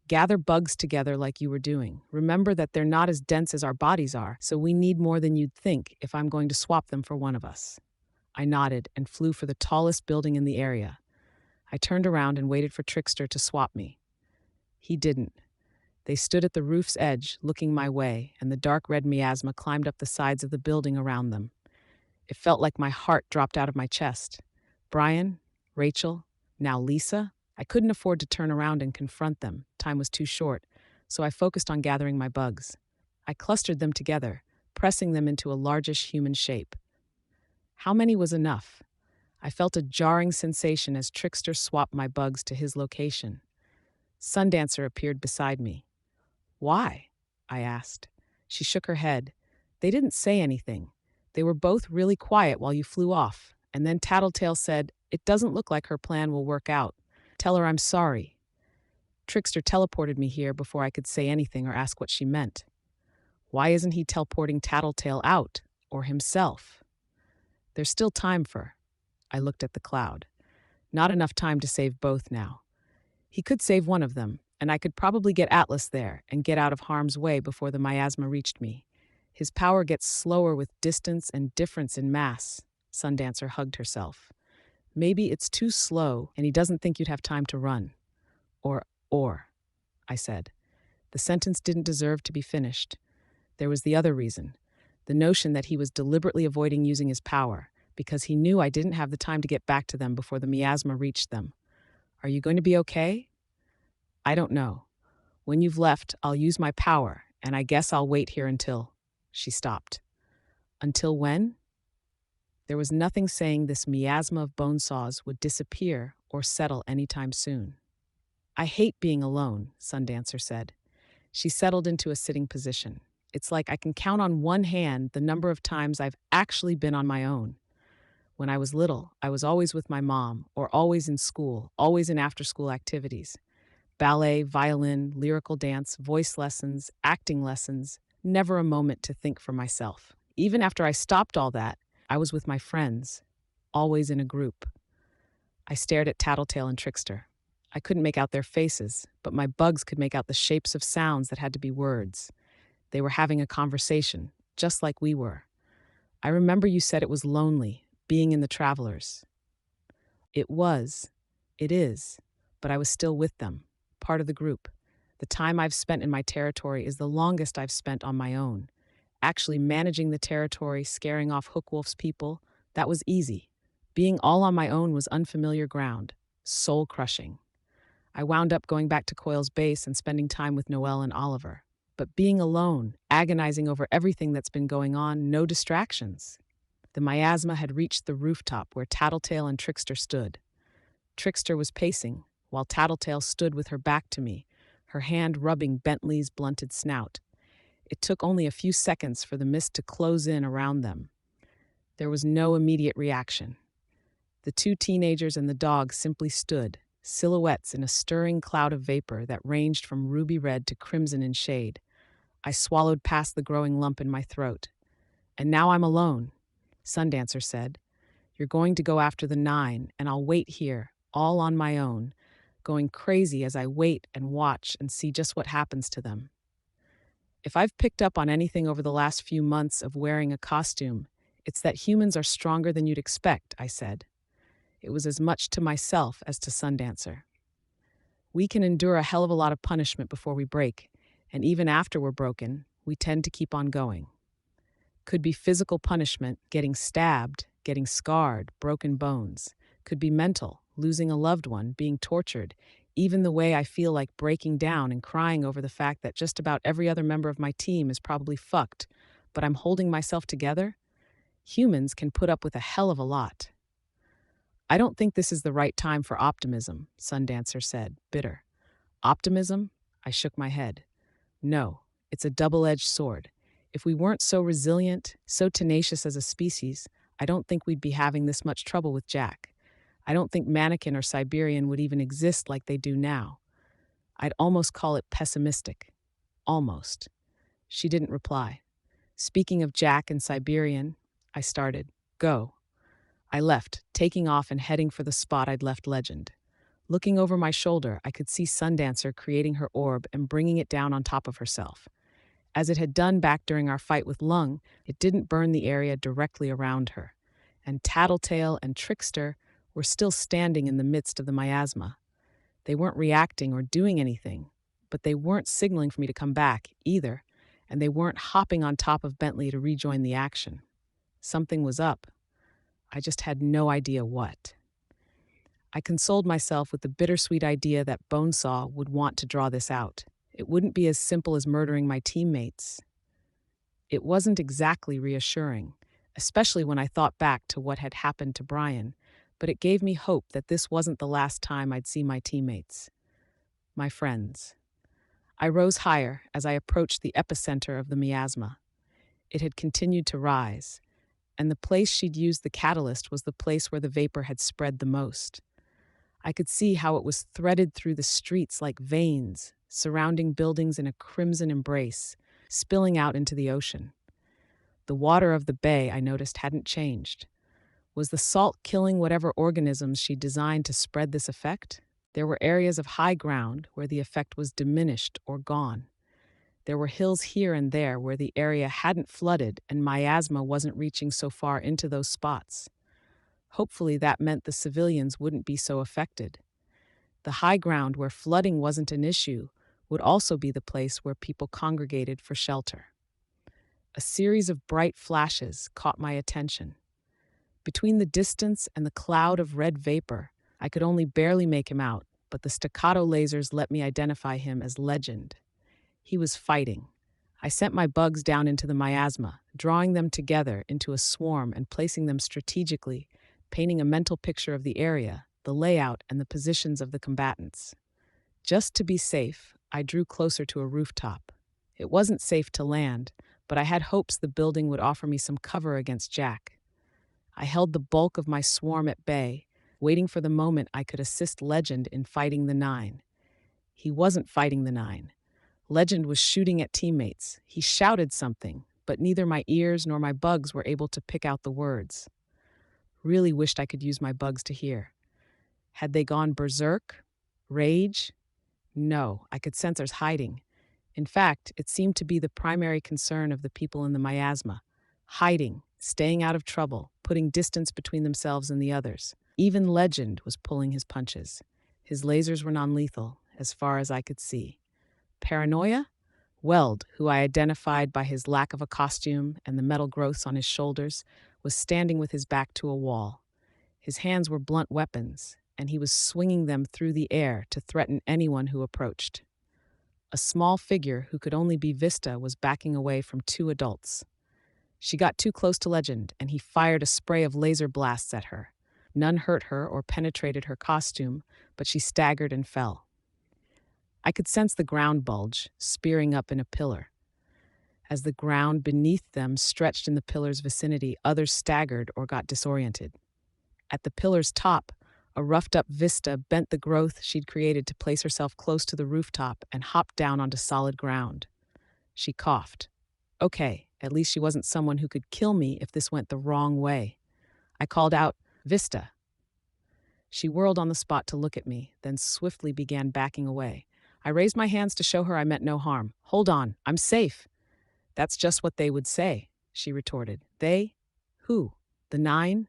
"Gather bugs together like you were doing. Remember that they're not as dense as our bodies are, so we need more than you'd think if I'm going to swap them for one of us." I nodded and flew for the tallest building in the area. I turned around and waited for Trickster to swap me. He didn't. They stood at the roof's edge, looking my way, and the dark red miasma climbed up the sides of the building around them. It felt like my heart dropped out of my chest. Brian, Rachel, now Lisa. I couldn't afford to turn around and confront them. Time was too short, so I focused on gathering my bugs. I clustered them together, pressing them into a largish human shape. How many was enough? I felt a jarring sensation as Trickster swapped my bugs to his location. Sundancer appeared beside me. "Why?" I asked. She shook her head. "They didn't say anything. They were both really quiet while you flew off, and then Tattletale said, 'It doesn't look like her plan will work out. Tell her I'm sorry.' Trickster teleported me here before I could say anything or ask what she meant. Why isn't he teleporting Tattletale out, or himself? There's still time for—" I looked at the cloud. Not enough time to save both now. He could save one of them, and I could probably get Atlas there and get out of harm's way before the miasma reached me. His power gets slower with distance and difference in mass. Sundancer hugged herself. Maybe it's too slow and he doesn't think you'd have time to run. Or, I said. The sentence didn't deserve to be finished. There was the other reason. The notion that he was deliberately avoiding using his power, because he knew I didn't have the time to get back to them before the miasma reached them. "Are you going to be okay?" "I don't know. When you've left, I'll use my power, and I guess I'll wait here until—" She stopped. "Until when?" There was nothing saying this miasma of Bonesaws would disappear or settle anytime soon. "I hate being alone," Sundancer said. She settled into a sitting position. "It's like I can count on one hand the number of times I've actually been on my own. When I was little, I was always with my mom, or always in school, always in after-school activities. Ballet, violin, lyrical dance, voice lessons, acting lessons, never a moment to think for myself. Even after I stopped all that, I was with my friends, always in a group. I stared at Tattletale and Trickster. I couldn't make out their faces, but my bugs could make out the shapes of sounds that had to be words. They were having a conversation, just like we were. I remember you said it was lonely, being in the Travelers. It was. It is. But I was still with them, part of the group. The time I've spent in my territory is the longest I've spent on my own. Actually managing the territory, scaring off Hookwolf's people, that was easy. Being all on my own was unfamiliar ground, soul-crushing. I wound up going back to Coil's base and spending time with Noelle and Oliver. But being alone, agonizing over everything that's been going on, no distractions. The miasma had reached the rooftop where Tattletale and Trickster stood. Trickster was pacing, while Tattletale stood with her back to me, her hand rubbing Bentley's blunted snout. It took only a few seconds for the mist to close in around them. There was no immediate reaction. The two teenagers and the dog simply stood, silhouettes in a stirring cloud of vapor that ranged from ruby red to crimson in shade. I swallowed past the growing lump in my throat. And now I'm alone, Sundancer said. You're going to go after the 9, and I'll wait here, all on my own, going crazy as I wait and watch and see just what happens to them. If I've picked up on anything over the last few months of wearing a costume, it's that humans are stronger than you'd expect, I said. It was as much to myself as to Sundancer. We can endure a hell of a lot of punishment before we break, and even after we're broken, we tend to keep on going. Could be physical punishment, getting stabbed, getting scarred, broken bones. Could be mental, losing a loved one, being tortured, even the way I feel like breaking down and crying over the fact that just about every other member of my team is probably fucked, but I'm holding myself together. Humans can put up with a hell of a lot. I don't think this is the right time for optimism, Sundancer said, bitter. Optimism? I shook my head. No, it's a double-edged sword. If we weren't so resilient, so tenacious as a species, I don't think we'd be having this much trouble with Jack. I don't think Mannequin or Siberian would even exist like they do now. I'd almost call it pessimistic. Almost. She didn't reply. Speaking of Jack and Siberian, I started. Go. I left, taking off and heading for the spot I'd left Legend. Looking over my shoulder, I could see Sundancer creating her orb and bringing it down on top of herself. As it had done back during our fight with Lung, it didn't burn the area directly around her. And Tattletale and Trickster were still standing in the midst of the miasma. They weren't reacting or doing anything, but they weren't signaling for me to come back either, and they weren't hopping on top of Bentley to rejoin the action. Something was up. I just had no idea what. I consoled myself with the bittersweet idea that Bonesaw would want to draw this out. It wouldn't be as simple as murdering my teammates. It wasn't exactly reassuring, especially when I thought back to what had happened to Brian, but it gave me hope that this wasn't the last time I'd see my teammates. My friends. I rose higher as I approached the epicenter of the miasma. It had continued to rise, and the place she'd used the catalyst was the place where the vapor had spread the most. I could see how it was threaded through the streets like veins, surrounding buildings in a crimson embrace, spilling out into the ocean. The water of the bay, I noticed, hadn't changed. Was the salt killing whatever organisms she designed to spread this effect? There were areas of high ground where the effect was diminished or gone. There were hills here and there where the area hadn't flooded and miasma wasn't reaching so far into those spots. Hopefully that meant the civilians wouldn't be so affected. The high ground where flooding wasn't an issue would also be the place where people congregated for shelter. A series of bright flashes caught my attention. Between the distance and the cloud of red vapor, I could only barely make him out, but the staccato lasers let me identify him as Legend. He was fighting. I sent my bugs down into the miasma, drawing them together into a swarm and placing them strategically, painting a mental picture of the area, the layout, and the positions of the combatants. Just to be safe, I drew closer to a rooftop. It wasn't safe to land, but I had hopes the building would offer me some cover against Jack. I held the bulk of my swarm at bay, waiting for the moment I could assist Legend in fighting the 9. He wasn't fighting the 9. Legend was shooting at teammates. He shouted something, but neither my ears nor my bugs were able to pick out the words. Really wished I could use my bugs to hear. Had they gone berserk? Rage? No, I could sense others hiding. In fact, it seemed to be the primary concern of the people in the miasma. Hiding, staying out of trouble, putting distance between themselves and the others. Even Legend was pulling his punches. His lasers were non-lethal, as far as I could see. Paranoia? Weld, who I identified by his lack of a costume and the metal growths on his shoulders, was standing with his back to a wall. His hands were blunt weapons, and he was swinging them through the air to threaten anyone who approached. A small figure who could only be Vista was backing away from two adults. She got too close to Legend, and he fired a spray of laser blasts at her. None hurt her or penetrated her costume, but she staggered and fell. I could sense the ground bulge, spearing up in a pillar. As the ground beneath them stretched in the pillar's vicinity, others staggered or got disoriented. At the pillar's top, a roughed-up Vista bent the growth she'd created to place herself close to the rooftop and hopped down onto solid ground. She coughed. Okay, at least she wasn't someone who could kill me if this went the wrong way. I called out, "Vista." She whirled on the spot to look at me, then swiftly began backing away. I raised my hands to show her I meant no harm. "Hold on, I'm safe." "That's just what they would say," she retorted. "They? Who? The Nine?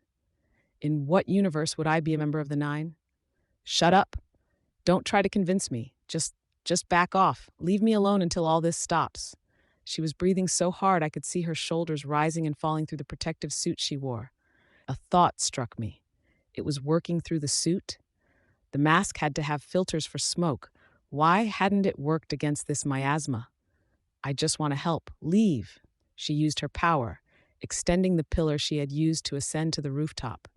In what universe would I be a member of the Nine?" "Shut up. Don't try to convince me. Just back off. Leave me alone until all this stops." She was breathing so hard I could see her shoulders rising and falling through the protective suit she wore. A thought struck me. It was working through the suit? The mask had to have filters for smoke. Why hadn't it worked against this miasma? "I just want to help. Leave." She used her power, extending the pillar she had used to ascend to the rooftop.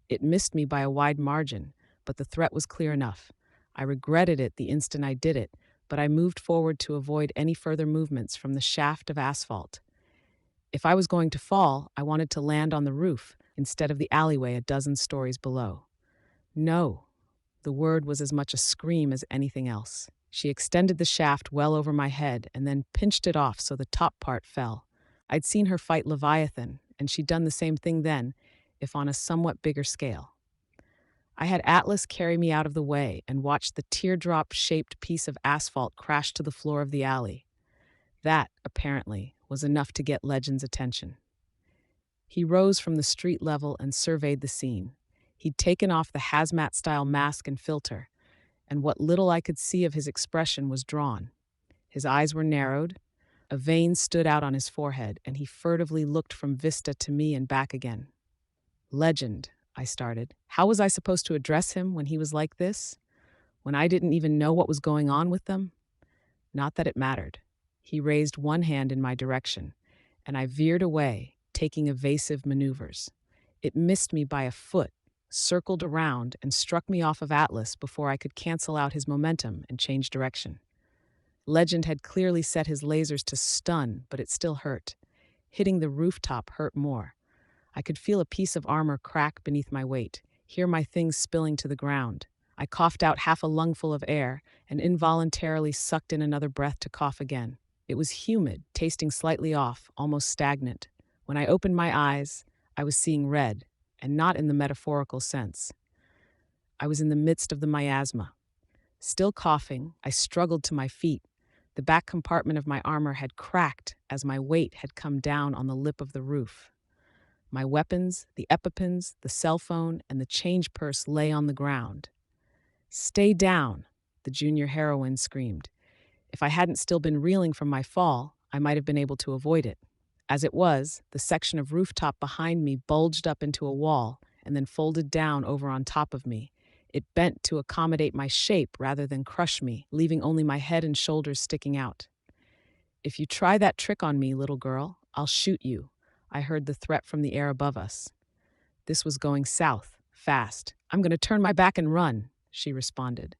It missed me by a wide margin, but the threat was clear enough. I regretted it the instant I did it, but I moved forward to avoid any further movements from the shaft of asphalt. If I was going to fall, I wanted to land on the roof instead of the alleyway a dozen stories below. "No." The word was as much a scream as anything else. She extended the shaft well over my head and then pinched it off so the top part fell. I'd seen her fight Leviathan, and she'd done the same thing then, if on a somewhat bigger scale. I had Atlas carry me out of the way and watched the teardrop-shaped piece of asphalt crash to the floor of the alley. That, apparently, was enough to get Legend's attention. He rose from the street level and surveyed the scene. He'd taken off the hazmat-style mask and filter, and what little I could see of his expression was drawn. His eyes were narrowed, a vein stood out on his forehead, and he furtively looked from Vista to me and back again. "Legend," I started. How was I supposed to address him when he was like this? When I didn't even know what was going on with them? Not that it mattered. He raised one hand in my direction, and I veered away, taking evasive maneuvers. It missed me by a foot, circled around, and struck me off of Atlas before I could cancel out his momentum and change direction. Legend had clearly set his lasers to stun, but it still hurt. Hitting the rooftop hurt more. I could feel a piece of armor crack beneath my weight, hear my things spilling to the ground. I coughed out half a lungful of air and involuntarily sucked in another breath to cough again. It was humid, tasting slightly off, almost stagnant. When I opened my eyes, I was seeing red, and not in the metaphorical sense. I was in the midst of the miasma. Still coughing, I struggled to my feet. The back compartment of my armor had cracked as my weight had come down on the lip of the roof. My weapons, the EpiPens, the cell phone, and the change purse lay on the ground. "Stay down," the junior heroine screamed. If I hadn't still been reeling from my fall, I might have been able to avoid it. As it was, the section of rooftop behind me bulged up into a wall and then folded down over on top of me. It bent to accommodate my shape rather than crush me, leaving only my head and shoulders sticking out. "If you try that trick on me, little girl, I'll shoot you," I heard the threat from the air above us. This was going south, fast. "I'm going to turn my back and run," she responded.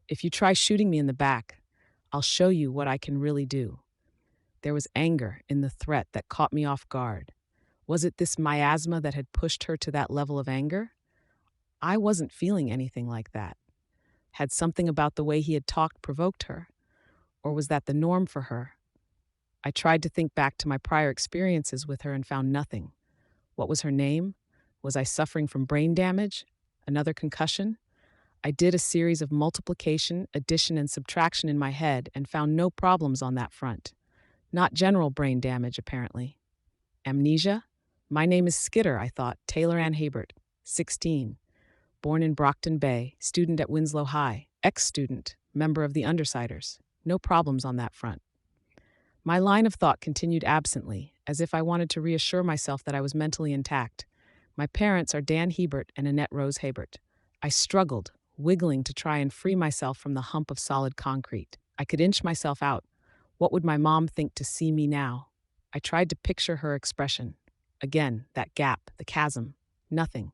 "If you try shooting me in the back, I'll show you what I can really do." There was anger in the threat that caught me off guard. Was it this miasma that had pushed her to that level of anger? I wasn't feeling anything like that. Had something about the way he had talked provoked her? Or was that the norm for her? I tried to think back to my prior experiences with her and found nothing. What was her name? Was I suffering from brain damage? Another concussion? I did a series of multiplication, addition, and subtraction in my head and found no problems on that front. Not general brain damage, apparently. Amnesia? My name is Skitter, I thought. Taylor Ann Habert, 16. Born in Brockton Bay, student at Winslow High, ex-student, member of the Undersiders. No problems on that front. My line of thought continued absently, as if I wanted to reassure myself that I was mentally intact. My parents are Dan Hebert and Annette Rose Habert. I struggled, wiggling to try and free myself from the hump of solid concrete. I could inch myself out. What would my mom think to see me now? I tried to picture her expression. Again, that gap, the chasm. Nothing.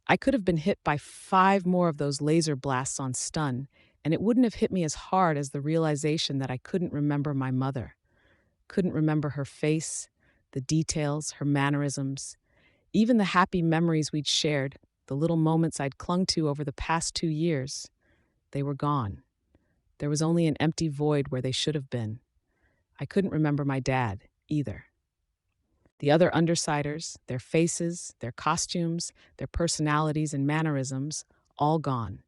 I could have been hit by 5 more of those laser blasts on stun, and it wouldn't have hit me as hard as the realization that I couldn't remember my mother. Couldn't remember her face, the details, her mannerisms, even the happy memories we'd shared, the little moments I'd clung to over the past 2 years. They were gone. There was only an empty void where they should have been. I couldn't remember my dad, either. The other Undersiders, their faces, their costumes, their personalities and mannerisms, all gone.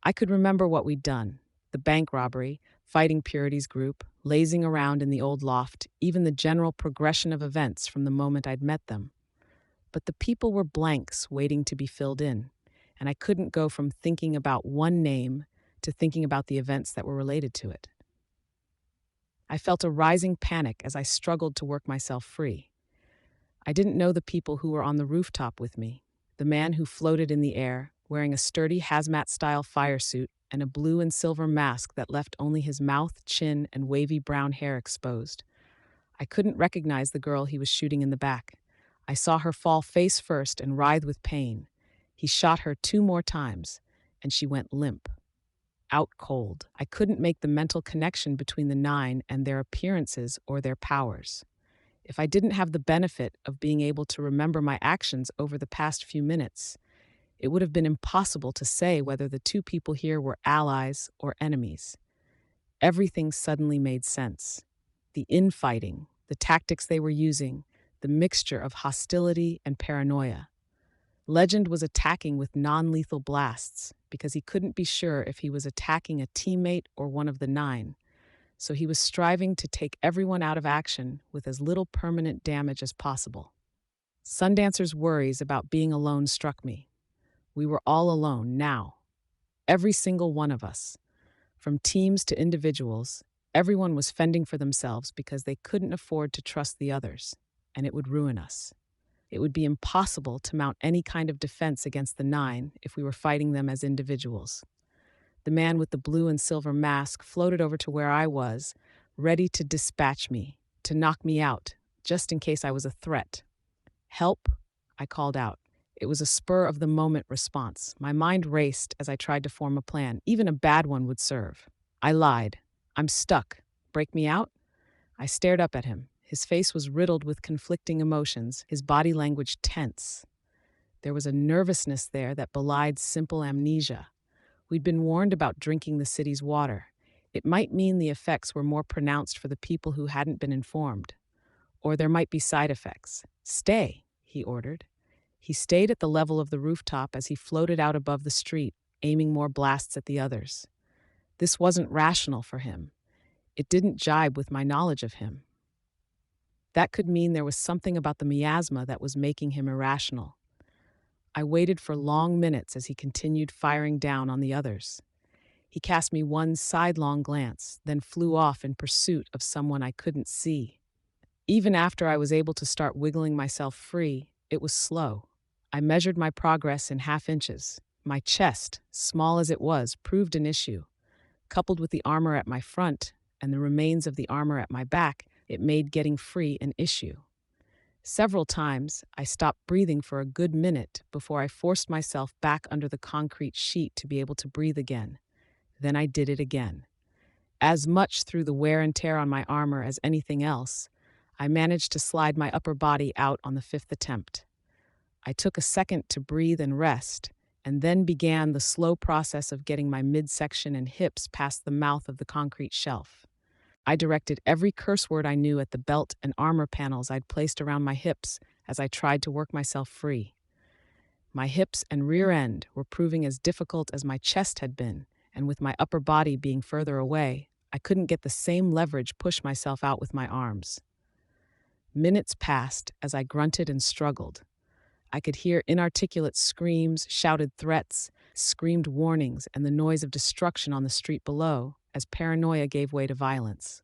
I could remember what we'd done: the bank robbery, fighting Purity's group, lazing around in the old loft, even the general progression of events from the moment I'd met them. But the people were blanks waiting to be filled in, and I couldn't go from thinking about one name to thinking about the events that were related to it. I felt a rising panic as I struggled to work myself free. I didn't know the people who were on the rooftop with me. The man who floated in the air, wearing a sturdy hazmat-style fire suit and a blue and silver mask that left only his mouth, chin, and wavy brown hair exposed. I couldn't recognize the girl he was shooting in the back. I saw her fall face first and writhe with pain. He shot her 2 more times, and she went limp. Out cold. I couldn't make the mental connection between the 9 and their appearances or their powers. If I didn't have the benefit of being able to remember my actions over the past few minutes, it would have been impossible to say whether the 2 people here were allies or enemies. Everything suddenly made sense. The infighting, the tactics they were using, the mixture of hostility and paranoia. Legend was attacking with non-lethal blasts because he couldn't be sure if he was attacking a teammate or one of the 9. So he was striving to take everyone out of action with as little permanent damage as possible. Sundancer's worries about being alone struck me. We were all alone now. Every single one of us. From teams to individuals, everyone was fending for themselves because they couldn't afford to trust the others, and it would ruin us. It would be impossible to mount any kind of defense against the 9 if we were fighting them as individuals. The man with the blue and silver mask floated over to where I was, ready to dispatch me, to knock me out, just in case I was a threat. "Help," I called out. It was a spur-of-the-moment response. My mind raced as I tried to form a plan. Even a bad one would serve. I lied. "I'm stuck. Break me out?" I stared up at him. His face was riddled with conflicting emotions, his body language tense. There was a nervousness there that belied simple amnesia. We'd been warned about drinking the city's water. It might mean the effects were more pronounced for the people who hadn't been informed. Or there might be side effects. "Stay," he ordered. He stayed at the level of the rooftop as he floated out above the street, aiming more blasts at the others. This wasn't rational for him. It didn't jibe with my knowledge of him. That could mean there was something about the miasma that was making him irrational. I waited for long minutes as he continued firing down on the others. He cast me one sidelong glance, then flew off in pursuit of someone I couldn't see. Even after I was able to start wiggling myself free, it was slow. I measured my progress in half inches. My chest, small as it was, proved an issue. Coupled with the armor at my front and the remains of the armor at my back, it made getting free an issue. Several times, I stopped breathing for a good minute before I forced myself back under the concrete sheet to be able to breathe again. Then I did it again. As much through the wear and tear on my armor as anything else, I managed to slide my upper body out on the 5th attempt. I took a second to breathe and rest, and then began the slow process of getting my midsection and hips past the mouth of the concrete shelf. I directed every curse word I knew at the belt and armor panels I'd placed around my hips as I tried to work myself free. My hips and rear end were proving as difficult as my chest had been, and with my upper body being further away, I couldn't get the same leverage push myself out with my arms. Minutes passed as I grunted and struggled. I could hear inarticulate screams, shouted threats, screamed warnings, and the noise of destruction on the street below as paranoia gave way to violence.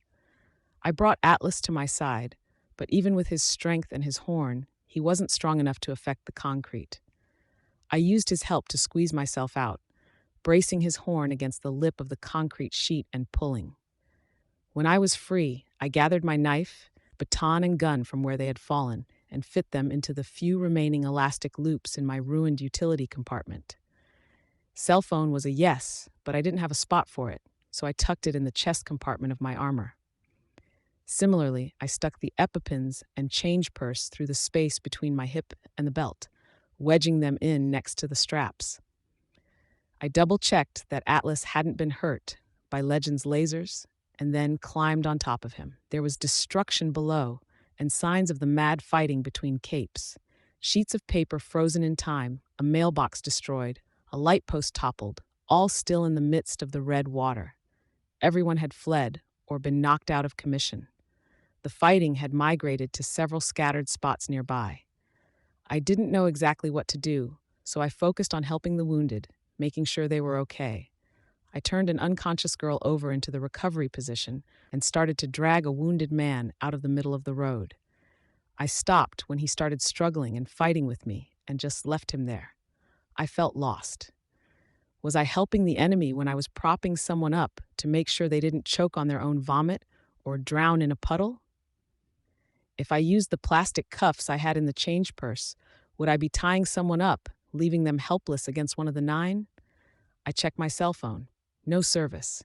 I brought Atlas to my side, but even with his strength and his horn, he wasn't strong enough to affect the concrete. I used his help to squeeze myself out, bracing his horn against the lip of the concrete sheet and pulling. When I was free, I gathered my knife, baton, and gun from where they had fallen and fit them into the few remaining elastic loops in my ruined utility compartment. Cell phone was a yes, but I didn't have a spot for it, so I tucked it in the chest compartment of my armor. Similarly, I stuck the EpiPens and change purse through the space between my hip and the belt, wedging them in next to the straps. I double-checked that Atlas hadn't been hurt by Legend's lasers, and then climbed on top of him. There was destruction below, and signs of the mad fighting between capes. Sheets of paper frozen in time, a mailbox destroyed, a light post toppled, all still in the midst of the red water. Everyone had fled or been knocked out of commission. The fighting had migrated to several scattered spots nearby. I didn't know exactly what to do, so I focused on helping the wounded, making sure they were okay. I turned an unconscious girl over into the recovery position and started to drag a wounded man out of the middle of the road. I stopped when he started struggling and fighting with me and just left him there. I felt lost. Was I helping the enemy when I was propping someone up to make sure they didn't choke on their own vomit or drown in a puddle? If I used the plastic cuffs I had in the change purse, would I be tying someone up, leaving them helpless against one of the 9? I checked my cell phone. No service.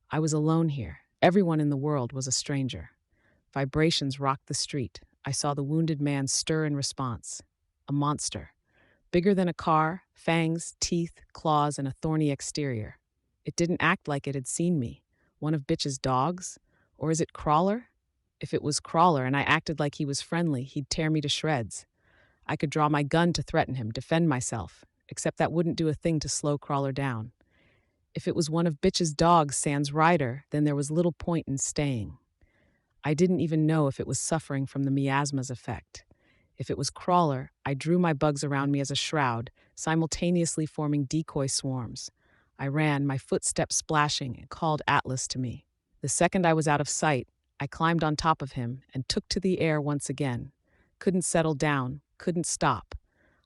I was alone here. Everyone in the world was a stranger. Vibrations rocked the street. I saw the wounded man stir in response. A monster. Bigger than a car, fangs, teeth, claws, and a thorny exterior. It didn't act like it had seen me. One of Bitch's dogs? Or is it Crawler? If it was Crawler and I acted like he was friendly, he'd tear me to shreds. I could draw my gun to threaten him, defend myself, except that wouldn't do a thing to slow Crawler down. If it was one of Bitch's dogs sans rider, then there was little point in staying. I didn't even know if it was suffering from the miasma's effect. If it was Crawler, I drew my bugs around me as a shroud, simultaneously forming decoy swarms. I ran, my footsteps splashing, and called Atlas to me. The second I was out of sight, I climbed on top of him and took to the air once again. Couldn't settle down, couldn't stop.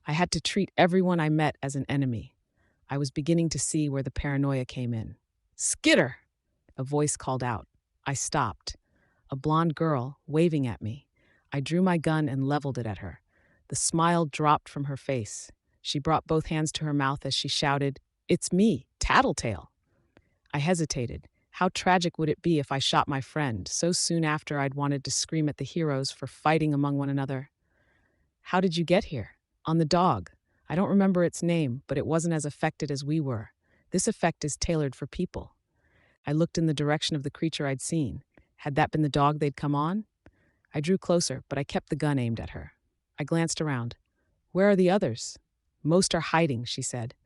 I had to treat everyone I met as an enemy. I was beginning to see where the paranoia came in. "Skitter!" a voice called out. I stopped. A blonde girl, waving at me. I drew my gun and leveled it at her. The smile dropped from her face. She brought both hands to her mouth as she shouted, "It's me, Tattletale." I hesitated. How tragic would it be if I shot my friend, so soon after I'd wanted to scream at the heroes for fighting among one another? "How did you get here?" "On the dog. I don't remember its name, but it wasn't as affected as we were. This effect is tailored for people." I looked in the direction of the creature I'd seen. Had that been the dog they'd come on? I drew closer, but I kept the gun aimed at her. I glanced around. "Where are the others?" "Most are hiding," she said.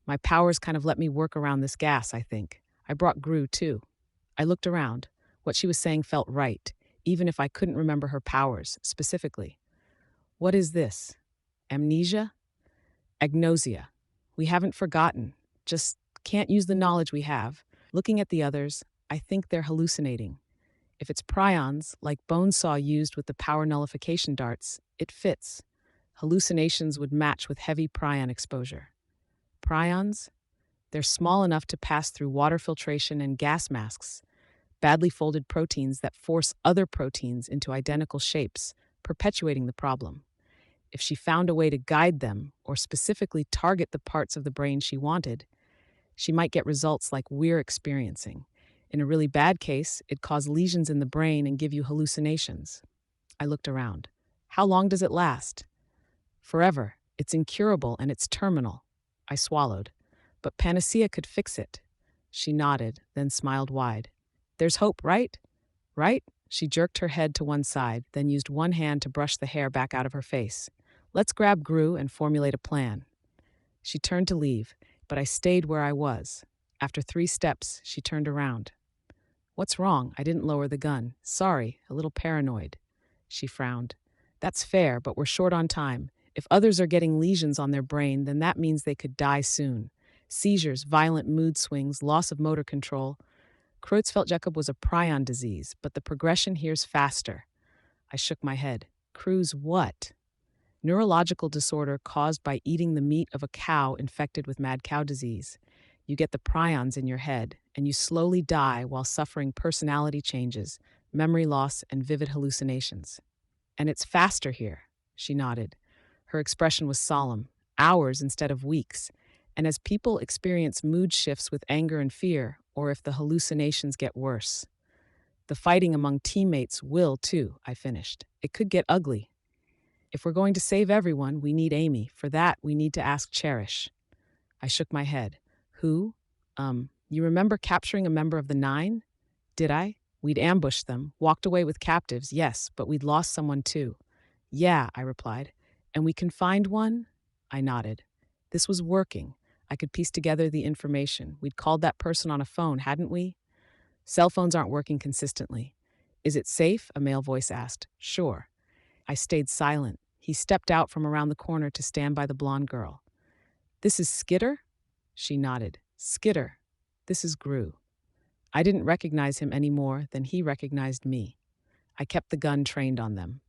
"My powers kind of let me work around this gas, I think. I brought Gru, too." I looked around. What she was saying felt right, even if I couldn't remember her powers, specifically. "What is this? Amnesia?" "Agnosia. We haven't forgotten. Just can't use the knowledge we have. Looking at the others, I think they're hallucinating. If it's prions, like Bonesaw used with the power nullification darts, it fits. Hallucinations would match with heavy prion exposure." "Prions? They're small enough to pass through water filtration and gas masks, badly folded proteins that force other proteins into identical shapes, perpetuating the problem. If she found a way to guide them, or specifically target the parts of the brain she wanted, she might get results like we're experiencing. In a really bad case, it'd cause lesions in the brain and give you hallucinations." I looked around. "How long does it last?" "Forever. It's incurable and it's terminal." I swallowed. "But Panacea could fix it." She nodded, then smiled wide. "There's hope, right? Right?" She jerked her head to one side, then used one hand to brush the hair back out of her face. "Let's grab Gru and formulate a plan." She turned to leave, but I stayed where I was. After 3 steps, she turned around. What's wrong? I didn't lower the gun. Sorry, a little paranoid. She frowned. That's fair, but we're short on time. If others are getting lesions on their brain, then that means they could die soon. Seizures, violent mood swings, loss of motor control. Creutzfeldt-Jakob was a prion disease, but the progression here's faster. I shook my head. Cruz what? Neurological disorder caused by eating the meat of a cow infected with mad cow disease. You get the prions in your head, and you slowly die while suffering personality changes, memory loss, and vivid hallucinations. And it's faster here, she nodded. Her expression was solemn, hours instead of weeks. And as people experience mood shifts with anger and fear, or if the hallucinations get worse, the fighting among teammates will too, I finished. It could get ugly. If we're going to save everyone, we need Amy. For that, we need to ask Cherish. I shook my head. Who? You remember capturing a member of the Nine? Did I? We'd ambushed them, walked away with captives, yes, but we'd lost someone too. Yeah, I replied. And we confined one? I nodded. This was working. I could piece together the information. We'd called that person on a phone, hadn't we? Cell phones aren't working consistently. Is it safe? A male voice asked. Sure. I stayed silent. He stepped out from around the corner to stand by the blonde girl. This is Skitter? She nodded. Skitter. This is Gru. I didn't recognize him any more than he recognized me. I kept the gun trained on them.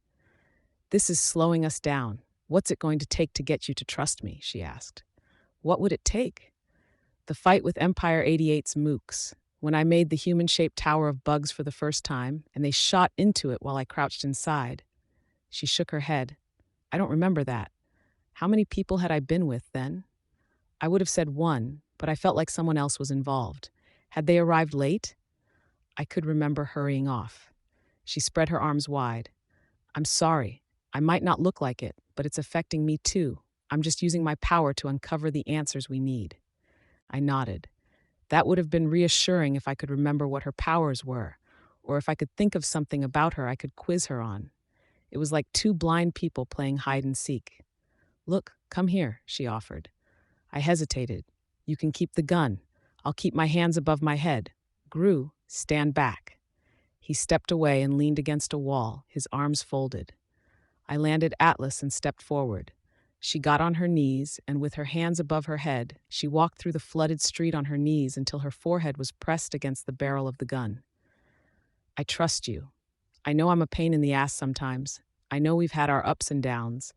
This is slowing us down. What's it going to take to get you to trust me? She asked. What would it take? The fight with Empire 88's mooks. When I made the human-shaped tower of bugs for the first time, and they shot into it while I crouched inside. She shook her head. I don't remember that. How many people had I been with then? I would have said one, but I felt like someone else was involved. Had they arrived late? I could remember hurrying off. She spread her arms wide. I'm sorry. I might not look like it, but it's affecting me too. I'm just using my power to uncover the answers we need. I nodded. That would have been reassuring if I could remember what her powers were, or if I could think of something about her I could quiz her on. It was like two blind people playing hide and seek. Look, come here, she offered. I hesitated. You can keep the gun. I'll keep my hands above my head. Gru, stand back. He stepped away and leaned against a wall, his arms folded. I landed Atlas and stepped forward. She got on her knees, and with her hands above her head, she walked through the flooded street on her knees until her forehead was pressed against the barrel of the gun. I trust you. I know I'm a pain in the ass sometimes. I know we've had our ups and downs.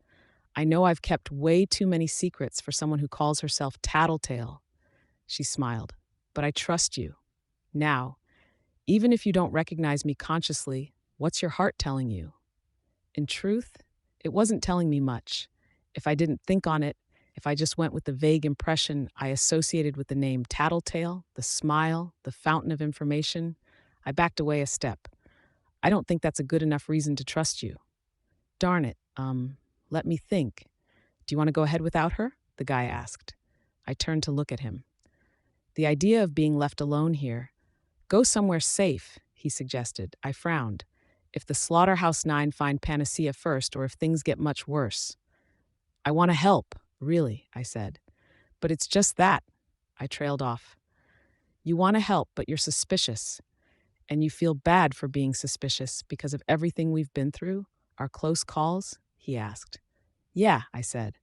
I know I've kept way too many secrets for someone who calls herself Tattletale. She smiled. But I trust you. Now, even if you don't recognize me consciously, what's your heart telling you? In truth, it wasn't telling me much. If I didn't think on it, if I just went with the vague impression I associated with the name Tattletale, the smile, the fountain of information, I backed away a step. I don't think that's a good enough reason to trust you. Darn it, let me think. Do you want to go ahead without her? The guy asked. I turned to look at him. The idea of being left alone here. Go somewhere safe, he suggested. I frowned. If the Slaughterhouse Nine find Panacea first, or if things get much worse. I want to help, really, I said. But it's just that. I trailed off. You want to help, but you're suspicious. And you feel bad for being suspicious because of everything we've been through? Our close calls? He asked. Yeah, I said.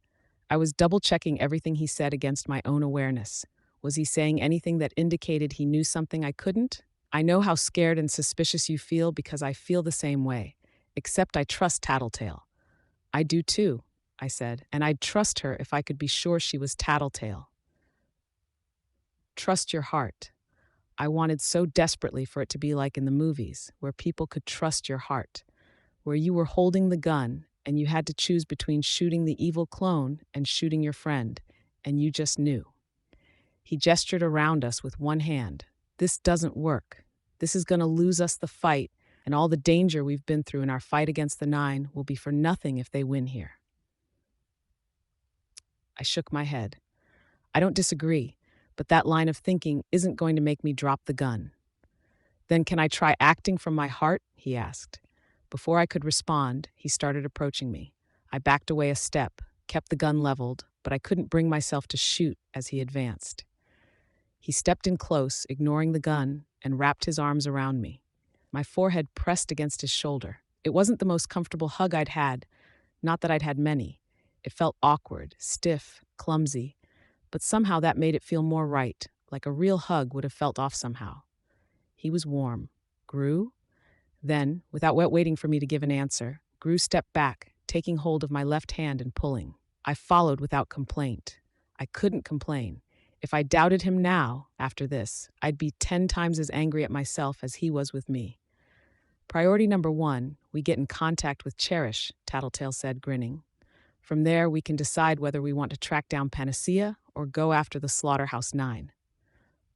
I was double-checking everything he said against my own awareness. Was he saying anything that indicated he knew something I couldn't? I know how scared and suspicious you feel because I feel the same way. Except I trust Tattletale. I do too, I said, and I'd trust her if I could be sure she was Tattletale. Trust your heart. I wanted so desperately for it to be like in the movies, where people could trust your heart, where you were holding the gun and you had to choose between shooting the evil clone and shooting your friend, and you just knew. He gestured around us with one hand. This doesn't work. This is going to lose us the fight, and all the danger we've been through in our fight against the Nine will be for nothing if they win here. I shook my head. I don't disagree, but that line of thinking isn't going to make me drop the gun. Then can I try acting from my heart? He asked. Before I could respond, he started approaching me. I backed away a step, kept the gun leveled, but I couldn't bring myself to shoot as he advanced. He stepped in close, ignoring the gun, and wrapped his arms around me. My forehead pressed against his shoulder. It wasn't the most comfortable hug I'd had, not that I'd had many. It felt awkward, stiff, clumsy, but somehow that made it feel more right, like a real hug would have felt off somehow. He was warm. Gru? Then, without waiting for me to give an answer, Gru stepped back, taking hold of my left hand and pulling. I followed without complaint. I couldn't complain. If I doubted him now, after this, I'd be 10 times as angry at myself as he was with me. Priority number 1, we get in contact with Cherish, Tattletale said, grinning. From there, we can decide whether we want to track down Panacea or go after the Slaughterhouse 9.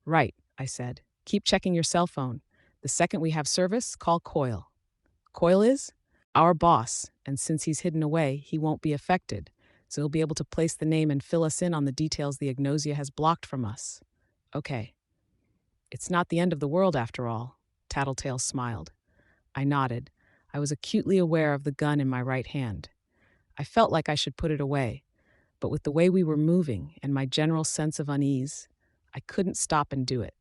Right, I said. Keep checking your cell phone. The second we have service, call Coyle. Coyle is? Our boss, and since he's hidden away, he won't be affected, so he'll be able to place the name and fill us in on the details the Agnosia has blocked from us. Okay. It's not the end of the world after all, Tattletale smiled. I nodded. I was acutely aware of the gun in my right hand. I felt like I should put it away, but with the way we were moving and my general sense of unease, I couldn't stop and do it.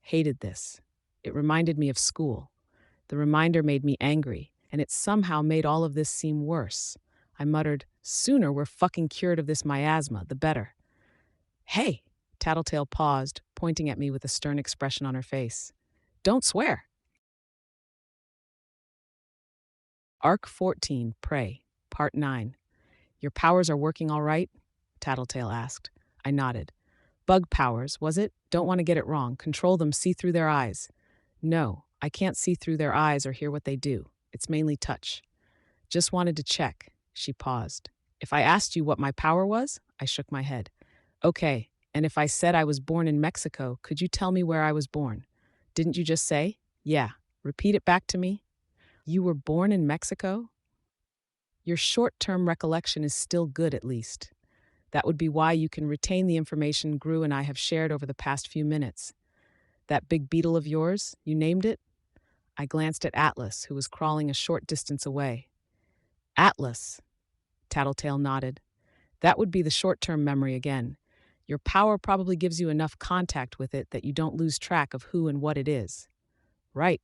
Hated this. It reminded me of school. The reminder made me angry, and it somehow made all of this seem worse. I muttered, sooner we're fucking cured of this miasma, the better. Hey! Tattletale paused, pointing at me with a stern expression on her face. Don't swear! Arc 14, Prey, Part 9. Your powers are working all right? Tattletale asked. I nodded. Bug powers, was it? Don't want to get it wrong. Control them, see through their eyes. No, I can't see through their eyes or hear what they do. It's mainly touch. Just wanted to check. She paused. If I asked you what my power was? I shook my head. Okay, and if I said I was born in Mexico, could you tell me where I was born? Didn't you just say? Yeah. Repeat it back to me. You were born in Mexico? Your short-term recollection is still good, at least. That would be why you can retain the information Gru and I have shared over the past few minutes. That big beetle of yours, you named it? I glanced at Atlas, who was crawling a short distance away. Atlas, Tattletale nodded. That would be the short-term memory again. Your power probably gives you enough contact with it that you don't lose track of who and what it is. Right.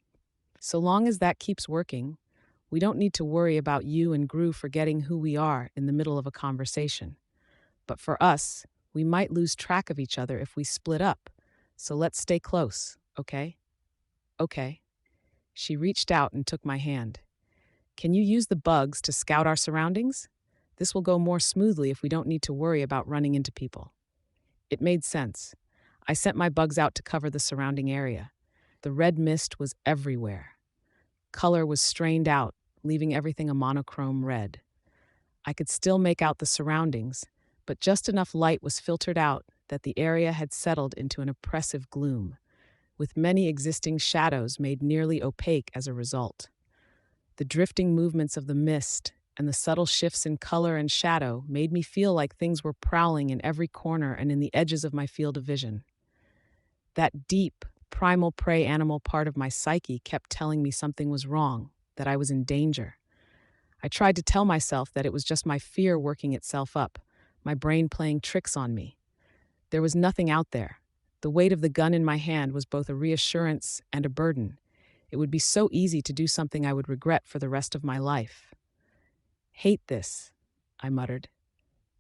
So long as that keeps working, we don't need to worry about you and Gru forgetting who we are in the middle of a conversation. But for us, we might lose track of each other if we split up. So let's stay close, okay? Okay. She reached out and took my hand. Can you use the bugs to scout our surroundings? This will go more smoothly if we don't need to worry about running into people. It made sense. I sent my bugs out to cover the surrounding area. The red mist was everywhere. Color was strained out, leaving everything a monochrome red. I could still make out the surroundings, but just enough light was filtered out that the area had settled into an oppressive gloom, with many existing shadows made nearly opaque as a result. The drifting movements of the mist and the subtle shifts in color and shadow made me feel like things were prowling in every corner and in the edges of my field of vision. That deep, primal prey animal part of my psyche kept telling me something was wrong, that I was in danger. I tried to tell myself that it was just my fear working itself up, my brain playing tricks on me. There was nothing out there. The weight of the gun in my hand was both a reassurance and a burden. It would be so easy to do something I would regret for the rest of my life. Hate this, I muttered.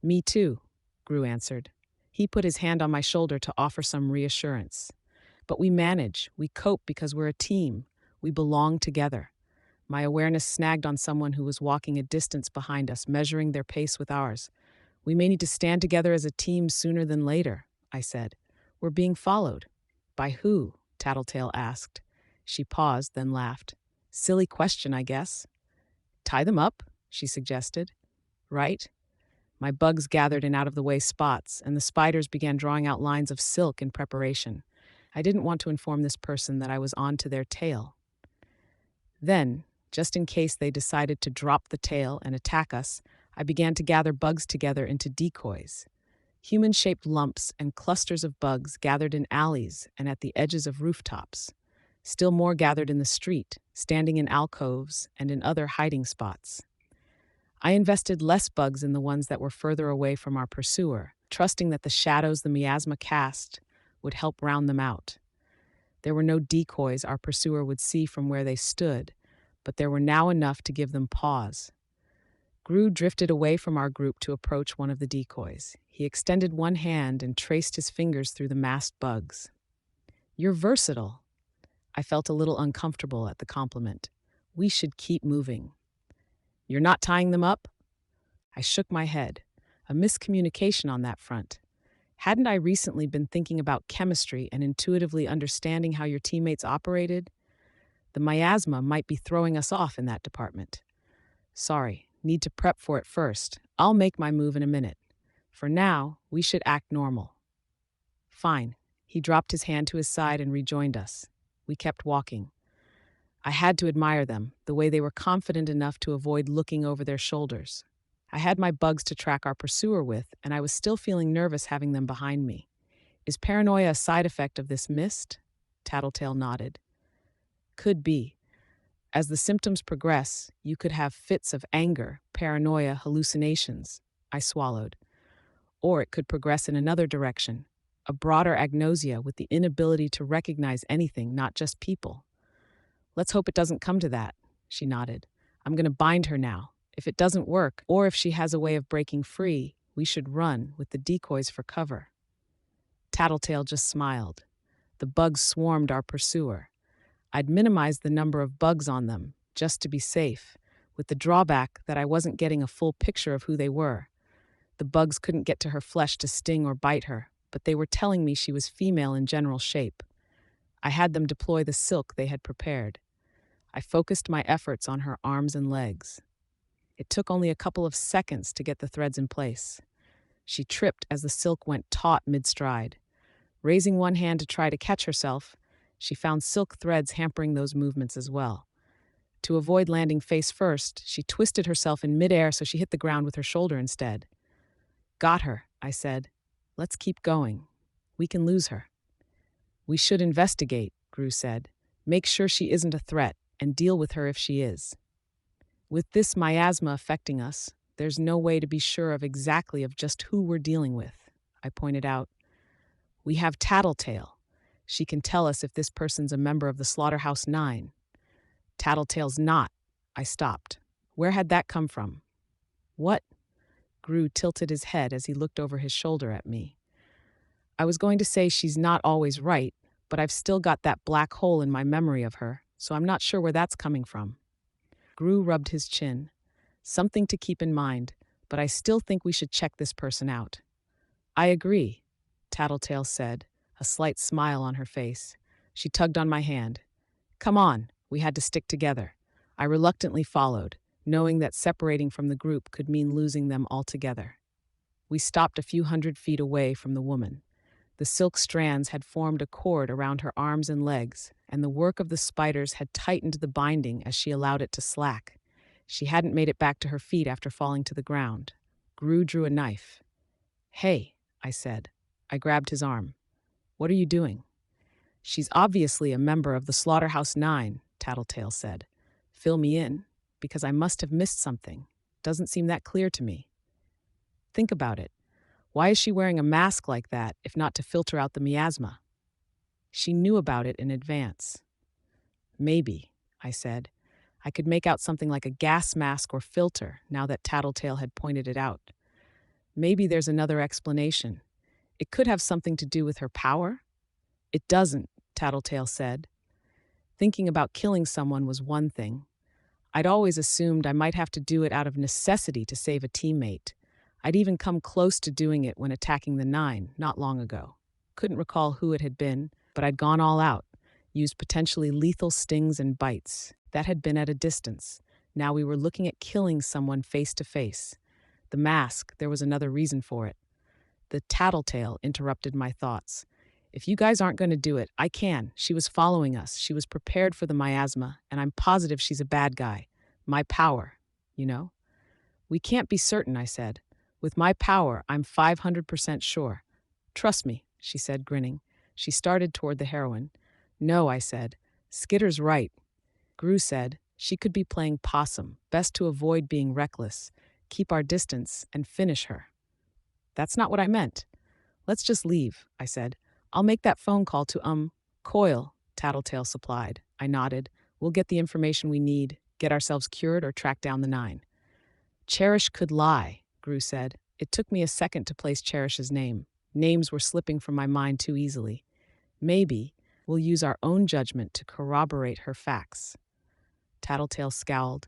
Me too, Gru answered. He put his hand on my shoulder to offer some reassurance. But we manage, we cope because we're a team. We belong together. My awareness snagged on someone who was walking a distance behind us, measuring their pace with ours. We may need to stand together as a team sooner than later, I said. We're being followed. By who? Tattletale asked. She paused, then laughed. Silly question, I guess. Tie them up, she suggested. Right? My bugs gathered in out-of-the-way spots, and the spiders began drawing out lines of silk in preparation. I didn't want to inform this person that I was on to their tail. Then, just in case they decided to drop the tail and attack us, I began to gather bugs together into decoys. Human-shaped lumps and clusters of bugs gathered in alleys and at the edges of rooftops. Still more gathered in the street, standing in alcoves and in other hiding spots. I invested less bugs in the ones that were further away from our pursuer, trusting that the shadows the miasma cast would help round them out. There were no decoys our pursuer would see from where they stood, but there were now enough to give them pause. Gru drifted away from our group to approach one of the decoys. He extended one hand and traced his fingers through the masked bugs. "You're versatile." I felt a little uncomfortable at the compliment. "We should keep moving." "You're not tying them up?" I shook my head. A miscommunication on that front. Hadn't I recently been thinking about chemistry and intuitively understanding how your teammates operated? The miasma might be throwing us off in that department. "Sorry, need to prep for it first. I'll make my move in a minute. For now, we should act normal." "Fine." He dropped his hand to his side and rejoined us. We kept walking. I had to admire them, the way they were confident enough to avoid looking over their shoulders. I had my bugs to track our pursuer with, and I was still feeling nervous having them behind me. "Is paranoia a side effect of this mist?" Tattletale nodded. "Could be. As the symptoms progress, you could have fits of anger, paranoia, hallucinations." I swallowed. "Or it could progress in another direction, a broader agnosia with the inability to recognize anything, not just people." "Let's hope it doesn't come to that," she nodded. "I'm going to bind her now. If it doesn't work, or if she has a way of breaking free, we should run with the decoys for cover." Tattletale just smiled. The bugs swarmed our pursuer. I'd minimized the number of bugs on them, just to be safe, with the drawback that I wasn't getting a full picture of who they were. The bugs couldn't get to her flesh to sting or bite her, but they were telling me she was female in general shape. I had them deploy the silk they had prepared. I focused my efforts on her arms and legs. It took only a couple of seconds to get the threads in place. She tripped as the silk went taut mid-stride. Raising one hand to try to catch herself, she found silk threads hampering those movements as well. To avoid landing face first, she twisted herself in midair so she hit the ground with her shoulder instead. "Got her," I said. "Let's keep going. We can lose her." "We should investigate," Gru said. "Make sure she isn't a threat, and deal with her if she is. With this miasma affecting us, there's no way to be sure of exactly of just who we're dealing with," I pointed out. "We have Tattletale. She can tell us if this person's a member of the Slaughterhouse 9. Tattletale's not." I stopped. Where had that come from? "What?" Gru tilted his head as he looked over his shoulder at me. "I was going to say she's not always right, but I've still got that black hole in my memory of her, so I'm not sure where that's coming from." Gru rubbed his chin. "Something to keep in mind, but I still think we should check this person out." "I agree," Tattletale said, a slight smile on her face. She tugged on my hand. "Come on," we had to stick together. I reluctantly followed, knowing that separating from the group could mean losing them altogether. We stopped a few hundred feet away from the woman. The silk strands had formed a cord around her arms and legs, and the work of the spiders had tightened the binding as she allowed it to slack. She hadn't made it back to her feet after falling to the ground. Gru drew a knife. "Hey," I said. I grabbed his arm. "What are you doing?" "She's obviously a member of the Slaughterhouse 9, Tattletale said. "Fill me in, because I must have missed something. Doesn't seem that clear to me." "Think about it. Why is she wearing a mask like that, if not to filter out the miasma?" "She knew about it in advance." "Maybe," I said. I could make out something like a gas mask or filter, now that Tattletale had pointed it out. "Maybe there's another explanation. It could have something to do with her power?" "It doesn't," Tattletale said. "Thinking about killing someone was one thing. I'd always assumed I might have to do it out of necessity to save a teammate. I'd even come close to doing it when attacking the 9 not long ago. Couldn't recall who it had been, but I'd gone all out, used potentially lethal stings and bites. That had been at a distance. Now we were looking at killing someone face to face. The mask, there was another reason for it. The Tattletale interrupted my thoughts. "If you guys aren't going to do it, I can. She was following us. She was prepared for the miasma, and I'm positive she's a bad guy. My power, you know?" "We can't be certain," I said. "With my power, I'm 500% sure." "Trust me," she said, grinning. She started toward the heroine. "No," I said. "Skitter's right." Gru said, "She could be playing possum. Best to avoid being reckless. keep our distance, and finish her. That's not what I meant. Let's just leave, I said. I'll make that phone call to, Coil, Tattletale supplied. I nodded. We'll get the information we need, get ourselves cured, or track down the nine. Cherish could lie, Gru said. It took me a second to place Cherish's name. Names were slipping from my mind too easily. Maybe we'll use our own judgment to corroborate her facts. Tattletale scowled.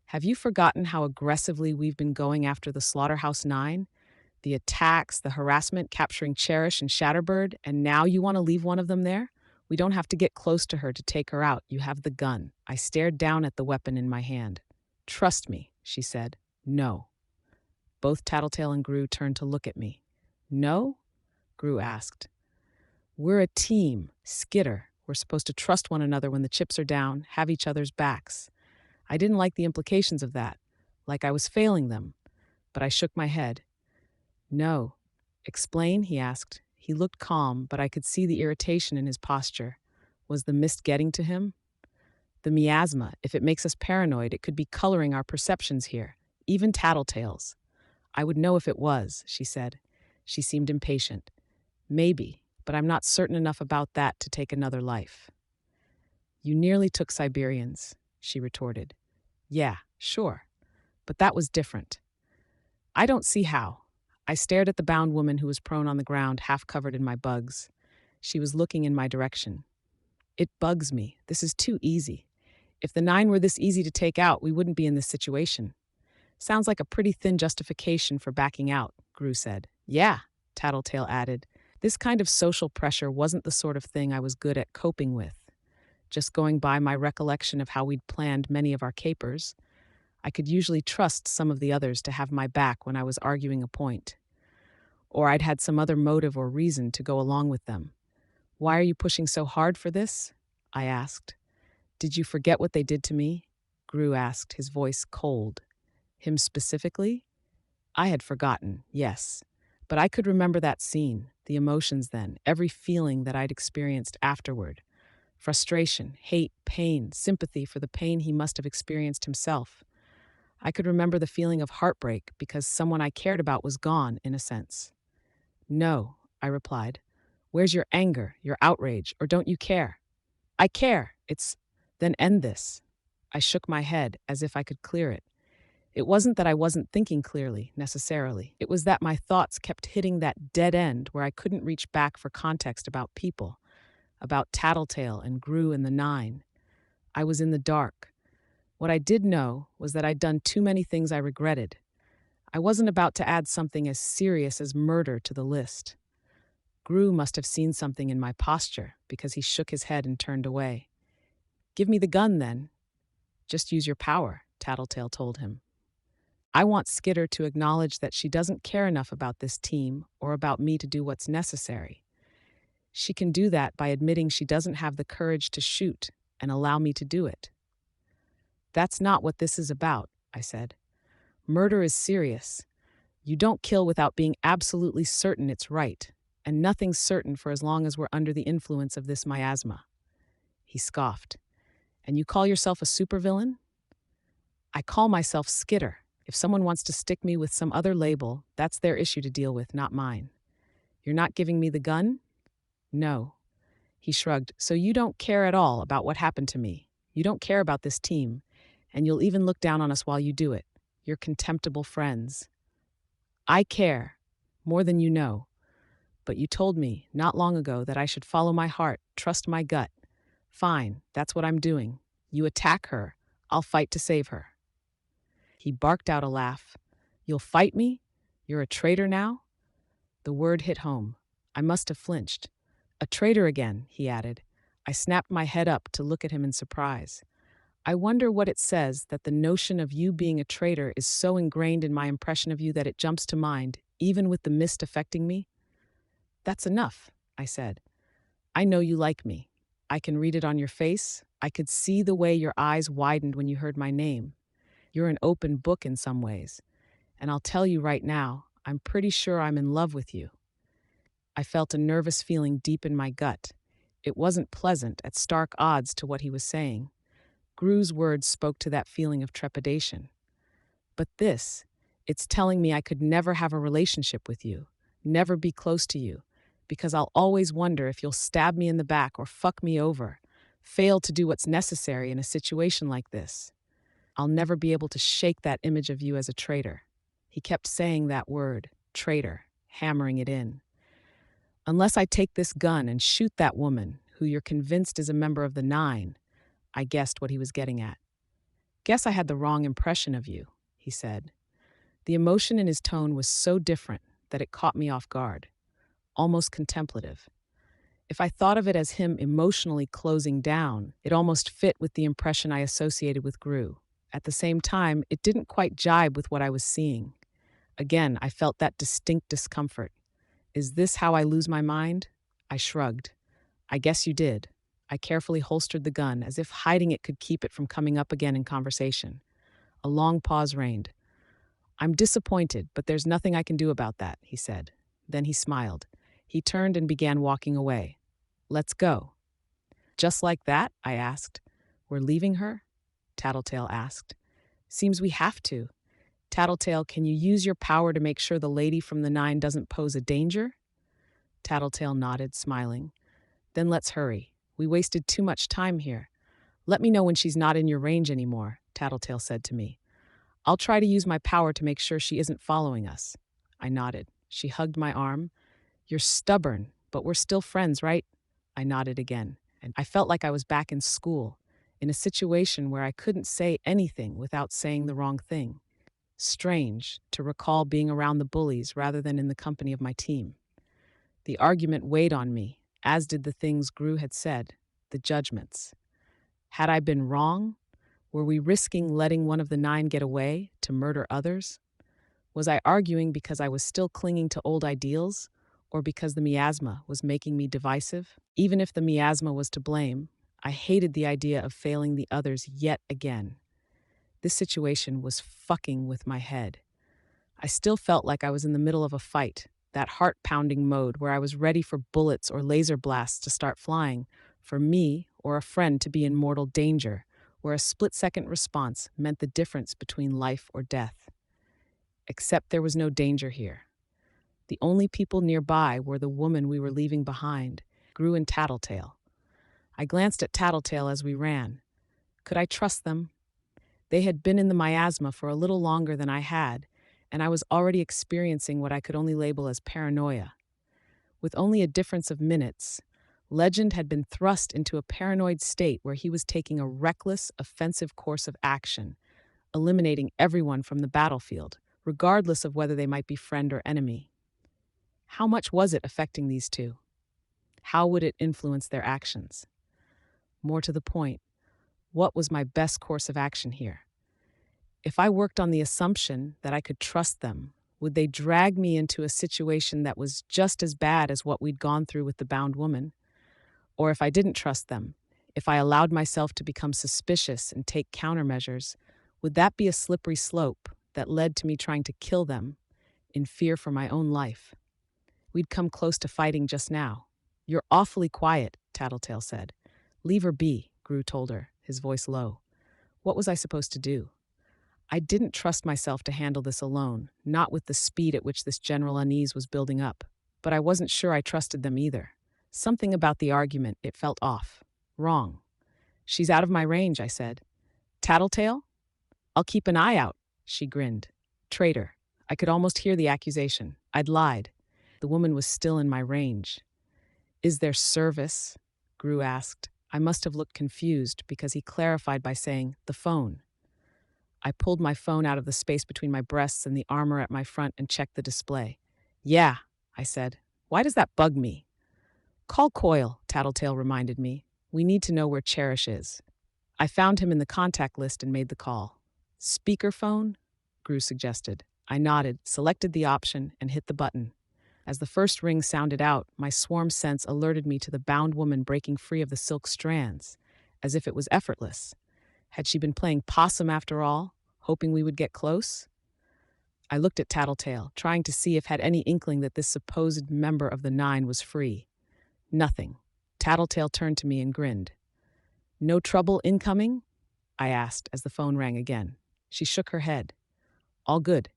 Have you forgotten how aggressively we've been going after the Slaughterhouse Nine? The attacks, the harassment, capturing Cherish and Shatterbird, and now you want to leave one of them there? We don't have to get close to her to take her out. You have the gun. I stared down at the weapon in my hand. Trust me, she said. No. Both Tattletale and Gru turned to look at me. No? Gru asked. We're a team, Skitter. We're supposed to trust one another when the chips are down, have each other's backs. I didn't like the implications of that, like I was failing them, but I shook my head. No. Explain, he asked. He looked calm, but I could see the irritation in his posture. Was the mist getting to him? The miasma, if it makes us paranoid, it could be coloring our perceptions here, even Tattletale's. I would know if it was, she said. She seemed impatient. Maybe, but I'm not certain enough about that to take another life. You nearly took Siberians, she retorted. Yeah, sure, but that was different. I don't see how. I stared at the bound woman who was prone on the ground, half covered in my bugs. She was looking in my direction. It bugs me. This is too easy. If the nine were this easy to take out, we wouldn't be in this situation. Sounds like a pretty thin justification for backing out, Gru said. Yeah, Tattletale added. This kind of social pressure wasn't the sort of thing I was good at coping with. Just going by my recollection of how we'd planned many of our capers, I could usually trust some of the others to have my back when I was arguing a point. Or I'd had some other motive or reason to go along with them. Why are you pushing so hard for this? I asked. Did you forget what they did to me? Gru asked, his voice cold. Him specifically? I had forgotten, yes. But I could remember that scene, the emotions then, every feeling that I'd experienced afterward. Frustration, hate, pain, sympathy for the pain he must have experienced himself. I could remember the feeling of heartbreak because someone I cared about was gone, in a sense. No, I replied. Where's your anger, your outrage, or don't you care? I care. Then end this. I shook my head as if I could clear it. It wasn't that I wasn't thinking clearly, necessarily. It was that my thoughts kept hitting that dead end where I couldn't reach back for context about people, about Tattletale and Gru and the Nine. I was in the dark. What I did know was that I'd done too many things I regretted. I wasn't about to add something as serious as murder to the list. Gru must have seen something in my posture because he shook his head and turned away. Give me the gun, then. Just use your power, Tattletale told him. I want Skitter to acknowledge that she doesn't care enough about this team or about me to do what's necessary. She can do that by admitting she doesn't have the courage to shoot and allow me to do it. That's not what this is about, I said. Murder is serious. You don't kill without being absolutely certain it's right, and nothing's certain for as long as we're under the influence of this miasma. He scoffed. And you call yourself a supervillain? I call myself Skitter. If someone wants to stick me with some other label, that's their issue to deal with, not mine. You're not giving me the gun? No. He shrugged. So you don't care at all about what happened to me. You don't care about this team, and you'll even look down on us while you do it. You're contemptible friends. I care, more than you know. But you told me, not long ago, that I should follow my heart, trust my gut. Fine, that's what I'm doing. You attack her. I'll fight to save her. He barked out a laugh. You'll fight me? You're a traitor now? The word hit home. I must have flinched. A traitor again, he added. I snapped my head up to look at him in surprise. I wonder what it says that the notion of you being a traitor is so ingrained in my impression of you that it jumps to mind, even with the mist affecting me? That's enough, I said. I know you like me. I can read it on your face. I could see the way your eyes widened when you heard my name. You're an open book in some ways. And I'll tell you right now, I'm pretty sure I'm in love with you. I felt a nervous feeling deep in my gut. It wasn't pleasant, at stark odds to what he was saying. Gru's words spoke to that feeling of trepidation. But this, It's telling me I could never have a relationship with you, never be close to you, because I'll always wonder if you'll stab me in the back or fuck me over, fail to do what's necessary in a situation like this. I'll never be able to shake that image of you as a traitor. He kept saying that word, traitor, hammering it in. Unless I take this gun and shoot that woman, who you're convinced is a member of the Nine, I guessed what he was getting at. Guess I had the wrong impression of you, he said. The emotion in his tone was so different that it caught me off guard, almost contemplative. If I thought of it as him emotionally closing down, it almost fit with the impression I associated with Gru. At the same time, it didn't quite jibe with what I was seeing. Again, I felt that distinct discomfort. Is this how I lose my mind? I shrugged. I guess you did. I carefully holstered the gun, as if hiding it could keep it from coming up again in conversation. A long pause reigned. I'm disappointed, but there's nothing I can do about that, he said. Then he smiled. He turned and began walking away. Let's go. Just like that? I asked. We're leaving her? Tattletale asked. Seems we have to. Tattletale, can you use your power to make sure the lady from the Nine doesn't pose a danger? Tattletale nodded, smiling. Then let's hurry. We wasted too much time here. Let me know when she's not in your range anymore, Tattletale said to me. I'll try to use my power to make sure she isn't following us. I nodded. She hugged my arm. You're stubborn, but we're still friends, right? I nodded again, and I felt like I was back in school, in a situation where I couldn't say anything without saying the wrong thing. Strange to recall being around the bullies rather than in the company of my team. The argument weighed on me, as did the things Gru had said, the judgments. Had I been wrong? Were we risking letting one of the Nine get away to murder others? Was I arguing because I was still clinging to old ideals, or because the miasma was making me divisive? Even if the miasma was to blame, I hated the idea of failing the others yet again. This situation was fucking with my head. I still felt like I was in the middle of a fight, that heart-pounding mode where I was ready for bullets or laser blasts to start flying, for me or a friend to be in mortal danger, where a split-second response meant the difference between life or death. Except there was no danger here. The only people nearby were the woman we were leaving behind, Gru and Tattletale. I glanced at Tattletale as we ran. Could I trust them? They had been in the miasma for a little longer than I had, and I was already experiencing what I could only label as paranoia. With only a difference of minutes, Legend had been thrust into a paranoid state where he was taking a reckless, offensive course of action, eliminating everyone from the battlefield, regardless of whether they might be friend or enemy. How much was it affecting these two? How would it influence their actions? More to the point, what was my best course of action here? If I worked on the assumption that I could trust them, would they drag me into a situation that was just as bad as what we'd gone through with the bound woman? Or if I didn't trust them, if I allowed myself to become suspicious and take countermeasures, would that be a slippery slope that led to me trying to kill them in fear for my own life? We'd come close to fighting just now. You're awfully quiet, Tattletale said. Leave her be, Gru told her, his voice low. What was I supposed to do? I didn't trust myself to handle this alone, not with the speed at which this general unease was building up. But I wasn't sure I trusted them either. Something about the argument, it felt off. Wrong. She's out of my range, I said. Tattletale? I'll keep an eye out, she grinned. Traitor. I could almost hear the accusation. I'd lied. The woman was still in my range. Is there service? Gru asked. I must have looked confused because he clarified by saying, the phone. I pulled my phone out of the space between my breasts and the armor at my front and checked the display. Yeah, I said. Why does that bug me? Call Coil, Tattletale reminded me. We need to know where Cherish is. I found him in the contact list and made the call. Speakerphone? Gru suggested. I nodded, selected the option, and hit the button. As the first ring sounded out, my swarm sense alerted me to the bound woman breaking free of the silk strands, as if it was effortless. Had she been playing possum after all, hoping we would get close? I looked at Tattletale, trying to see if had any inkling that this supposed member of the Nine was free. Nothing. Tattletale turned to me and grinned. No trouble incoming? I asked as the phone rang again. She shook her head. All good.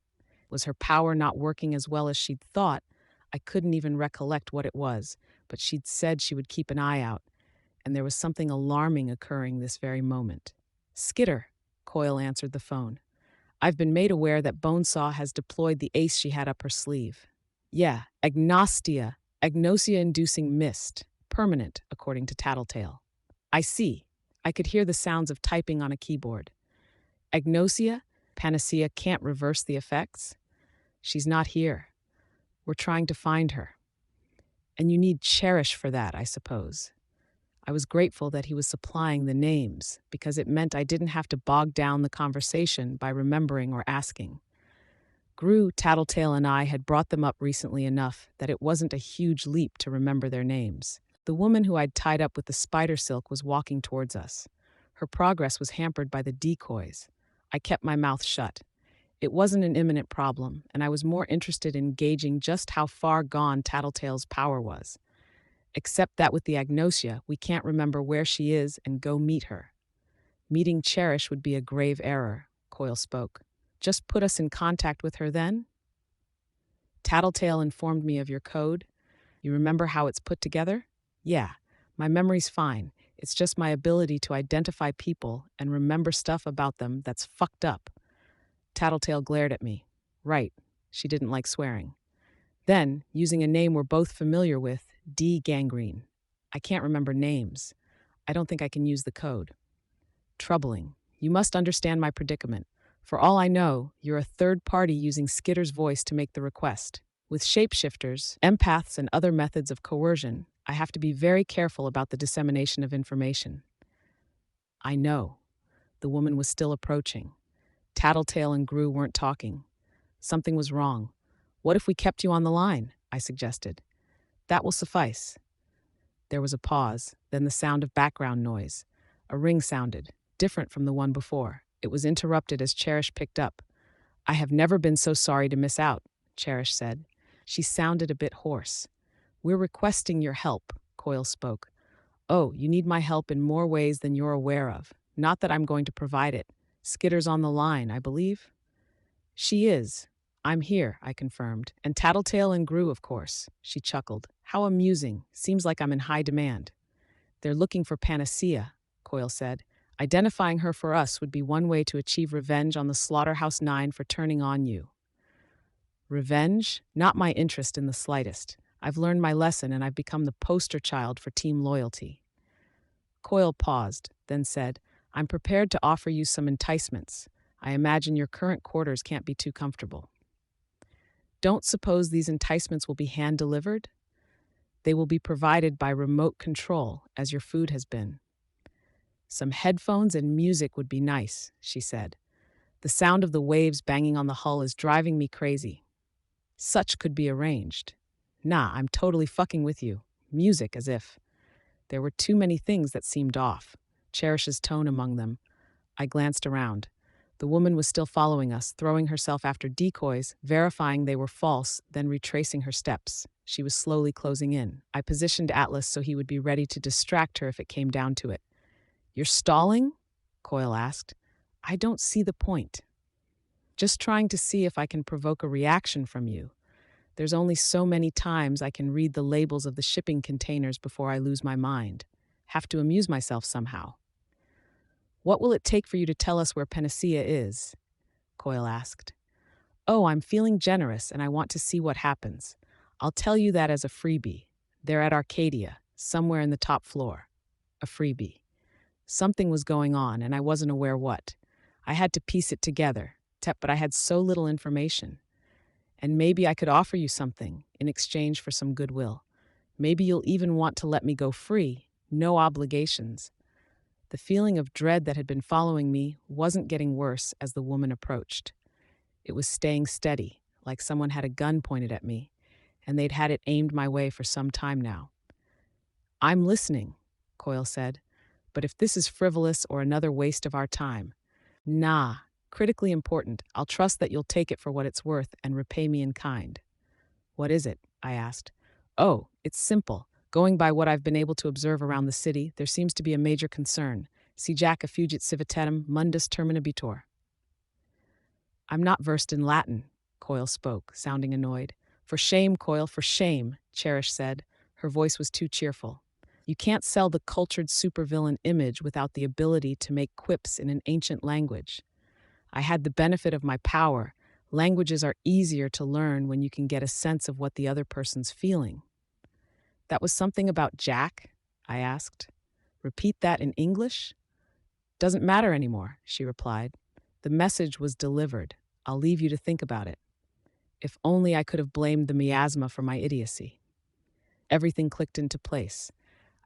Was her power not working as well as she'd thought? I couldn't even recollect what it was, but she'd said she would keep an eye out, and there was something alarming occurring this very moment. Skitter, Coyle answered the phone. I've been made aware that Bonesaw has deployed the ace she had up her sleeve. Yeah, agnosia-inducing mist, permanent, according to Tattletale. I see. I could hear the sounds of typing on a keyboard. Agnosia? Panacea can't reverse the effects? She's not here. We're trying to find her. And you need Cherish for that, I suppose. I was grateful that he was supplying the names, because it meant I didn't have to bog down the conversation by remembering or asking. Gru, Tattletale, and I had brought them up recently enough that it wasn't a huge leap to remember their names. The woman who I'd tied up with the spider silk was walking towards us. Her progress was hampered by the decoys. I kept my mouth shut. It wasn't an imminent problem, and I was more interested in gauging just how far gone Tattletale's power was. Except that with the agnosia, we can't remember where she is and go meet her. Meeting Cherish would be a grave error, Coyle spoke. Just put us in contact with her then? Tattletale informed me of your code. You remember how it's put together? Yeah, my memory's fine. It's just my ability to identify people and remember stuff about them that's fucked up. Tattletale glared at me. Right, she didn't like swearing. Then, using a name we're both familiar with, D. Gangrene. I can't remember names. I don't think I can use the code. Troubling. You must understand my predicament. For all I know, you're a third party using Skitter's voice to make the request. With shapeshifters, empaths, and other methods of coercion, I have to be very careful about the dissemination of information. I know. The woman was still approaching. Tattletale and Gru weren't talking. Something was wrong. What if we kept you on the line? I suggested. That will suffice. There was a pause, then the sound of background noise. A ring sounded, different from the one before. It was interrupted as Cherish picked up. I have never been so sorry to miss out, Cherish said. She sounded a bit hoarse. We're requesting your help, Coyle spoke. Oh, you need my help in more ways than you're aware of. Not that I'm going to provide it. Skitter's on the line, I believe. She is. I'm here, I confirmed. And Tattletale and Gru, of course. She chuckled. How amusing. Seems like I'm in high demand. They're looking for Panacea, Coyle said. Identifying her for us would be one way to achieve revenge on the Slaughterhouse Nine for turning on you. Revenge? Not my interest in the slightest. I've learned my lesson and I've become the poster child for team loyalty. Coyle paused, then said, I'm prepared to offer you some enticements. I imagine your current quarters can't be too comfortable. Don't suppose these enticements will be hand-delivered? They will be provided by remote control, as your food has been. Some headphones and music would be nice, she said. The sound of the waves banging on the hull is driving me crazy. Such could be arranged. Nah, I'm totally fucking with you. Music, as if. There were too many things that seemed off. Cherish's tone among them. I glanced around. The woman was still following us, throwing herself after decoys, verifying they were false, then retracing her steps. She was slowly closing in. I positioned Atlas so he would be ready to distract her if it came down to it. You're stalling? Coyle asked. I don't see the point. Just trying to see if I can provoke a reaction from you. There's only so many times I can read the labels of the shipping containers before I lose my mind. Have to amuse myself somehow. What will it take for you to tell us where Panacea is? Coyle asked. Oh, I'm feeling generous and I want to see what happens. I'll tell you that as a freebie. They're at Arcadia, somewhere in the top floor. A freebie. Something was going on and I wasn't aware what. I had to piece it together, but I had so little information. And maybe I could offer you something in exchange for some goodwill. Maybe you'll even want to let me go free, no obligations. The feeling of dread that had been following me wasn't getting worse as the woman approached. It was staying steady, like someone had a gun pointed at me, and they'd had it aimed my way for some time now. I'm listening, Coyle said, but if this is frivolous or another waste of our time, nah, critically important, I'll trust that you'll take it for what it's worth and repay me in kind. What is it? I asked. Oh, it's simple. Going by what I've been able to observe around the city, there seems to be a major concern. Si Jack effugit civitatem mundus terminabitur. I'm not versed in Latin, Coyle spoke, sounding annoyed. For shame, Coyle, for shame, Cherish said. Her voice was too cheerful. You can't sell the cultured supervillain image without the ability to make quips in an ancient language. I had the benefit of my power. Languages are easier to learn when you can get a sense of what the other person's feeling. That was something about Jack? I asked. Repeat that in English? Doesn't matter anymore, she replied. The message was delivered. I'll leave you to think about it. If only I could have blamed the miasma for my idiocy. Everything clicked into place.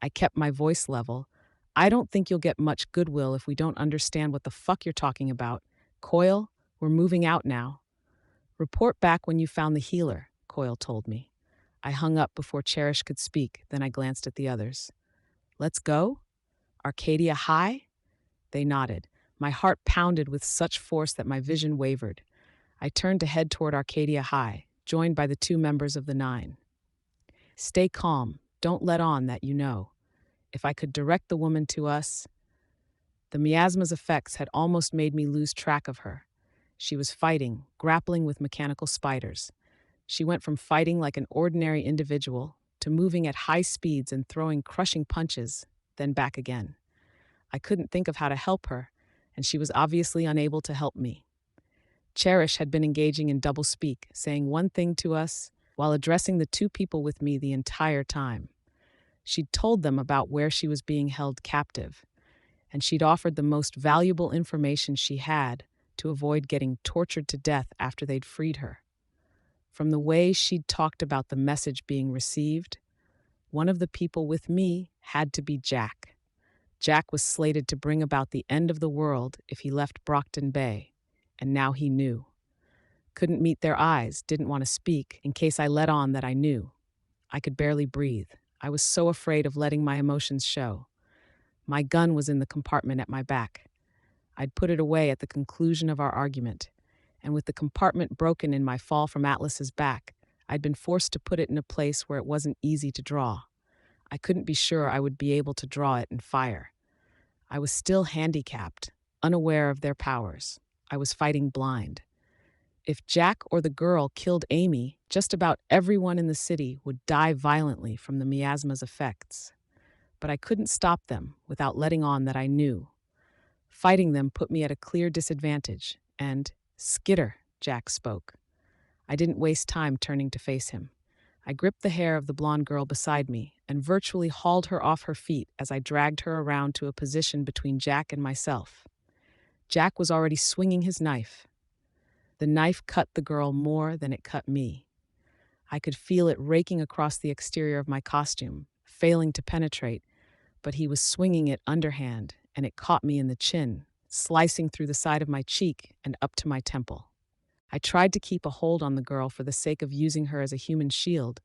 I kept my voice level. I don't think you'll get much goodwill if we don't understand what the fuck you're talking about. Coyle, we're moving out now. Report back when you found the healer, Coyle told me. I hung up before Cherish could speak, then I glanced at the others. Let's go? Arcadia High? They nodded. My heart pounded with such force that my vision wavered. I turned to head toward Arcadia High, joined by the 2 members of the 9. Stay calm. Don't let on that you know. If I could direct the woman to us. The miasma's effects had almost made me lose track of her. She was fighting, grappling with mechanical spiders. She went from fighting like an ordinary individual to moving at high speeds and throwing crushing punches, then back again. I couldn't think of how to help her, and she was obviously unable to help me. Cherish had been engaging in doublespeak, saying one thing to us while addressing the 2 people with me the entire time. She'd told them about where she was being held captive, and she'd offered the most valuable information she had to avoid getting tortured to death after they'd freed her. From the way she'd talked about the message being received, one of the people with me had to be Jack. Jack was slated to bring about the end of the world if he left Brockton Bay, and now he knew. Couldn't meet their eyes, didn't want to speak, in case I let on that I knew. I could barely breathe. I was so afraid of letting my emotions show. My gun was in the compartment at my back. I'd put it away at the conclusion of our argument, and with the compartment broken in my fall from Atlas's back, I'd been forced to put it in a place where it wasn't easy to draw. I couldn't be sure I would be able to draw it and fire. I was still handicapped, unaware of their powers. I was fighting blind. If Jack or the girl killed Amy, just about everyone in the city would die violently from the miasma's effects. But I couldn't stop them without letting on that I knew. Fighting them put me at a clear disadvantage, and, Skitter, Jack spoke. I didn't waste time turning to face him. I gripped the hair of the blonde girl beside me and virtually hauled her off her feet as I dragged her around to a position between Jack and myself. Jack was already swinging his knife. The knife cut the girl more than it cut me. I could feel it raking across the exterior of my costume, failing to penetrate, but he was swinging it underhand, and it caught me in the chin, slicing through the side of my cheek and up to my temple. I tried to keep a hold on the girl for the sake of using her as a human shield,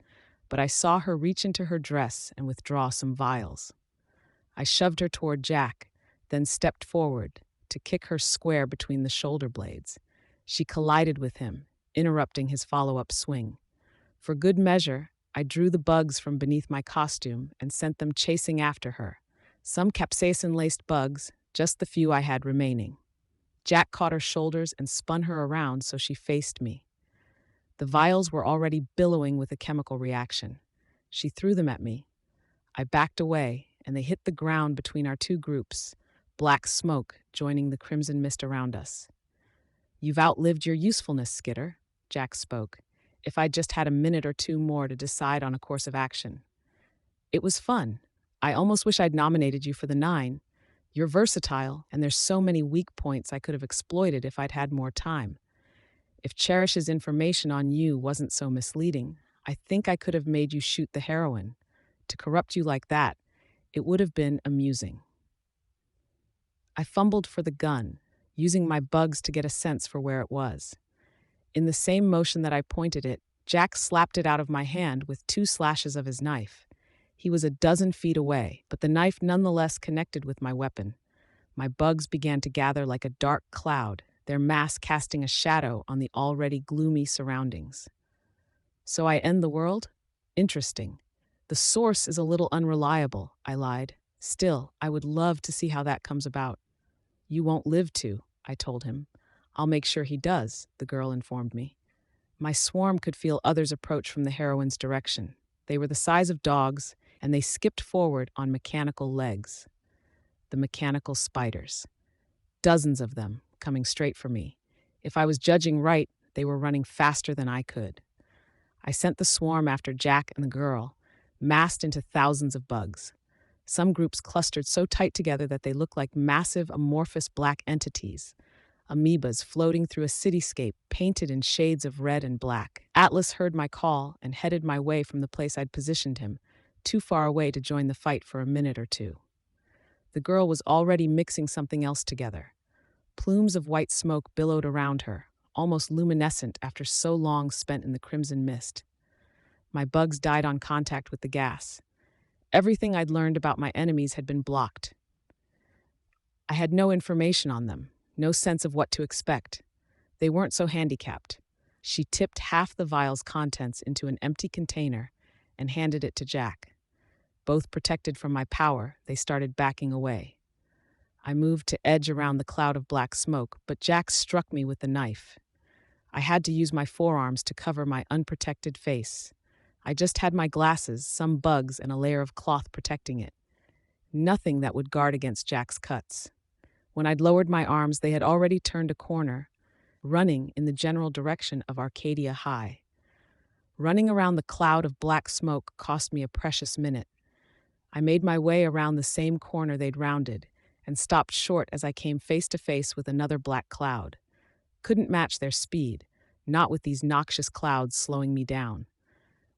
but I saw her reach into her dress and withdraw some vials. I shoved her toward Jack, then stepped forward to kick her square between the shoulder blades. She collided with him, interrupting his follow-up swing. For good measure, I drew the bugs from beneath my costume and sent them chasing after her. Some capsaicin-laced bugs, just the few I had remaining. Jack caught her shoulders and spun her around so she faced me. The vials were already billowing with a chemical reaction. She threw them at me. I backed away, and they hit the ground between our 2 groups, black smoke joining the crimson mist around us. You've outlived your usefulness, Skitter, Jack spoke. If I'd just had a minute or 2 more to decide on a course of action. It was fun. I almost wish I'd nominated you for the 9. You're versatile, and there's so many weak points I could have exploited if I'd had more time. If Cherish's information on you wasn't so misleading, I think I could have made you shoot the heroine. To corrupt you like that, it would have been amusing. I fumbled for the gun, using my bugs to get a sense for where it was. In the same motion that I pointed it, Jack slapped it out of my hand with 2 slashes of his knife. He was a dozen feet away, but the knife nonetheless connected with my weapon. My bugs began to gather like a dark cloud, their mass casting a shadow on the already gloomy surroundings. So I end the world? Interesting. The source is a little unreliable, I lied. Still, I would love to see how that comes about. You won't live to, I told him. I'll make sure he does, the girl informed me. My swarm could feel others approach from the heroine's direction. They were the size of dogs, and they skipped forward on mechanical legs. The mechanical spiders. Dozens of them, coming straight for me. If I was judging right, they were running faster than I could. I sent the swarm after Jack and the girl, massed into thousands of bugs. Some groups clustered so tight together that they looked like massive, amorphous black entities, amoebas floating through a cityscape painted in shades of red and black. Atlas heard my call and headed my way from the place I'd positioned him, too far away to join the fight for a minute or two. The girl was already mixing something else together. Plumes of white smoke billowed around her, almost luminescent after so long spent in the crimson mist. My bugs died on contact with the gas. Everything I'd learned about my enemies had been blocked. I had no information on them, no sense of what to expect. They weren't so handicapped. She tipped half the vial's contents into an empty container and handed it to Jack. Both protected from my power, they started backing away. I moved to edge around the cloud of black smoke, but Jack struck me with the knife. I had to use my forearms to cover my unprotected face. I just had my glasses, some bugs, and a layer of cloth protecting it. Nothing that would guard against Jack's cuts. When I'd lowered my arms, they had already turned a corner, running in the general direction of Arcadia High. Running around the cloud of black smoke cost me a precious minute. I made my way around the same corner they'd rounded and stopped short as I came face to face with another black cloud. Couldn't match their speed, not with these noxious clouds slowing me down.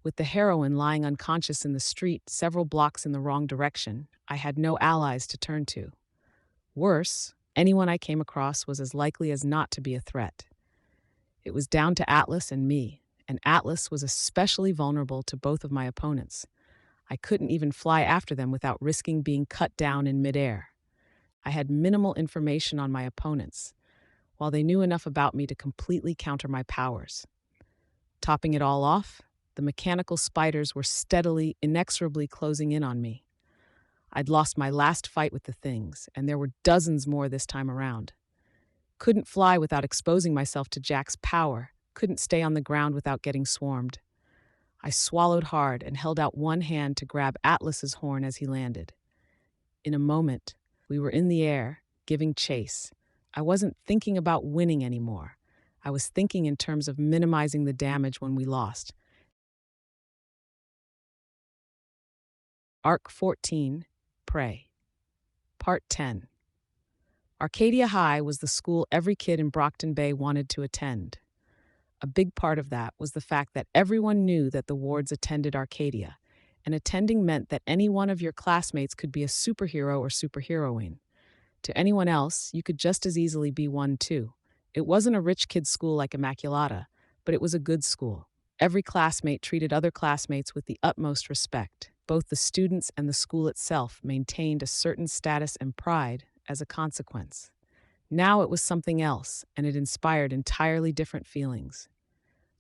With the heroine lying unconscious in the street several blocks in the wrong direction, I had no allies to turn to. Worse, anyone I came across was as likely as not to be a threat. It was down to Atlas and me, and Atlas was especially vulnerable to both of my opponents. I couldn't even fly after them without risking being cut down in midair. I had minimal information on my opponents, while they knew enough about me to completely counter my powers. Topping it all off, the mechanical spiders were steadily, inexorably closing in on me. I'd lost my last fight with the things, and there were dozens more this time around. Couldn't fly without exposing myself to Jack's power, couldn't stay on the ground without getting swarmed. I swallowed hard and held out one hand to grab Atlas's horn as he landed. In a moment, we were in the air, giving chase. I wasn't thinking about winning anymore. I was thinking in terms of minimizing the damage when we lost. Arc 14, Prey. Part 10. Arcadia High was the school every kid in Brockton Bay wanted to attend. A big part of that was the fact that everyone knew that the wards attended Arcadia, and attending meant that any one of your classmates could be a superhero or superheroine. To anyone else, you could just as easily be one too. It wasn't a rich kid's school like Immaculata, but it was a good school. Every classmate treated other classmates with the utmost respect. Both the students and the school itself maintained a certain status and pride as a consequence. Now it was something else, and it inspired entirely different feelings.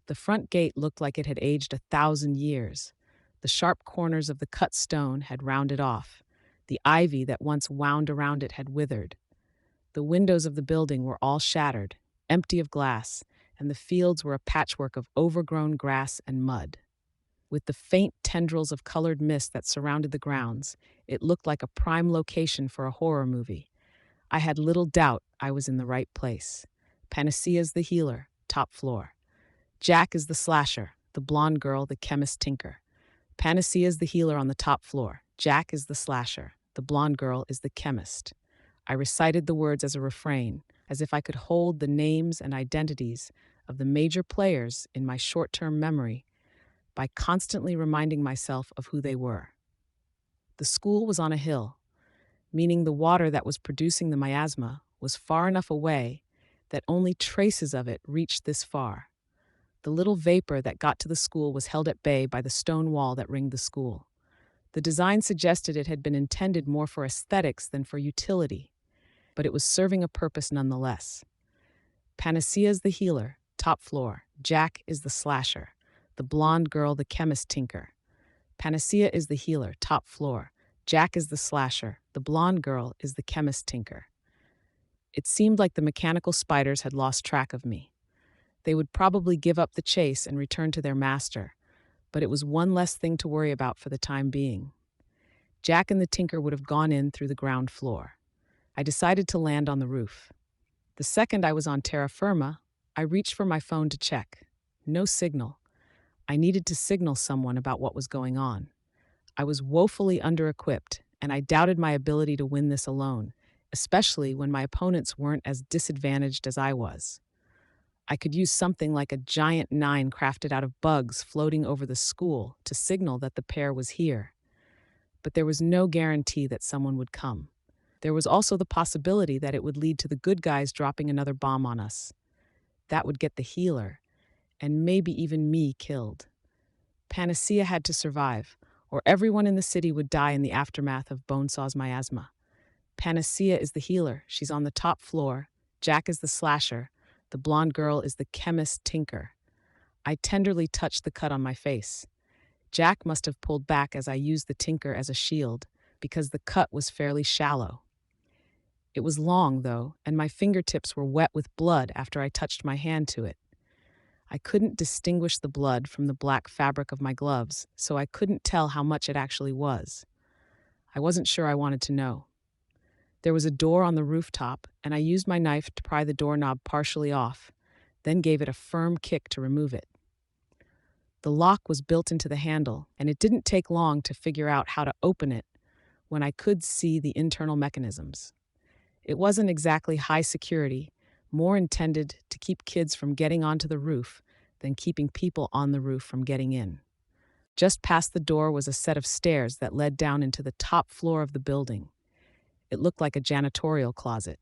The front gate looked like it had aged 1,000 years. The sharp corners of the cut stone had rounded off. The ivy that once wound around it had withered. The windows of the building were all shattered, empty of glass, and the fields were a patchwork of overgrown grass and mud. With the faint tendrils of colored mist that surrounded the grounds, it looked like a prime location for a horror movie. I had little doubt I was in the right place. Panacea's the healer, top floor. Jack is the slasher, the blonde girl, the chemist tinker. Panacea's the healer on the top floor. Jack is the slasher, the blonde girl is the chemist. I recited the words as a refrain, as if I could hold the names and identities of the major players in my short-term memory by constantly reminding myself of who they were. The school was on a hill, meaning the water that was producing the miasma was far enough away that only traces of it reached this far. The little vapor that got to the school was held at bay by the stone wall that ringed the school. The design suggested it had been intended more for aesthetics than for utility, but it was serving a purpose nonetheless. Panacea's the healer, top floor. Jack is the slasher, the blonde girl, the chemist tinker. Panacea is the healer, top floor. Jack is the slasher, the blonde girl is the chemist tinker. It seemed like the mechanical spiders had lost track of me. They would probably give up the chase and return to their master, but it was one less thing to worry about for the time being. Jack and the tinker would have gone in through the ground floor. I decided to land on the roof. The second I was on terra firma, I reached for my phone to check. No signal. I needed to signal someone about what was going on. I was woefully under-equipped, and I doubted my ability to win this alone, especially when my opponents weren't as disadvantaged as I was. I could use something like a giant 9 crafted out of bugs floating over the school to signal that the pair was here. But there was no guarantee that someone would come. There was also the possibility that it would lead to the good guys dropping another bomb on us. That would get the healer, and maybe even me, killed. Panacea had to survive, or everyone in the city would die in the aftermath of Bonesaw's miasma. Panacea is the healer. She's on the top floor. Jack is the slasher. The blonde girl is the chemist tinker. I tenderly touched the cut on my face. Jack must have pulled back as I used the tinker as a shield, because the cut was fairly shallow. It was long, though, and my fingertips were wet with blood after I touched my hand to it. I couldn't distinguish the blood from the black fabric of my gloves, so I couldn't tell how much it actually was. I wasn't sure I wanted to know. There was a door on the rooftop, and I used my knife to pry the doorknob partially off, then gave it a firm kick to remove it. The lock was built into the handle, and it didn't take long to figure out how to open it when I could see the internal mechanisms. It wasn't exactly high security, more intended to keep kids from getting onto the roof than keeping people on the roof from getting in. Just past the door was a set of stairs that led down into the top floor of the building. It looked like a janitorial closet.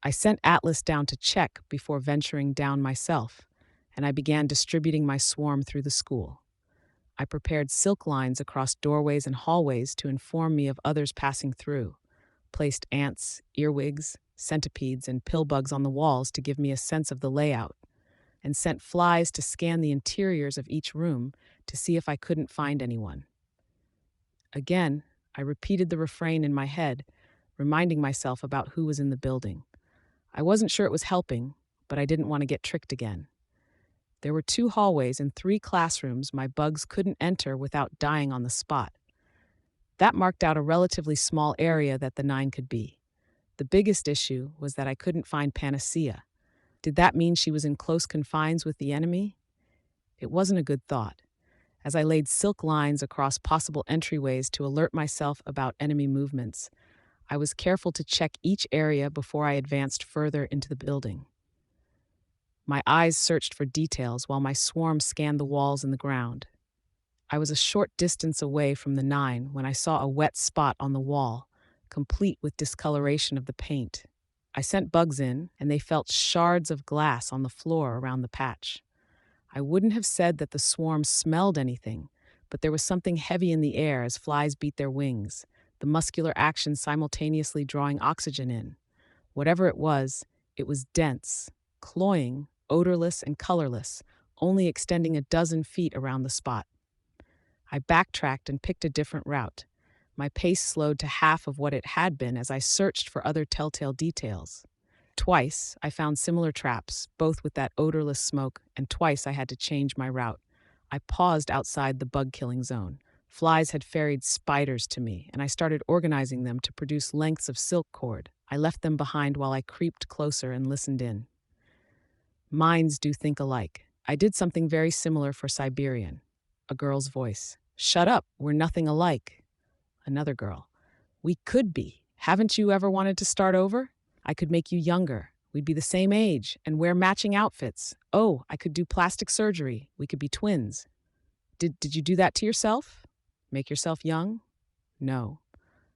I sent Atlas down to check before venturing down myself, and I began distributing my swarm through the school. I prepared silk lines across doorways and hallways to inform me of others passing through, placed ants, earwigs, centipedes, and pillbugs on the walls to give me a sense of the layout, and sent flies to scan the interiors of each room to see if I couldn't find anyone. Again, I repeated the refrain in my head, reminding myself about who was in the building. I wasn't sure it was helping, but I didn't want to get tricked again. There were 2 hallways and 3 classrooms my bugs couldn't enter without dying on the spot. That marked out a relatively small area that the 9 could be. The biggest issue was that I couldn't find Panacea. Did that mean she was in close confines with the enemy? It wasn't a good thought. As I laid silk lines across possible entryways to alert myself about enemy movements, I was careful to check each area before I advanced further into the building. My eyes searched for details while my swarm scanned the walls and the ground. I was a short distance away from the 9 when I saw a wet spot on the wall, complete with discoloration of the paint. I sent bugs in, and they felt shards of glass on the floor around the patch. I wouldn't have said that the swarm smelled anything, but there was something heavy in the air as flies beat their wings, the muscular action simultaneously drawing oxygen in. Whatever it was dense, cloying, odorless, and colorless, only extending a dozen feet around the spot. I backtracked and picked a different route. My pace slowed to half of what it had been as I searched for other telltale details. Twice, I found similar traps, both with that odorless smoke, and twice I had to change my route. I paused outside the bug-killing zone. Flies had ferried spiders to me, and I started organizing them to produce lengths of silk cord. I left them behind while I creeped closer and listened in. Minds do think alike. I did something very similar for Siberian. A girl's voice. Shut up, we're nothing alike. Another girl. We could be. Haven't you ever wanted to start over? I could make you younger. We'd be the same age and wear matching outfits. Oh, I could do plastic surgery. We could be twins. Did you do that to yourself? Make yourself young? No.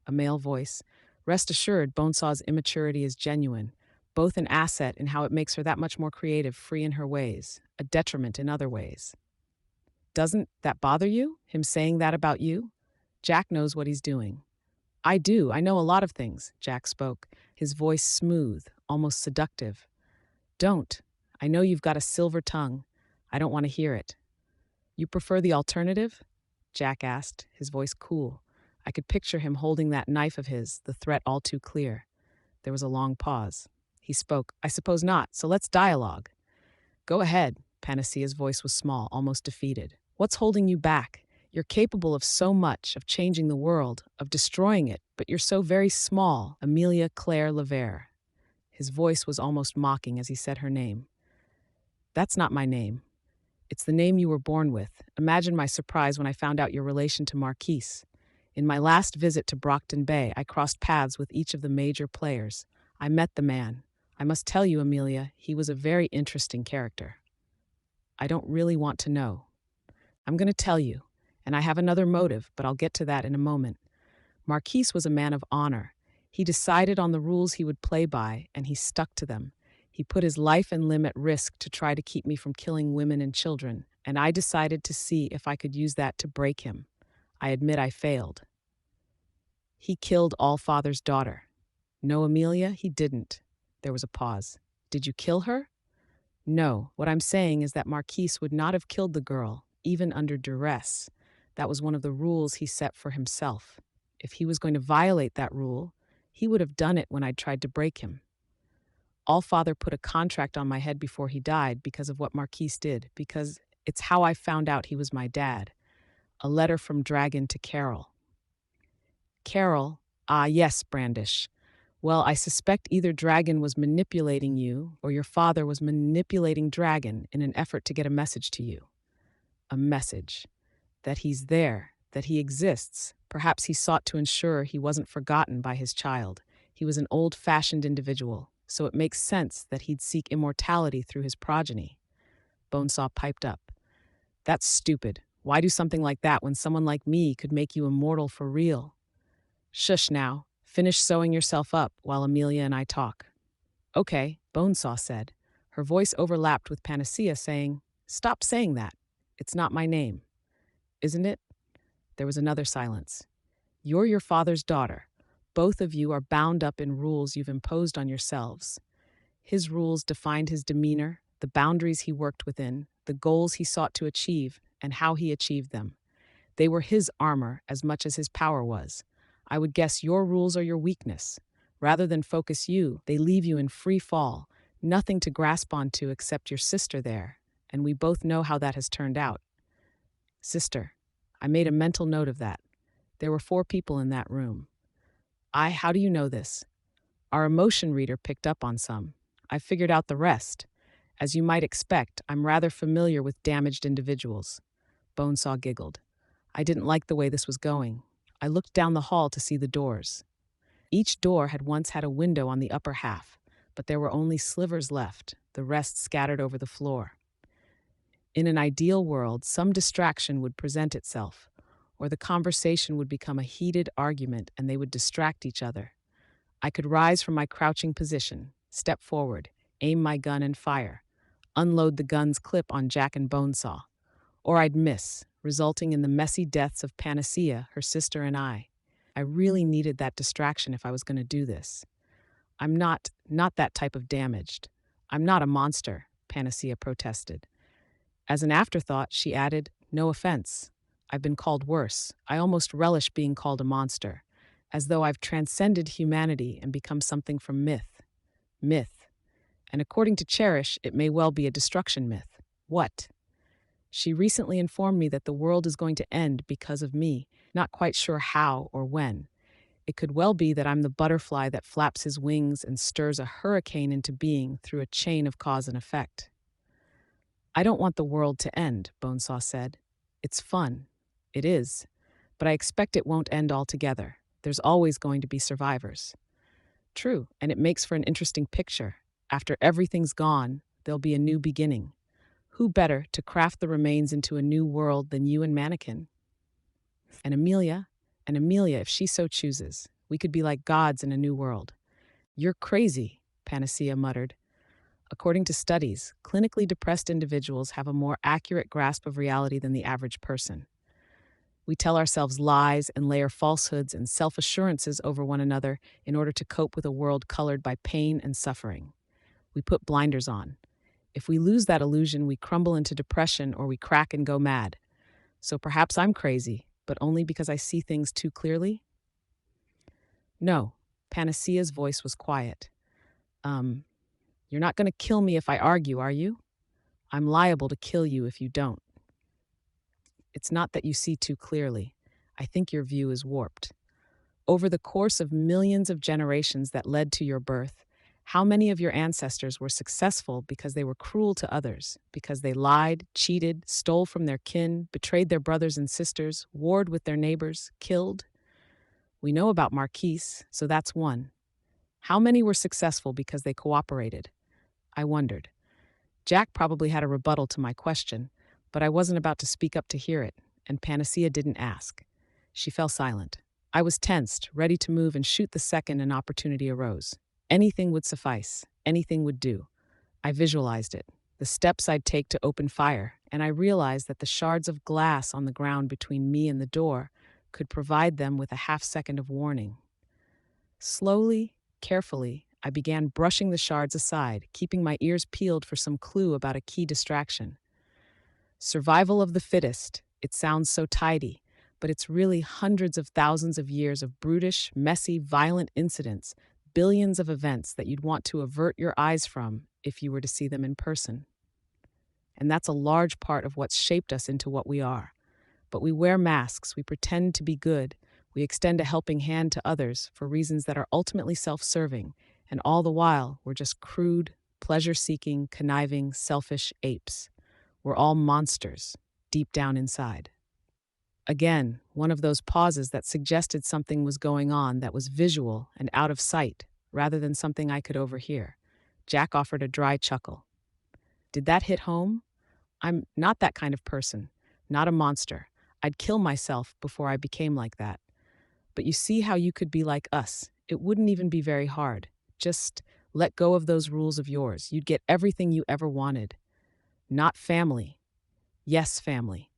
A male voice. Rest assured, Bonesaw's immaturity is genuine, both an asset in how it makes her that much more creative, free in her ways, a detriment in other ways. Doesn't that bother you, him saying that about you? Jack knows what he's doing. I do. I know a lot of things, Jack spoke, his voice smooth, almost seductive. Don't. I know you've got a silver tongue. I don't want to hear it. You prefer the alternative? Jack asked, his voice cool. I could picture him holding that knife of his, the threat all too clear. There was a long pause. He spoke, I suppose not, so let's dialogue. Go ahead. Panacea's voice was small, almost defeated. What's holding you back? You're capable of so much, of changing the world, of destroying it, but you're so very small, Amelia Claire Levere. His voice was almost mocking as he said her name. That's not my name. It's the name you were born with. Imagine my surprise when I found out your relation to Marquise. In my last visit to Brockton Bay, I crossed paths with each of the major players. I met the man. I must tell you, Amelia, he was a very interesting character. I don't really want to know. I'm going to tell you, and I have another motive, but I'll get to that in a moment. Marquise was a man of honor. He decided on the rules he would play by, and he stuck to them. He put his life and limb at risk to try to keep me from killing women and children, and I decided to see if I could use that to break him. I admit I failed. He killed Allfather's daughter. No, Amelia, he didn't. There was a pause. Did you kill her? No, what I'm saying is that Marquise would not have killed the girl, even under duress. That was one of the rules he set for himself. If he was going to violate that rule, he would have done it when I'd tried to break him. Allfather put a contract on my head before he died because of what Marquise did, because it's how I found out he was my dad. A letter from Dragon to Carol. Carol, ah yes, Brandish. Well, I suspect either Dragon was manipulating you or your father was manipulating Dragon in an effort to get a message to you. A message. That he's there, that he exists. Perhaps he sought to ensure he wasn't forgotten by his child. He was an old-fashioned individual, so it makes sense that he'd seek immortality through his progeny. Bonesaw piped up. That's stupid. Why do something like that when someone like me could make you immortal for real? Shush now. Finish sewing yourself up while Amelia and I talk. Okay, Bonesaw said. Her voice overlapped with Panacea saying, Stop saying that. It's not my name. Isn't it? There was another silence. You're your father's daughter. Both of you are bound up in rules you've imposed on yourselves. His rules defined his demeanor, the boundaries he worked within, the goals he sought to achieve, and how he achieved them. They were his armor as much as his power was. I would guess your rules are your weakness. Rather than focus you, they leave you in free fall, nothing to grasp onto except your sister there, and we both know how that has turned out. Sister. I made a mental note of that. There were 4 people in that room. How do you know this? Our emotion reader picked up on some. I figured out the rest. As you might expect, I'm rather familiar with damaged individuals. Bonesaw giggled. I didn't like the way this was going. I looked down the hall to see the doors. Each door had once had a window on the upper half, but there were only slivers left, the rest scattered over the floor. In an ideal world, some distraction would present itself, or the conversation would become a heated argument and they would distract each other. I could rise from my crouching position, step forward, aim my gun and fire, unload the gun's clip on Jack and Bonesaw. Or I'd miss, resulting in the messy deaths of Panacea, her sister, and I. I really needed that distraction if I was going to do this. I'm not that type of damaged. I'm not a monster, Panacea protested. As an afterthought, she added, No offense. I've been called worse. I almost relish being called a monster, as though I've transcended humanity and become something from myth. Myth. And according to Cherish, it may well be a destruction myth. What? She recently informed me that the world is going to end because of me, not quite sure how or when. It could well be that I'm the butterfly that flaps his wings and stirs a hurricane into being through a chain of cause and effect. I don't want the world to end, Bonesaw said. It's fun. It is. But I expect it won't end altogether. There's always going to be survivors. True, and it makes for an interesting picture. After everything's gone, there'll be a new beginning. Who better to craft the remains into a new world than you and Mannequin? And Amelia, if she so chooses, we could be like gods in a new world. You're crazy, Panacea muttered. According to studies, clinically depressed individuals have a more accurate grasp of reality than the average person. We tell ourselves lies and layer falsehoods and self-assurances over one another in order to cope with a world colored by pain and suffering. We put blinders on. If we lose that illusion, we crumble into depression or we crack and go mad. So perhaps I'm crazy, but only because I see things too clearly? No, Panacea's voice was quiet. You're not going to kill me if I argue, are you? I'm liable to kill you if you don't. It's not that you see too clearly. I think your view is warped. Over the course of millions of generations that led to your birth, how many of your ancestors were successful because they were cruel to others, because they lied, cheated, stole from their kin, betrayed their brothers and sisters, warred with their neighbors, killed? We know about Marquise, so that's one. How many were successful because they cooperated? I wondered. Jack probably had a rebuttal to my question, but I wasn't about to speak up to hear it, and Panacea didn't ask. She fell silent. I was tensed, ready to move and shoot the second an opportunity arose. Anything would suffice. Anything would do. I visualized it, the steps I'd take to open fire, and I realized that the shards of glass on the ground between me and the door could provide them with a half-second of warning. Slowly, carefully, I began brushing the shards aside, keeping my ears peeled for some clue about a key distraction. Survival of the fittest. It sounds so tidy, but it's really hundreds of thousands of years of brutish, messy, violent incidents, billions of events that you'd want to avert your eyes from if you were to see them in person. And that's a large part of what's shaped us into what we are. But we wear masks, we pretend to be good, we extend a helping hand to others for reasons that are ultimately self-serving, and all the while, we're just crude, pleasure-seeking, conniving, selfish apes. We're all monsters, deep down inside. Again, one of those pauses that suggested something was going on that was visual and out of sight, rather than something I could overhear. Jack offered a dry chuckle. Did that hit home? I'm not that kind of person, not a monster. I'd kill myself before I became like that. But you see how you could be like us. It wouldn't even be very hard. Just let go of those rules of yours. You'd get everything you ever wanted. Not family. Yes, family.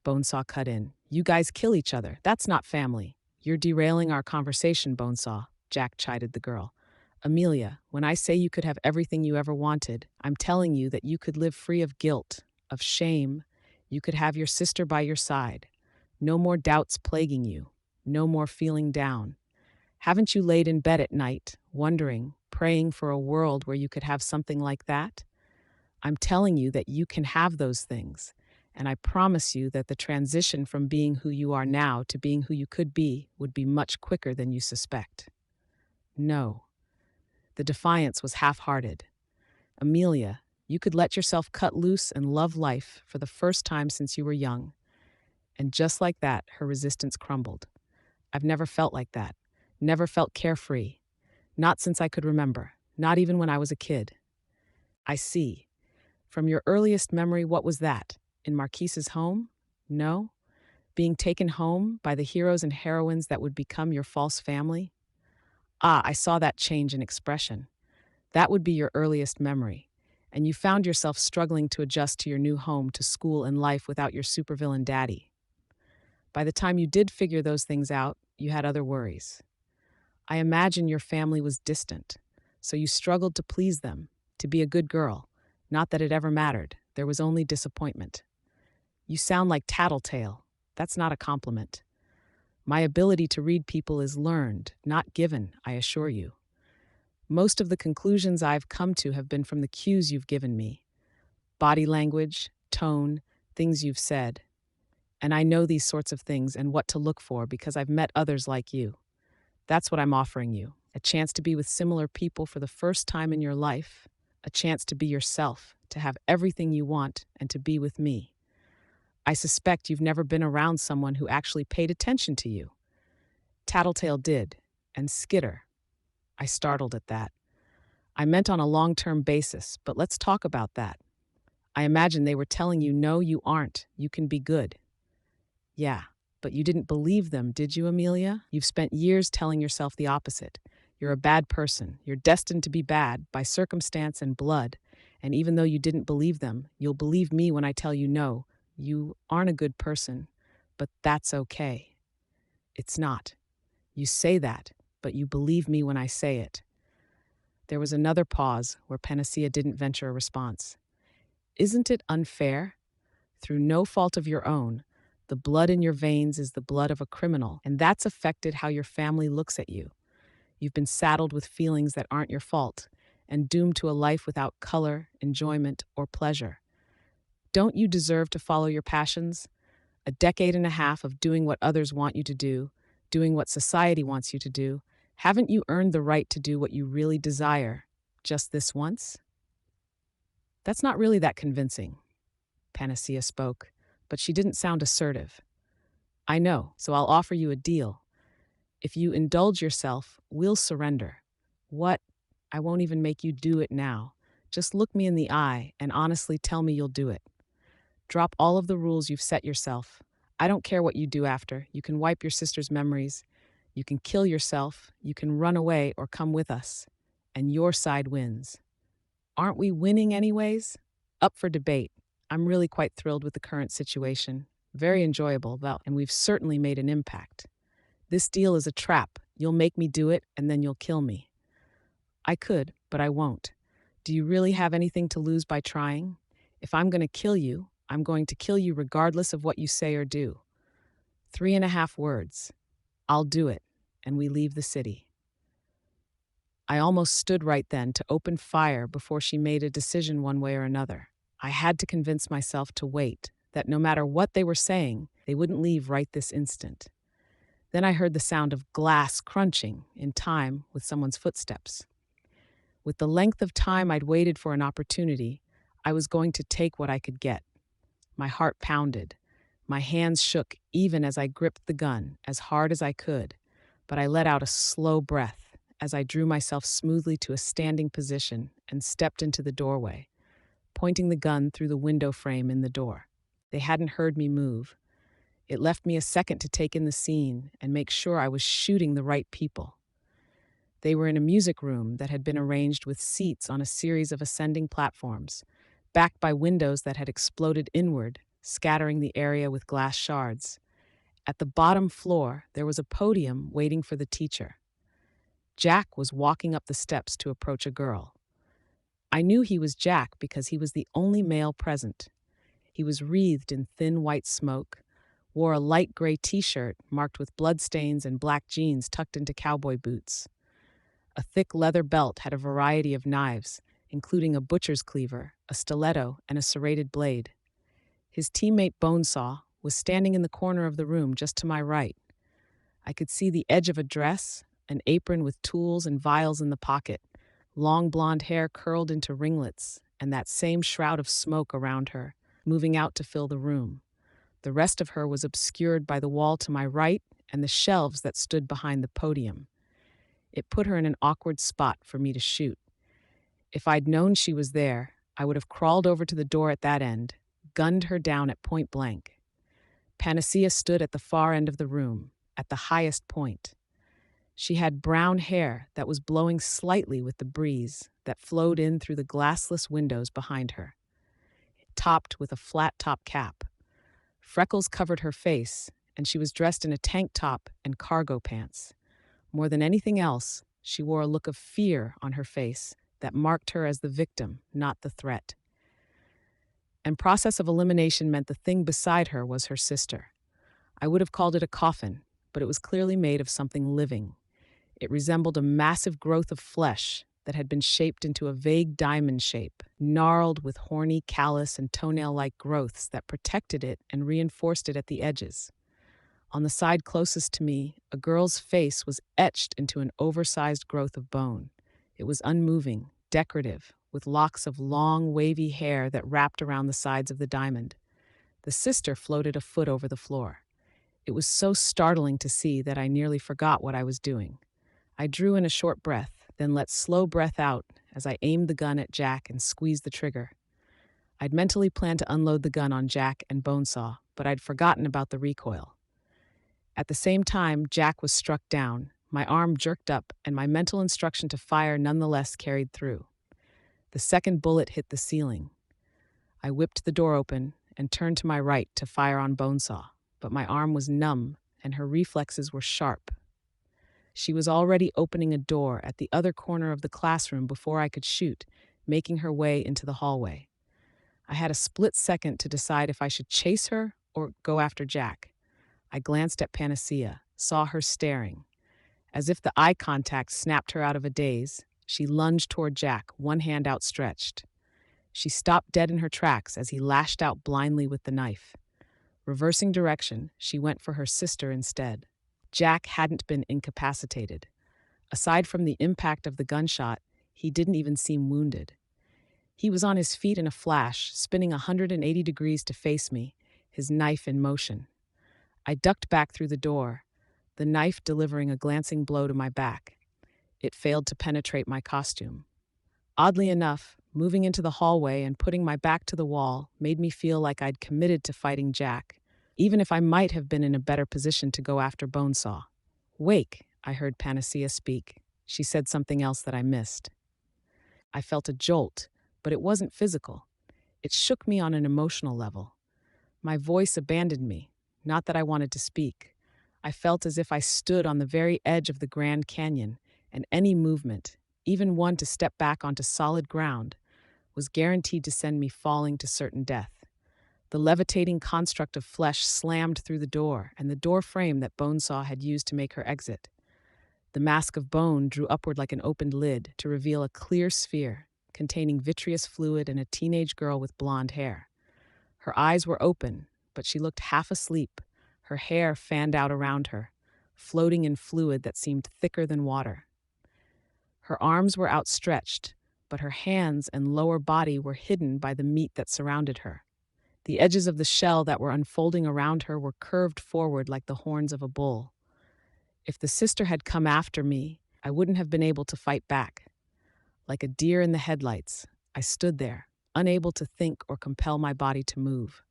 Bonesaw cut in. You guys kill each other. That's not family. You're derailing our conversation, Bonesaw, Jack chided the girl. Amelia, when I say you could have everything you ever wanted, I'm telling you that you could live free of guilt, of shame. You could have your sister by your side. No more doubts plaguing you. No more feeling down. Haven't you laid in bed at night, wondering, praying for a world where you could have something like that? I'm telling you that you can have those things, and I promise you that the transition from being who you are now to being who you could be would be much quicker than you suspect. No. The defiance was half-hearted. Amelia, you could let yourself cut loose and love life for the first time since you were young. And just like that, her resistance crumbled. I've never felt like that. Never felt carefree. Not since I could remember. Not even when I was a kid. I see. From your earliest memory, what was that? In Marquise's home? No? Being taken home by the heroes and heroines that would become your false family? Ah, I saw that change in expression. That would be your earliest memory. And you found yourself struggling to adjust to your new home, to school and life without your supervillain daddy. By the time you did figure those things out, you had other worries. I imagine your family was distant, so you struggled to please them, to be a good girl. Not that it ever mattered. There was only disappointment. You sound like Tattletale. That's not a compliment. My ability to read people is learned, not given, I assure you. Most of the conclusions I've come to have been from the cues you've given me. Body language, tone, things you've said. And I know these sorts of things and what to look for because I've met others like you. That's what I'm offering you. A chance to be with similar people for the first time in your life. A chance to be yourself, to have everything you want, and to be with me. I suspect you've never been around someone who actually paid attention to you. Tattletale did, and Skitter. I startled at that. I meant on a long-term basis, but let's talk about that. I imagine they were telling you, no, you aren't. You can be good. Yeah, but you didn't believe them, did you, Amelia? You've spent years telling yourself the opposite. You're a bad person. You're destined to be bad by circumstance and blood. And even though you didn't believe them, you'll believe me when I tell you no, you aren't a good person. But that's okay. It's not. You say that, but you believe me when I say it. There was another pause where Panacea didn't venture a response. Isn't it unfair? Through no fault of your own, the blood in your veins is the blood of a criminal, and that's affected how your family looks at you. You've been saddled with feelings that aren't your fault, and doomed to a life without color, enjoyment, or pleasure. Don't you deserve to follow your passions? A decade and a half of doing what others want you to do, doing what society wants you to do. Haven't you earned the right to do what you really desire just this once? That's not really that convincing, Panacea spoke, but she didn't sound assertive. I know, so I'll offer you a deal. If you indulge yourself, we'll surrender. What? I won't even make you do it now. Just look me in the eye and honestly tell me you'll do it. Drop all of the rules you've set yourself. I don't care what you do after. You can wipe your sister's memories. You can kill yourself. You can run away or come with us. And your side wins. Aren't we winning anyways? Up for debate. I'm really quite thrilled with the current situation. Very enjoyable, though, and we've certainly made an impact. This deal is a trap. You'll make me do it, and then you'll kill me. I could, but I won't. Do you really have anything to lose by trying? If I'm going to kill you, I'm going to kill you regardless of what you say or do. 3.5 words. I'll do it, and we leave the city. I almost stood right then to open fire before she made a decision one way or another. I had to convince myself to wait, that no matter what they were saying, they wouldn't leave right this instant. Then I heard the sound of glass crunching in time with someone's footsteps. With the length of time I'd waited for an opportunity, I was going to take what I could get. My heart pounded. My hands shook even as I gripped the gun as hard as I could, but I let out a slow breath as I drew myself smoothly to a standing position and stepped into the doorway, pointing the gun through the window frame in the door. They hadn't heard me move. It left me a second to take in the scene and make sure I was shooting the right people. They were in a music room that had been arranged with seats on a series of ascending platforms, backed by windows that had exploded inward, scattering the area with glass shards. At the bottom floor, there was a podium waiting for the teacher. Jack was walking up the steps to approach a girl. I knew he was Jack because he was the only male present. He was wreathed in thin white smoke, wore a light gray t-shirt marked with bloodstains and black jeans tucked into cowboy boots. A thick leather belt had a variety of knives, including a butcher's cleaver, a stiletto, and a serrated blade. His teammate Bonesaw was standing in the corner of the room just to my right. I could see the edge of a dress, an apron with tools and vials in the pocket, long blonde hair curled into ringlets, and that same shroud of smoke around her, moving out to fill the room. The rest of her was obscured by the wall to my right and the shelves that stood behind the podium. It put her in an awkward spot for me to shoot. If I'd known she was there, I would have crawled over to the door at that end, gunned her down at point blank. Panacea stood at the far end of the room, at the highest point. She had brown hair that was blowing slightly with the breeze that flowed in through the glassless windows behind her, topped with a flat-top cap. Freckles covered her face, and she was dressed in a tank top and cargo pants. More than anything else, she wore a look of fear on her face that marked her as the victim, not the threat. And process of elimination meant the thing beside her was her sister. I would have called it a coffin, but it was clearly made of something living. It resembled a massive growth of flesh that had been shaped into a vague diamond shape, gnarled with horny, callous, and toenail-like growths that protected it and reinforced it at the edges. On the side closest to me, a girl's face was etched into an oversized growth of bone. It was unmoving, decorative, with locks of long, wavy hair that wrapped around the sides of the diamond. The sister floated a foot over the floor. It was so startling to see that I nearly forgot what I was doing. I drew in a short breath, then let slow breath out as I aimed the gun at Jack and squeezed the trigger. I'd mentally planned to unload the gun on Jack and Bonesaw, but I'd forgotten about the recoil. At the same time, Jack was struck down, my arm jerked up, and my mental instruction to fire nonetheless carried through. The second bullet hit the ceiling. I whipped the door open and turned to my right to fire on Bonesaw, but my arm was numb and her reflexes were sharp. She was already opening a door at the other corner of the classroom before I could shoot, making her way into the hallway. I had a split second to decide if I should chase her or go after Jack. I glanced at Panacea, saw her staring. As if the eye contact snapped her out of a daze, she lunged toward Jack, one hand outstretched. She stopped dead in her tracks as he lashed out blindly with the knife. Reversing direction, she went for her sister instead. Jack hadn't been incapacitated. Aside from the impact of the gunshot, he didn't even seem wounded. He was on his feet in a flash, spinning 180 degrees to face me, his knife in motion. I ducked back through the door, the knife delivering a glancing blow to my back. It failed to penetrate my costume. Oddly enough, moving into the hallway and putting my back to the wall made me feel like I'd committed to fighting Jack, even if I might have been in a better position to go after Bonesaw. "Wake," I heard Panacea speak. She said something else that I missed. I felt a jolt, but it wasn't physical. It shook me on an emotional level. My voice abandoned me, not that I wanted to speak. I felt as if I stood on the very edge of the Grand Canyon, and any movement, even one to step back onto solid ground, was guaranteed to send me falling to certain death. The levitating construct of flesh slammed through the door and the door frame that Bonesaw had used to make her exit. The mask of bone drew upward like an opened lid to reveal a clear sphere containing vitreous fluid and a teenage girl with blonde hair. Her eyes were open, but she looked half asleep, her hair fanned out around her, floating in fluid that seemed thicker than water. Her arms were outstretched, but her hands and lower body were hidden by the meat that surrounded her. The edges of the shell that were unfolding around her were curved forward like the horns of a bull. If the sister had come after me, I wouldn't have been able to fight back. Like a deer in the headlights, I stood there, unable to think or compel my body to move.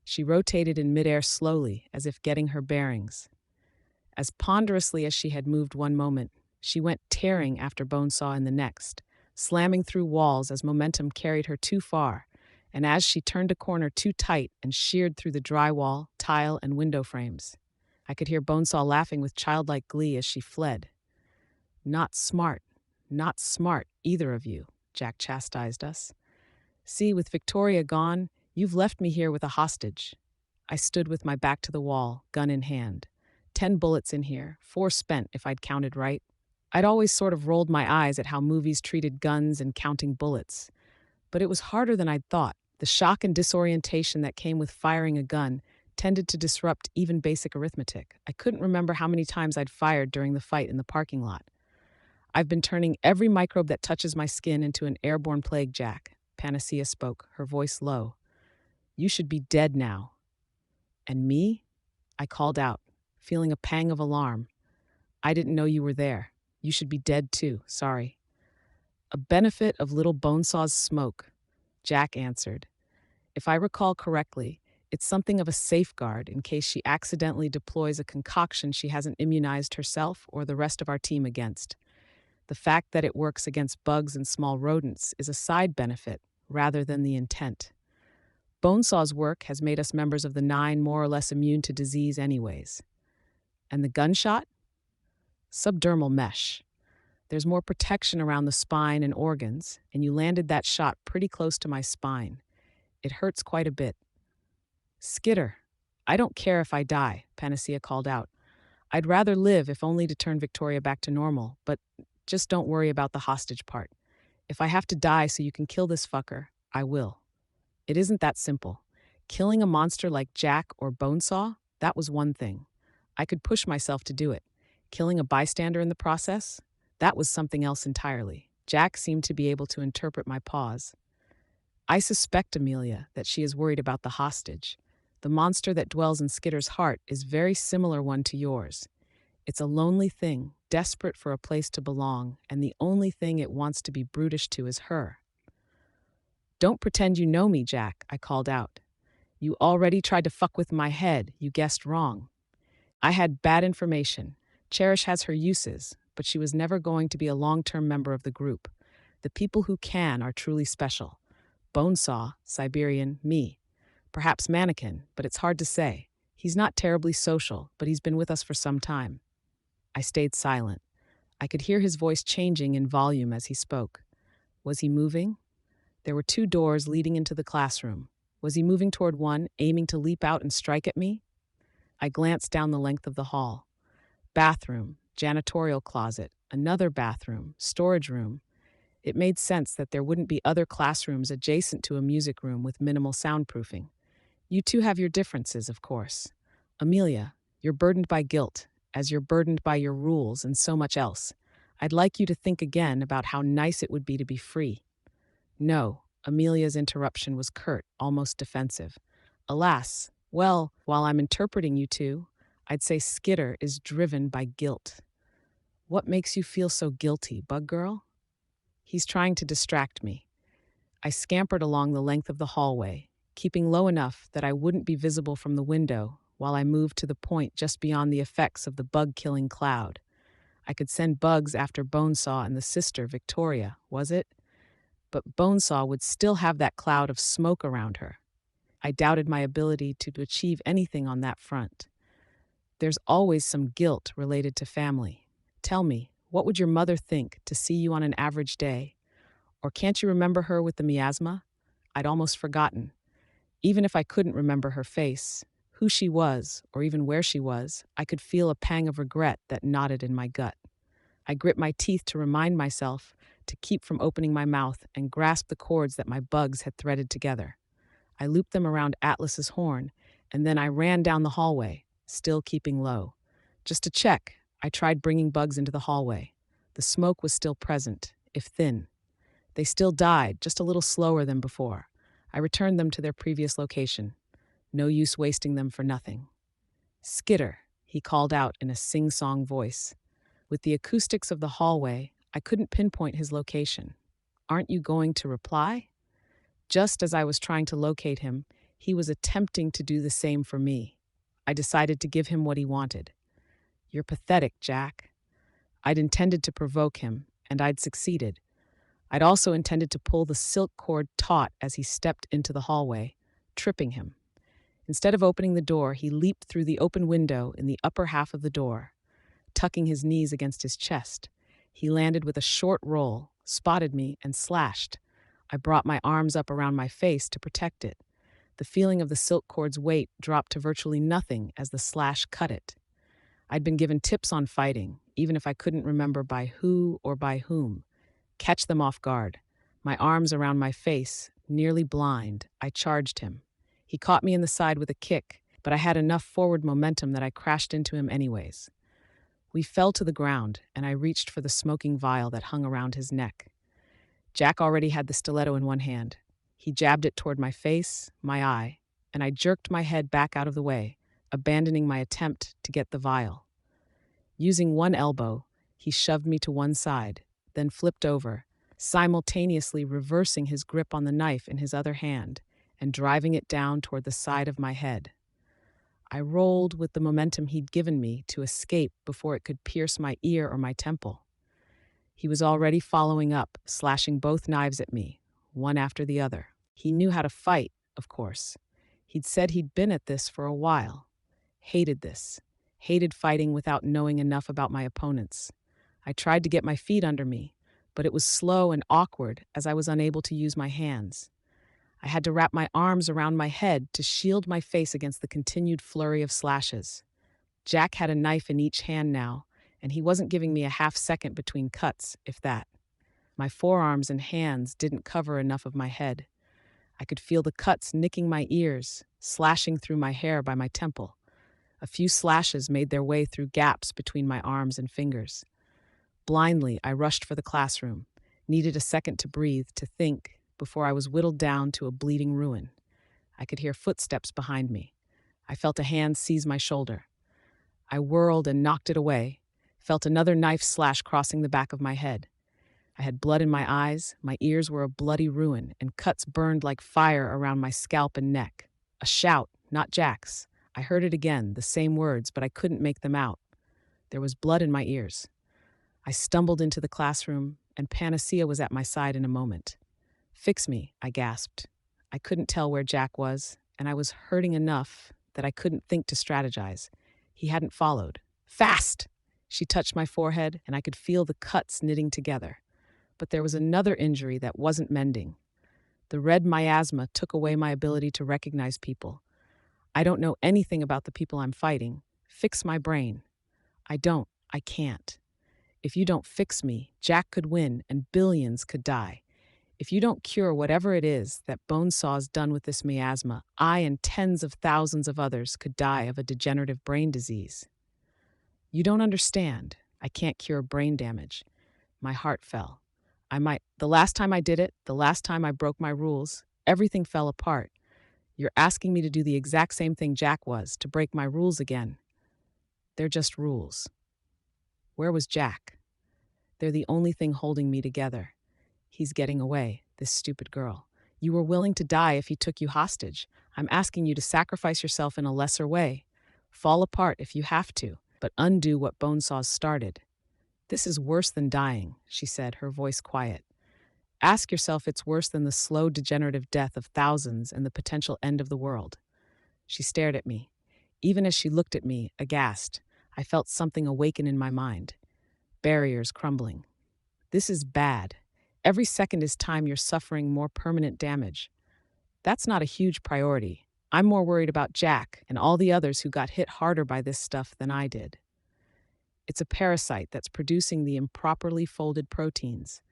She rotated in midair slowly, as if getting her bearings. As ponderously as she had moved one moment, she went tearing after Bonesaw in the next, slamming through walls as momentum carried her too far, and as she turned a corner too tight and sheared through the drywall, tile, and window frames. I could hear Bonesaw laughing with childlike glee as she fled. "Not smart, not smart, either of you," Jack chastised us. "See, with Victoria gone, you've left me here with a hostage." I stood with my back to the wall, gun in hand. 10 bullets in here, 4 spent if I'd counted right. I'd always sort of rolled my eyes at how movies treated guns and counting bullets. But it was harder than I'd thought. The shock and disorientation that came with firing a gun tended to disrupt even basic arithmetic. I couldn't remember how many times I'd fired during the fight in the parking lot. "I've been turning every microbe that touches my skin into an airborne plague, Jack," Panacea spoke, her voice low. "You should be dead now." "And me?" I called out, feeling a pang of alarm. "I didn't know you were there. You should be dead too, sorry." "A benefit of little Bonesaw's smoke," Jack answered. "If I recall correctly, it's something of a safeguard in case she accidentally deploys a concoction she hasn't immunized herself or the rest of our team against. The fact that it works against bugs and small rodents is a side benefit rather than the intent. Bonesaw's work has made us members of the 9 more or less immune to disease anyways. And the gunshot? Subdermal mesh. There's more protection around the spine and organs, and you landed that shot pretty close to my spine. It hurts quite a bit." "Skitter, I don't care if I die," Panacea called out. "I'd rather live if only to turn Victoria back to normal, but just don't worry about the hostage part. If I have to die so you can kill this fucker, I will. It isn't that simple. Killing a monster like Jack or Bonesaw, that was one thing. I could push myself to do it. Killing a bystander in the process? That was something else entirely." Jack seemed to be able to interpret my pause. "I suspect, Amelia, that she is worried about the hostage. The monster that dwells in Skitter's heart is very similar one to yours. It's a lonely thing, desperate for a place to belong, and the only thing it wants to be brutish to is her." "Don't pretend you know me, Jack," I called out. "You already tried to fuck with my head. You guessed wrong. I had bad information. Cherish has her uses, but she was never going to be a long-term member of the group. The people who can are truly special. Bonesaw, Siberian, me. Perhaps Mannequin, but it's hard to say. He's not terribly social, but he's been with us for some time." I stayed silent. I could hear his voice changing in volume as he spoke. Was he moving? There were 2 doors leading into the classroom. Was he moving toward one, aiming to leap out and strike at me? I glanced down the length of the hall. Bathroom, janitorial closet, another bathroom, storage room. It made sense that there wouldn't be other classrooms adjacent to a music room with minimal soundproofing. You two have your differences, of course. Amelia, you're burdened by guilt, as you're burdened by your rules and so much else. I'd like you to think again about how nice it would be to be free. No, Amelia's interruption was curt, almost defensive. Alas, well, while I'm interpreting you two, I'd say Skitter is driven by guilt. What makes you feel so guilty, Bug Girl? He's trying to distract me. I scampered along the length of the hallway, keeping low enough that I wouldn't be visible from the window while I moved to the point just beyond the effects of the bug-killing cloud. I could send bugs after Bonesaw and the sister, Victoria, was it? But Bonesaw would still have that cloud of smoke around her. I doubted my ability to achieve anything on that front. There's always some guilt related to family. Tell me, what would your mother think to see you on an average day? Or can't you remember her with the miasma? I'd almost forgotten. Even if I couldn't remember her face, who she was, or even where she was, I could feel a pang of regret that knotted in my gut. I grit my teeth to remind myself to keep from opening my mouth and grasp the cords that my bugs had threaded together. I looped them around Atlas's horn, and then I ran down the hallway, still keeping low. Just to check, I tried bringing bugs into the hallway. The smoke was still present, if thin. They still died, just a little slower than before. I returned them to their previous location. No use wasting them for nothing. Skitter, he called out in a sing-song voice. With the acoustics of the hallway, I couldn't pinpoint his location. Aren't you going to reply? Just as I was trying to locate him, he was attempting to do the same for me. I decided to give him what he wanted. You're pathetic, Jack. I'd intended to provoke him, and I'd succeeded. I'd also intended to pull the silk cord taut as he stepped into the hallway, tripping him. Instead of opening the door, he leaped through the open window in the upper half of the door. Tucking his knees against his chest, he landed with a short roll, spotted me, and slashed. I brought my arms up around my face to protect it. The feeling of the silk cord's weight dropped to virtually nothing as the slash cut it. I'd been given tips on fighting, even if I couldn't remember by who or by whom. Catch them off guard. My arms around my face, nearly blind, I charged him. He caught me in the side with a kick, but I had enough forward momentum that I crashed into him anyways. We fell to the ground, and I reached for the smoking vial that hung around his neck. Jack already had the stiletto in one hand. He jabbed it toward my face, my eye, and I jerked my head back out of the way, abandoning my attempt to get the vial. Using one elbow, he shoved me to one side, then flipped over, simultaneously reversing his grip on the knife in his other hand and driving it down toward the side of my head. I rolled with the momentum he'd given me to escape before it could pierce my ear or my temple. He was already following up, slashing both knives at me, one after the other. He knew how to fight, of course. He'd said he'd been at this for a while. Hated this. Hated fighting without knowing enough about my opponents. I tried to get my feet under me, but it was slow and awkward as I was unable to use my hands. I had to wrap my arms around my head to shield my face against the continued flurry of slashes. Jack had a knife in each hand now, and he wasn't giving me a half second between cuts, if that. My forearms and hands didn't cover enough of my head. I could feel the cuts nicking my ears, slashing through my hair by my temple. A few slashes made their way through gaps between my arms and fingers. Blindly, I rushed for the classroom, needed a second to breathe, to think, before I was whittled down to a bleeding ruin. I could hear footsteps behind me. I felt a hand seize my shoulder. I whirled and knocked it away, felt another knife slash crossing the back of my head. I had blood in my eyes, my ears were a bloody ruin, and cuts burned like fire around my scalp and neck. A shout, not Jack's. I heard it again, the same words, but I couldn't make them out. There was blood in my ears. I stumbled into the classroom, and Panacea was at my side in a moment. Fix me, I gasped. I couldn't tell where Jack was, and I was hurting enough that I couldn't think to strategize. He hadn't followed. Fast! She touched my forehead, and I could feel the cuts knitting together. But there was another injury that wasn't mending. The red miasma took away my ability to recognize people. I don't know anything about the people I'm fighting. Fix my brain. I can't. If you don't fix me, Jack could win and billions could die. If you don't cure whatever it is that Bonesaw's done with this miasma, I and tens of thousands of others could die of a degenerative brain disease. You don't understand. I can't cure brain damage. My heart fell. The last time I did it, the last time I broke my rules, everything fell apart. You're asking me to do the exact same thing Jack was, to break my rules again. They're just rules. Where was Jack? They're the only thing holding me together. He's getting away, this stupid girl. You were willing to die if he took you hostage. I'm asking you to sacrifice yourself in a lesser way. Fall apart if you have to, but undo what Bonesaw's started. This is worse than dying, she said, her voice quiet. Ask yourself it's worse than the slow degenerative death of thousands and the potential end of the world. She stared at me. Even as she looked at me, aghast, I felt something awaken in my mind. Barriers crumbling. This is bad. Every second is time you're suffering more permanent damage. That's not a huge priority. I'm more worried about Jack and all the others who got hit harder by this stuff than I did. It's a parasite that's producing the improperly folded proteins.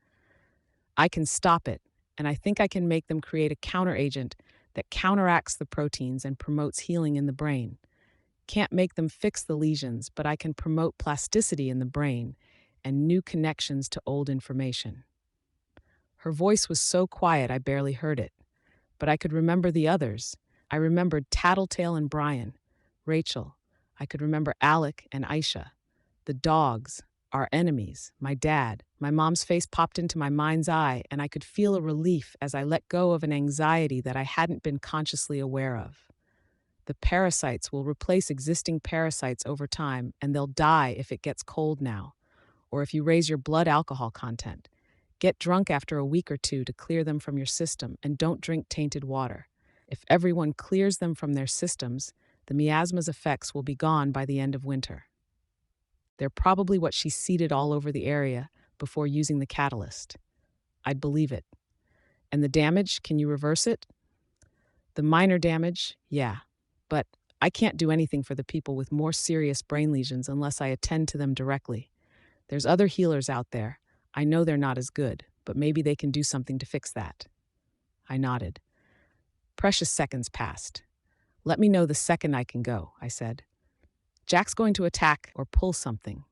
I can stop it, and I think I can make them create a counteragent that counteracts the proteins and promotes healing in the brain. Can't make them fix the lesions, but I can promote plasticity in the brain and new connections to old information. Her voice was so quiet I barely heard it, but I could remember the others. I remembered Tattletale and Brian, Rachel. I could remember Alec and Aisha, the dogs, our enemies, my dad. My mom's face popped into my mind's eye, and I could feel a relief as I let go of an anxiety that I hadn't been consciously aware of. The parasites will replace existing parasites over time, and they'll die if it gets cold now, or if you raise your blood alcohol content. Get drunk after a week or two to clear them from your system, and don't drink tainted water. If everyone clears them from their systems, the miasma's effects will be gone by the end of winter. They're probably what she seeded all over the area before using the catalyst. I'd believe it. And the damage, can you reverse it? The minor damage, yeah. But I can't do anything for the people with more serious brain lesions unless I attend to them directly. There's other healers out there. I know they're not as good, but maybe they can do something to fix that. I nodded. Precious seconds passed. Let me know the second I can go, I said. Jack's going to attack or pull something,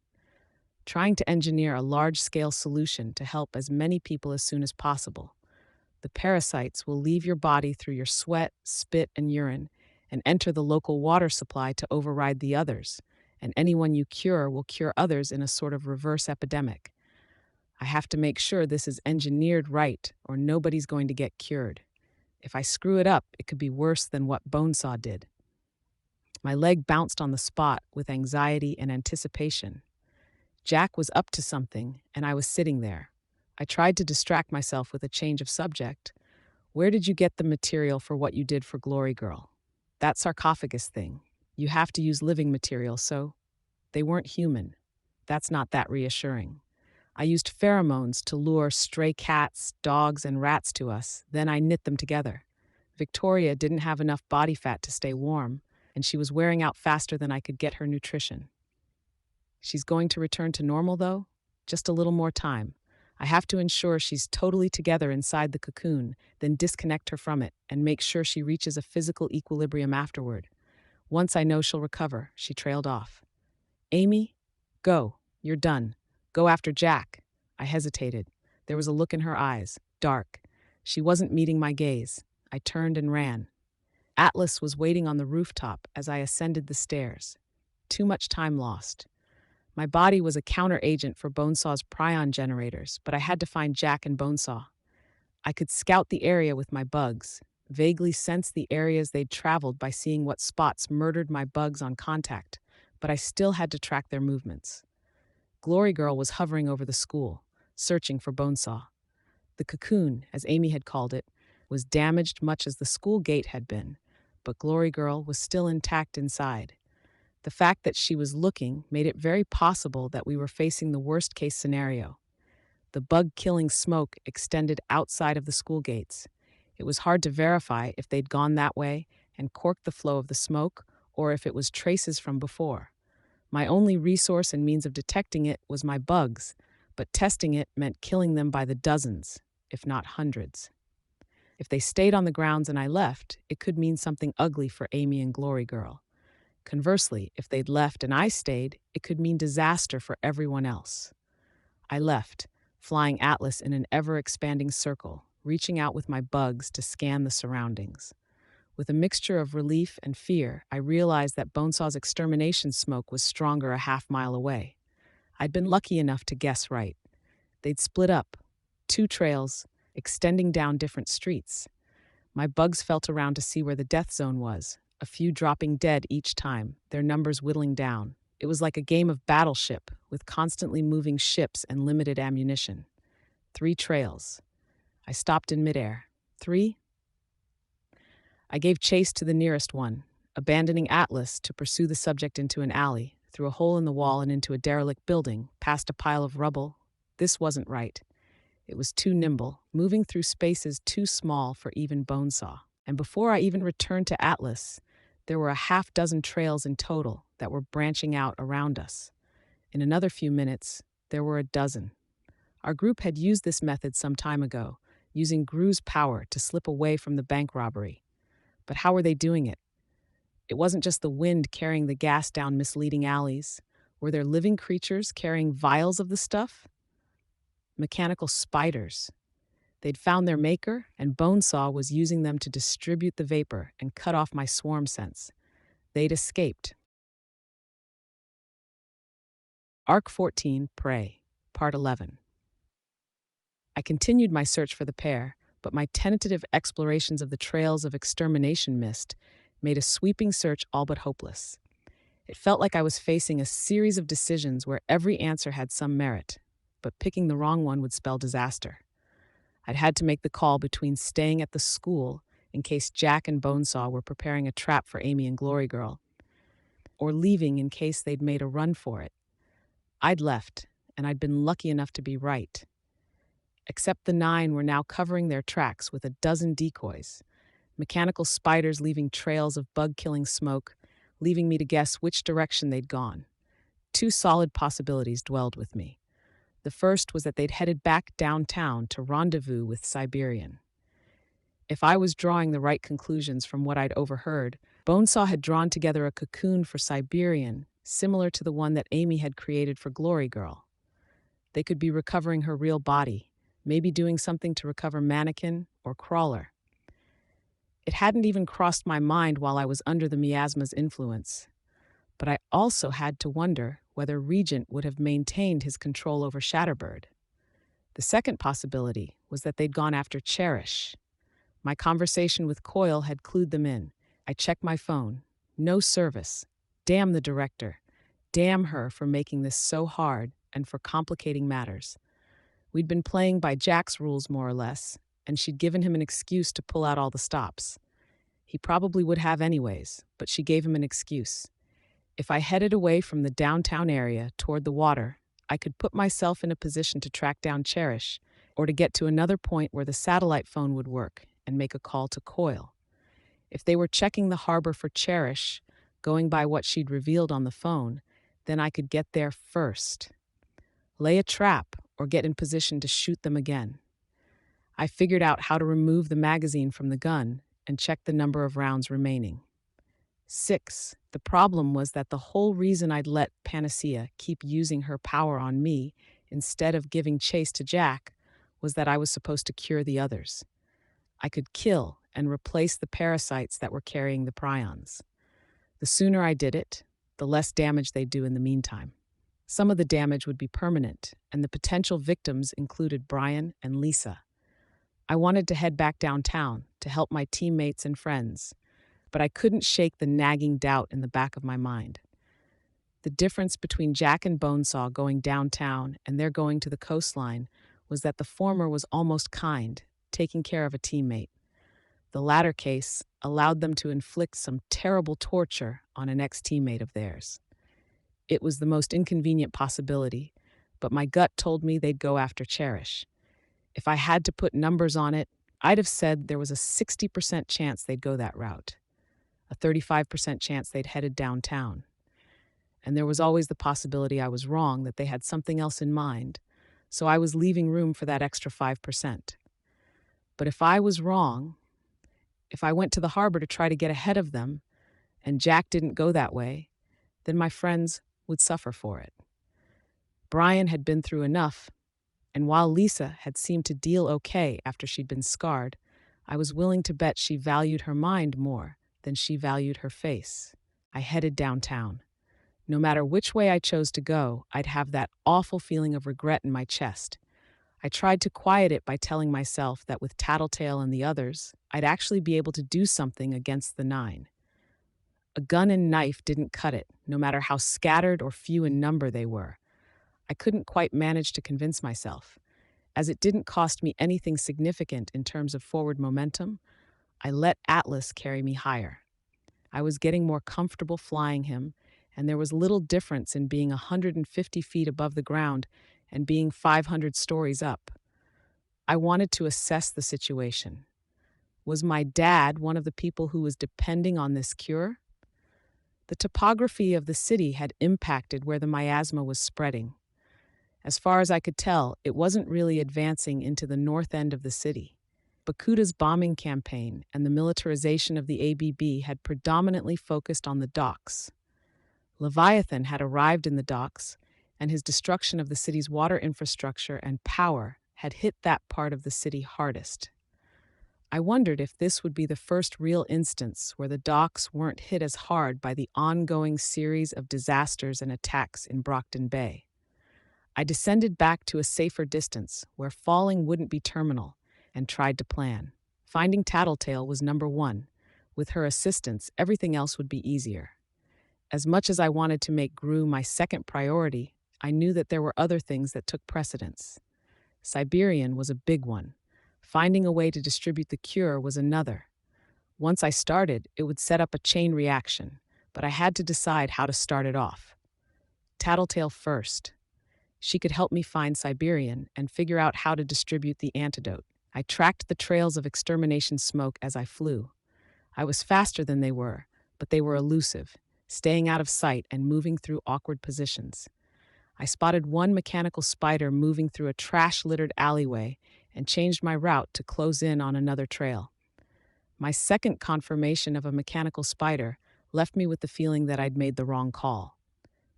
trying to engineer a large-scale solution to help as many people as soon as possible. The parasites will leave your body through your sweat, spit, and urine, and enter the local water supply to override the others, and anyone you cure will cure others in a sort of reverse epidemic. I have to make sure this is engineered right, or nobody's going to get cured. If I screw it up, it could be worse than what Bonesaw did. My leg bounced on the spot with anxiety and anticipation. Jack was up to something, and I was sitting there. I tried to distract myself with a change of subject. Where did you get the material for what you did for Glory Girl? That sarcophagus thing. You have to use living material, so they weren't human. That's not that reassuring. I used pheromones to lure stray cats, dogs, and rats to us. Then I knit them together. Victoria didn't have enough body fat to stay warm, and she was wearing out faster than I could get her nutrition. She's going to return to normal, though? Just a little more time. I have to ensure she's totally together inside the cocoon, then disconnect her from it and make sure she reaches a physical equilibrium afterward. Once I know she'll recover, she trailed off. Amy, go. You're done. Go after Jack. I hesitated. There was a look in her eyes, dark. She wasn't meeting my gaze. I turned and ran. Atlas was waiting on the rooftop as I ascended the stairs. Too much time lost. My body was a counter-agent for Bonesaw's prion generators, but I had to find Jack and Bonesaw. I could scout the area with my bugs, vaguely sense the areas they'd traveled by seeing what spots murdered my bugs on contact, but I still had to track their movements. Glory Girl was hovering over the school, searching for Bonesaw. The cocoon, as Amy had called it, was damaged much as the school gate had been, but Glory Girl was still intact inside. The fact that she was looking made it very possible that we were facing the worst-case scenario. The bug-killing smoke extended outside of the school gates. It was hard to verify if they'd gone that way and corked the flow of the smoke, or if it was traces from before. My only resource and means of detecting it was my bugs, but testing it meant killing them by the dozens, if not hundreds. If they stayed on the grounds and I left, it could mean something ugly for Amy and Glory Girl. Conversely, if they'd left and I stayed, it could mean disaster for everyone else. I left, flying Atlas in an ever-expanding circle, reaching out with my bugs to scan the surroundings. With a mixture of relief and fear, I realized that Bonesaw's extermination smoke was stronger a half-mile away. I'd been lucky enough to guess right. They'd split up, two trails, extending down different streets. My bugs felt around to see where the death zone was, a few dropping dead each time, their numbers whittling down. It was like a game of battleship, with constantly moving ships and limited ammunition. 3 trails. I stopped in midair. 3? I gave chase to the nearest one, abandoning Atlas to pursue the subject into an alley, through a hole in the wall and into a derelict building, past a pile of rubble. This wasn't right. It was too nimble, moving through spaces too small for even Bonesaw. And before I even returned to Atlas, there were a half dozen trails in total that were branching out around us. In another few minutes, there were a dozen. Our group had used this method some time ago, using Gru's power to slip away from the bank robbery. But how were they doing it? It wasn't just the wind carrying the gas down misleading alleys. Were there living creatures carrying vials of the stuff? Mechanical spiders. They'd found their maker, and Bonesaw was using them to distribute the vapor and cut off my swarm sense. They'd escaped. Arc 14, Prey, Part 11. I continued my search for the pair, but my tentative explorations of the trails of extermination mist made a sweeping search all but hopeless. It felt like I was facing a series of decisions where every answer had some merit, but picking the wrong one would spell disaster. I'd had to make the call between staying at the school in case Jack and Bonesaw were preparing a trap for Amy and Glory Girl, or leaving in case they'd made a run for it. I'd left, and I'd been lucky enough to be right. Except the 9 were now covering their tracks with a dozen decoys, mechanical spiders leaving trails of bug-killing smoke, leaving me to guess which direction they'd gone. 2 solid possibilities dwelled with me. The first was that they'd headed back downtown to rendezvous with Siberian. If I was drawing the right conclusions from what I'd overheard, Bonesaw had drawn together a cocoon for Siberian, similar to the one that Amy had created for Glory Girl. They could be recovering her real body, maybe doing something to recover Mannequin or Crawler. It hadn't even crossed my mind while I was under the miasma's influence. But I also had to wonder whether Regent would have maintained his control over Shatterbird. The second possibility was that they'd gone after Cherish. My conversation with Coyle had clued them in. I checked my phone. No service. Damn the director. Damn her for making this so hard and for complicating matters. We'd been playing by Jack's rules more or less, and she'd given him an excuse to pull out all the stops. He probably would have anyways, but she gave him an excuse. If I headed away from the downtown area toward the water, I could put myself in a position to track down Cherish, or to get to another point where the satellite phone would work and make a call to Coyle. If they were checking the harbor for Cherish, going by what she'd revealed on the phone, then I could get there first. Lay a trap or get in position to shoot them again. I figured out how to remove the magazine from the gun and check the number of rounds remaining. 6. The problem was that the whole reason I'd let Panacea keep using her power on me instead of giving chase to Jack was that I was supposed to cure the others. I could kill and replace the parasites that were carrying the prions. The sooner I did it, the less damage they'd do in the meantime. Some of the damage would be permanent, and the potential victims included Brian and Lisa. I wanted to head back downtown to help my teammates and friends, but I couldn't shake the nagging doubt in the back of my mind. The difference between Jack and Bonesaw going downtown and their going to the coastline was that the former was almost kind, taking care of a teammate. The latter case allowed them to inflict some terrible torture on an ex-teammate of theirs. It was the most inconvenient possibility, but my gut told me they'd go after Cherish. If I had to put numbers on it, I'd have said there was a 60% chance they'd go that route, a 35% chance they'd headed downtown, and there was always the possibility I was wrong, that they had something else in mind. So I was leaving room for that extra 5%. But if I was wrong, if I went to the harbor to try to get ahead of them, and Jack didn't go that way, then my friends would suffer for it. Brian had been through enough, and while Lisa had seemed to deal okay after she'd been scarred, I was willing to bet she valued her mind more than she valued her face. I headed downtown. No matter which way I chose to go, I'd have that awful feeling of regret in my chest. I tried to quiet it by telling myself that with Tattletale and the others, I'd actually be able to do something against the 9. A gun and knife didn't cut it, no matter how scattered or few in number they were. I couldn't quite manage to convince myself. As it didn't cost me anything significant in terms of forward momentum, I let Atlas carry me higher. I was getting more comfortable flying him, and there was little difference in being 150 feet above the ground and being 500 stories up. I wanted to assess the situation. Was my dad one of the people who was depending on this cure? The topography of the city had impacted where the miasma was spreading. As far as I could tell, it wasn't really advancing into the north end of the city. Bakuta's bombing campaign and the militarization of the ABB had predominantly focused on the docks. Leviathan had arrived in the docks, and his destruction of the city's water infrastructure and power had hit that part of the city hardest. I wondered if this would be the first real instance where the docks weren't hit as hard by the ongoing series of disasters and attacks in Brockton Bay. I descended back to a safer distance where falling wouldn't be terminal and tried to plan. Finding Tattletale was number 1. With her assistance, everything else would be easier. As much as I wanted to make Gru my second priority, I knew that there were other things that took precedence. Siberian was a big one. Finding a way to distribute the cure was another. Once I started, it would set up a chain reaction, but I had to decide how to start it off. Tattletale first. She could help me find Siberian and figure out how to distribute the antidote. I tracked the trails of extermination smoke as I flew. I was faster than they were, but they were elusive, staying out of sight and moving through awkward positions. I spotted one mechanical spider moving through a trash-littered alleyway and changed my route to close in on another trail. My second confirmation of a mechanical spider left me with the feeling that I'd made the wrong call,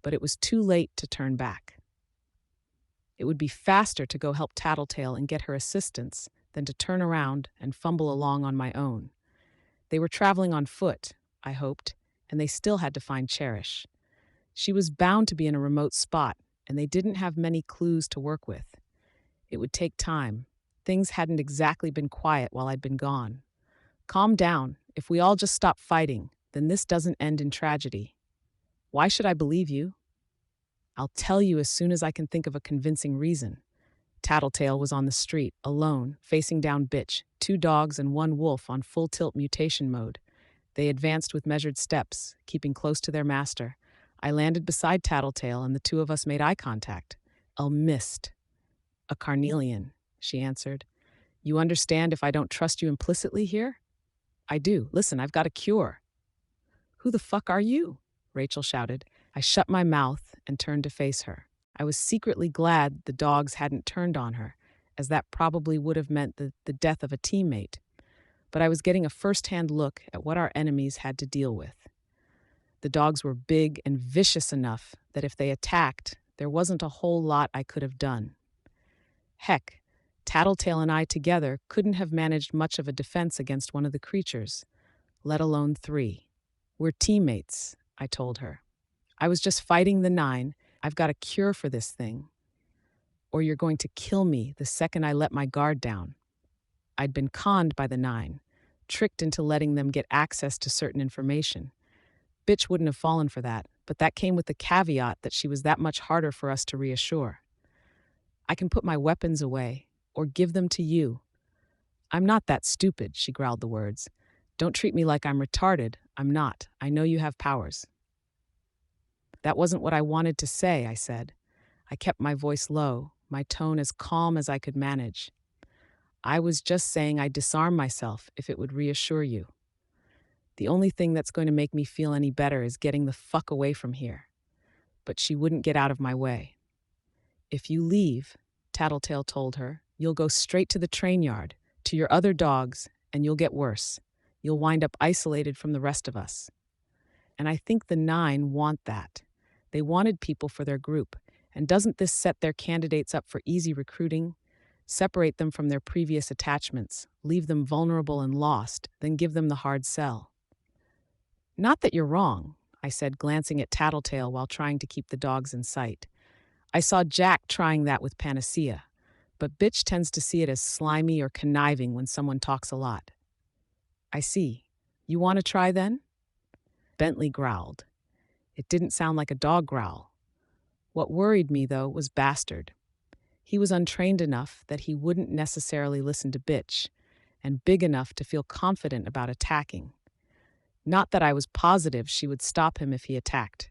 but it was too late to turn back. It would be faster to go help Tattletale and get her assistance than to turn around and fumble along on my own. They were traveling on foot, I hoped, and they still had to find Cherish. She was bound to be in a remote spot, and they didn't have many clues to work with. It would take time. Things hadn't exactly been quiet while I'd been gone. Calm down. If we all just stop fighting, then this doesn't end in tragedy. Why should I believe you? I'll tell you as soon as I can think of a convincing reason. Tattletale was on the street, alone, facing down Bitch, 2 dogs and 1 wolf on full-tilt mutation mode. They advanced with measured steps, keeping close to their master. I landed beside Tattletale, and the 2 of us made eye contact. Elle missed. A carnelian, she answered. You understand if I don't trust you implicitly here? I do. Listen, I've got a cure. Who the fuck are you? Rachel shouted. I shut my mouth and turned to face her. I was secretly glad the dogs hadn't turned on her, as that probably would have meant the death of a teammate. But I was getting a first-hand look at what our enemies had to deal with. The dogs were big and vicious enough that if they attacked, there wasn't a whole lot I could have done. Heck, Tattletale and I together couldn't have managed much of a defense against one of the creatures, let alone 3. We're teammates, I told her. I was just fighting the 9. I've got a cure for this thing. Or you're going to kill me the second I let my guard down. I'd been conned by the 9, tricked into letting them get access to certain information. Bitch wouldn't have fallen for that, but that came with the caveat that she was that much harder for us to reassure. I can put my weapons away, or give them to you. I'm not that stupid, she growled the words. Don't treat me like I'm retarded. I'm not. I know you have powers. That wasn't what I wanted to say, I said. I kept my voice low, my tone as calm as I could manage. I was just saying I'd disarm myself if it would reassure you. The only thing that's going to make me feel any better is getting the fuck away from here. but she wouldn't get out of my way. "If you leave," Tattletale told her, "you'll go straight to the train yard, to your other dogs, and you'll get worse. You'll wind up isolated from the rest of us." And I think the 9 want that. They wanted people for their group, and doesn't this set their candidates up for easy recruiting? Separate them from their previous attachments, leave them vulnerable and lost, then give them the hard sell. "Not that you're wrong," I said, glancing at Tattletale while trying to keep the dogs in sight. "I saw Jack trying that with Panacea, but Bitch tends to see it as slimy or conniving when someone talks a lot." "I see. You want to try then?" Bentley growled. It didn't sound like a dog growl. What worried me, though, was Bastard. He was untrained enough that he wouldn't necessarily listen to Bitch, and big enough to feel confident about attacking. Not that I was positive she would stop him if he attacked.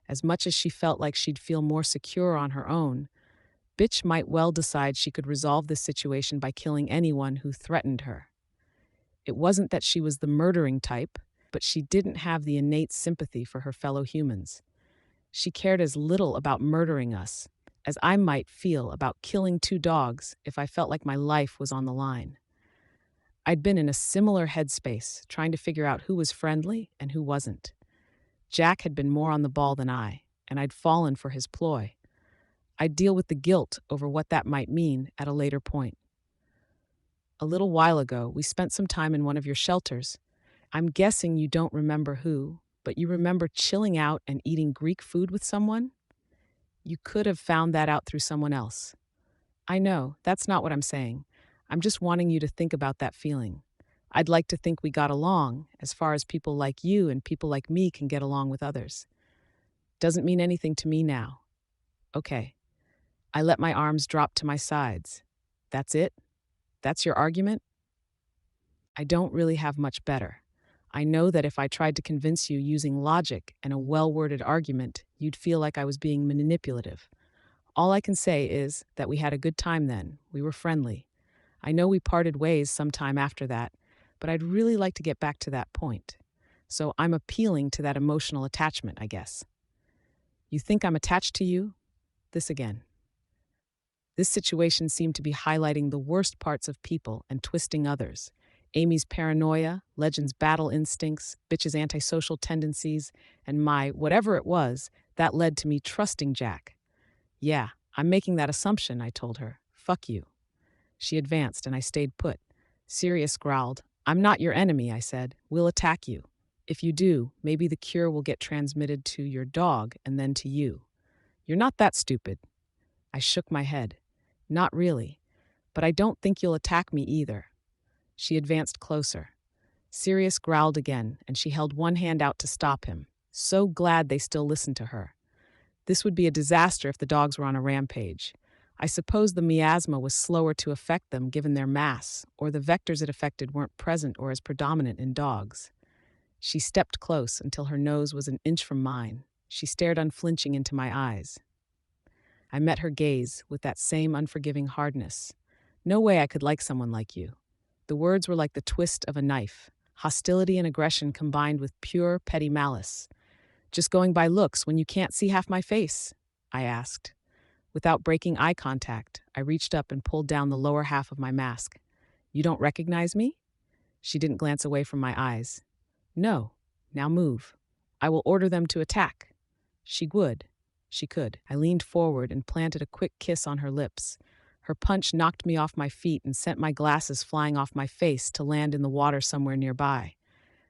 As much as she felt like she'd feel more secure on her own, Bitch might well decide she could resolve this situation by killing anyone who threatened her. It wasn't that she was the murdering type, but she didn't have the innate sympathy for her fellow humans. She cared as little about murdering us as I might feel about killing 2 dogs if I felt like my life was on the line. I'd been in a similar headspace, trying to figure out who was friendly and who wasn't. Jack had been more on the ball than I, and I'd fallen for his ploy. I'd deal with the guilt over what that might mean at a later point. "A little while ago, we spent some time in one of your shelters. I'm guessing you don't remember who, but you remember chilling out and eating Greek food with someone? You could have found that out through someone else. I know, that's not what I'm saying. I'm just wanting you to think about that feeling. I'd like to think we got along, as far as people like you and people like me can get along with others. Doesn't mean anything to me now." "Okay." I let my arms drop to my sides. "That's it? That's your argument?" "I don't really have much better. I know that if I tried to convince you using logic and a well-worded argument, you'd feel like I was being manipulative. All I can say is that we had a good time then. We were friendly. I know we parted ways sometime after that, but I'd really like to get back to that point. So I'm appealing to that emotional attachment, I guess." "You think I'm attached to you?" This again. This situation seemed to be highlighting the worst parts of people and twisting others. Amy's paranoia, Legend's battle instincts, Bitch's antisocial tendencies, and my whatever it was that led to me trusting Jack. "Yeah, I'm making that assumption," I told her. "Fuck you." She advanced and I stayed put. Sirius growled. "I'm not your enemy," I said. "We'll attack you. If you do, maybe the cure will get transmitted to your dog and then to you. You're not that stupid." I shook my head. "Not really. But I don't think you'll attack me either." She advanced closer. Sirius growled again, and she held one hand out to stop him. So glad they still listened to her. This would be a disaster if the dogs were on a rampage. I suppose the miasma was slower to affect them given their mass, or the vectors it affected weren't present or as predominant in dogs. She stepped close until her nose was an inch from mine. She stared unflinching into my eyes. I met her gaze with that same unforgiving hardness. "No way I could like someone like you." The words were like the twist of a knife, hostility and aggression combined with pure, petty malice. "Just going by looks when you can't see half my face?" I asked. Without breaking eye contact, I reached up and pulled down the lower half of my mask. "You don't recognize me?" She didn't glance away from my eyes. "No. Now move. I will order them to attack." She would. She could. I leaned forward and planted a quick kiss on her lips. Her punch knocked me off my feet and sent my glasses flying off my face to land in the water somewhere nearby.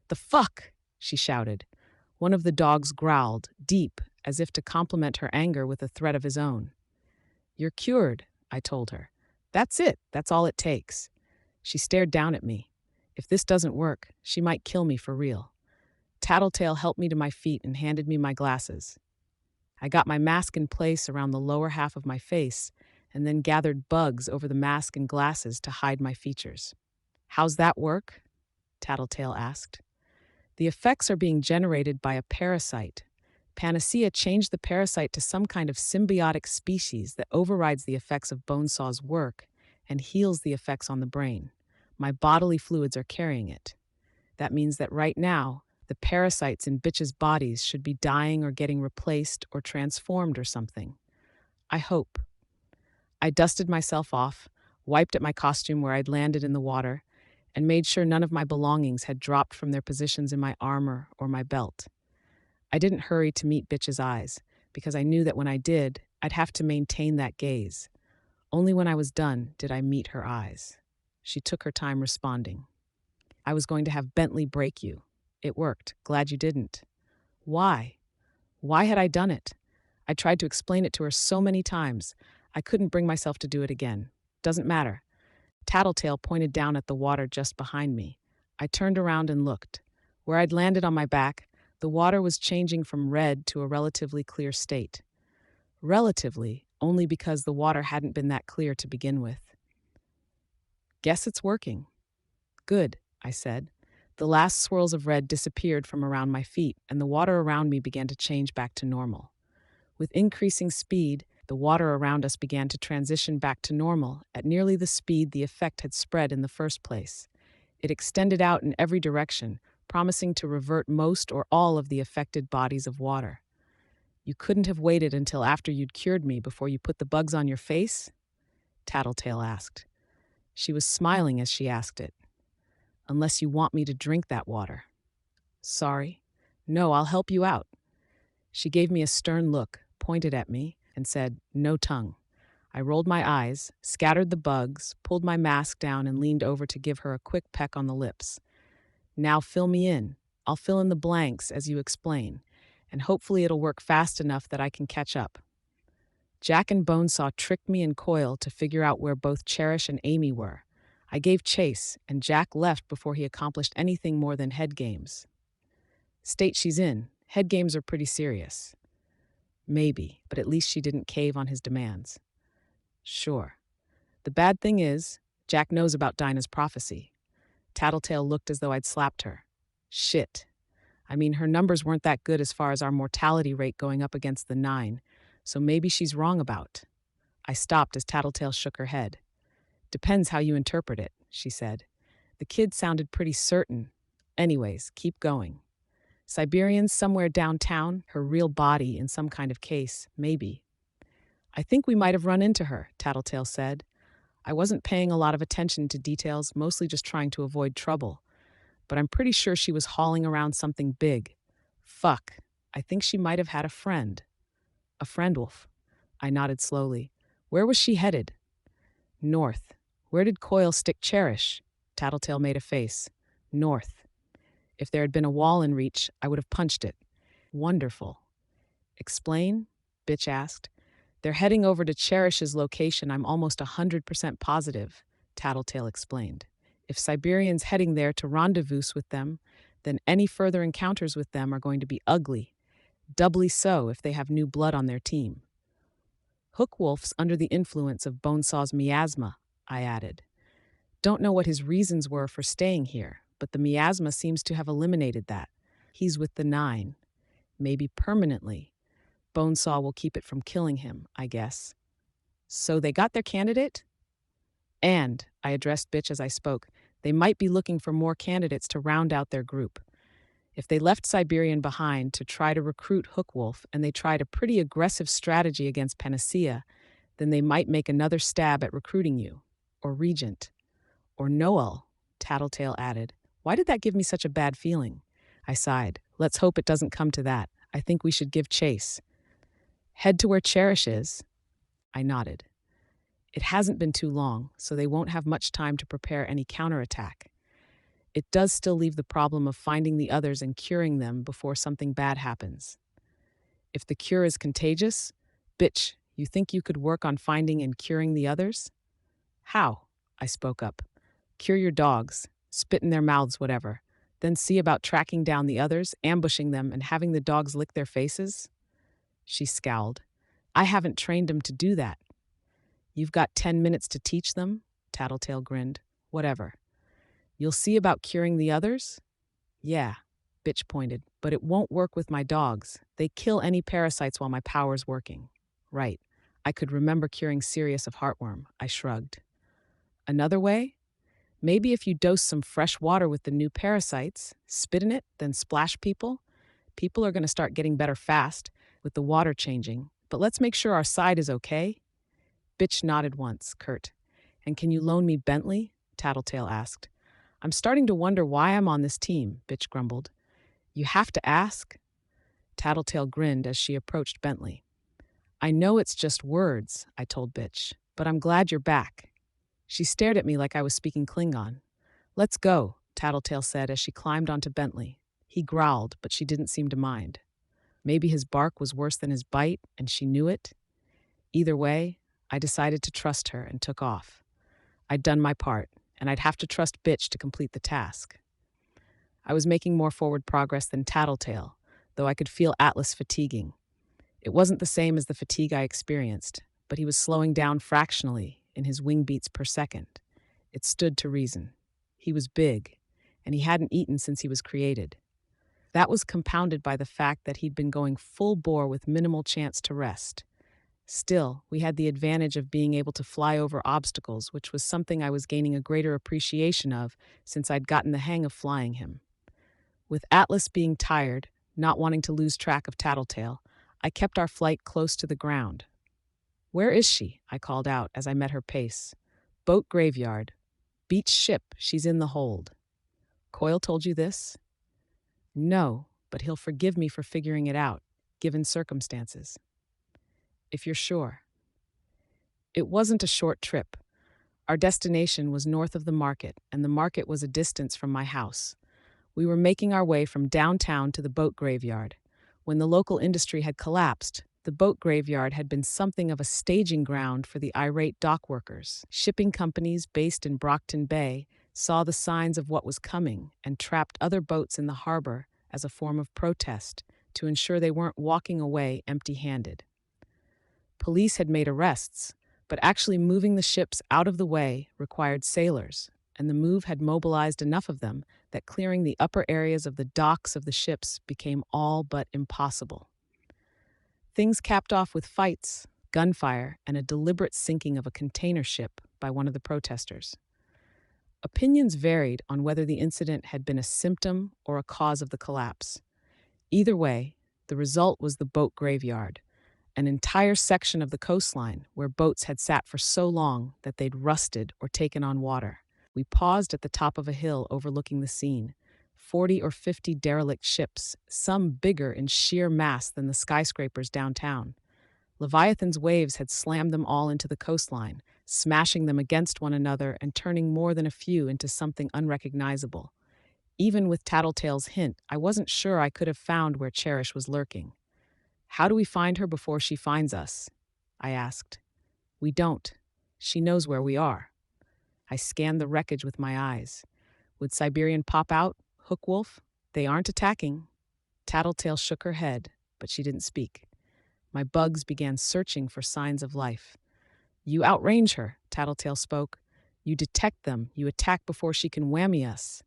"The fuck!" she shouted. One of the dogs growled, deep, as if to complement her anger with a threat of his own. "You're cured," I told her. "That's it. That's all it takes." She stared down at me. If this doesn't work, she might kill me for real. Tattletale helped me to my feet and handed me my glasses. I got my mask in place around the lower half of my face and then gathered bugs over the mask and glasses to hide my features. "How's that work?" Tattletale asked. "The effects are being generated by a parasite. Panacea changed the parasite to some kind of symbiotic species that overrides the effects of Bonesaw's work and heals the effects on the brain. My bodily fluids are carrying it. That means that right now, The parasites in bitches' bodies should be dying or getting replaced or transformed or something. I hope. I dusted myself off, wiped at my costume where I'd landed in the water, and made sure none of my belongings had dropped from their positions in my armor or my belt. I didn't hurry to meet Bitch's eyes, because I knew that when I did, I'd have to maintain that gaze. Only when I was done did I meet her eyes. She took her time responding. I was going to have Bentley break you. It worked. Glad you didn't. Why? Why had I done it? I tried to explain it to her so many times. I couldn't bring myself to do it again. Doesn't matter. Tattletale pointed down at the water just behind me. I turned around and looked. Where I'd landed on my back, the water was changing from red to a relatively clear state. Relatively, only because the water hadn't been that clear to begin with. Guess it's working. Good, I said. The last swirls of red disappeared from around my feet, and the water around me began to change back to normal. With increasing speed, the water around us began to transition back to normal at nearly the speed the effect had spread in the first place. It extended out in every direction, promising to revert most or all of the affected bodies of water. You couldn't have waited until after you'd cured me before you put the bugs on your face? Tattletale asked. She was smiling as she asked it. Unless you want me to drink that water. Sorry. No, I'll help you out. She gave me a stern look, pointed at me, and said, no tongue. I rolled my eyes, scattered the bugs, pulled my mask down, and leaned over to give her a quick peck on the lips. Now fill me in. I'll fill in the blanks as you explain, and hopefully it'll work fast enough that I can catch up. Jack and Bonesaw tricked me and Coil to figure out where both Cherish and Amy were. I gave chase, and Jack left before he accomplished anything more than head games. State she's in. Head games are pretty serious. Maybe, but at least she didn't cave on his demands. Sure. The bad thing is, Jack knows about Dinah's prophecy. Tattletale looked as though I'd slapped her. Shit. I mean, her numbers weren't that good as far as our mortality rate going up against the 9, so maybe she's wrong about. I stopped as Tattletale shook her head. Depends how you interpret it, she said. The kid sounded pretty certain. Anyways, keep going. Siberians somewhere downtown, her real body in some kind of case, maybe. I think we might have run into her, Tattletale said. I wasn't paying a lot of attention to details, mostly just trying to avoid trouble. But I'm pretty sure she was hauling around something big. Fuck, I think she might have had a friend. A friend wolf. I nodded slowly. Where was she headed? North. Where did Coil stick Cherish? Tattletale made a face. North. If there had been a wall in reach, I would have punched it. Wonderful. Explain? Bitch asked. They're heading over to Cherish's location, I'm almost 100% positive, Tattletale explained. If Siberian's heading there to rendezvous with them, then any further encounters with them are going to be ugly. Doubly so if they have new blood on their team. Hookwolf's under the influence of Bonesaw's miasma, I added. Don't know what his reasons were for staying here, but the miasma seems to have eliminated that. He's with the 9. Maybe permanently. Bonesaw will keep it from killing him, I guess. So they got their candidate? And, I addressed Bitch as I spoke, they might be looking for more candidates to round out their group. If they left Siberian behind to try to recruit Hookwolf and they tried a pretty aggressive strategy against Panacea, then they might make another stab at recruiting you. Or Regent. Or Noel, Tattletale added. Why did that give me such a bad feeling? I sighed. Let's hope it doesn't come to that. I think we should give chase. Head to where Cherish is. I nodded. It hasn't been too long, so they won't have much time to prepare any counterattack. It does still leave the problem of finding the others and curing them before something bad happens. If the cure is contagious, bitch, you think you could work on finding and curing the others? How? I spoke up. Cure your dogs, spit in their mouths, whatever. Then see about tracking down the others, ambushing them, and having the dogs lick their faces? She scowled. I haven't trained them to do that. You've got 10 minutes to teach them? Tattletale grinned. Whatever. You'll see about curing the others? Yeah, Bitch pointed, but it won't work with my dogs. They kill any parasites while my power's working. Right. I could remember curing Sirius of heartworm. I shrugged. Another way? Maybe if you dose some fresh water with the new parasites, spit in it, then splash people, people are going to start getting better fast with the water changing. But let's make sure our side is okay. Bitch nodded once, curt. And can you loan me Bentley? Tattletale asked. I'm starting to wonder why I'm on this team, Bitch grumbled. You have to ask. Tattletale grinned as she approached Bentley. I know it's just words, I told Bitch, but I'm glad you're back. She stared at me like I was speaking Klingon. Let's go, Tattletale said as she climbed onto Bentley. He growled, but she didn't seem to mind. Maybe his bark was worse than his bite, and she knew it. Either way, I decided to trust her and took off. I'd done my part, and I'd have to trust Bitch to complete the task. I was making more forward progress than Tattletale, though I could feel Atlas fatiguing. It wasn't the same as the fatigue I experienced, but he was slowing down fractionally in his wing beats per second. It stood to reason. He was big, and he hadn't eaten since he was created. That was compounded by the fact that he'd been going full bore with minimal chance to rest. Still, we had the advantage of being able to fly over obstacles, which was something I was gaining a greater appreciation of since I'd gotten the hang of flying him. With Atlas being tired, not wanting to lose track of Tattletale, I kept our flight close to the ground. Where is she? I called out as I met her pace. Boat graveyard. Beach ship, she's in the hold. Coyle told you this? No, but he'll forgive me for figuring it out, given circumstances. If you're sure. It wasn't a short trip. Our destination was north of the market, and the market was a distance from my house. We were making our way from downtown to the boat graveyard. When the local industry had collapsed, the boat graveyard had been something of a staging ground for the irate dock workers. Shipping companies based in Brockton Bay saw the signs of what was coming and trapped other boats in the harbor as a form of protest to ensure they weren't walking away empty-handed. Police had made arrests, but actually moving the ships out of the way required sailors, and the move had mobilized enough of them that clearing the upper areas of the docks of the ships became all but impossible. Things capped off with fights, gunfire, and a deliberate sinking of a container ship by one of the protesters. Opinions varied on whether the incident had been a symptom or a cause of the collapse. Either way, the result was the boat graveyard, an entire section of the coastline where boats had sat for so long that they'd rusted or taken on water. We paused at the top of a hill overlooking the scene. 40 or 50 derelict ships, some bigger in sheer mass than the skyscrapers downtown. Leviathan's waves had slammed them all into the coastline, smashing them against one another and turning more than a few into something unrecognizable. Even with Tattletale's hint, I wasn't sure I could have found where Cherish was lurking. How do we find her before she finds us? I asked. We don't. She knows where we are. I scanned the wreckage with my eyes. Would Siberian pop out? Hook Wolf? They aren't attacking. Tattletale shook her head, but she didn't speak. My bugs began searching for signs of life. You outrange her, Tattletale spoke. You detect them. You attack before she can whammy us.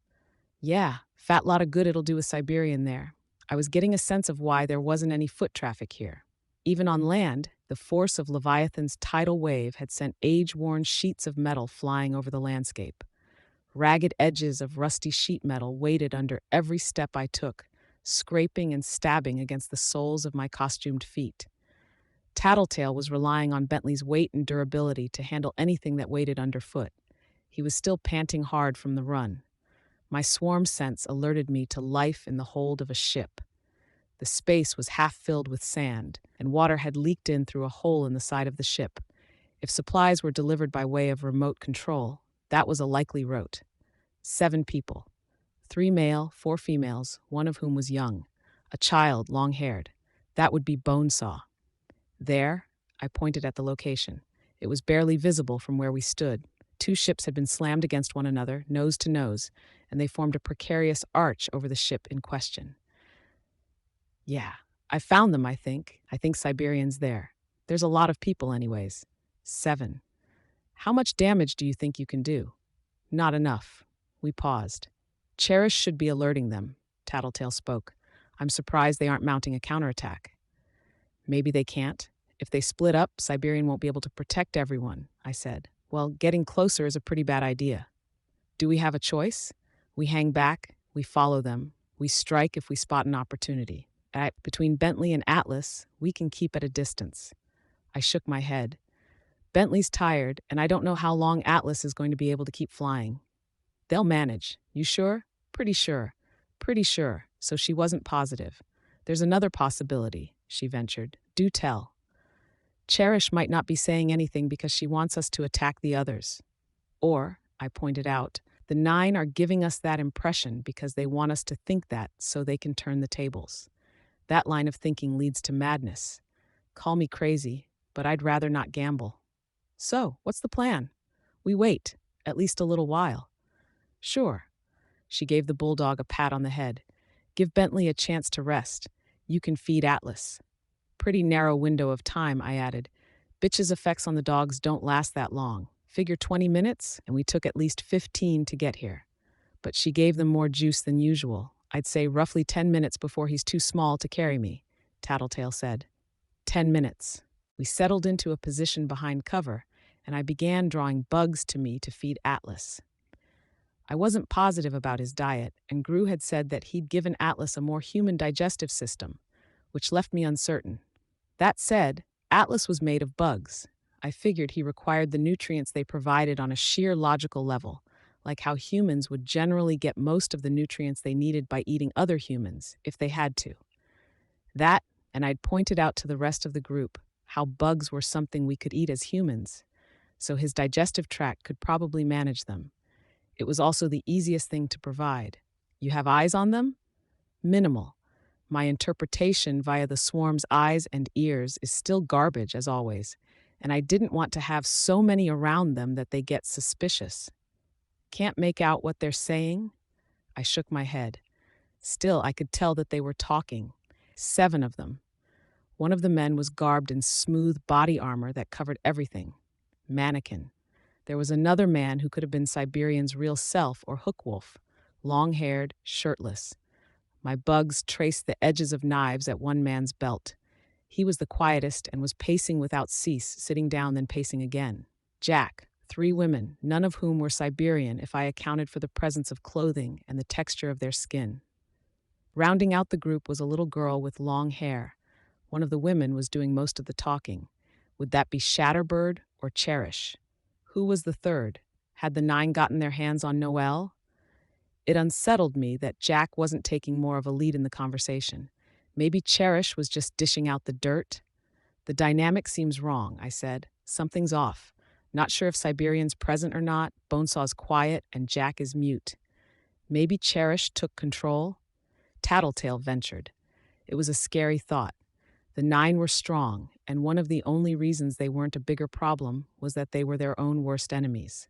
Yeah, fat lot of good it'll do a Siberian there. I was getting a sense of why there wasn't any foot traffic here. Even on land, the force of Leviathan's tidal wave had sent age-worn sheets of metal flying over the landscape. Ragged edges of rusty sheet metal waited under every step I took, scraping and stabbing against the soles of my costumed feet. Tattletale was relying on Bentley's weight and durability to handle anything that waited underfoot. He was still panting hard from the run. My swarm sense alerted me to life in the hold of a ship. The space was half filled with sand, and water had leaked in through a hole in the side of the ship. If supplies were delivered by way of remote control, that was a likely route. 7 people. 3 male, 4 females, one of whom was young. A child, long-haired. That would be Bonesaw. There, I pointed at the location. It was barely visible from where we stood. 2 ships had been slammed against one another, nose to nose, and they formed a precarious arch over the ship in question. Yeah, I found them, I think. I think Siberian's there. There's a lot of people anyways. 7. How much damage do you think you can do? Not enough. We paused. Cherish should be alerting them, Tattletale spoke. I'm surprised they aren't mounting a counterattack. Maybe they can't. If they split up, Siberian won't be able to protect everyone, I said. Well, getting closer is a pretty bad idea. Do we have a choice? We hang back, we follow them, we strike if we spot an opportunity. Between Bentley and Atlas, we can keep at a distance. I shook my head. Bentley's tired, and I don't know how long Atlas is going to be able to keep flying. They'll manage. You sure? Pretty sure. Pretty sure. So she wasn't positive. There's another possibility, she ventured. Do tell. Cherish might not be saying anything because she wants us to attack the others. Or, I pointed out, the 9 are giving us that impression because they want us to think that so they can turn the tables. That line of thinking leads to madness. Call me crazy, but I'd rather not gamble. So, what's the plan? We wait, at least a little while. Sure. She gave the bulldog a pat on the head. Give Bentley a chance to rest. You can feed Atlas. Pretty narrow window of time, I added. Bitch's effects on the dogs don't last that long. Figure 20 minutes, and we took at least 15 to get here. But she gave them more juice than usual. I'd say roughly 10 minutes before he's too small to carry me, Tattletale said. 10 minutes. We settled into a position behind cover, and I began drawing bugs to me to feed Atlas. I wasn't positive about his diet, and Gru had said that he'd given Atlas a more human digestive system, which left me uncertain. That said, Atlas was made of bugs. I figured he required the nutrients they provided on a sheer logical level, like how humans would generally get most of the nutrients they needed by eating other humans, if they had to. That, and I'd pointed out to the rest of the group how bugs were something we could eat as humans, so his digestive tract could probably manage them. It was also the easiest thing to provide. You have eyes on them? Minimal. My interpretation via the swarm's eyes and ears is still garbage, as always, and I didn't want to have so many around them that they get suspicious. Can't make out what they're saying? I shook my head. Still, I could tell that they were talking. 7 of them. One of the men was garbed in smooth body armor that covered everything. Mannequin. There was another man who could have been Siberian's real self or Hookwolf, long-haired, shirtless. My bugs traced the edges of knives at one man's belt. He was the quietest and was pacing without cease, sitting down then pacing again. Jack. 3 women, none of whom were Siberian if I accounted for the presence of clothing and the texture of their skin. Rounding out the group was a little girl with long hair. One of the women was doing most of the talking. Would that be Shatterbird or Cherish? Who was the third? Had the 9 gotten their hands on Noelle? It unsettled me that Jack wasn't taking more of a lead in the conversation. Maybe Cherish was just dishing out the dirt? The dynamic seems wrong, I said. Something's off. Not sure if Siberian's present or not, Bonesaw's quiet, and Jack is mute. Maybe Cherish took control? Tattletale ventured. It was a scary thought. The 9 were strong, and one of the only reasons they weren't a bigger problem was that they were their own worst enemies.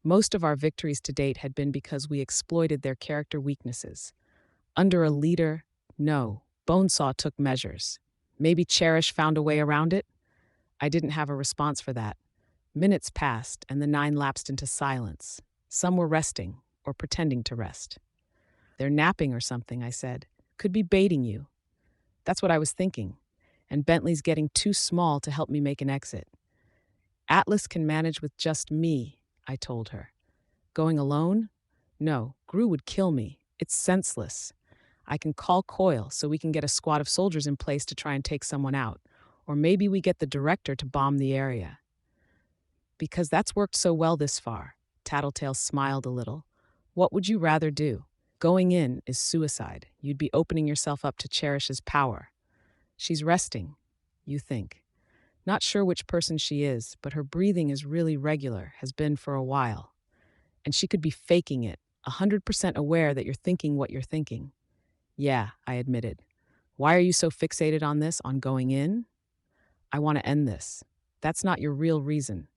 Most of our victories to date had been because we exploited their character weaknesses. Under a leader, no, Bonesaw took measures. Maybe Cherish found a way around it? I didn't have a response for that. Minutes passed, and the 9 lapsed into silence. Some were resting, or pretending to rest. They're napping or something, I said. Could be baiting you. That's what I was thinking. And Bentley's getting too small to help me make an exit. Atlas can manage with just me, I told her. Going alone? No, Gru would kill me. It's senseless. I can call Coil so we can get a squad of soldiers in place to try and take someone out. Or maybe we get the director to bomb the area. Because that's worked so well this far. Tattletale smiled a little. What would you rather do? Going in is suicide. You'd be opening yourself up to Cherish's power. She's resting, you think. Not sure which person she is, but her breathing is really regular, has been for a while. And she could be faking it, 100% aware that you're thinking what you're thinking. Yeah, I admitted. Why are you so fixated on this, on going in? I want to end this. That's not your real reason.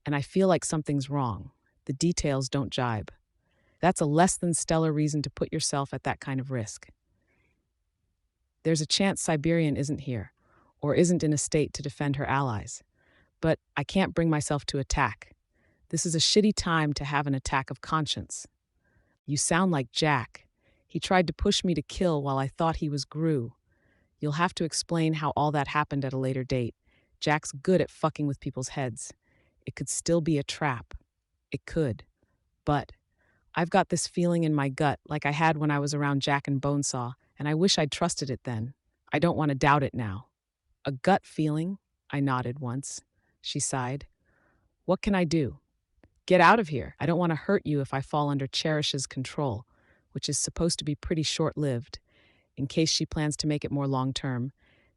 And I feel like something's wrong. The details don't jibe. That's a less than stellar reason to put yourself at that kind of risk. There's a chance Siberian isn't here, or isn't in a state to defend her allies. But I can't bring myself to attack. This is a shitty time to have an attack of conscience. You sound like Jack. He tried to push me to kill while I thought he was Gru. You'll have to explain how all that happened at a later date. Jack's good at fucking with people's heads. It could still be a trap. It could. But I've got this feeling in my gut like I had when I was around Jack and Bonesaw, and I wish I'd trusted it then. I don't want to doubt it now. A gut feeling? I nodded once. She sighed. What can I do? Get out of here. I don't want to hurt you if I fall under Cherish's control, which is supposed to be pretty short lived, in case she plans to make it more long term.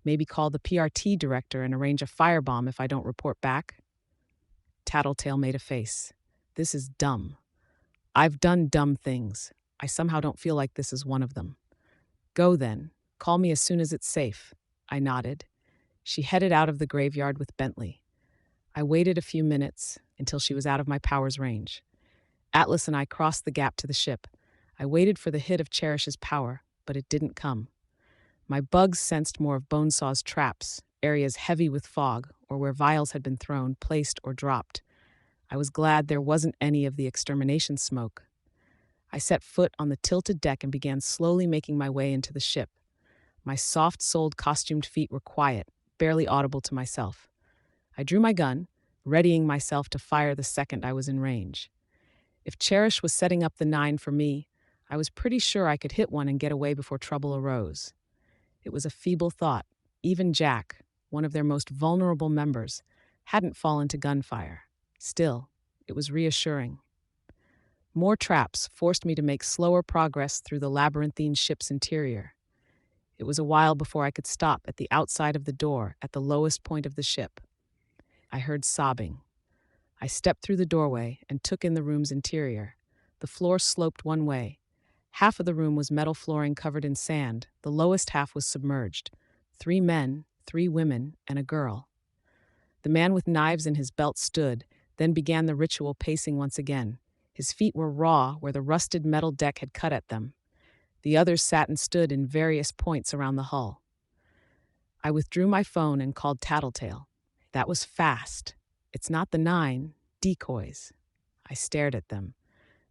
Maybe call the PRT director and arrange a firebomb if I don't report back. Tattletale made a face. This is dumb. I've done dumb things. I somehow don't feel like this is one of them. Go then. Call me as soon as it's safe. I nodded. She headed out of the graveyard with Bentley. I waited a few minutes until she was out of my power's range. Atlas and I crossed the gap to the ship. I waited for the hit of Cherish's power, but it didn't come. My bugs sensed more of Bonesaw's traps, areas heavy with fog, or where vials had been thrown, placed, or dropped. I was glad there wasn't any of the extermination smoke. I set foot on the tilted deck and began slowly making my way into the ship. My soft-soled, costumed feet were quiet, barely audible to myself. I drew my gun, readying myself to fire the second I was in range. If Cherish was setting up the 9 for me, I was pretty sure I could hit one and get away before trouble arose. It was a feeble thought. Even Jack, one of their most vulnerable members, hadn't fallen to gunfire. Still, it was reassuring. More traps forced me to make slower progress through the labyrinthine ship's interior. It was a while before I could stop at the outside of the door at the lowest point of the ship. I heard sobbing. I stepped through the doorway and took in the room's interior. The floor sloped one way. Half of the room was metal flooring covered in sand. The lowest half was submerged. 3 men, 3 women, and a girl. The man with knives in his belt stood, then began the ritual pacing once again. His feet were raw where the rusted metal deck had cut at them. The others sat and stood in various points around the hull. I withdrew my phone and called Tattletale. That was fast. It's not the 9, decoys. I stared at them.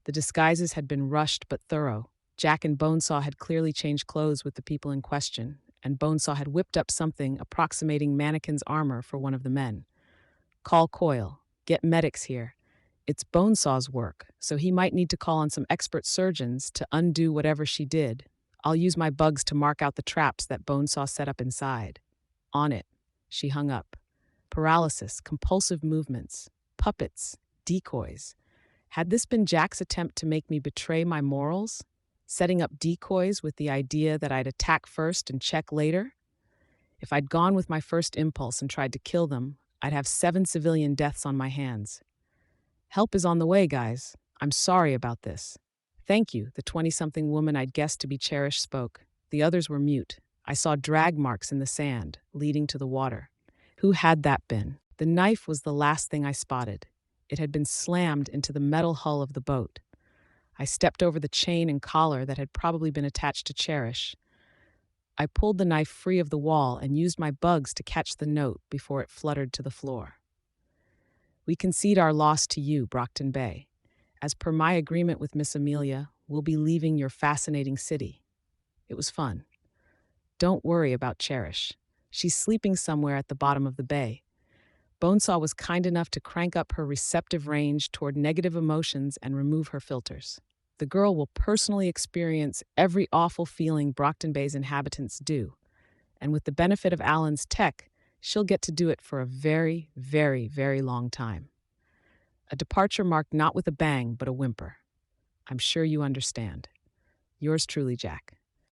The disguises had been rushed but thorough. Jack and Bonesaw had clearly changed clothes with the people in question, and Bonesaw had whipped up something approximating mannequin's armor for one of the men. Call Coyle. Get medics here. It's Bonesaw's work, so he might need to call on some expert surgeons to undo whatever she did. I'll use my bugs to mark out the traps that Bonesaw set up inside. On it. She hung up. Paralysis, compulsive movements, puppets, decoys. Had this been Jack's attempt to make me betray my morals? Setting up decoys with the idea that I'd attack first and check later? If I'd gone with my first impulse and tried to kill them, I'd have 7 civilian deaths on my hands. Help is on the way, guys. I'm sorry about this. Thank you, the 20-something woman I'd guessed to be Cherish spoke. The others were mute. I saw drag marks in the sand, leading to the water. Who had that been? The knife was the last thing I spotted. It had been slammed into the metal hull of the boat. I stepped over the chain and collar that had probably been attached to Cherish. I pulled the knife free of the wall and used my bugs to catch the note before it fluttered to the floor. We concede our loss to you, Brockton Bay. As per my agreement with Miss Amelia, we'll be leaving your fascinating city. It was fun. Don't worry about Cherish. She's sleeping somewhere at the bottom of the bay. Bonesaw was kind enough to crank up her receptive range toward negative emotions and remove her filters. The girl will personally experience every awful feeling Brockton Bay's inhabitants do. And with the benefit of Alan's tech, she'll get to do it for a very, very, very long time. A departure marked not with a bang, but a whimper. I'm sure you understand. Yours truly, Jack.